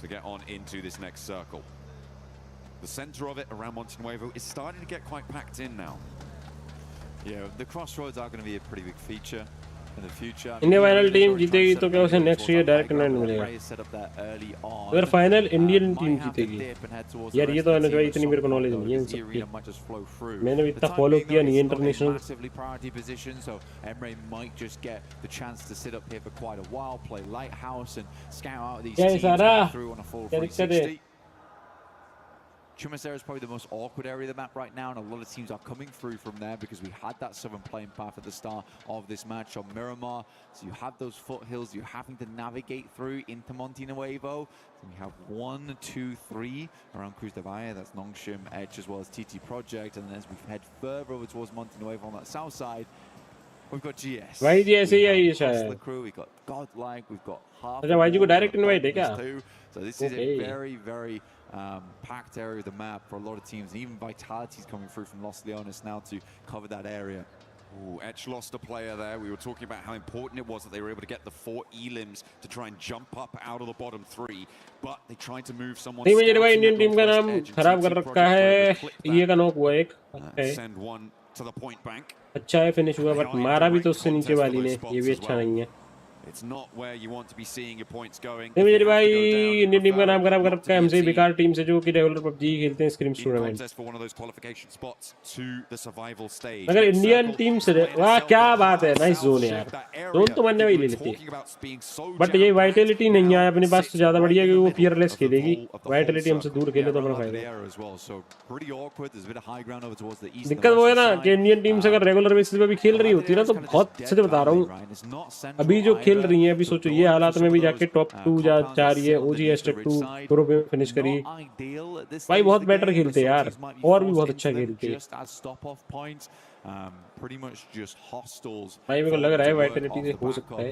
To get on into this next circle. The center of it around Montenuevo is starting to get quite packed in now. Yeah, the crossroads are going to be a pretty big feature in the future. India final team जीतेगी तो क्या उसे next year direct invite मिलेगा? अगर final Indian team जीतेगी, यार ये तो है ना भाई, इतनी मेरे को नॉलेज नहीं है इन सब की, मैंने भी इतना फॉलो किया नहीं इंटरनेशनल। क्या है सारा, क्या दिक्कत है? Chumasera is probably the most awkward area of the map right now, and a lot of teams are coming through from there because we had that 7 playing path at the start of this match on Miramar. So you have those foothills you're having to navigate through into Montenuevo. So we have 1, 2, 3 around Cruz de Valle. That's Nongshim, Edge, as well as TT Project. And as we head further over towards Montenuevo on that south side, we've got GS. भाई जी ऐसे ही है ये शायद। We've got Godlike, we've got half. अच्छा भाई जी को direct invite है क्या? So this is a very, very packed area of the map for a lot of teams. Even Vitality's coming through from Los Leones now to cover that area. Ooh, Etch lost a player there. We were talking about how important it was that they were able to get the 4 elims to try and jump up out of the bottom 3, but they tried to move someone. नहीं मुझे भाई Indian team का नाम खराब कर रखा है, ये का नॉक हुआ एक। Send one to the point bank. अच्छा है, फिनिश हुआ, बट मारा भी तो उससे नीचे वाली ने, ये भी अच्छा नहीं है। It's not where you want to be seeing your points going. नहीं मेरे भाई इंडियन टीम का नाम खराब कर रखा है हमसे बेकार टीम से जो कि रेगुलर पबजी खेलते हैं स्क्रीम्स टूर्नामेंट अगर इंडियन टीम से वाह क्या बात है नाइस जोन है यार जोन तो मानने वाली ले लेती है बट ये वाइटलिटी नहीं आया अपने पास तो ज्यादा बढ़िया क्योंकि वो फियरलेस खेलेगी वाइटलिटी हमसे दूर खेले तो अपना फायदा दिक्कत वो है ना कि इंडियन टीम से अगर रेगुलर बेसिस पे भी खेल रही होती है ना तो बहुत सच बता रहा हूँ अभी जो खेल रही है अभी सोचो ये हालात में भी जाके टॉप 2 जा रही है ओजी स्टेप 2 प्रो पे फिनिश करी भाई बहुत बेटर खेलते यार और भी बहुत अच्छा खेलते भाई मेरे को लग रहा है वाइटलिटी से हो सकता है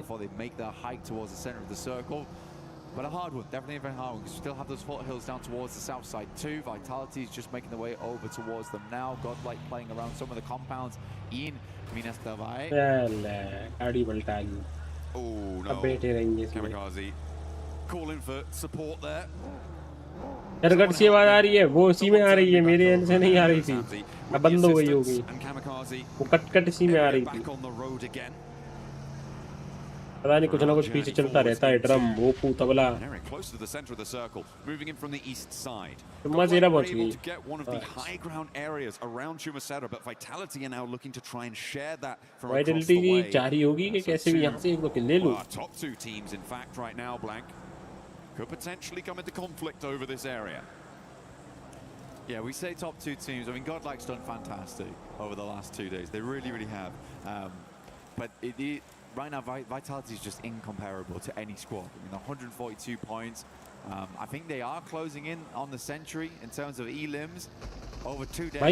But a hard one, definitely a very hard one. You still have those foothills down towards the south side too. Vitality is just making their way over towards them now. Godlike playing around some of the compounds in Minas Tirith. Oh no. Kamikaze calling for support there. टरगट से आवाज आ रही है वो उसी में आ रही है मेरे एंड से नहीं आ रही थी अब बंद हो गई होगी वो कट सी में आ रही थी पता नहीं कुछ ना कुछ पीछे चलता रहता है ड्रम वो तबला मजेरा पहुंच गई वाइटलिटी की चाह रही होगी कि कैसे भी यहां से एक दो किल ले लूं could potentially come into conflict over this area. Yeah, we say top 2 teams. I mean, Godlike's done fantastic over the last 2 days. They really have. But right now, Vitality is just incomparable to any squad. I mean, 142 points. I think they are closing in on the century in terms of elims over 2 days. By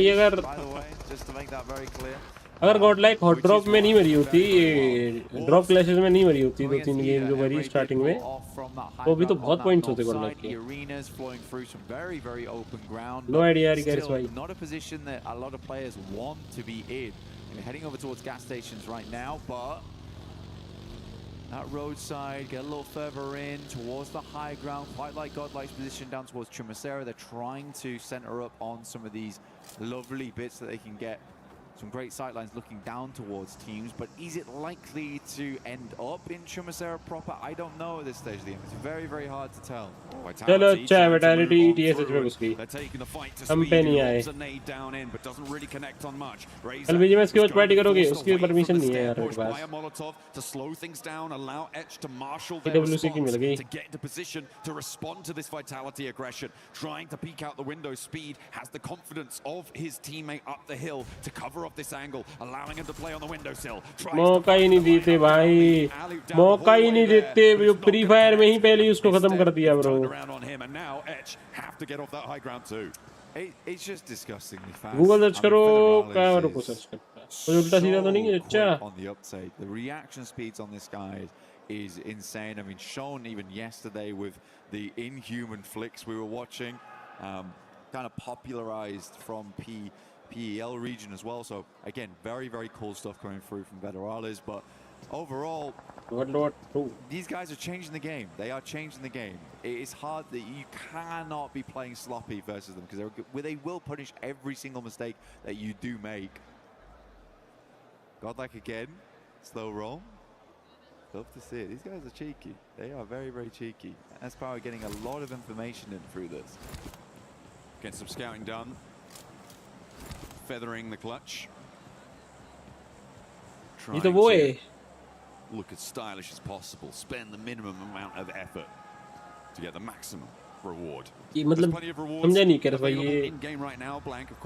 the way, just to make that very clear. अगर Godlike hot drop में नहीं मरी होती drop clashes में नहीं मरी होती 2-3 game जो मरी स्टार्टिंग में तो अभी तो बहुत पॉइंट्स होते गॉडलाइक के नो आईडिया यार गाइस भाई not a position that a lot of players want to be in. We're heading over towards gas stations right now, but that roadside, get a little further in towards the high ground, quite like Godlike's position down towards Chumacera. They're trying to center up on some of these lovely bits that they can get. Some great sightlines looking down towards teams, but is it likely to end up in Chumacera proper? I don't know at this stage of the game. It's very hard to tell. चलो अच्छा Vitality TSH में घुस गई हम पे नहीं आए कल बीजी में इसकी वॉच पार्टी करोगे उसकी परमिशन नहीं है यार मेरे पास EWC की मिल गई to respond to this Vitality aggression, trying to peek out the window. Speed has the confidence of his teammate up the hill to cover off this angle, allowing him to play on the windowsill. मौका ही नहीं देते भाई मौका ही नहीं देते जो free fire में ही पहले उसको खत्म कर दिया bro It's just disgustingly fast. Google search करो क्या रुको सर्च कर कोई उल्टा सीधा तो नहीं है अच्छा on the uptake. The reaction speeds on this guy is insane. I mean, shown even yesterday with the inhuman flicks we were watching, kind of popularized from PEL region as well. So again, very cool stuff coming through from Federales. But overall, these guys are changing the game. They are changing the game. It is hard that you cannot be playing sloppy versus them because they will punish every single mistake that you do make. Godlike again, slow roll. Love to see it. These guys are cheeky. They are very cheeky. That's probably getting a lot of information in through this. Getting some scouting done. Feathering the clutch. Trying to look as stylish as possible. Spend the minimum amount of effort to get the maximum reward. मतलब समझा नहीं कर भाई ये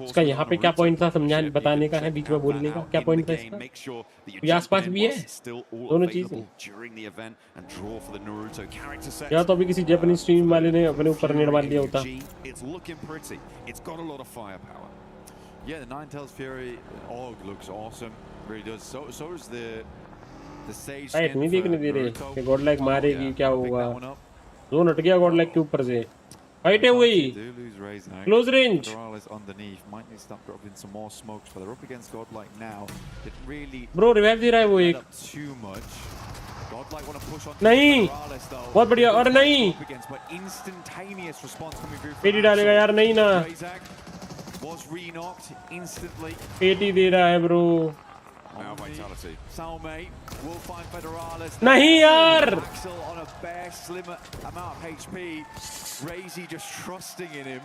इसका यहाँ पे क्या पॉइंट था समझा बताने का है बीच में बोलने का क्या पॉइंट था इसका ये आसपास भी है दोनों चीजें या तो अभी किसी जापानीज स्ट्रीम वाले ने अपने ऊपर नेट मार दिया होता Yeah, the Ninetales Fury AUG looks awesome. Really does. So is the Sage skin. नहीं देखने दे रहे कि गॉडलाइक मारेगी क्या होगा जोन हट गया गॉडलाइक के ऊपर से फाइट है हुई क्लोज रेंज ब्रो रिवाइव दे रहा है वो एक नहीं बहुत बढ़िया और नहीं पेटी डालेगा यार नहीं ना पेटी दे रहा है bro now Vitality. Salme will find Federalis. नहीं यार. Axel on a bare slim amount of HP. Razy just trusting in him.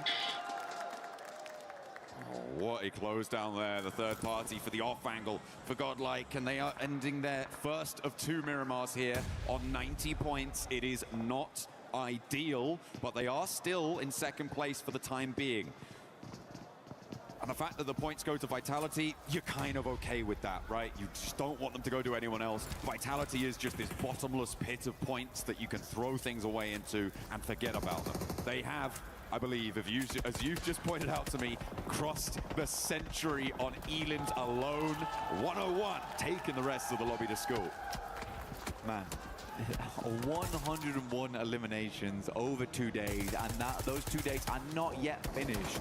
Oh, what a close down there. The third party for the off angle for Godlike, and they are ending their first of 2 Miramars here on 90 points. It is not ideal, but they are still in second place for the time being. And the fact that the points go to Vitality, you're kind of okay with that, right? You just don't want them to go to anyone else. Vitality is just this bottomless pit of points that you can throw things away into and forget about them. They have, I believe, as you've just pointed out to me, crossed the century on Elim's alone. 101, taking the rest of the lobby to school. Man, 101 eliminations over 2 days, and those 2 days are not yet finished.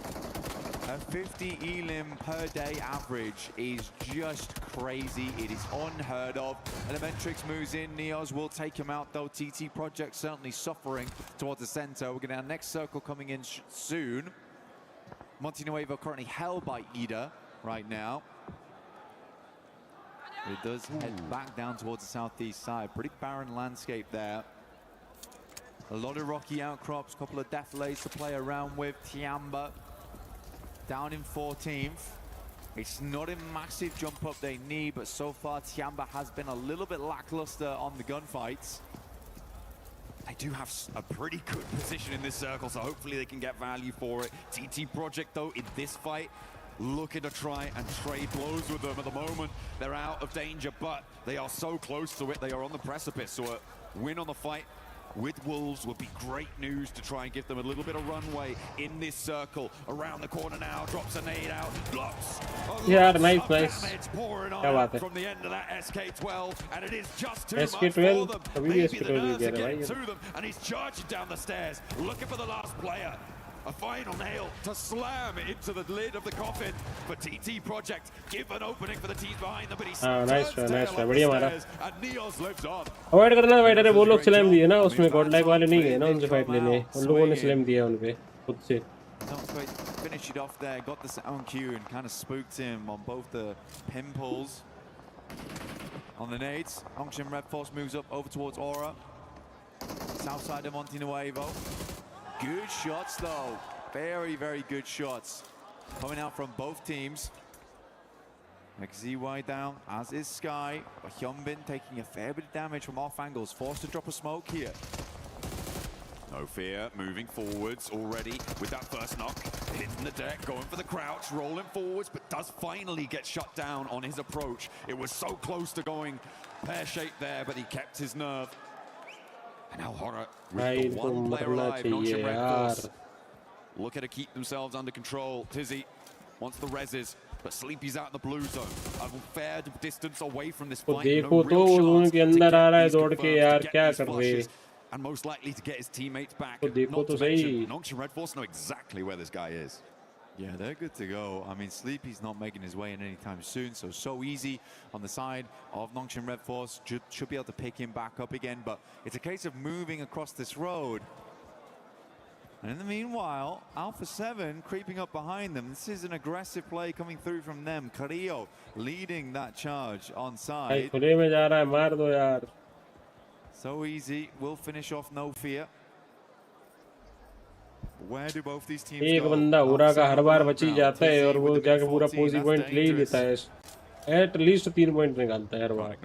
A 50 Elim per day average is just crazy. It is unheard of. Elementrix moves in. Neos will take him out, though. TT Project certainly suffering towards the center. We're going to have next circle coming in soon. Montenuevo currently held by Ida right now. It does head back down towards the southeast side. Pretty barren landscape there. A lot of rocky outcrops, couple of deflays to play around with. Tiamba down in 14th. It's not a massive jump up they need, but so far Tiamba has been a little bit lackluster on the gunfights. They do have a pretty good position in this circle, so hopefully they can get value for it. TT Project, though, in this fight, looking to try and trade blows with them at the moment. They're out of danger, but they are so close to it. They are on the precipice, so a win on the fight with Wolves would be great news to try and give them a little bit of runway in this circle. Around the corner now, drops a nade out, blocks. Yeah, nice. Pouring on from the end of that SK12, and it is just too much for them. Maybe the nerves are getting to them, and he's charging down the stairs, looking for the last player. A final nail to slam into the lid of the coffin for TT Project. Give an opening for the teams behind them, but he's nice try, बढ़िया मारा. and Neos lives on. Avoid करना था fighter है, वो लोग slam दिए ना उसमें, गॉडलाइक वाले नहीं गए ना उनसे फाइट लेने, उन लोगों ने स्लैम दिया उन पे खुद से. Finish it off there, got the sound cue and kind of spooked him on both the pimples. On the nades, Nongshin Red Force moves up over towards Aura. South side of Montenuevo. Good shots though, very, very good shots coming out from both teams. XZY down, as is Sky, but Hyunbin taking a fair bit of damage from off angles, forced to drop a smoke here. No fear, moving forwards already with that first knock. Hitting the deck, going for the crouch, rolling forwards, but does finally get shut down on his approach. It was so close to going pear-shaped there, but he kept his nerve. And now Horror with the one player alive, Nongshin Red Force. Looking to keep themselves under control. Tizzy wants the reses, but Sleepy's out in the blue zone. A fair distance away from this fight. देखो तो zone के अंदर आ रहा है दौड़ के यार, क्या कर रहे? And most likely to get his teammates back. देखो तो सही. Nongshin Red Force know exactly where this guy is. Yeah, they're good to go. I mean, Sleepy's not making his way in anytime soon, so easy on the side of Nongshin Red Force. Should be able to pick him back up again, but it's a case of moving across this road. And in the meanwhile, Alpha 7 creeping up behind them. This is an aggressive play coming through from them. Carrillo leading that charge on side. खुले में जा रहा है, मार दो यार. So easy, we'll finish off no fear. Where do both these teams एक go? बंदा उरा का हर बार बच ही जाता है और वो जाके पूरा पोजी पॉइंट ले ही लेता है. एट लीस्ट 3 पॉइंट निकालता है हर बार.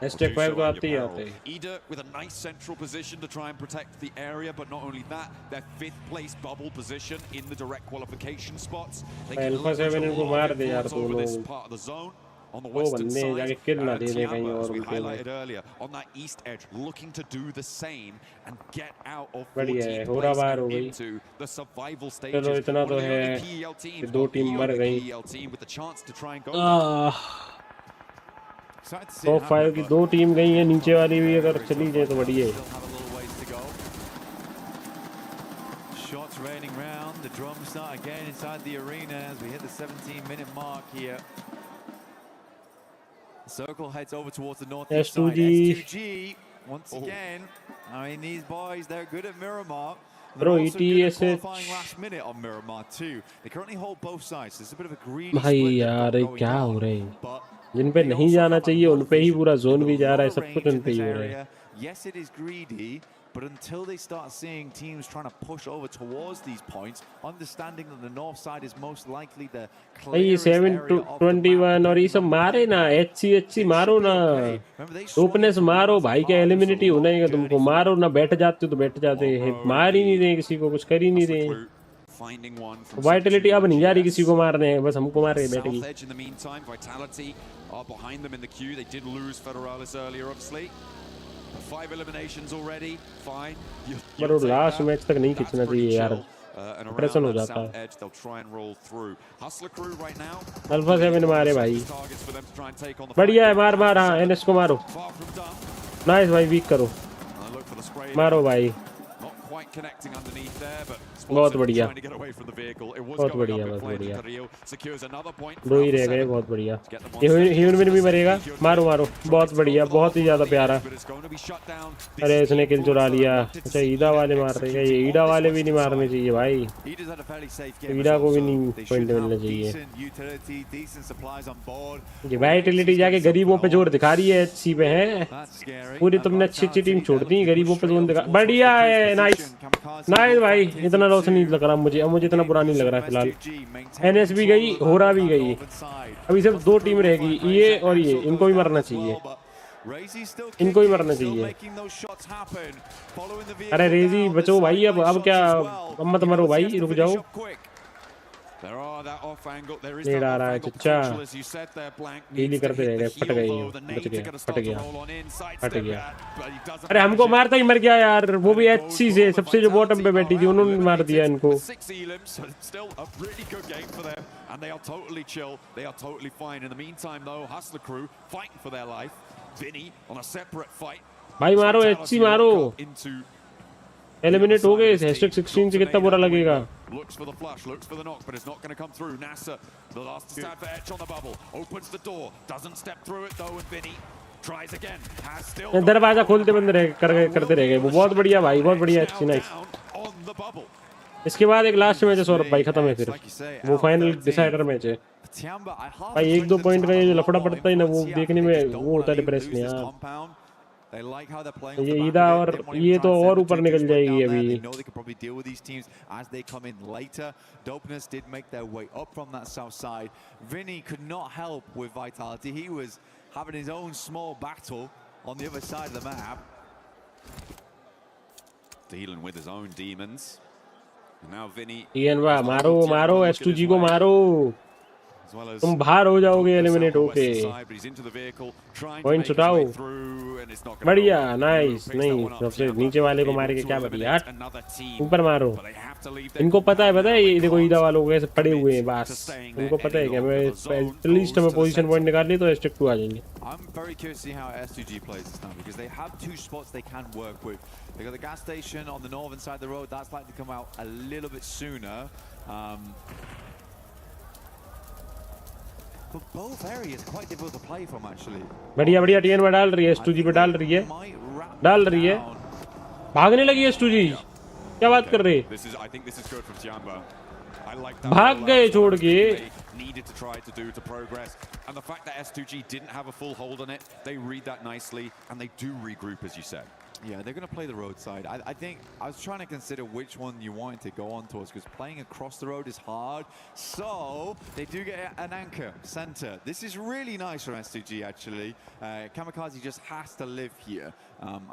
Hashtag 5 तो आते ही आते हैं. Ida with a nice central position to try and protect the area, but not only that, their 5th place bubble position in the direct qualification spots. They can Alpha 7 इनको मार दे यार over this दोनों. part of the zone. On the वो western बंदे side, जाके किल ना दे दे कहीं Tiamba, और as we उनके लिए. highlighted earlier, on that east edge, looking to do the same and get out of बढ़िया है, 14th हो रहा place बाहर हो and गई. into the survival stages. चलो इतना तो One of the है only PEL कि teams, 2 टीम मर गई. PEL team with the chance to try and go. Top 5 की 2 टीम गई है, नीचे वाली भी अगर चली जाए तो बढ़िया है. Shots raining round, the drums start again inside the arena as we hit the 17-minute mark here. Circle heads over towards the northeast side. S2G once again. I mean, these boys, they're good at Miramar. Bro, ETS last minute on Miramar too. They currently hold both sides. There's a bit of a greedy भाई यार ये क्या हो रहा है? जिन पे नहीं जाना चाहिए उन पे ही पूरा जोन भी जा रहा है, सब कुछ उन पे ही हो रहा है. Yes, it is greedy, but until they start seeing teams trying to push over towards these points, understanding that the north side is most likely the clearest area of the map. 7-21 और ये सब मारे ना, HC मारो ना, ओपनेस मारो भाई, क्या एलिमिनिटी होना है तुमको, मारो ना, बैठ जाते हो तो बैठ जाते हैं, मार ही नहीं रहे किसी को, कुछ कर ही नहीं रहे. वाइटलिटी अब नहीं जा रही किसी को मारने, बस हमको मार रहे बैठेगी. पर लास्ट मैच तक नहीं खींचना चाहिए यार, प्रेशन हो जाता है. अल्फा 7 मारे भाई, बढ़िया है, मार मार. हाँ एनएस को मारो, नाइस भाई, वीक करो, मारो भाई, बहुत बढ़िया, बहुत बढ़िया, बहुत बढ़िया. 2 ही रह गए, बहुत बढ़िया. ह्यूमन भी मरेगा, मारो मारो, बहुत बढ़िया, बहुत ही ज्यादा प्यारा. अरे इसने किल चुरा लिया. अच्छा ईडा वाले मार रहे हैं, ये ईडा वाले भी नहीं मारने चाहिए भाई, ईडा को भी नहीं पॉइंट मिलना चाहिए. ये वाइटलिटी जाके गरीबों पे जोर दिखा रही है, एचसी पे है पूरी. तुमने अच्छी अच्छी टीम छोड़ दी, गरीबों पे जोर दिखा, बढ़िया है, नाइस नाइस भाई. इतना लॉस नहीं लग रहा मुझे, अब मुझे इतना बुरा नहीं लग रहा फिलहाल. एनएस भी गई, होरा भी गई, अभी सिर्फ 2 टीम रहेगी, ये और ये. इनको भी मरना चाहिए, इनको भी मरना चाहिए. अरे रेजी बचो भाई, अब क्या, अब मत मरो भाई, रुक जाओ. नेड आ रहा है चच्चा, डीली करते रह गए, फट गए, बच गया, फट गया, फट गया. अरे हमको मारता ही मर गया यार, वो भी एचसी से, सबसे जो बॉटम पे बैठी थी उन्होंने मार दिया इनको. भाई मारो, एचसी मारो, एलिमिनेट हो गए. हैशटैग 16 से कितना बुरा लगेगा. Looks for the flush, looks for the knock, but it's not going to come through. Nasser, the last stand for Etch on the bubble, opens the door, doesn't step through it though, and Vinny tries again, has still... दरवाजा खोलते बंद करते रह गए, वो बहुत बढ़िया भाई, बहुत बढ़िया, अच्छी नाइस. इसके बाद एक लास्ट मैच है सौरभ भाई, खत्म है फिर, वो फाइनल डिसाइडर मैच है भाई. 1-2 पॉइंट का ये जो लफड़ा पड़ता है ना, वो देखने में वो होता है डिप्रेशन यार. ये ईदा और ये तो और ऊपर निकल जाएगी अभी. Dopeness did make their way up from that south side. Vinny could not help with Vitality. He was having his own small battle on the other side of the map. Dealing with his own demons. And now Vinny... Ian va, मारो मारो, S2G को मारो, तुम बाहर हो जाओगे eliminate होके. Point उठाओ, बढ़िया, नाइस. नहीं सबसे नीचे वाले को मारे के क्या बढ़िया, ऊपर मारो. इनको पता है ये देखो ईदा वालों को ऐसे पड़े हुए हैं, बस इनको पता है कि हमें एटलीस्ट हमें पोजीशन पॉइंट निकाल ली तो एस्टेक 2 आ जाएंगे. I'm very curious to see how S2G plays this now, because they have 2 spots they can work with. They got the gas station on the northern side of the road, that's likely to come out a little bit sooner. But both areas quite difficult to play from actually. बढ़िया बढ़िया, TN में डाल रही है, S2G पे डाल रही है, भागने लगी है S2G. क्या बात कर रहे, भाग गए छोड़ के. Needed to try to do to progress, and the fact that S2G didn't have a full hold on it, they read that nicely and they do regroup, as you said. Yeah, they're going to play the roadside. I think I was trying to consider which one you wanted to go on towards, because playing across the road is hard. So they do get an anchor center. This is really nice from S2G actually. Kamikaze just has to live here.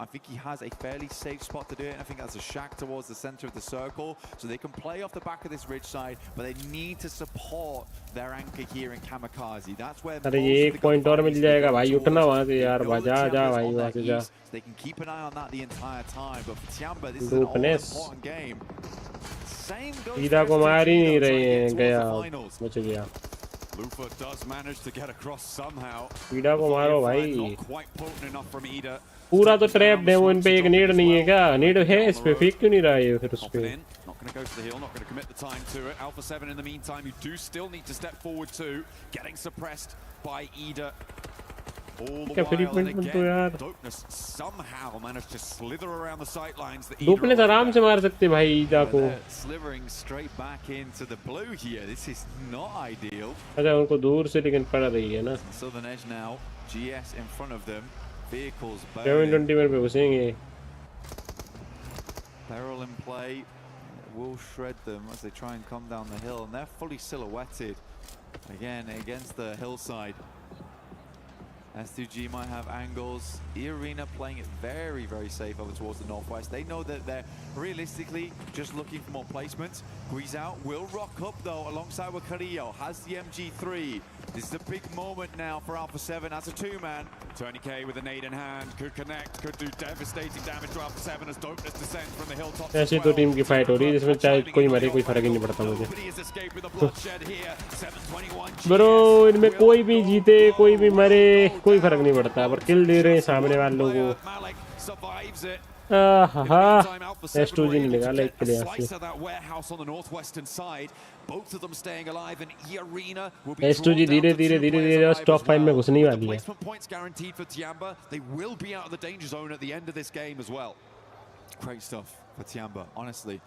I think he has a fairly safe spot to do it. I think that's a shack towards the center of the circle, so they can play off the back of this ridge side, but they need to support their anchor here in Kamikaze. That's where. अरे ये 1 point और मिल जाएगा भाई, उठना वहाँ से यार, जा भाई वहाँ से जा. They can keep an eye on that the entire time, but for Tiamba, this is an all-important game. ईदा को मार ही नहीं रहे हैं, गया, बच गया. Lufa does manage to get across somehow. ईदा को मारो भाई, पूरा तो ट्रैप है वो. इन पे एक नेड नहीं है क्या, नेड है इस पे, फेंक क्यों नहीं रहा है फिर उस पे. Not going to go for the hill, not going to commit the time to it. Alpha 7 in the meantime, you do still need to step forward too. Getting suppressed by Ida. क्या free point में तो यार somehow managed to slither around the sidelines. दो player आराम से मार सकते भाई ईदा को. Slithering straight back into the blue here. This is not ideal. अच्छा उनको दूर से लेकिन पड़ रही है ना. Southern edge now. GS in front of them. Vehicles. 721 पे घुसेंगे. Barrel in play. Will shred them as they try and come down the hill, and they're fully silhouetted again against the hillside. S2G might have angles. E-Arena playing it very, very safe over towards the northwest. They know that they're realistically just looking for more placements. Guizao will rock up though alongside with Carrillo. Has the MG3. This is a big moment now for Alpha 7 as a two-man. Tony K with a nade in hand. Could connect. Could do devastating damage to Alpha 7 as Dopeness descends from the hilltops. ऐसी तो team की fight हो रही है जिसमें चाहे कोई मरे कोई फर्क ही नहीं पड़ता मुझे. ब्रो इनमें कोई भी जीते कोई भी मरे कोई फर्क नहीं पड़ता पर किल दे रहे हैं सामने वालों को. S2G ने निकाला एक प्लेयर से. S2G धीरे धीरे धीरे धीरे टॉप 5 में घुसने वाली है. Great stuff for Tiamba, honestly.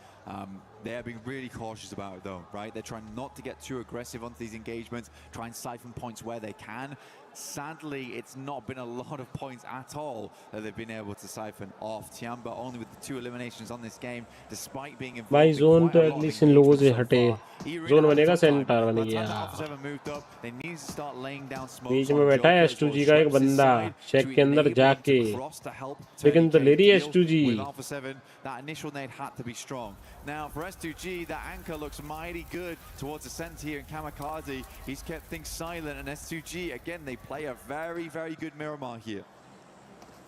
They are being really cautious about it though, right? They're trying not to get too aggressive onto these engagements, try and siphon points where they can. Sadly, it's not been a lot of points at all that they've been able to siphon off. Tiamba only with the 2 eliminations on this game, despite being involved. भाई zone तो at least in लोगों से हटे. Zone बनेगा centre बनेगा. बीच में बैठा है S2G का एक बंदा शेक के अंदर जाके लेकिन तो ले रही है S2G. That initial nade had to be strong. Now for S2G, that anchor looks mighty good towards the center here in Kamikaze. He's kept things silent, and S2G again they play a very, very good Miramar here.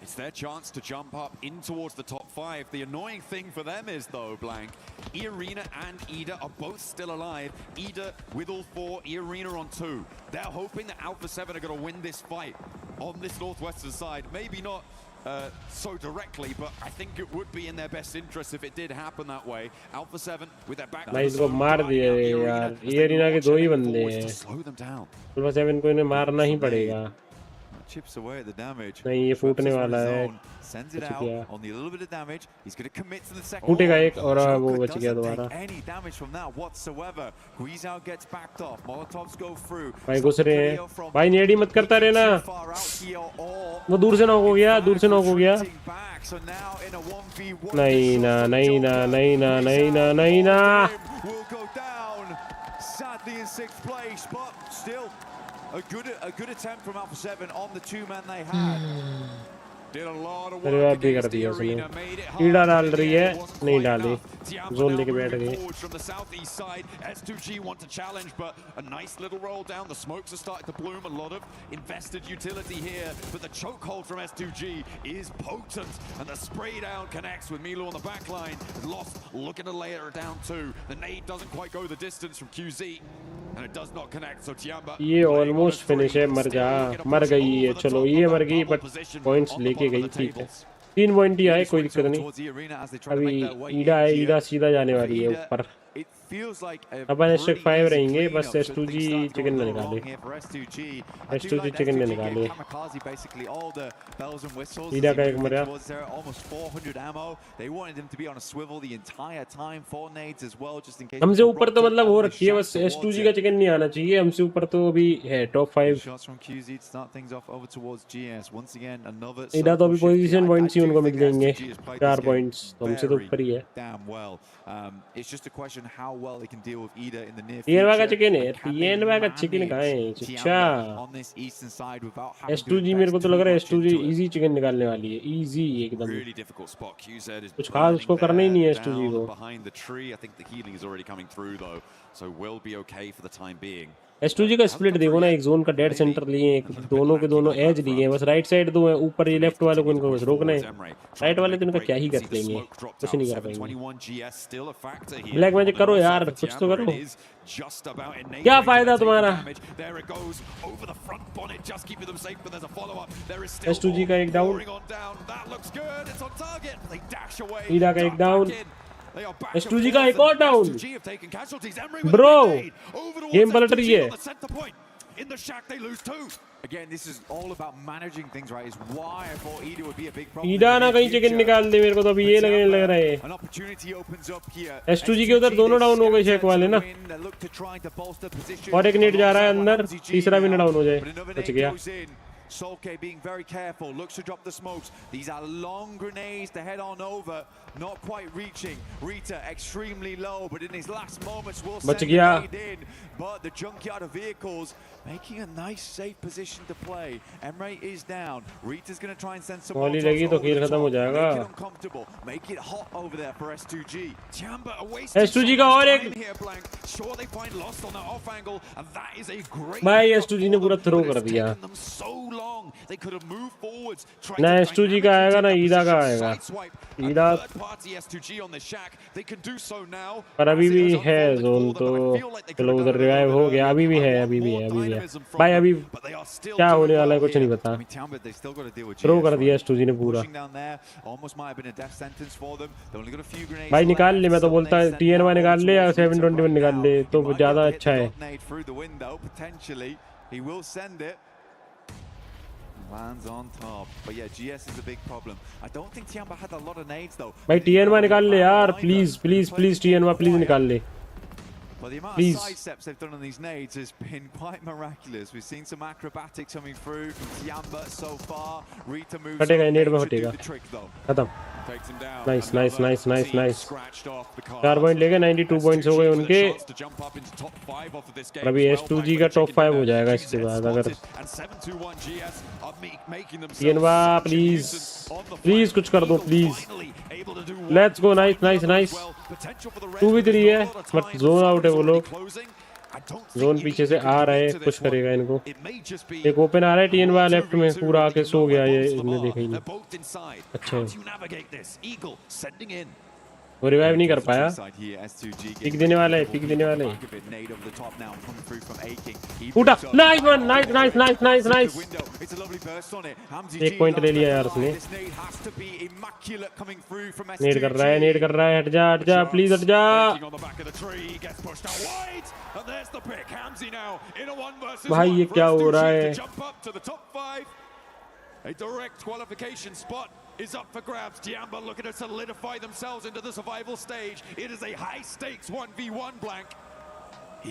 It's their chance to jump up in towards the top 5. The annoying thing for them is, though, Blank, E-Arena and Ida are both still alive. Ida with all 4, E-Arena on 2. They're hoping that Alpha 7 are going to win this fight on this northwestern side. Maybe not so directly, but I think it would be in their best interest if it did happen that way. Alpha 7 with their back. भाई इसको मार दिया यार. E-Arena के 2 ही बंदे हैं. Alpha 7 को इन्हें मारना ही पड़ेगा. Chips away at the damage. नहीं ये फूटने वाला है. Sends it out on the little bit of damage. He's going to commit to the second. फूटेगा एक और वो बच गया दोबारा. Any damage from that whatsoever. Guizao gets backed off. Molotovs go through. भाई घुस रहे हैं. भाई नेडी मत करता रहना. वो दूर से नॉक हो गया. दूर से नॉक हो गया. नहीं ना नहीं ना नहीं ना नहीं ना नहीं ना. Will go down. Sadly in 6th place, but still. A good attempt from Alpha 7 on the 2-man they had. Did a lot of work against the arena, made it hard. कीड़ा डाल रही है नहीं डाली. जोन लेके बैठ गए. From the southeast side, S2G want to challenge, but a nice little roll down. The smokes are starting to bloom. A lot of invested utility here, but the chokehold from S2G is potent, and the spray down connects with Milo on the back line. Lost, looking to lay her down too. The nade doesn't quite go the distance from QZ, and it does not connect. So Tiamba. ये almost finish है. मर जा. मर गई है. चलो ये मर गई, but points लेके गई. ठीक है 3 पॉइंट ही आए कोई दिक्कत नहीं. अभी ईडा है. ईडा सीधा जाने वाली है ऊपर. अपन स्ट्रिक 5 रहेंगे बस. S2G चिकन में निकाले. S2G चिकन में निकाले. ईडा का एक मरा. हमसे ऊपर तो मतलब हो रखी है बस. S2G का चिकन नहीं आना चाहिए. हमसे ऊपर तो अभी है टॉप 5. ईडा तो अभी पोजीशन पॉइंट्स ही उनको मिल जाएंगे. 4 पॉइंट्स तो हमसे तो ऊपर ही है. TNY का चिकन है. TNY का चिकन कहाँ है? अच्छा S2G मेरे को तो लग रहा है S2G इजी चिकन निकालने वाली है. इजी एकदम. कुछ खास उसको करना ही नहीं है S2G को. S2G का स्प्लिट देखो ना. एक जोन का डेड सेंटर लिए. एक दोनों के दोनों एज लिए हैं. बस राइट साइड 2 है. ऊपर ये लेफ्ट वाले को इनको बस रोकना है. राइट वाले तो इनका क्या ही कर लेंगे. कुछ नहीं कर पाएंगे. ब्लैक मैजिक करो यार. कुछ तो करो. क्या फायदा तुम्हारा. S2G का एक डाउन. ईडा का एक डाउन. S2G का एक और डाउन. ब्रो गेम पलट रही है. In the shack, they lose 2. Again, this is all about managing things, right? Is why I thought Ida would be a big problem. ईडा ना कहीं चिकन निकाल दे मेरे को तो अभी ये लगने लग रहा है. An opportunity opens up here. S2G के उधर दोनों डाउन हो गए शेक वाले ना. और एक नेट जा रहा है अंदर, तीसरा भी डाउन हो जाए. बच गया. Solke being very careful, looks to drop the smokes. These are long grenades to head on over, not quite reaching. Rita extremely low, but in his last moments will send a grenade in. But the junkyard of vehicles making a nice safe position to play. Emre is down. Rita's going to try and send some more. Make it uncomfortable. Make it hot over there for S2G. Tiamba wasting S2G का और एक. Sure, they find lost on that off angle, and that is a great. भाई S2G ने पूरा throw कर दिया. They could have moved forwards. ना S2G का आएगा ना ईडा का आएगा. ईडा पर अभी भी है जोन तो चलो उधर रिवाइव हो गया. अभी भी है भाई. अभी क्या होने वाला है कुछ नहीं पता. थ्रो कर दिया S2G ने पूरा. भाई निकाल ले. मैं तो बोलता है TNY निकाल ले या 721 निकाल ले तो ज्यादा अच्छा है. Lands on top, but yeah, GS is a big problem. I don't think Tiamba had a lot of nades though. भाई TNY निकाल ले यार, please TNY please निकाल ले. But the amount of sidesteps they've done on these nades has been quite miraculous. We've seen some acrobatics coming through from Tiamba so far. Rita moves on to do the trick though. खत्म. Nice. 4 point ले गए. 92 points हो गए उनके. और अभी S2G का top 5 हो जाएगा इसके बाद. अगर TNY प्लीज कुछ कर दो please. Let's go. Nice. 2v3 है बट जोन आउट है वो लोग. जोन पीछे से आ रहे हैं, पुश करेगा इनको. एक ओपन आ रहा है TNY लेफ्ट में. पूरा आके सो गया ये. इसने देखा ही नहीं. अच्छा है. वो रिवाइव नहीं कर पाया. पिक देने वाला है. उठा. नाइस. एक पॉइंट ले लिया यार उसने. नेड कर रहा है. हट जा प्लीज हट जा. भाई ये क्या हो रहा है. A direct qualification spot is up for grabs. Tiamba looking to solidify themselves into the survival stage. It is a high stakes 1v1 blank.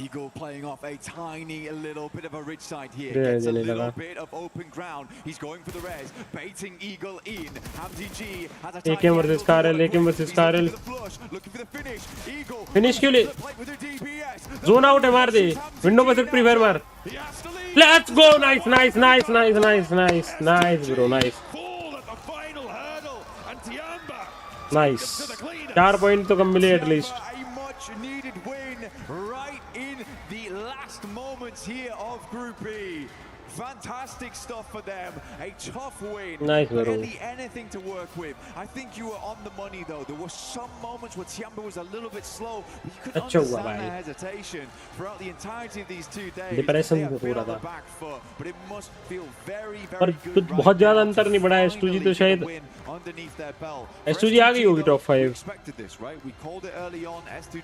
Eagle playing off a tiny little bit of a ridge side here. Gets a little bit of open ground. He's going for the res, baiting Eagle in. Hamzy G has a AK versus Karel. looking for the finish. Eagle finish क्यों ले. Zone out है. मार दे. Window पे से pre fire मार. Let's go. Nice bro. Nice. 4 point तो कम मिले at least. Moments here of Group E. Fantastic stuff for them. A tough win. Nice, barely anything to work with. I think you were on the money though. There were some moments where Tiamba was a little bit slow, but you could understand the hesitation throughout the entirety of these 2 days. Depression पे हो रहा था. Back foot, but it must feel very पर good. बहुत ज़्यादा अंतर नहीं बढ़ा. S2G तो शायद S2G आ गई होगी टॉप 5.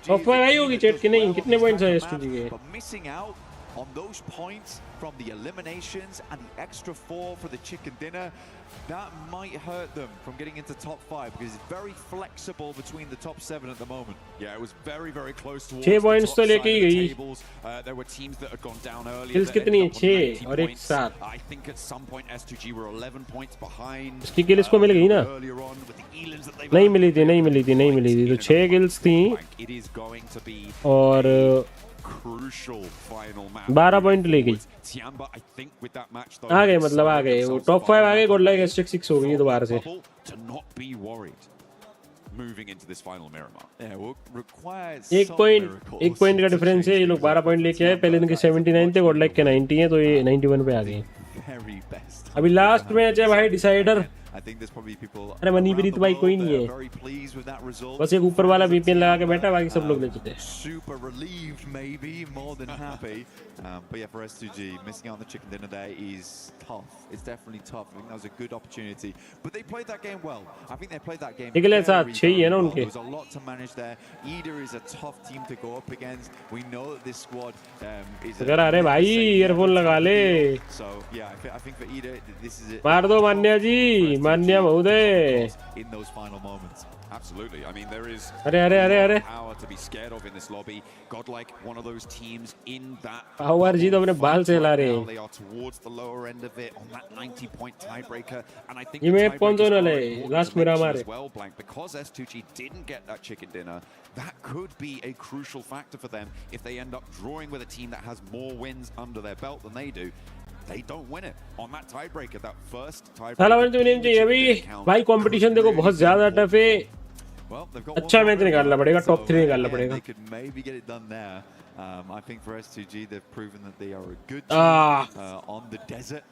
टॉप 5 आई होगी चैट की. नहीं कितने पॉइंट्स है S2G के. Missing out on those points from the eliminations and the extra 4 for the chicken dinner, that might hurt them from getting into top 5 because it's very flexible between the top 7 at the moment. Yeah, it was very close towards 6 points तो लेके ही गई. There were teams that had gone down earlier. Kills कितनी है? 6 और एक 7. I think at some point S2G were 11 points behind. इसकी किल इसको मिल गई ना. नहीं मिली थी. तो 6 किल्स थी. और 12 पॉइंट ले गई. आ गए मतलब आ गए. वो टॉप 5 आ गए. गोल्ड लाइक S6 हो गई दोबारा से. एक पॉइंट का डिफरेंस है. ये लोग 12 पॉइंट लेके आए. पहले इनके 79 थे. गोल्ड लाइक के 90 है तो ये 91 पे आ गए. अभी लास्ट मैच है भाई decider. I think there's probably people अरे मनप्रीत भाई कोई नहीं है, very pleased with that result. बस एक ऊपर वाला VPN लगा के बैठा, बाकी सब लोग ले चुके हैं. Super relieved, maybe more than happy. But yeah, for S2G, missing out on the chicken dinner there is tough. It's definitely tough. I think that was a good opportunity. But they played that game well. I think they played that game निकले very, साथ 6 ही है ना well. उनके. There was a lot to manage there. EDA is a tough team to go up against. We know that this squad is अगर अरे भाई earphone लगा ले. So yeah, I think for EDA, this is it. मार दो मान्या जी, मान्या महोदय. In those final moments. Absolutely. I mean, there is अरे power to be scared of in this lobby. Godlike, one of those teams in that. Power ji तो अपने बाल से हिला रहे हैं. They are towards the lower end of it on that 90-point tiebreaker, and I think ये मैं कौन सा वाला है? Last मेरा हमारे. well, blank, because S2G didn't get that chicken dinner. That could be a crucial factor for them if they end up drawing with a team that has more wins under their belt than they do. They don't win it on that tiebreaker. That first tiebreaker. साला वाले तो नहीं चाहिए अभी. भाई competition देखो बहुत ज़्यादा टफ है. अच्छा मैच निकालना पड़ेगा, टॉप 3 निकालना पड़ेगा. They could maybe get it done there. I think for S2G, they've proven that they are a good team on the desert.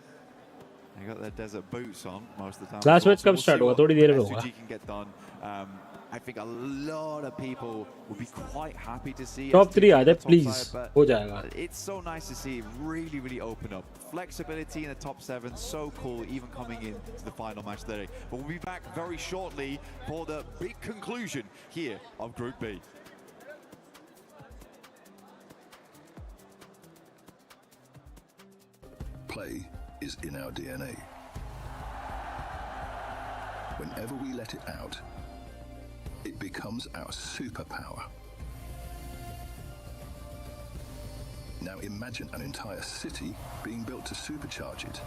They got their desert boots on most of the time. Last match कब start होगा? थोड़ी देर में होगा. S2G can get done. I think a lot of people would be quite happy to see top 3 आ जाए please, हो जाएगा. It's so nice to see it really open up. Flexibility in the top 7, so cool, even coming in to the final match today. But we'll be back very shortly for the big conclusion here of Group B. Play is in our DNA. Whenever we let it out, it becomes our superpower. Now imagine an entire city being built to supercharge it.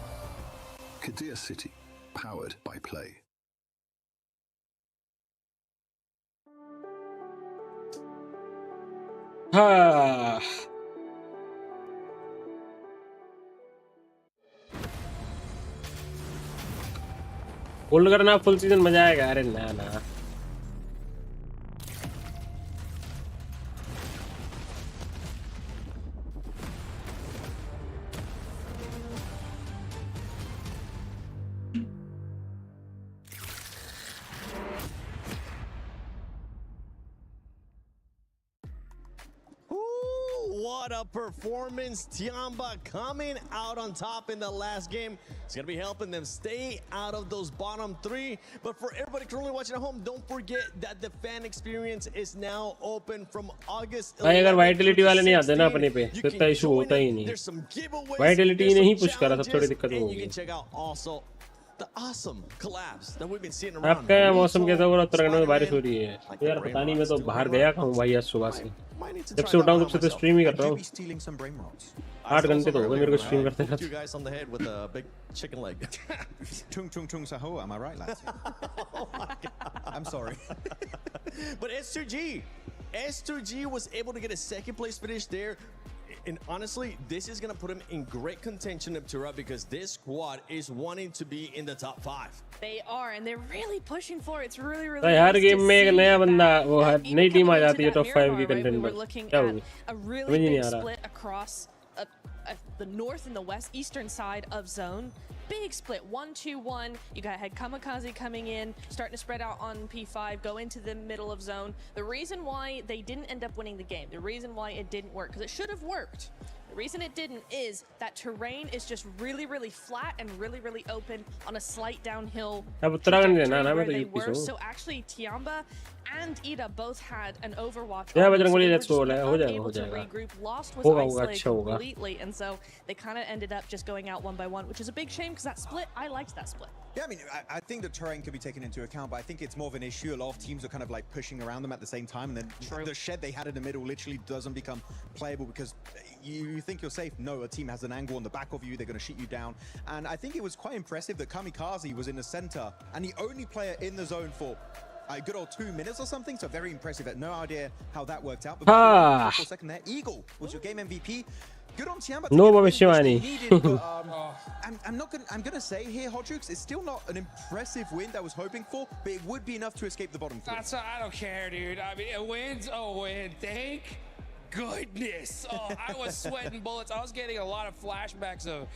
Kadir City, powered by Play. Hold करना full season मजा आएगा. अरे ना What a performance. Tiamba coming out on top in the last game. It's going to be helping them stay out of those bottom 3. But for everybody currently watching at home, don't forget that the fan experience is now open from August 11th. भाई अगर Vitality वाले नहीं आते ना अपने पे तो इतना इशू होता ही नहीं. वाइटलिटी नहीं पुश करा, सब थोड़ी दिक्कत होगी. The awesome collabs that we've been seeing around. आपका यहाँ मौसम कैसा हो रहा है? उत्तराखंड में बारिश हो रही है यार, पता नहीं. मैं तो बाहर गया कहूँ भाई आज सुबह से, जब से उठा हूँ तब से तो स्ट्रीम ही कर रहा हूँ. 8 घंटे तो हो गए मेरे को स्ट्रीम करते करते. You guys on the head with a big chicken leg. Chung chung chung saho, am I right, lads? Oh my God. I'm sorry. But S2G was able to get a second place finish there. And honestly, this is going to put him in great contention up to because this squad is wanting to be in the top 5. They are, and they're really pushing for it. It's really her nice game में एक नया बंदा वो नई team आ जाती है top 5 की We content were में. looking क्या at होगी? a really big split across the north and the west eastern side of zone. Big split, 1-2-1. You got had Kamikaze coming in, starting to spread out on P5, go into the middle of zone. The reason why they didn't end up winning the game, the reason why it didn't work, because it should have worked. The reason it didn't is that terrain is just really flat and really open on a slight downhill trajectory where they were. So actually Tiamba and Ida both had an Overwatch. Yeah, let's go. Able to regroup, lost was isolated completely, and so they kind of ended up just going out 1 by 1, which is a big shame because that split, I liked that split. Yeah, I mean, I think the terrain could be taken into account, but I think it's more of an issue. A lot of teams are kind of like pushing around them at the same time, and then the shed they had in the middle literally doesn't become playable because you think you're safe. No, a team has an angle on the back of you, they're going to shoot you down. And I think it was quite impressive that Kamikaze was in the center and the only player in the zone for a good old 2 minutes or something, so very impressive. I had no idea how that worked out. But for a second there, Eagle was your game MVP. Good on Tiamba. No, Bhavishwani. I'm gonna say here, Hodrix, it's still not an impressive win that I was hoping for, but it would be enough to escape the bottom 3. I don't care, dude. I mean, a win's a win. Thank goodness. Oh, I was sweating bullets. I was getting a lot of flashbacks of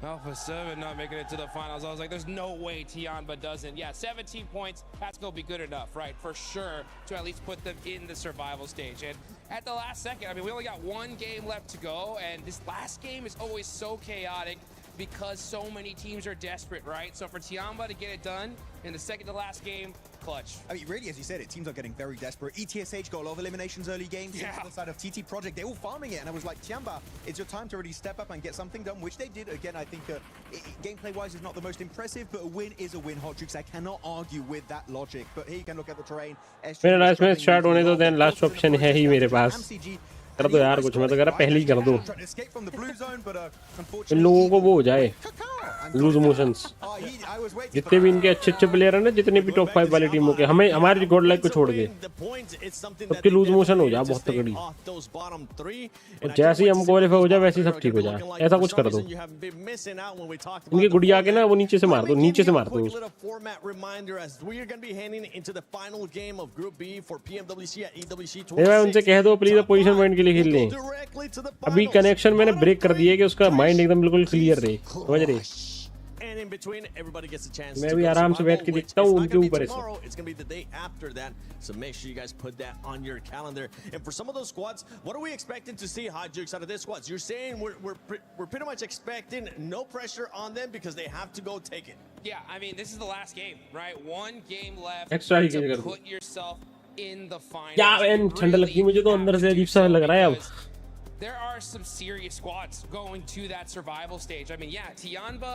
Alpha 7 not making it to the finals. I was like, there's no way Tianba doesn't. Yeah, 17 points, that's going to be good enough, right? For sure, to at least put them in the survival stage. And at the last second, I mean, we only got one game left to go, and this last game is always so chaotic because so many teams are desperate, right? So for Tianba to get it done in the second to last game, clutch. I mean, really, as you said, teams are getting very desperate. ETSH got a lot of eliminations early games. Yeah. On the side of TT Project, they're all farming it. And I was like, Tianba, it's your time to really step up and get something done, which they did. Again, I think gameplay-wise is not the most impressive, but a win is a win, Hot Jukes. I cannot argue with that logic. But here you can look at the terrain. मेरा last match start होने दो, then last option है ही मेरे पास. कर दो यार कुछ, मैं तो कह रहा पहले ही कर दो. इन लोगों को वो हो जाए लूज मोशंस. जितने भी इनके अच्छे अच्छे प्लेयर हैं ना, जितने भी टॉप 5 वाली टीमों के, हमें हमारी गॉड लाइक को छोड़ के सबके लूज मोशन हो जाए बहुत तगड़ी. और जैसे ही हम क्वालिफाई हो जाए वैसे ही सब ठीक हो जाए. ऐसा कुछ कर दो. इनकी गुड़िया के ना वो नीचे से मार दो, नीचे से मार दो. उनसे कह दो प्लीज पोजीशन पॉइंट के लिए खेल लें. अभी कनेक्शन मैंने ब्रेक कर दिया कि उसका माइंड एकदम बिल्कुल क्लियर रहे. समझ रहे? मैं भी आराम से बैठ के देखता हूँ उनके ऊपर ऐसे. It's going to be the day after that, so make sure you guys put that on your calendar. And for some of those squads, what are we expecting to see, Hot Jukes, out of this squads? You're saying we're pretty much expecting no pressure on them because they have to go take it. Yeah, I mean, this is the last game, right? One game left Extra he to कर दो. put yourself in the finals. क्या man ठंड लगती है मुझे तो अंदर से अजीब सा लग रहा है अब. There are some serious squads going to that survival stage. I mean, yeah, Tianba,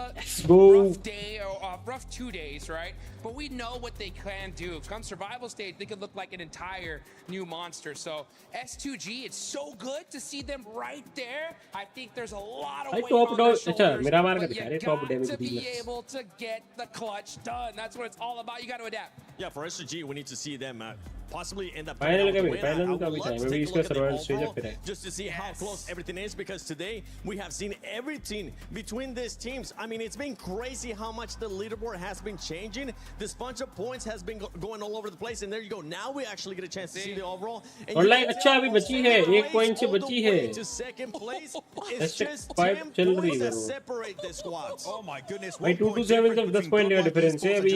rough day or rough 2 days, right? But we know what they can do. Come survival stage, they could look like an entire new monster. So S2G, it's so good to see them right there. I think there's a lot of weight on their shoulders. But you got to be able to get the clutch done. That's what it's all about. You got to adapt. Yeah, for S2G, we need to see them possibly end up Final the win. final का भी चाहिए. maybe इसका survival stage है फिर. Just to see how close everything is, because today we have seen everything between these teams. I mean, it's been crazy how much the leaderboard has been changing. This bunch of points has been going all over the place, and there you go. Now we actually get a chance to see the overall. और line अच्छा अभी बची है, 1 point से बची है. To second place, it's just 5 चल रही है that separate the squads. Oh my goodness! भाई 2 to 7 तक 10 पॉइंट का डिफरेंस है अभी.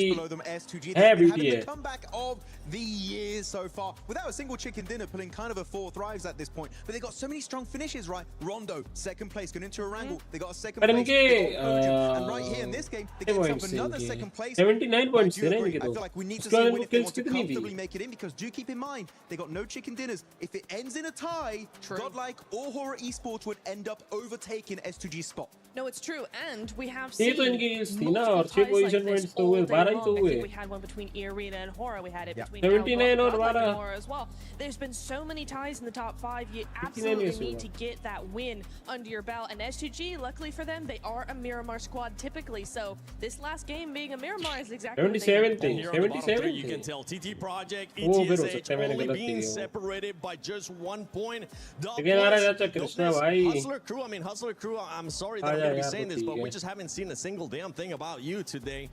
है बीटी है. Comeback of the years so far, without a single chicken dinner, pulling kind of a 4 thrives at this point. But they got so many strong finishes, right? Rondo, second place, going into a wrangle. They got a second place. And right here in this game, they get themselves another second place. 79 points. I feel like we need to see a win if they want to comfortably make it in, because do keep in mind, they got no chicken dinners. If it ends in a tie, Godlike or Horror Esports would end up overtaking S2G's spot. No, it's true, and we have seen multiple ties like this all day long. I think we had one between Arena and Horror. We had it between 79 and Horror as well. There's been so many ties in the top 5. You absolutely need to get that win under your belt. And S2G, luckily for them, they are a Miramar squad typically. So this last game being a Miramar is exactly what they need. 77. You can tell TT Project, ETSH only being separated by just 1 point. Hustler Crew, I mean, Hustler Crew, I'm sorry that I'm going to be saying this, but we just haven't seen a single damn thing about you today.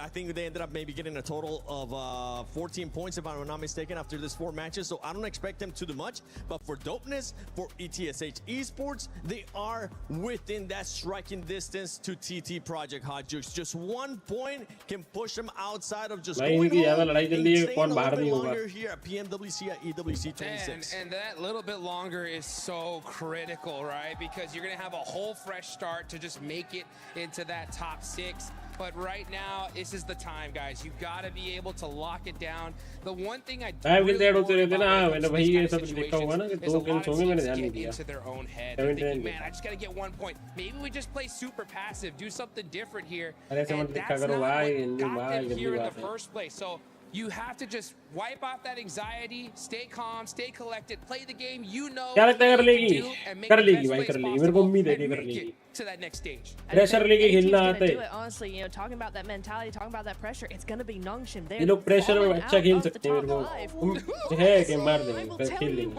I think they ended up maybe getting a total of 14 points, if I'm not mistaken, after this 4 matches. So I don't expect them to do much, but for dopeness, for ETSH Esports, they are within that striking distance to TT Project, Hot Jukes. Just 1 point can push them outside of just going home and staying a little bit longer here at PMWC at EWC 26. And that little bit longer is so critical, right? Because you're going to have a whole fresh start to just make it into that top 6. But right now, this is the time, guys. You got to be able to lock it down. The one thing I do really worry about in these kind of situations is a lot of teams get into their own head. They're thinking, man, I just got to get 1 point. Maybe we just play super passive, do something different here. And that's not what got them here in the first place. So you have to just wipe off that anxiety, stay calm, stay collected, play the game you know what to do, and make the best plays possible and make it to that next stage. Pressure लेके खेलना आता है. Honestly, you know, talking about that mentality, talking about that pressure, it's going to be Nongshim. ये लोग pressure में अच्छा खेल सकते हैं मेरे को. है कि मार देंगे, खेल लेंगे.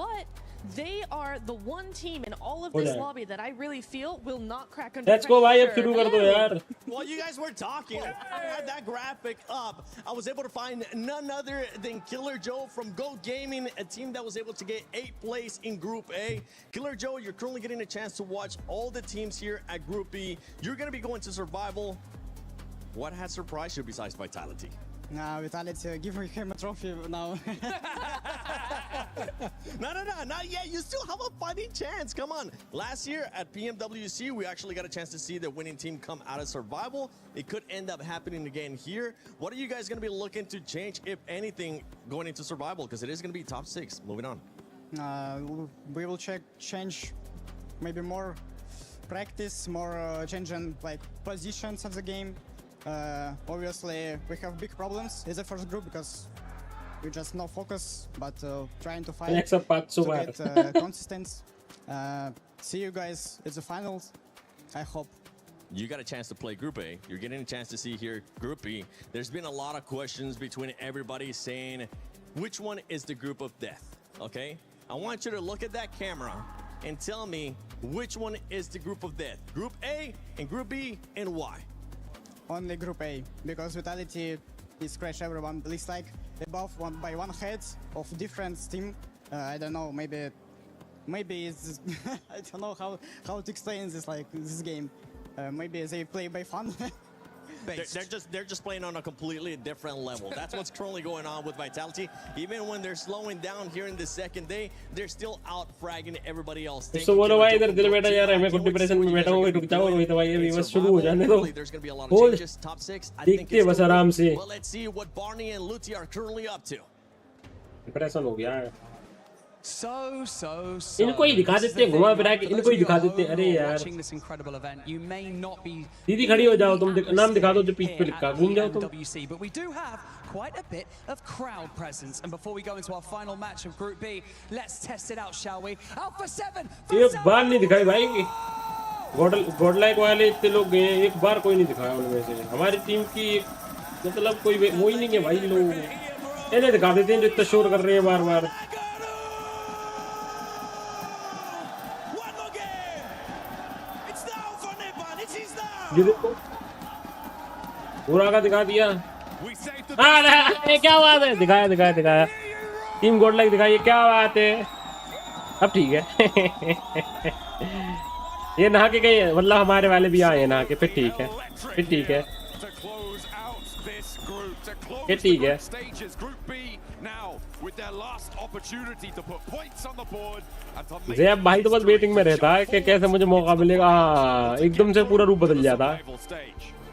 they are the one team in all of this lobby that I really feel will not crack under Let's go भाई अब शुरू कर दो यार. While you guys were talking, I had that graphic up. I was able to find none other than Killer Joe from Go Gaming, a team that was able to get 8th place in Group A. Killer Joe, you're currently getting a chance to watch all the teams here at Group B. You're going to be going to Survival. What has surprised you besides Vitality? Vitality, give him a trophy now. No, not yet. You still have a fighting chance. Come on. Last year at PMWC, we actually got a chance to see the winning team come out of Survival. It could end up happening again here. What are you guys going to be looking to change, if anything, going into Survival? Because it is going to be top 6. Moving on. We will change maybe more practice, more changing like positions of the game. Obviously, we have big problems in the first group because we just no focus, but trying to fight to get consistent. See you guys at the finals. I hope. You got a chance to play Group A. You're getting a chance to see here Group B. There's been a lot of questions between everybody saying which one is the group of death. Okay, I want you to look at that camera and tell me which one is the group of death. Group A and Group B, and why? Only Group A, because Vitality is crash everyone. At least like above by one head of different team. I don't know, maybe it's I don't know how to explain this like this game. Maybe they play by fun. They're just playing on a completely different level. That's what's currently going on with Vitality. Even when they're slowing down here in the second day, they're still out fragging everybody else. So बोलो भाई इधर दिल बैठा यार मैं कुछ depression में बैठा हूँ रुक जाओ रोहित भाई अभी बस शुरू हो जाने दो बोल देखते बस आराम से Well, let's see what Barney and Luti are currently up to. Depression हो गया So इनको ही दिखा देते हैं घुमा फिरा के इनको ही दिखा देते हैं अरे यार दीदी खड़ी हो जाओ तुम नाम दिखा दो जो पीठ पे लिखा घूम जाओ तुम PMWC, but we do have quite a bit of crowd presence. And before we go into our final match of Group B, let's test it out, shall we? Alpha 7. एक बार नहीं दिखाई भाई गॉडलाइक वाले इतने लोग गए एक बार कोई नहीं दिखाया उनमें से हमारी टीम की मतलब कोई वो ही नहीं है भाई लोग इन्हें दिखा देते हैं जो इतना शोर कर रहे हैं बार-बार ये देखो पूरा का दिखा दिया अरे क्या बात है दिखाया टीम गॉडलाइक दिखाइए क्या बात है अब ठीक है ये नहा के गए मतलब हमारे वाले भी आए नहा के फिर ठीक है ये ठीक है ज़ैब भाई तो बस वेटिंग में रहता है कि कैसे मुझे मौका मिलेगा एकदम से पूरा रूप बदल जाता है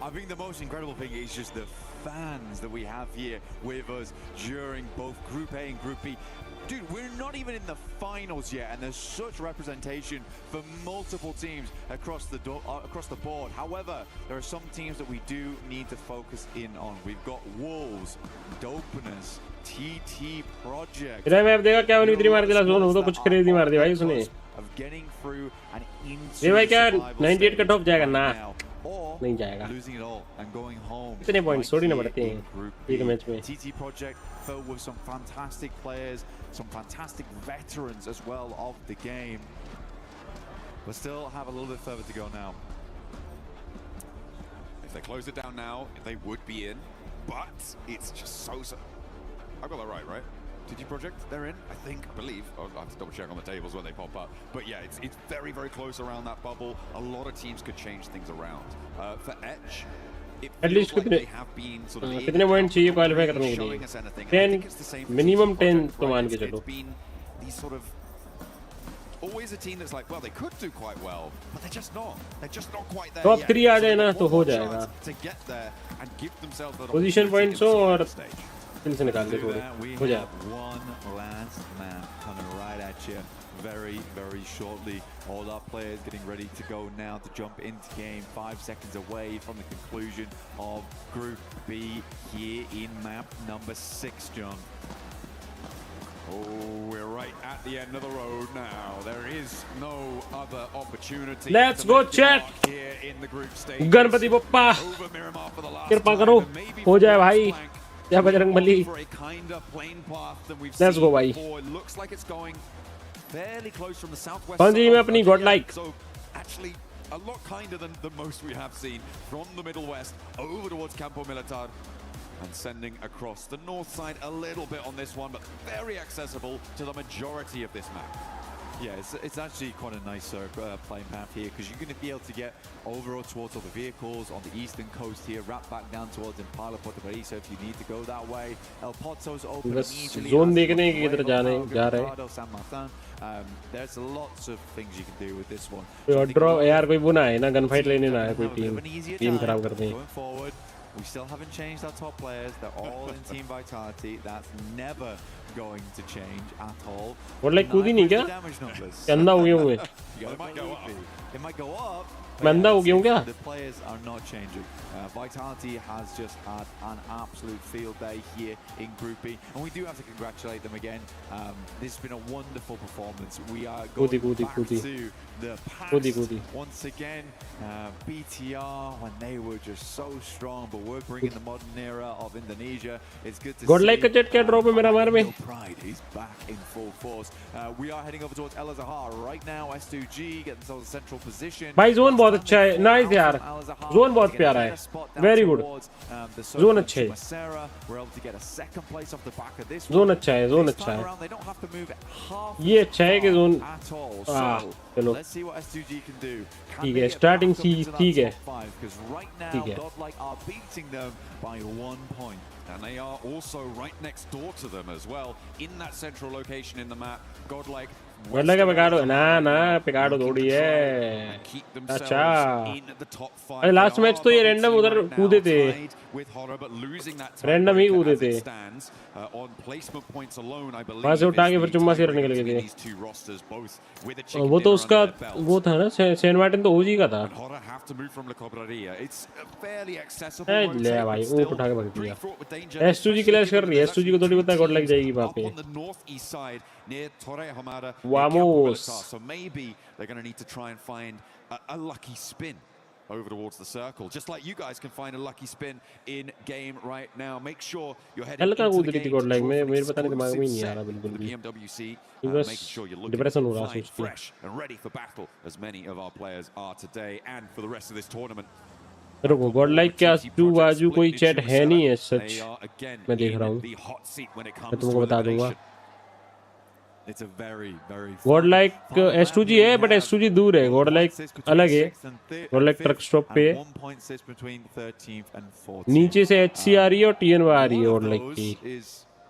I think the most incredible thing is just the fans that we have here with us during both Group A and Group B. Dude, we're not even in the finals yet, and there's such representation for multiple teams across the board. However, there are some teams that we do need to focus in on. We've got Wolves, Dopeners, TT Project. इधर मैं अब देखा क्या उन्हें इतनी मार दिला zone वो तो कुछ क्रेजी मार दिया भाई उसने Of getting through and into ये भाई क्या 98 कट ऑफ जाएगा ना नहीं जाएगा इतने पॉइंट्स थोड़ी ना बढ़ते हैं एक मैच में TT Project filled with some fantastic players, some fantastic veterans as well of the game. We'll still have a little bit further to go now. If they close it down now, they would be in, but it's just so. I got that right? TT Project, they're in, I believe. I'll have to double check on the tables when they pop up. But yeah, it's very, very close around that bubble. A lot of teams could change things around. For Etch, at least कितने point चाहिए qualify करने के लिए 10 minimum 10 तो मान के चलो always a team that's like, well, they could do quite well, but they're just not quite there. Top 3 आ जाए ना तो हो जाएगा पोजीशन पॉइंट्स हो और दिल से निकाल दे थोड़े हो जाए one last man coming right at you very, very shortly. All our players getting ready to go now to jump into game. 5 seconds away from the conclusion of Group B here in map number 6, John. Oh, we're right at the end of the road now. There is no other opportunity. Let's go chat. Here in the group stage. Ganpati Bappa कृपा करो हो जाए भाई या Bajrang Bali Let's go भाई fairly close from the southwest. So actually, a lot kinder than the most we have seen from the Middle West over towards Campo Militar and sending across the north side a little bit on this one, but very accessible to the majority of this map. Yeah, it's actually quite a nice playing path here because you're going to be able to get over towards all the vehicles on the eastern coast here, wrap back down towards Impala Puerto Paraiso if you need to go that way. El Pozo's open immediately. Zone देखने की किधर जा रहे हैं? San Martin. There's lots of things you can do with this one. Draw यार कोई बुना है ना गन फाइट लेने ना है कोई टीम खराब कर दें. Going forward, we still haven't changed our top players. They're all in Team Vitality. That's never going to change at all. What like कूदी नहीं क्या? अंधा हो गया हूँ मैं. It might go up. मैं हो गया हूँ क्या? The players are not changing. Vitality has just had an absolute field day here in Group B, and we do have to congratulate them again. This has been a wonderful performance. We are going back to the past once again. BTR, when they were just so strong, but we're bringing the modern era of Indonesia. It's good to see. like jet क्या drop है मेरा मार में? Pride is back in full force. We are heading over towards El Azhar right now. S2G get themselves a central position. भाई zone बहुत अच्छा है, nice यार. जोन बहुत प्यारा है. Very good. जोन अच्छा है. जोन अच्छा है, जोन अच्छा है. ये अच्छा है कि जोन. चलो. ठीक है, starting C ठीक है. ठीक है. And they are also right next door to them as well, in that central location in the map. Godlike. Godlike का पिकाडो ना पिकाडो थोड़ी है. अच्छा. अरे लास्ट मैच तो ये रैंडम उधर कूदे थे. रैंडम ही कूदे थे. वहाँ से उठा के फिर चुम्मा से निकल गए थे. वो तो उसका वो था ना सेन मार्टिन तो ओजी का था. ले भाई वो उठा के भाग दिया. S2G क्लैश कर रही है. S2G को थोड़ी पता है Godlike जाएगी वहाँ पे. Vamos. So maybe they're going to need to try and find a lucky spin over towards the circle, just like you guys can find a lucky spin in game right now. Make sure you're heading into the game मेरे पता नहीं दिमाग में नहीं आ रहा बिल्कुल भी. PMWC, making sure you're looking fine, fresh and ready for battle, as many of our players are today and for the rest of this tournament. रुको Godlike क्या आजू बाजू कोई चैट है नहीं है सच. मैं देख रहा हूँ. मैं तुमको बता दूँगा. It's a very, very Godlike S2G है, but S2G दूर है. Godlike अलग है. Godlike ट्रक स्टॉप पे है. नीचे से HC आ रही है और TNY आ रही है Godlike की.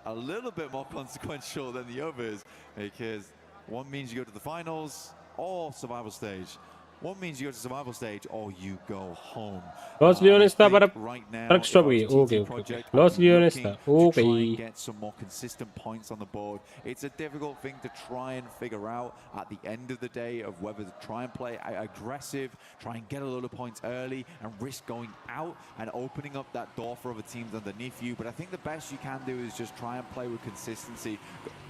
A little bit more consequential than the others because one means you go to the finals or survival stage. One means you go to survival stage or you go home. Los Leones está para truck stop गई. Okay. Los Leones está. Okay. Get some more consistent points on the board. It's a difficult thing to try and figure out at the end of the day of whether to try and play aggressive, try and get a lot of points early and risk going out and opening up that door for other teams underneath you. But I think the best you can do is just try and play with consistency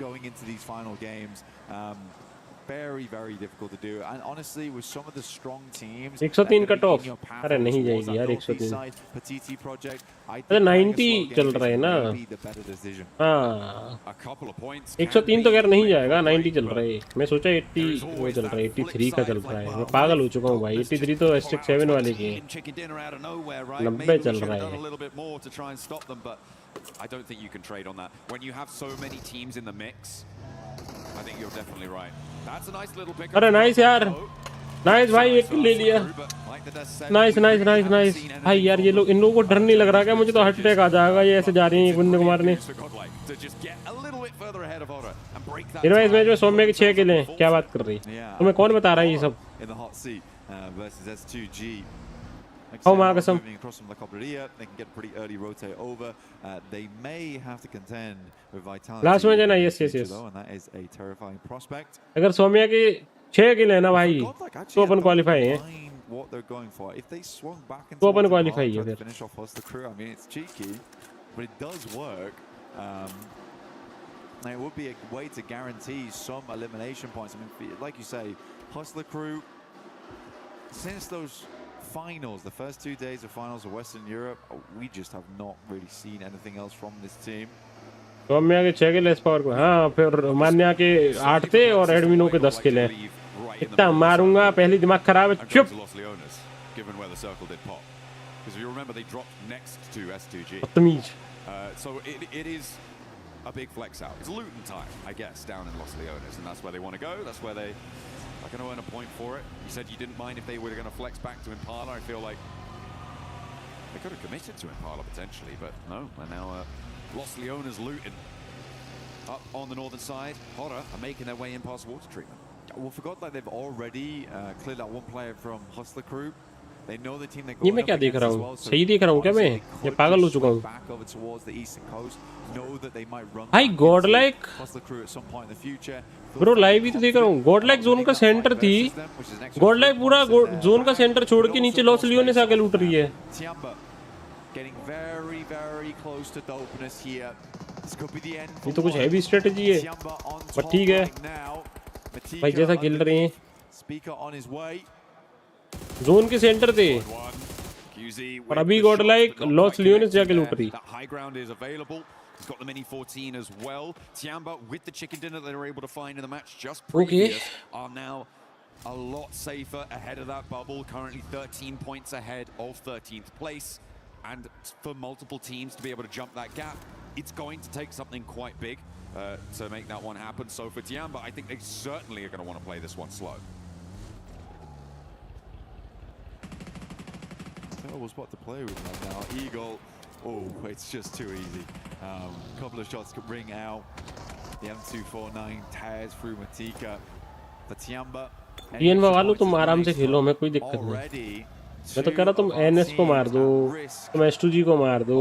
going into these final games. Very, very difficult to do, and honestly, with some of the strong teams, 103 का top. अरे नहीं जाएगी यार 103. अरे 90 चल रहा है ना. हाँ. 103 तो यार नहीं जाएगा. 90 चल रहा है. मैं सोचा 80 वो चल रहा है. 83 का चल रहा है. मैं पागल हो चुका हूँ भाई. 83 तो S7 वाले के. 90 चल रहा है. I don't think you can trade on that when you have so many teams in the mix. I think you're definitely right. That's a nice little pick. अरे नाइस यार. नाइस भाई एक ले लिया. Nice nice nice nice. भाई यार ये लोग इन लोगों को डर नहीं लग रहा क्या? मुझे तो हार्ट अटैक आ जाएगा ये ऐसे जा रही हैं एक बंदे को मारने. इस मैच में सौम्य के 6 किले हैं. क्या बात कर रही है? तुम्हें कौन बता रहा है ये सब? Oh my God! Across from La Cobreria, they can get pretty early rotate over. They may have to contend with Vitality. Last match है ना? Yes. And that is a terrifying prospect. अगर सौम्या के 6 किले हैं ना भाई, तो अपन क्वालिफाई हैं. What they're going for. If they swung back into तो अपन क्वालिफाई है फिर. Finish off the crew. I mean, it's cheeky, but it does work. It would be a way to guarantee some elimination points. I mean, like you say, Hustler crew. Since those finals, the first 2 days of finals of Western Europe, we just have not really seen anything else from this team. Saumya के 6 किल power को, हाँ फिर मान्या के 8 थे और एडमिनो के 10 किल हैं। इतना मारूंगा, पहली दिमाग खराब है, चुप। बदतमीज। So it is a big flex out. It's Luton time, I guess, down in Los Leones, and that's where they want to go. That's where they are going to earn a point for it. You said you didn't mind if they were going to flex back to Impala. I feel like they could have committed to Impala potentially, but no. And now Los Leones Luton up on the northern side. Horror are making their way in past water treatment. Well, forgot that they've already cleared out one player from Hustler Crew. They know the team they're ये going मैं up क्या देख against रहा as हूँ? well. So सही देख रहा हूँ क्या मैं? ये पागल हो चुका हूँ। back over towards the eastern coast. Know that they might run भाई godlike Hustler Crew at some point in the future. Bro live ही तो देख रहा हूँ। godlike जोन का सेंटर थी, godlike पूरा जोन का सेंटर छोड़ के नीचे लॉस लियोनेस आके लूट रही है। Tiamba getting very, very close to dopeness here. This could be the end. ये तो कुछ हैवी स्ट्रेटजी है, पर ठीक है। भाई जैसा खेल रहे हैं, Speaker on his way. Zone के सेंटर थे, और अभी godlike लॉस लियोनेस जाके लूट रही। High ground is available. He's got the mini 14 as well. Tiamba with the chicken dinner that they were able to find in the match just previous are now a lot safer ahead of that bubble. Currently 13 points ahead of 13th place. And for multiple teams to be able to jump that gap, it's going to take something quite big to make that one happen. So for Tiamba, I think they certainly are going to want to play this one slow. Terrible spot to play with right now. Eagle, oh, it's just too easy. Couple of shots could ring out. The M249 tears through Matika. For Tiamba. TN वालों तुम आराम से खेलो, हमें कोई दिक्कत नहीं। मैं तो कह रहा तुम एनएस को मार दो, तुम एस2जी को मार दो,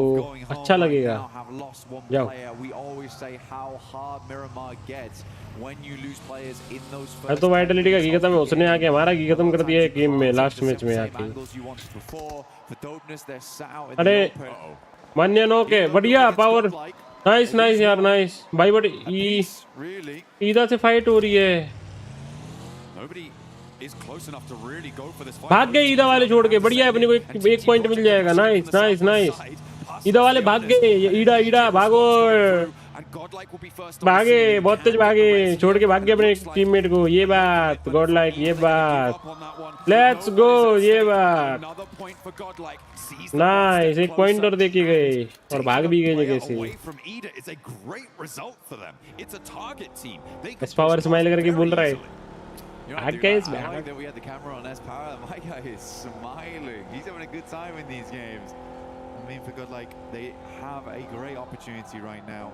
अच्छा लगेगा। जाओ। अरे तो वाइटलिटी का की खत्म है, उसने आके हमारा की खत्म कर दिया है गेम में, लास्ट मैच में आके। अरे मान्य नो के बढ़िया पावर, नाइस नाइस यार नाइस भाई। बट ईदा से फाइट हो रही है, भाग गए ईदा वाले छोड़ के। बढ़िया है, अपने को एक पॉइंट मिल जाएगा। नाइस नाइस नाइस, ईदा वाले भाग गए। ईदा ईदा भागो, भागे बहुत तेज भागे, छोड़ के भाग गए अपने टीममेट को। ये बात गॉडलाइक, ये बात लेट्स गो, ये बात नाइस। एक पॉइंट और देके गए और भाग भी गए जगह से। एस पावर स्माइल करके बोल रहा है, That we had the camera on S-Power. My guy is smiling. He's having a good time in these games. I mean, for God, like, they have a great opportunity right now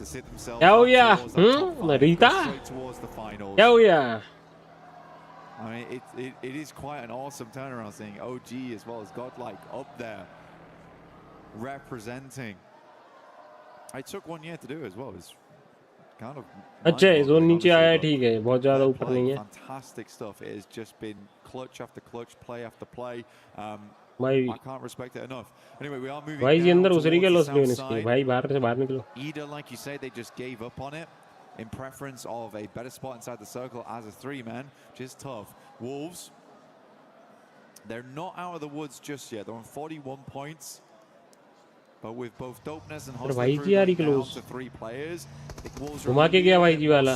to sit themselves towards the finals. I mean, it is quite an awesome turnaround, seeing OG as well as Godlike up there representing. I took 1 year to do as well. It's kind of अच्छा है, zone नीचे आया है, ठीक है, बहुत ज़्यादा ऊपर नहीं है। Fantastic stuff. It has just been clutch after clutch, play after play. भाई I can't respect it enough. Anyway, we are moving भाई जी अंदर down उस के लॉस towards the लेने south की side. भाई, बाहर से बाहर निकलो। Ida, like you say, they just gave up on it in preference of a better spot inside the circle as a 3-man, which is tough. Wolves, they're not out of the woods just yet. They're on 41 points. But with both dopeness and भाई जी यार down to 3 players, घुमा के गया भाई जी वाला।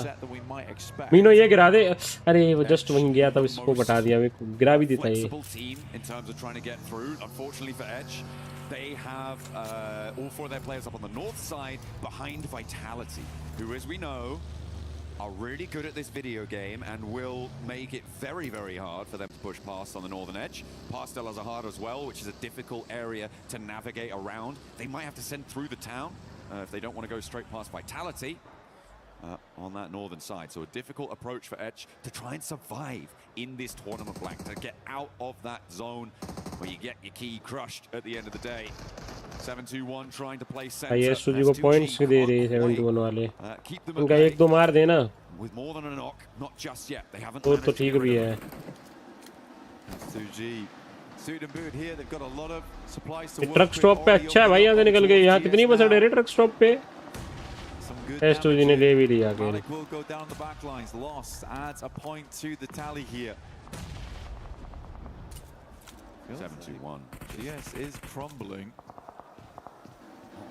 मीनो ये गिरा दे। अरे वो जस्ट वहीं गया तब इसको बता दिया, मैं गिरा भी देता ये। They have all 4 of their players up on the north side behind Vitality, who, as we know, are really good at this video game and will make it very, very hard for them to push past on the northern edge. Past El Azahar as well, which is a difficult area to navigate around. They might have to send through the town if they don't want to go straight past Vitality on that northern side. So a difficult approach for Edge to try and survive in this tournament blank, to get out of that zone where you get your key crushed at the end of the day. 7-2-1 trying to play center. ये सुजी को points दे रहे हैं 7-2-1 वाले, उनका 1-2 मार देना with more than a knock, not just yet. They haven't तो ठीक भी है। ट्रक स्टॉप पे अच्छा है भाई, यहाँ से निकल गए। यहाँ कितनी बस अड़े ट्रक स्टॉप पे, एस2जी ने ले भी लिया के।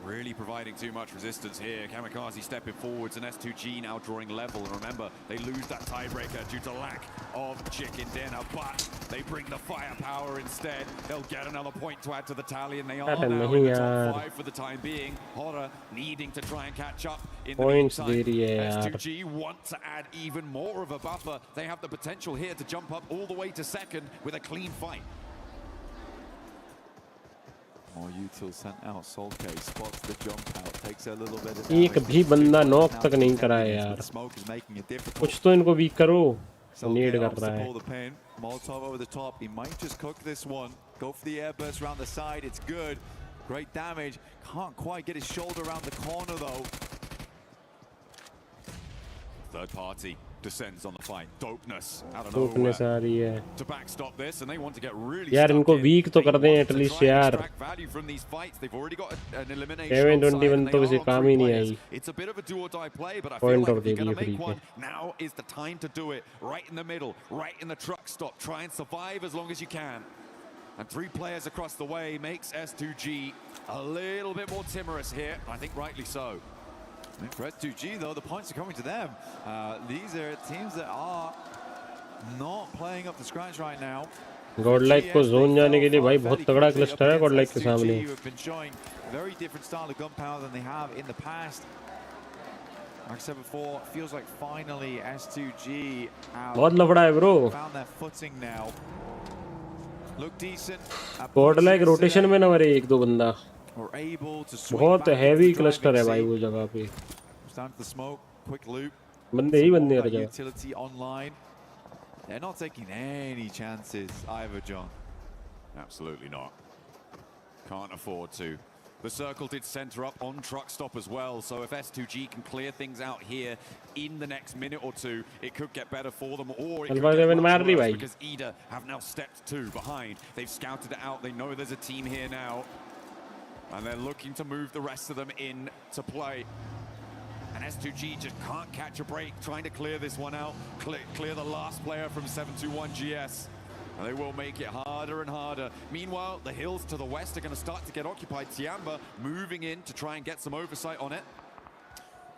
Really providing too much resistance here. Kamikaze stepping forwards and S2G now drawing level. And remember, they lose that tiebreaker due to lack of chicken dinner, but they bring the firepower instead. They'll get another point to add to the tally, and they are now in the top 5 for the time being. Horror needing to try and catch up in the meantime. S2G want to add even more of a buffer. They have the potential here to jump up all the way to second with a clean fight. More util sent out. Solke spots the jump out, takes a little bit of एक भी बंदा knock तक नहीं करा है यार. कुछ तो इनको वीक करो. नीड कर रहा है. Molotov over the top. He might just cook this one. Go for the air burst around the side. It's good. Great damage. Can't quite get his shoulder around the corner though. Third party descends on the fight. Dopeness out of Dopeness आ रही है. To backstop this, and they want to get really. यार इनको week तो कर दें at least यार. Value from these fights. They've already got an elimination. 721 तो किसी काम ही नहीं आई. It's a bit of a do or die play, but I feel like if you're going to make one, now is the time to do it. Right in the middle, right in the truck stop. Try and survive as long as you can. And 3 players across the way makes S2G a little bit more timorous here. I think rightly so. For S2G though, the points are coming to them. These are teams that are not playing up to scratch right now. Godlike को zone जाने के लिए भाई बहुत तगड़ा cluster है Godlike के सामने. S2G have been showing very different style of gunpowder than they have in the past. Like I said before, it feels like finally S2G बहुत लफड़ा है bro. Found their footing now. Look decent. Godlike rotation में ना मरे एक दो बंदा. बहुत हैवी क्लस्टर है भाई वो जगह पे. बंदे ही बंदे हर जगह. They're not taking any chances either, John. Absolutely not. Can't afford to. The circle did center up on truck stop as well, so if S2G can clear things out here in the next minute or two, it could get better for them, or it could get much worse because EDA have now stepped 2 behind. They've scouted it out. They know there's a team here now. And they're looking to move the rest of them in to play. And S2G just can't catch a break, trying to clear this one out, clear the last player from 721 GS. And they will make it harder and harder. Meanwhile, the hills to the west are going to start to get occupied. Tiamba moving in to try and get some oversight on it.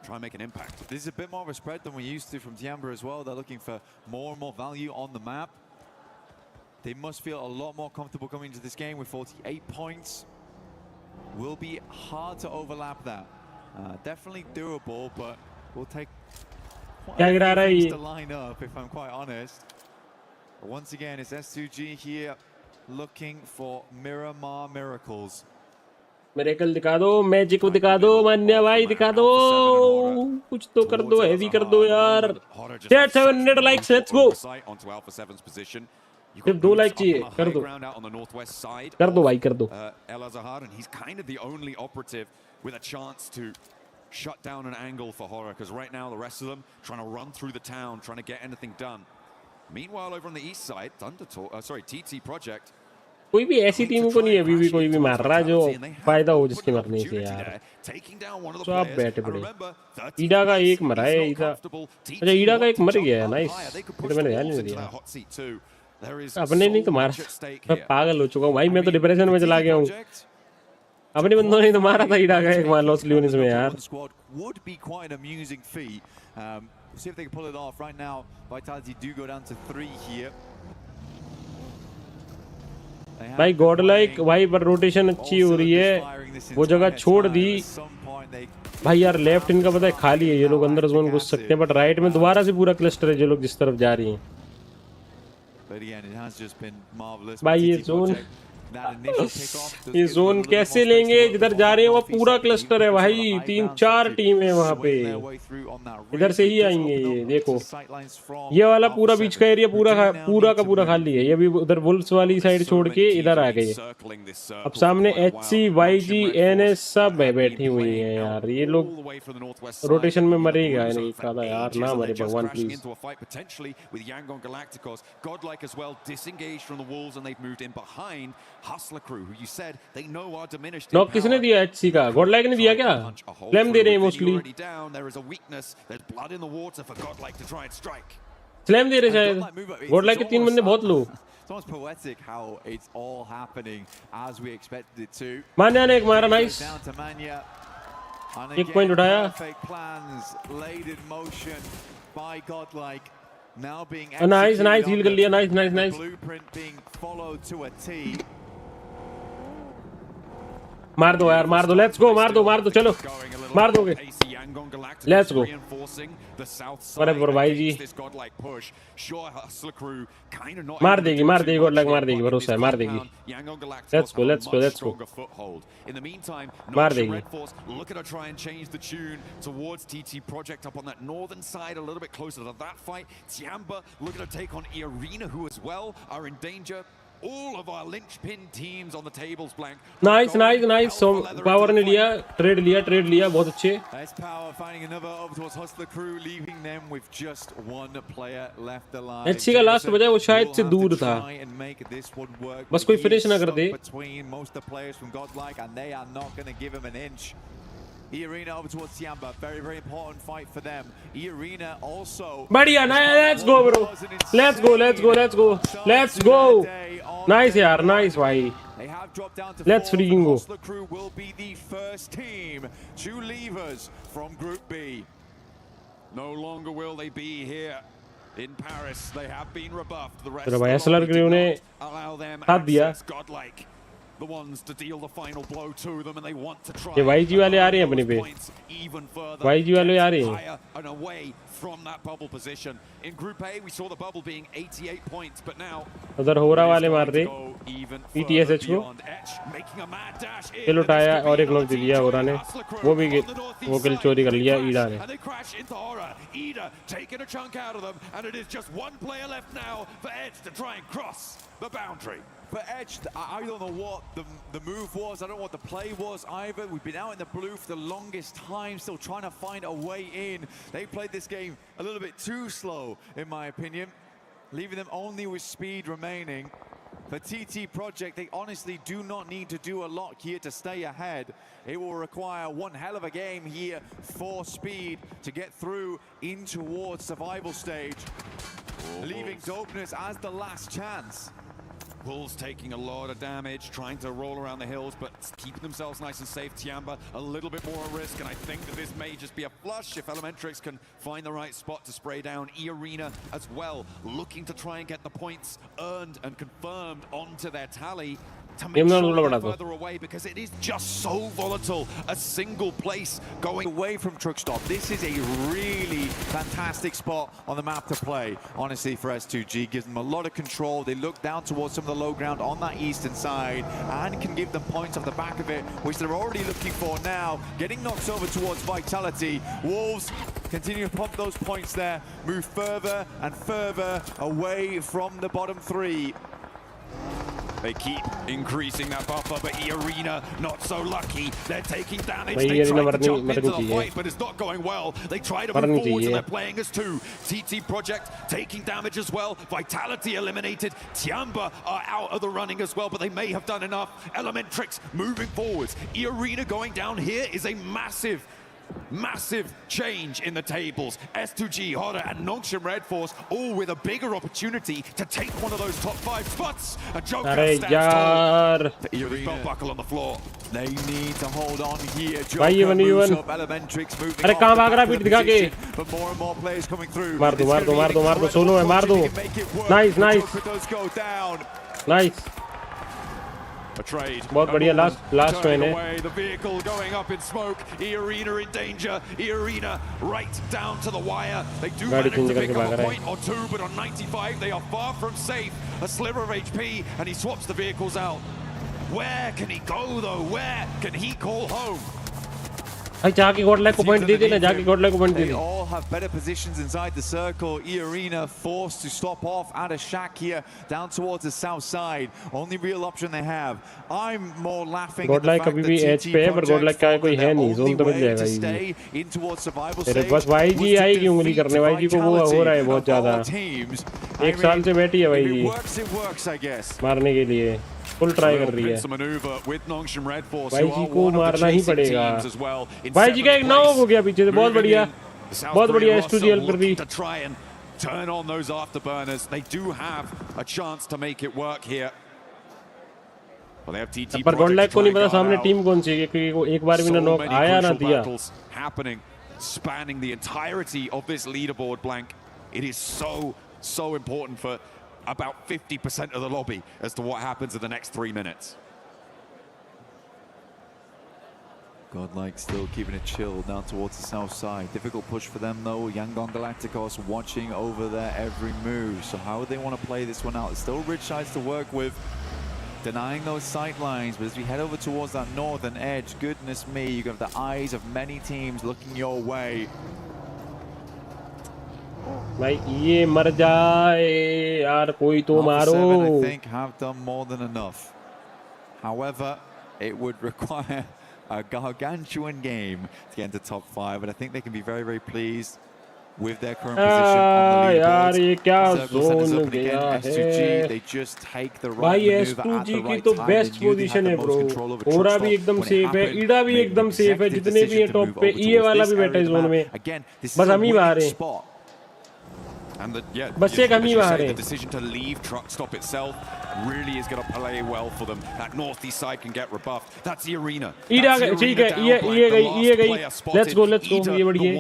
Try and make an impact. This is a bit more of a spread than we used to from Tiamba as well. They're looking for more and more value on the map. They must feel a lot more comfortable coming into this game with 48 points. Will be hard to overlap that. Definitely doable, but will take quite a few things to line up, if I'm quite honest. But once again, it's S2G here looking for Miramar miracles. Miracle दिखा दो, magic को दिखा दो, मान्या भाई दिखा दो, कुछ तो कर दो, हेवी कर दो यार. 700 likes, let's go. सिर्फ 2 लाइक चाहिए, कर दो. कर दो भाई, कर दो. El Azahar, and he's kind of the only operative with a chance to shut down an angle for Horror, because right now the rest of them trying to run through the town, trying to get anything done. Meanwhile, over on the east side, TT Project. कोई भी ऐसी team को नहीं अभी भी कोई भी मार रहा जो फायदा हो जिसके मरने से यार. तो आप बैठे पड़े. ईडा का एक मरा है. ईडा, अच्छा ईडा का एक मर गया है. नाइस. तो मैंने ध्यान नहीं दिया. अपने नहीं तो मार. मैं पागल हो चुका हूँ भाई. मैं तो डिप्रेशन में चला गया हूँ. अपने बंदों ने तो मारा था ईडा का एक मार लॉस लियोनिस में यार. See if they can pull it off. Right now, Vitality do go down to 3 here. भाई गॉडलाइक भाई पर रोटेशन अच्छी हो रही है. वो जगह छोड़ दी भाई यार. लेफ्ट इनका पता है खाली है. ये लोग अंदर जोन घुस सकते हैं, बट राइट में दोबारा से पूरा क्लस्टर है जो लोग जिस तरफ जा रही हैं. भाई ये जोन कैसे लेंगे? जिधर जा रहे हैं वो पूरा क्लस्टर है भाई. 3-4 टीम है वहां पे. इधर से ही आएंगे ये. देखो ये वाला पूरा बीच का एरिया पूरा का पूरा खाली है. ये भी उधर वुल्फ्स वाली साइड छोड़ के इधर आ गए. अब सामने HC YG NS सब बैठी हुई हैं यार. ये लोग रोटेशन में मरेगा नहीं कहा यार. ना मरे भगवान please. Hustler crew, who you said they know are diminished. Knock किसने दिया? HC का. गॉडलाइक ने दिया क्या? फ्लेम दे रहे हैं mostly. There is a weakness. There's blood in the water for Godlike to try and strike. Flame दे रहे शायद. गॉडलाइक के 3 बंदे बहुत लो. It's almost poetic how it's all happening as we expected it to. Manya ने एक मारा nice. Down to Manya. एक point उठाया. Perfect plans laid in motion by Godlike. Now being nice heal कर लिया nice. Blueprint being followed to a T. मार दो यार मार दो let's go मार दो चलो मार दोगे let's go अरे भाई जी मार देगी Godlike मार देगी भरोसा है मार देगी let's go in the meantime मार देगी look at her try and change the tune towards TT Project up on that northern side a little bit closer to that fight. Tiamba look at her take on Irina, who as well are in danger. All of our linchpin teams on the tables blank. Nice. So power ने लिया trade लिया बहुत अच्छे. Nice power finding another over towards Hustler crew, leaving them with just one player left alive. HC का last बजा वो शायद से दूर था. बस कोई finish ना कर दे. Between most of the players from Godlike, and they are not going to give him an inch. Irina over towards Tiamba, very important fight for them. Irina also. बढ़िया let's go bro. Let's go. Nice यार nice भाई. Let's freaking go. The crew will be the first team to leave us from Group B. No longer will they be here in Paris. They have been rebuffed. The rest of the crew ने allow them access Godlike. The ones to deal the final blow to them, and they want to try. ये YG वाले आ रहे हैं अपने पे. YG वाले आ रहे हैं. Higher and away from that bubble position. In Group A, we saw the bubble being 88 points, but now उधर होरा वाले मार रहे. PTSH को. किल उठाया और एक लोग दिया होरा ने. वो किल चोरी कर लिया ईडा ने. And they crash into Aura. Ida taking a chunk out of them, and it is just one player left now for Edge to try and cross the boundary. For Edge, I don't know what the move was. I don't know what the play was either. We've been out in the blue for the longest time, still trying to find a way in. They played this game a little bit too slow, in my opinion, leaving them only with speed remaining. For TT Project, they honestly do not need to do a lot here to stay ahead. It will require one hell of a game here for speed to get through in towards survival stage, leaving Dopeness as the last chance. Wolves taking a lot of damage, trying to roll around the hills, but keeping themselves nice and safe. Tiamba a little bit more at risk, and I think that this may just be a flush if Elementrix can find the right spot to spray down. Irina as well, looking to try and get the points earned and confirmed onto their tally. To make sure they're further away, because it is just so volatile. A single place going away from truck stop. This is a really fantastic spot on the map to play. Honestly, for S2G, gives them a lot of control. They look down towards some of the low ground on that eastern side and can give them points off the back of it, which they're already looking for now. Getting knocked over towards Vitality. Wolves continue to pump those points there, move further and further away from the bottom three. They keep increasing that buffer, but Irina not so lucky. They're taking damage. They try to jump into the fight, but it's not going well. They try to move forward, and they're playing as two. TT Project taking damage as well. Vitality eliminated. Tiamba are out of the running as well, but they may have done enough. Elementrix moving forwards. Irina going down here is a massive change in the tables. S2G, Hodder, and Nongshim Red Force all with a bigger opportunity to take one of those top 5 spots. A Joker stands tall. The belt buckle on the floor. They need to hold on here. Joker moves up, Elementrix moving on, but more and more players coming through. मार दो solo है मार दो. Nice. Nice. A trade. बहुत बढ़िया last win है. The vehicle going up in smoke. Irina in danger. Irina right down to the wire. They do manage to pick up a point or two, but on 95 they are far from safe. A sliver of HP, and he swaps the vehicles out. Where can he go though? Where can he call home? जाके Godlike को point दे देना. जाके Godlike को point they they. They all have better positions inside the circle. Irina forced to stop off at a shack here down towards the south side. Only real option they have. I'm more laughing at the fact that TT Project found their only way to stay in towards survival stage was to defeat Vitality of all teams. एक साल से बैठी है भाई. It works, I guess. मारने के लिए full try कर रही है. YG को मारना ही पड़ेगा. YG का एक 9 हो गया पीछे से. बहुत बढ़िया S2G हेल्प कर दी. turn on those afterburners. They do have a chance to make it work here. Well, they have TT पर godlike को नहीं पता सामने टीम कौन सी है क्योंकि एक बार भी ना नॉक आया ना दिया. Happening, spanning the entirety of this leaderboard, Blank. It is so important for about 50% of the lobby as to what happens in the next 3 minutes. Godlike still keeping it chill down towards the south side. Difficult push for them though. Yangon Galacticos watching over their every move. So how would they want to play this one out? There's still ridge sides to work with. Denying those sight lines, but as we head over towards that northern edge, goodness me, you have the eyes of many teams looking your way. भाई ये मर जाए यार कोई तो मारो. I think have done more than enough. However, it would require a gargantuan game to get into top 5, but I think they can be very, very pleased with their current position on the leaderboard. Circle sends up and again, S2G, they just take the right maneuver at the right time. Best position है bro. ओरा भी एकदम safe है, ईडा भी एकदम safe है, जितने भी हैं टॉप पे. ईए वाला भी बैठा है जोन में. बस हम ही बाहर हैं. And the decision to leave truck stop itself really is going to play well for them. That northeast side can get rebuffed. That's the arena. ठीक है, ये गई. Let's go. ये बढ़िया.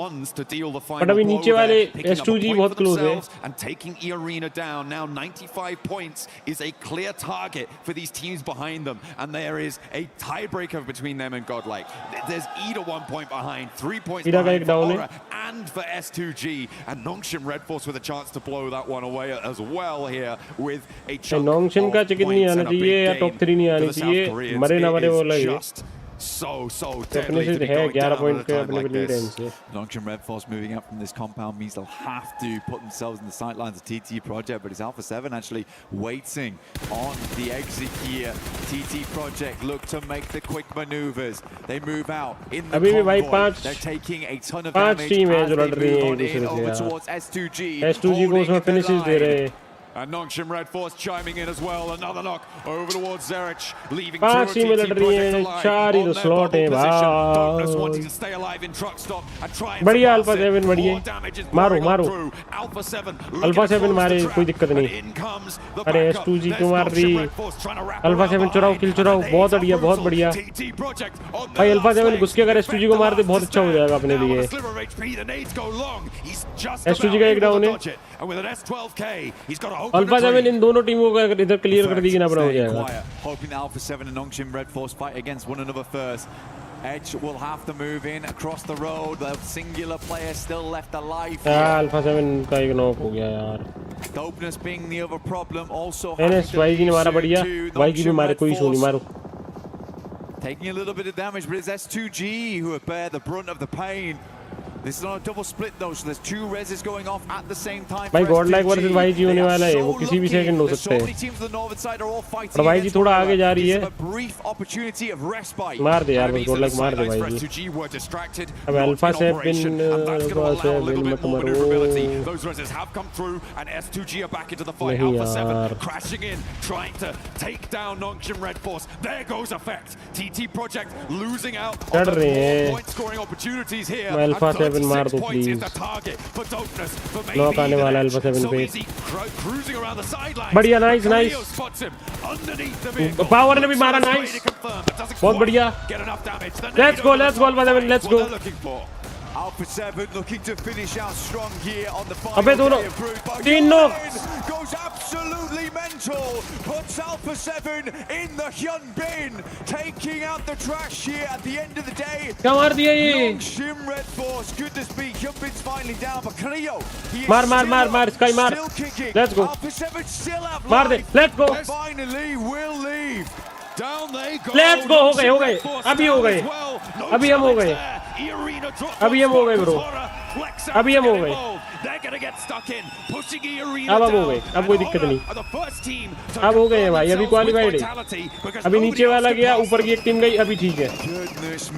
बट अभी नीचे वाले S2G बहुत क्लोज है. And taking E arena down now, 95 points is a clear target for these teams behind them, and there is a tiebreaker between them and Godlike. There's E to 1 point behind, 3 points behind for Aura and for S2G, and Nongshim Red Force with a chance to blow that one away as well here with a chunk Nongshim का chicken नहीं आना चाहिए या top 3 नहीं आनी चाहिए. मरे ना मरे वो लगे. So deadly to be going down at a time like this. Nongshim Red Force moving up from this compound means they'll have to put themselves in the sightlines of TT Project, but it's Alpha 7 actually waiting on the exit here. TT Project look to make the quick maneuvers. They move out in the convoy. They're taking a ton of damage as they move on in over towards S2G. S2G को उसमें finishes दे रहे हैं. And Nongshim Red Force chiming in as well. Another knock over towards Zerich, leaving पांच ही मिल रही है. 4 ही तो slot है भाई. wanting to stay alive in truck stop and try. बढ़िया अल्फा 7 बढ़िया. मारो. अल्फा 7 मारे कोई दिक्कत नहीं. अरे S2G क्यों मार रही? अल्फा 7 चुराओ. बहुत बढ़िया. भाई अल्फा 7 घुस के अगर S2G को मार दे बहुत अच्छा हो जाएगा अपने लिए. S2G का एक डाउन है. अल्फा 7 इन दोनों टीमों को अगर इधर क्लियर कर दी ना बड़ा हो जाएगा. Hoping Alpha 7 and Nongshim Red Force fight against one another first. Edge will have to move in across the road. The singular player still left alive. Alpha 7 का एक नॉक हो गया यार. Dopeness being the other problem. Also YG ने मारा बढ़िया. YG भी मारे कोई इशू नहीं. मारो. Taking a little bit of damage, but it's S2G who bear the brunt of the pain. This is on a double split though, so there's 2 reses going off at the same time. भाई Godlike versus YG होने वाला है. वो किसी भी second हो सकता है. और YG थोड़ा आगे जा रही है. मार दे यार गॉडलाइक मार दे YG. अब अल्फा 7 मत मारो. Those reses have come through and S2G are back into the fight. Alpha 7 crashing in, trying to take down Nongshim Red Force. There goes Effect. TT Project losing out on the point scoring opportunities here. Alpha 7 मार दो please. Knock आने वाला alpha 7 पे. बढ़िया. Nice. Power ने भी मारा. Nice. बहुत बढ़िया. Let's go alpha 7. Let's go. Alpha 7 looking to finish out strong here on the final. अबे दोनों 3 knock. Goes absolutely mental. Puts Alpha 7 in the Hyun bin, taking out the trash here at the end of the day. क्या मार दिया ये? Nongshim Red Force, good to speak. Hyun bin's finally down, but Cleo. मार. Sky मार. Let's go. Alpha 7 still have life. मार दे. Let's go. Finally will leave. Down they go. Let's go. हो गए. अभी हम हो गए. ब्रो. अभी हम हो गए. अब हो गए. अब कोई दिक्कत नहीं. अब हो गए भाई. अभी क्वालिफाइड है. अभी नीचे वाला गया, ऊपर की एक टीम गई. अभी ठीक है.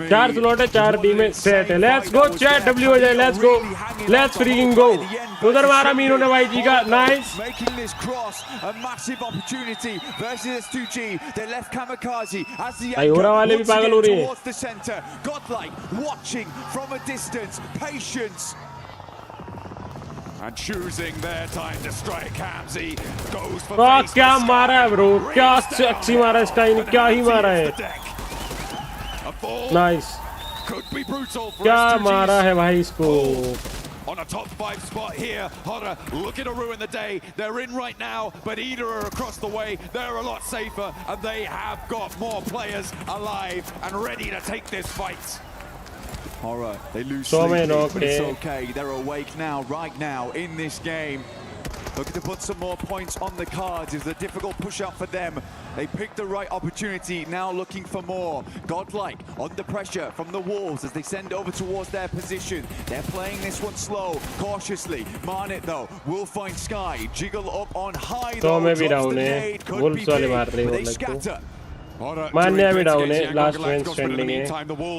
4 स्लॉट है, 4 टीमें सेट है. Let's go. चैट W हो जाए. Let's go. लेट्स फ्रीकिंग गो. उधर मारा मीनू ने YG का. नाइस. भाई ओरा वाले भी पागल हो रहे हैं. And choosing their time to strike, Hamzy goes for face. क्या मारा है bro? क्या sexy मारा है इसका, इन्हें क्या ही मारा है? Nice. क्या मारा है भाई इसको? On a top 5 spot here, Hodder looking to ruin the day. They're in right now, but Ida are across the way. They're a lot safer, and they have got more players alive and ready to take this fight. All right, they lose sleep, but it's okay. They're awake now, right now, in this game. Looking to put some more points on the cards. It's a difficult push out for them. They picked the right opportunity, now looking for more. Godlike under pressure from the Wolves as they send over towards their position. They're playing this one slow, cautiously. Marnet though will find Sky. Jiggle up on high though. Drops the nade, could be big, but they scatter. मान्य भी down है, last match standing है.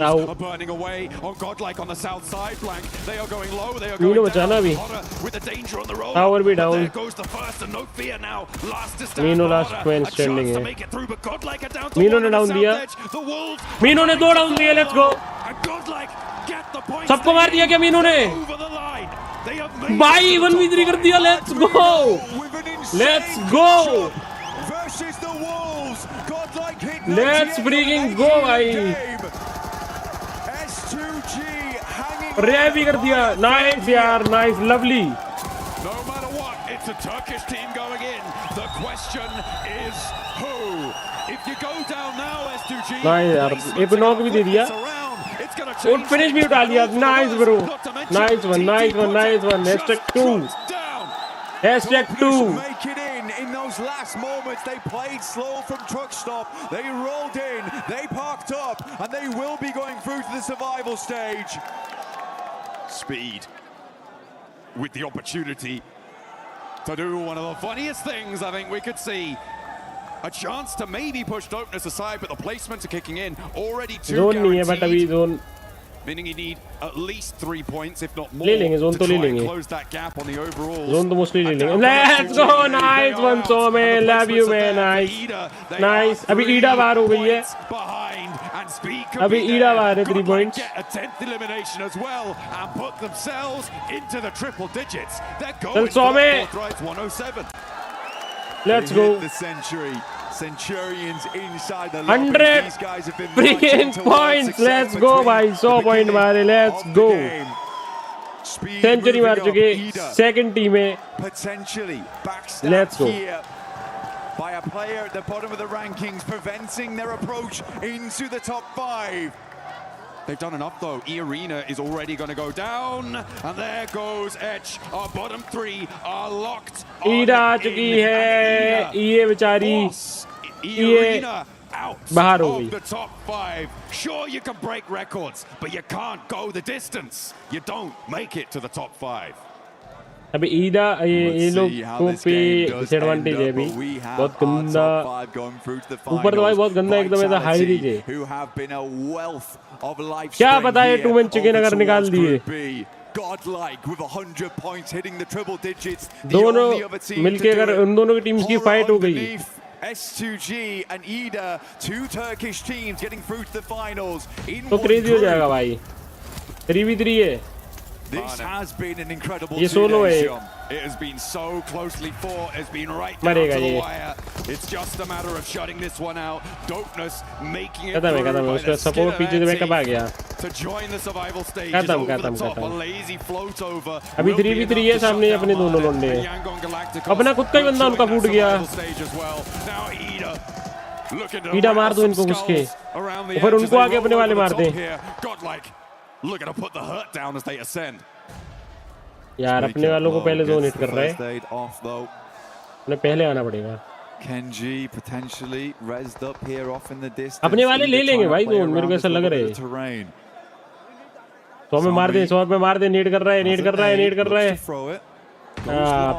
Now burning away on Godlike on the south side flank. They are going low. They are Meenu going बचाना भी. with the danger on the road. Tower भी down. There goes the first and no fear now. Last to stand. Meenu last match standing है. मीनू मीनू ने down दिया. मीनू ने 2 down दिए. Let's go. सबको मार दिया क्या मीनू ने? भाई 1v3 कर दिया. Let's go. Let's go. Let's freaking go भाई. रे भी कर दिया. Nice यार. Nice. Lovely. No matter what, it's a Turkish team going in. The question is who? If you go down now, S2G. Nice यार. एक नॉक भी दे दिया. और फिनिश भी उठा लिया. Nice bro. Nice one. Nice one. Nice one. #2. #2. In those last moments, they played slow from truck stop. They rolled in, they parked up, and they will be going through to the survival stage. Speed with the opportunity to do one of the funniest things I think we could see. A chance to maybe push Dopeness aside, but the placements are kicking in. Already 2 zone नहीं है, but अभी zone. Meaning you need at least 3 points, if not more, ले लेंगे. Zone to तो ले try and लेंगे. close that gap on the overall. Zone तो mostly ले लेंगे. Let's go. Nice one so man. Love you man. Nice. Nice. अभी ईडा बाहर हो गई है. अभी ईडा बाहर है 3 points. Get a 10th elimination as well and put themselves into the triple digits. They're going for the 107. Let's go. The century. Centurions inside the 100 freaking points. Let's go भाई. 100 point मारे. Let's go. Century मार चुके. Second team है. Potentially Let's go. here by a player at the bottom of the rankings, preventing their approach into the top 5. They've done enough though. E-Arena is already going to go down. And there goes Etch. Our bottom 3 are locked. ईडा आ चुकी है. ये बेचारी. E-Arena out बाहर हो of गई. the top 5. Sure, you can break records, but you can't go the distance. You don't make it to the top 5. अभी ईडा ये लोग को पे डिसएडवांटेज है अभी. बहुत गंदा. ऊपर तो भाई बहुत गंदा एकदम ऐसा हाई दीजिए. क्या पता है 2 मैन चिकन अगर निकाल दिए. Godlike with 100 points hitting the triple digits. दोनों मिलके अगर उन दोनों की टीम्स की फाइट हो गई. S2G and Ida, 2 Turkish teams getting through to the finals. तो क्रेजी हो जाएगा भाई. 3v3 है. This has been an incredible ये सोलो है. It has been so closely fought. It's been right down मरेगा to the ये. wire. It's just a matter of shutting this one out. Dopeness making it खत्म है. उसका support पीछे से backup आ गया. to join the survival stage. खत्म. A lazy float over. अभी 3v3 है सामने अपने दोनों लोंडे. अपना खुद का ही बंदा उनका फूट गया. ईडा मार दो इनको घुस के. फिर उनको आगे अपने वाले मार दे. Looking to put the hurt down as they ascend. यार अपने वालों को पहले जोन हिट कर रहा है. उन्हें पहले आना पड़ेगा. Kenji potentially rezzed up here off in the distance. अपने वाले ले लेंगे भाई जोन. मेरे को ऐसा लग रहा है. 100 में मार दे. 100 में मार दे. नीड कर रहा है. नीड कर रहा है. नीड कर रहा है.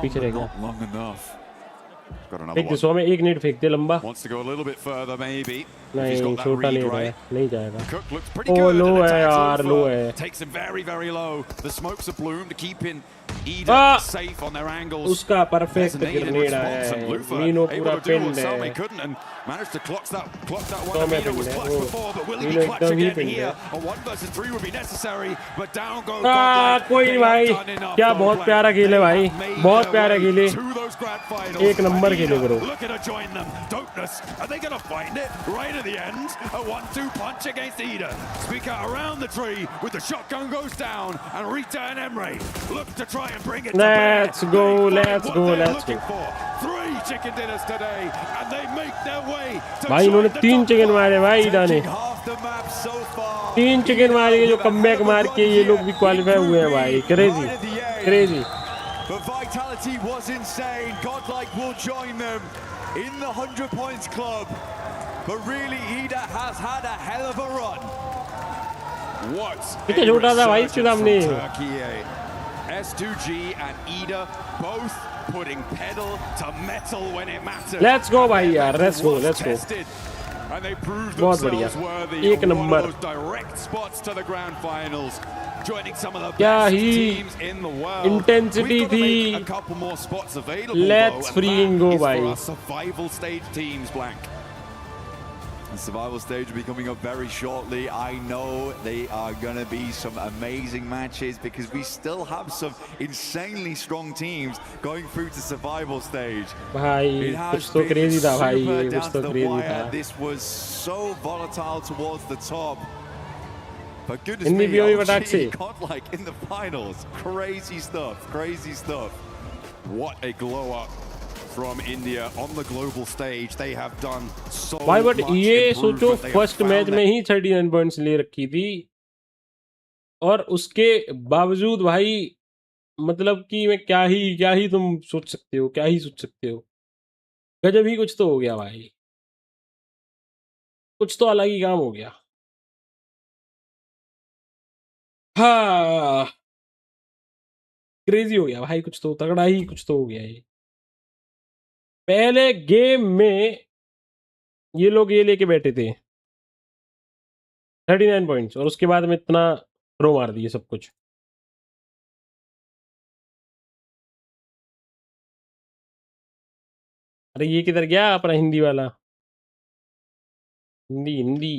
पीछे रह गया. एक 100 में एक नीड फेंक दे लंबा. नहीं छोटा नहीं है. नहीं जाएगा. ओ लो है यार. लो है. उसका परफेक्ट ग्रेनेड आया है. मीनो पूरा पिन है. Managed to clock that one. Amino was clutched before, but will he be clutch again here? A 1 versus 3 would be necessary, but down goes Godlike. कोई नहीं भाई, क्या बहुत प्यारा खेले भाई, बहुत प्यारा खेले, एक नंबर खेले bro. Looking to join them. Dopeness, are they going to find it right at the end? A 1-2 punch against Ida. Speak out around the tree with the shotgun goes down, and Rita and Emre look to try and bring it to bear. Let's go, let's go, let's go. 3 chicken dinners today, and they make their way to भाई इन्होंने 3 chicken मारे भाई इडा ने, 3 chicken मारे जो comeback मार के ये लोग भी क्वालिफाई हुए हैं भाई. Crazy crazy. But Vitality was insane. Godlike will join them in the 100 points club. But really, Ida has had a hell of a run. What? कितना छोटा था भाई इसके सामने. S2G and Ida both putting pedal to metal when it matters. Let's go भाई यार, let's go, let's go. And they proved बहुत बढ़िया, एक number. direct spots to the grand finals. Joining some of the क्या best he teams in the world. intensity We've got to थी. make a couple more spots available. Let's though, freaking and go that is भाई. for our survival stage teams, Blank. The survival stage will be coming up very shortly. I know they are going to be some amazing matches because we still have some insanely strong teams going through to survival stage. भाई कुछ तो crazy था भाई, कुछ तो crazy था. This was so volatile towards the top. But goodness इनमें me, भी वही अटैक से. Godlike in the finals. Crazy stuff, crazy stuff. What a glow up from India on the global stage. They have done so भाई but much ये सोचो improvement. They have first match found में ही 39 points ले रखी थी, और उसके बावजूद भाई मतलब कि मैं क्या ही तुम सोच सकते हो, क्या ही सोच सकते हो. गजब ही कुछ तो हो गया भाई, कुछ तो अलग ही काम हो गया. हाँ क्रेजी हो गया भाई, कुछ तो तगड़ा ही कुछ तो हो गया. ये पहले गेम में ये लोग ये लेके बैठे थे 39 पॉइंट्स, और उसके बाद में इतना थ्रो मार दिए सब कुछ. अरे ये किधर गया अपना हिंदी वाला, हिंदी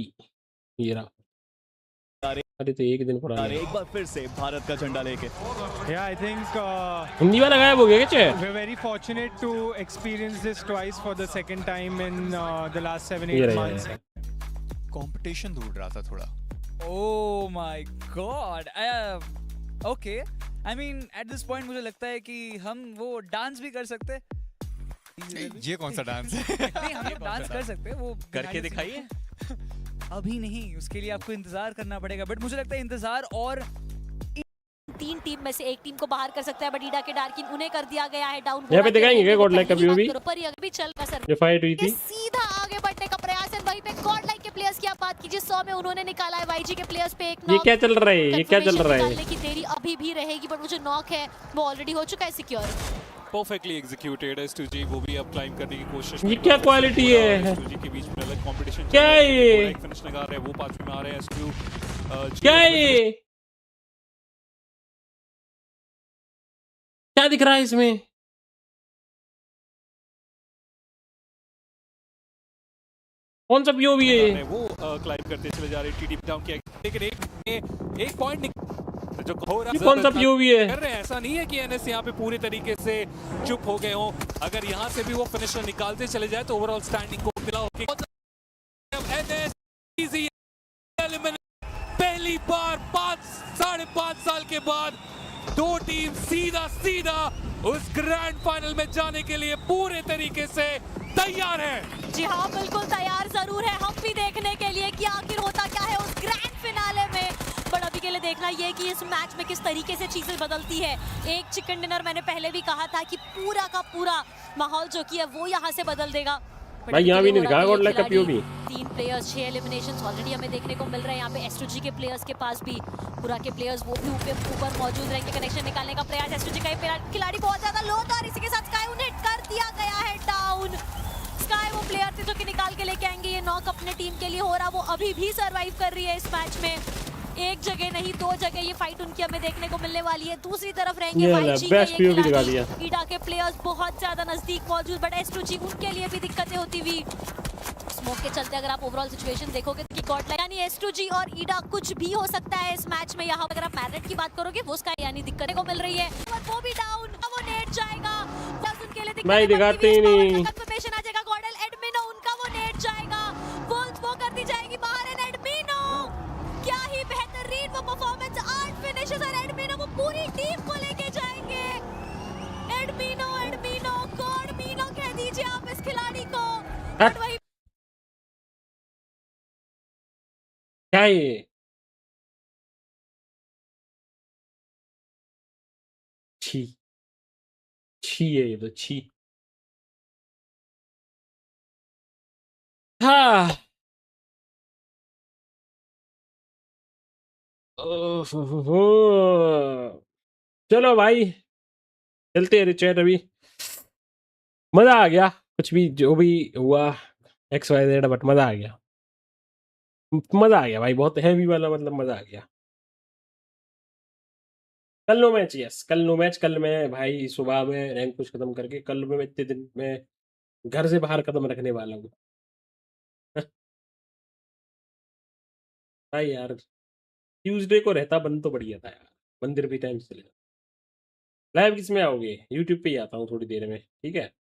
ये रहा. अरे तो एक दिन पुराना एक बार फिर से भारत का झंडा लेके. Yeah, I think हिंदी वाला गायब हो गया क्या? we're very fortunate to experience this twice for the second time in the last 7-8 months. Competition ढूंढ रहा था थोड़ा. Oh my God. Okay. I mean, at this point मुझे लगता है कि हम वो डांस भी कर सकते हैं. ये कौन सा डांस है? नहीं, हम डांस कर सकते हैं, वो करके दिखाइए. अभी नहीं, उसके लिए आपको इंतजार करना पड़ेगा. बट मुझे लगता है इंतजार और 3 टीम में से एक टीम को बाहर कर सकता है, बट ईडा के डार्किन उन्हें कर दिया गया है डाउन. यहाँ पे दिखाएंगे क्या गॉडलाइक का व्यू भी? भी चल का सर ये फाइट हुई थी, सीधा आगे बढ़ने का प्रयास है. वहीं पे गॉडलाइक के प्लेयर्स की आप बात कीजिए, 100 में उन्होंने निकाला है YG के प्लेयर्स पे एक नॉक. ये क्या चल रहा है, ये क्या चल रहा है? निकालने की देरी अभी भी रहेगी, बट वो जो नॉक है वो ऑलरेडी हो चुका है सिक्योर. परफेक्टली एग्जीक्यूटेड है S2G, वो भी अब क्लाइम करने की कोशिश. ये क्या क्वालिटी है? S2G के बीच में अलग कंपटीशन. क्या है ये? फिनिश निकाल रहे हैं, वो 5 में आ रहे हैं. S2 क्या है ये? क्या दिख रहा है इसमें? कौन सा POV है? वो क्लाइम करते चले जा रहे हैं. TDP डाउन किया, लेकिन एक पॉइंट जो हो रहा है. कौन सा POV है? कर रहे हैं, ऐसा नहीं है कि NS यहाँ पे पूरी तरीके से चुप हो गए हों. अगर यहाँ से भी वो फिनिशर निकालते चले जाए तो ओवरऑल स्टैंडिंग को मिला होगी. NS इजी एलिमिनेट, पहली बार 5.5 साल के बाद 2 टीम सीधा उस ग्रैंड फाइनल में जाने के लिए पूरे तरीके से तैयार है. जी हाँ, बिल्कुल तैयार जरूर है. हम भी देखने के लिए कि आखिर होता क्या है उस ग्रैंड फिनाले में. बट अभी के लिए देखना ये कि इस मैच में किस तरीके से चीजें बदलती है. एक चिकन डिनर मैंने पहले भी कहा था कि पूरा का पूरा माहौल जो कि है वो यहाँ से बदल देगा. भाई यहाँ भी नहीं दिखा गॉडलाइक का POV. 3 प्लेयर्स, 6 एलिमिनेशंस ऑलरेडी हमें देखने को मिल रहे हैं. यहाँ पे S2G के प्लेयर्स के पास भी पूरा के प्लेयर्स वो भी ऊपर मौजूद रहेंगे. कनेक्शन निकालने का प्रयास. S2G का खिलाड़ी बहुत ज्यादा लो था और इसी के साथ स्काई उन्हें कर दिया गया है डाउन. स्काई वो प्लेयर थे जो कि निकाल के लेके आएंगे. ये नॉक अपने टीम के लिए हो रहा, वो अभी भी सर्वाइव कर रही है इस मैच में. एक जगह नहीं 2 जगह ये फाइट उनकी हमें देखने को मिलने वाली है. दूसरी तरफ रहेंगे YG के ये खिलाड़ी. ईडा के प्लेयर्स बहुत ज्यादा नजदीक मौजूद, बट S2G उनके लिए भी दिक्कतें होती हुई स्मोक के चलते अगर आप ओवरऑल सिचुएशन देखोगे कि गॉड यानी S2G और ईडा कुछ भी हो सकता है इस मैच में। यहाँ अगर आप मैरिट की बात करोगे वो उसका यानी दिक्कत को मिल रही है और वो भी डाउन, वो नेट जाएगा बस उनके लिए भाई दिखाते ही नहीं। कंफर्मेशन आ जाएगा गॉडल एडमिनो उनका वो नेट जाएगा, वो कर दी जाएगी बाहर एंड एडमिनो क्या ही बेहतरीन वो परफॉर्मेंस 8 फिनिशेस और एडमिनो वो पूरी टीम को लेके जाएंगे। एडमिनो गॉडमिनो कह दीजिए आप इस खिलाड़ी को। बट वही क्या ये छी छी है ये तो छी। हाँ चलो भाई चलते हैं रिचैट। अभी मजा आ गया, कुछ भी जो भी हुआ XYZ बट मजा आ गया, मजा आ गया भाई, बहुत हैवी वाला मतलब मजा आ गया। कल नो मैच, यस कल नो मैच। कल मैं भाई सुबह में रैंक पुश खत्म करके कल मैं इतने दिन में घर से बाहर कदम रखने वाला हूँ। भाई यार ट्यूसडे को रहता बंद तो बढ़िया था यार, मंदिर भी टाइम से चले। लाइव किस में आओगे? यूट्यूब पे ही आता हूँ थोड़ी देर में, ठीक है।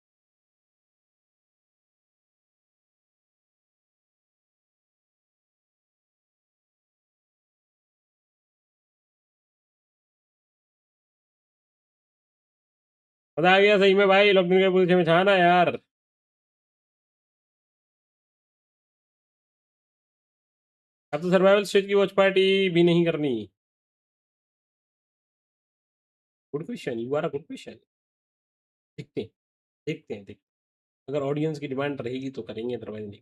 मजा आ गया सही में भाई, लॉकडाउन के पूछे में छाना यार। अब तो सर्वाइवल स्टेज की वॉच पार्टी भी नहीं करनी। Good question, you are a good question. देखते हैं देखते हैं देखते हैं। अगर ऑडियंस की डिमांड रहेगी तो करेंगे, अदरवाइज नहीं।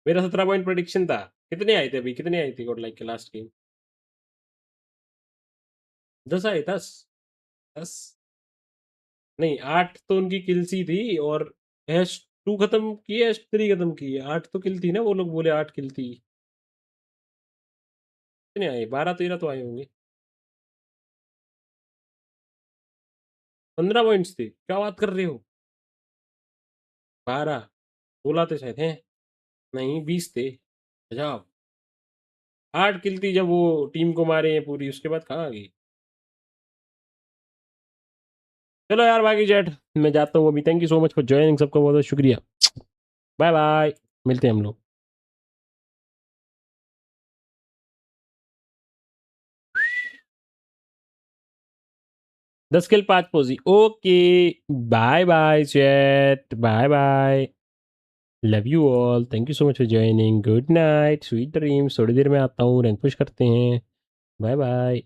मेरा 17 पॉइंट प्रेडिक्शन था। कितने आए थे अभी, कितने आए थे गॉड लाइक के लास्ट गेम? 10 आए, 10 नहीं 8 तो उनकी किल्स ही थी और H2 खत्म की है, H3 खत्म की है। 8 तो किल थी ना, वो लोग बोले 8 किल थी। कितने आए? 12-13 तो आए होंगे। 15 पॉइंट्स थे, क्या बात कर रहे हो? 12-16 थे शायद हैं, नहीं 20 थे। अच्छा 8 किल थी जब वो टीम को मारे हैं पूरी, उसके बाद कहाँ आ गई? चलो यार बाकी चैट मैं जाता हूँ अभी। Thank you so much for joining, सबका बहुत बहुत शुक्रिया। बाय बाय, मिलते हैं हम लोग। दस किल 5 पोजी, okay bye bye chat, bye bye, love you all, thank you so much for joining, good night, sweet dreams. थोड़ी देर में आता हूँ, रैंक पुश करते हैं, बाय बाय।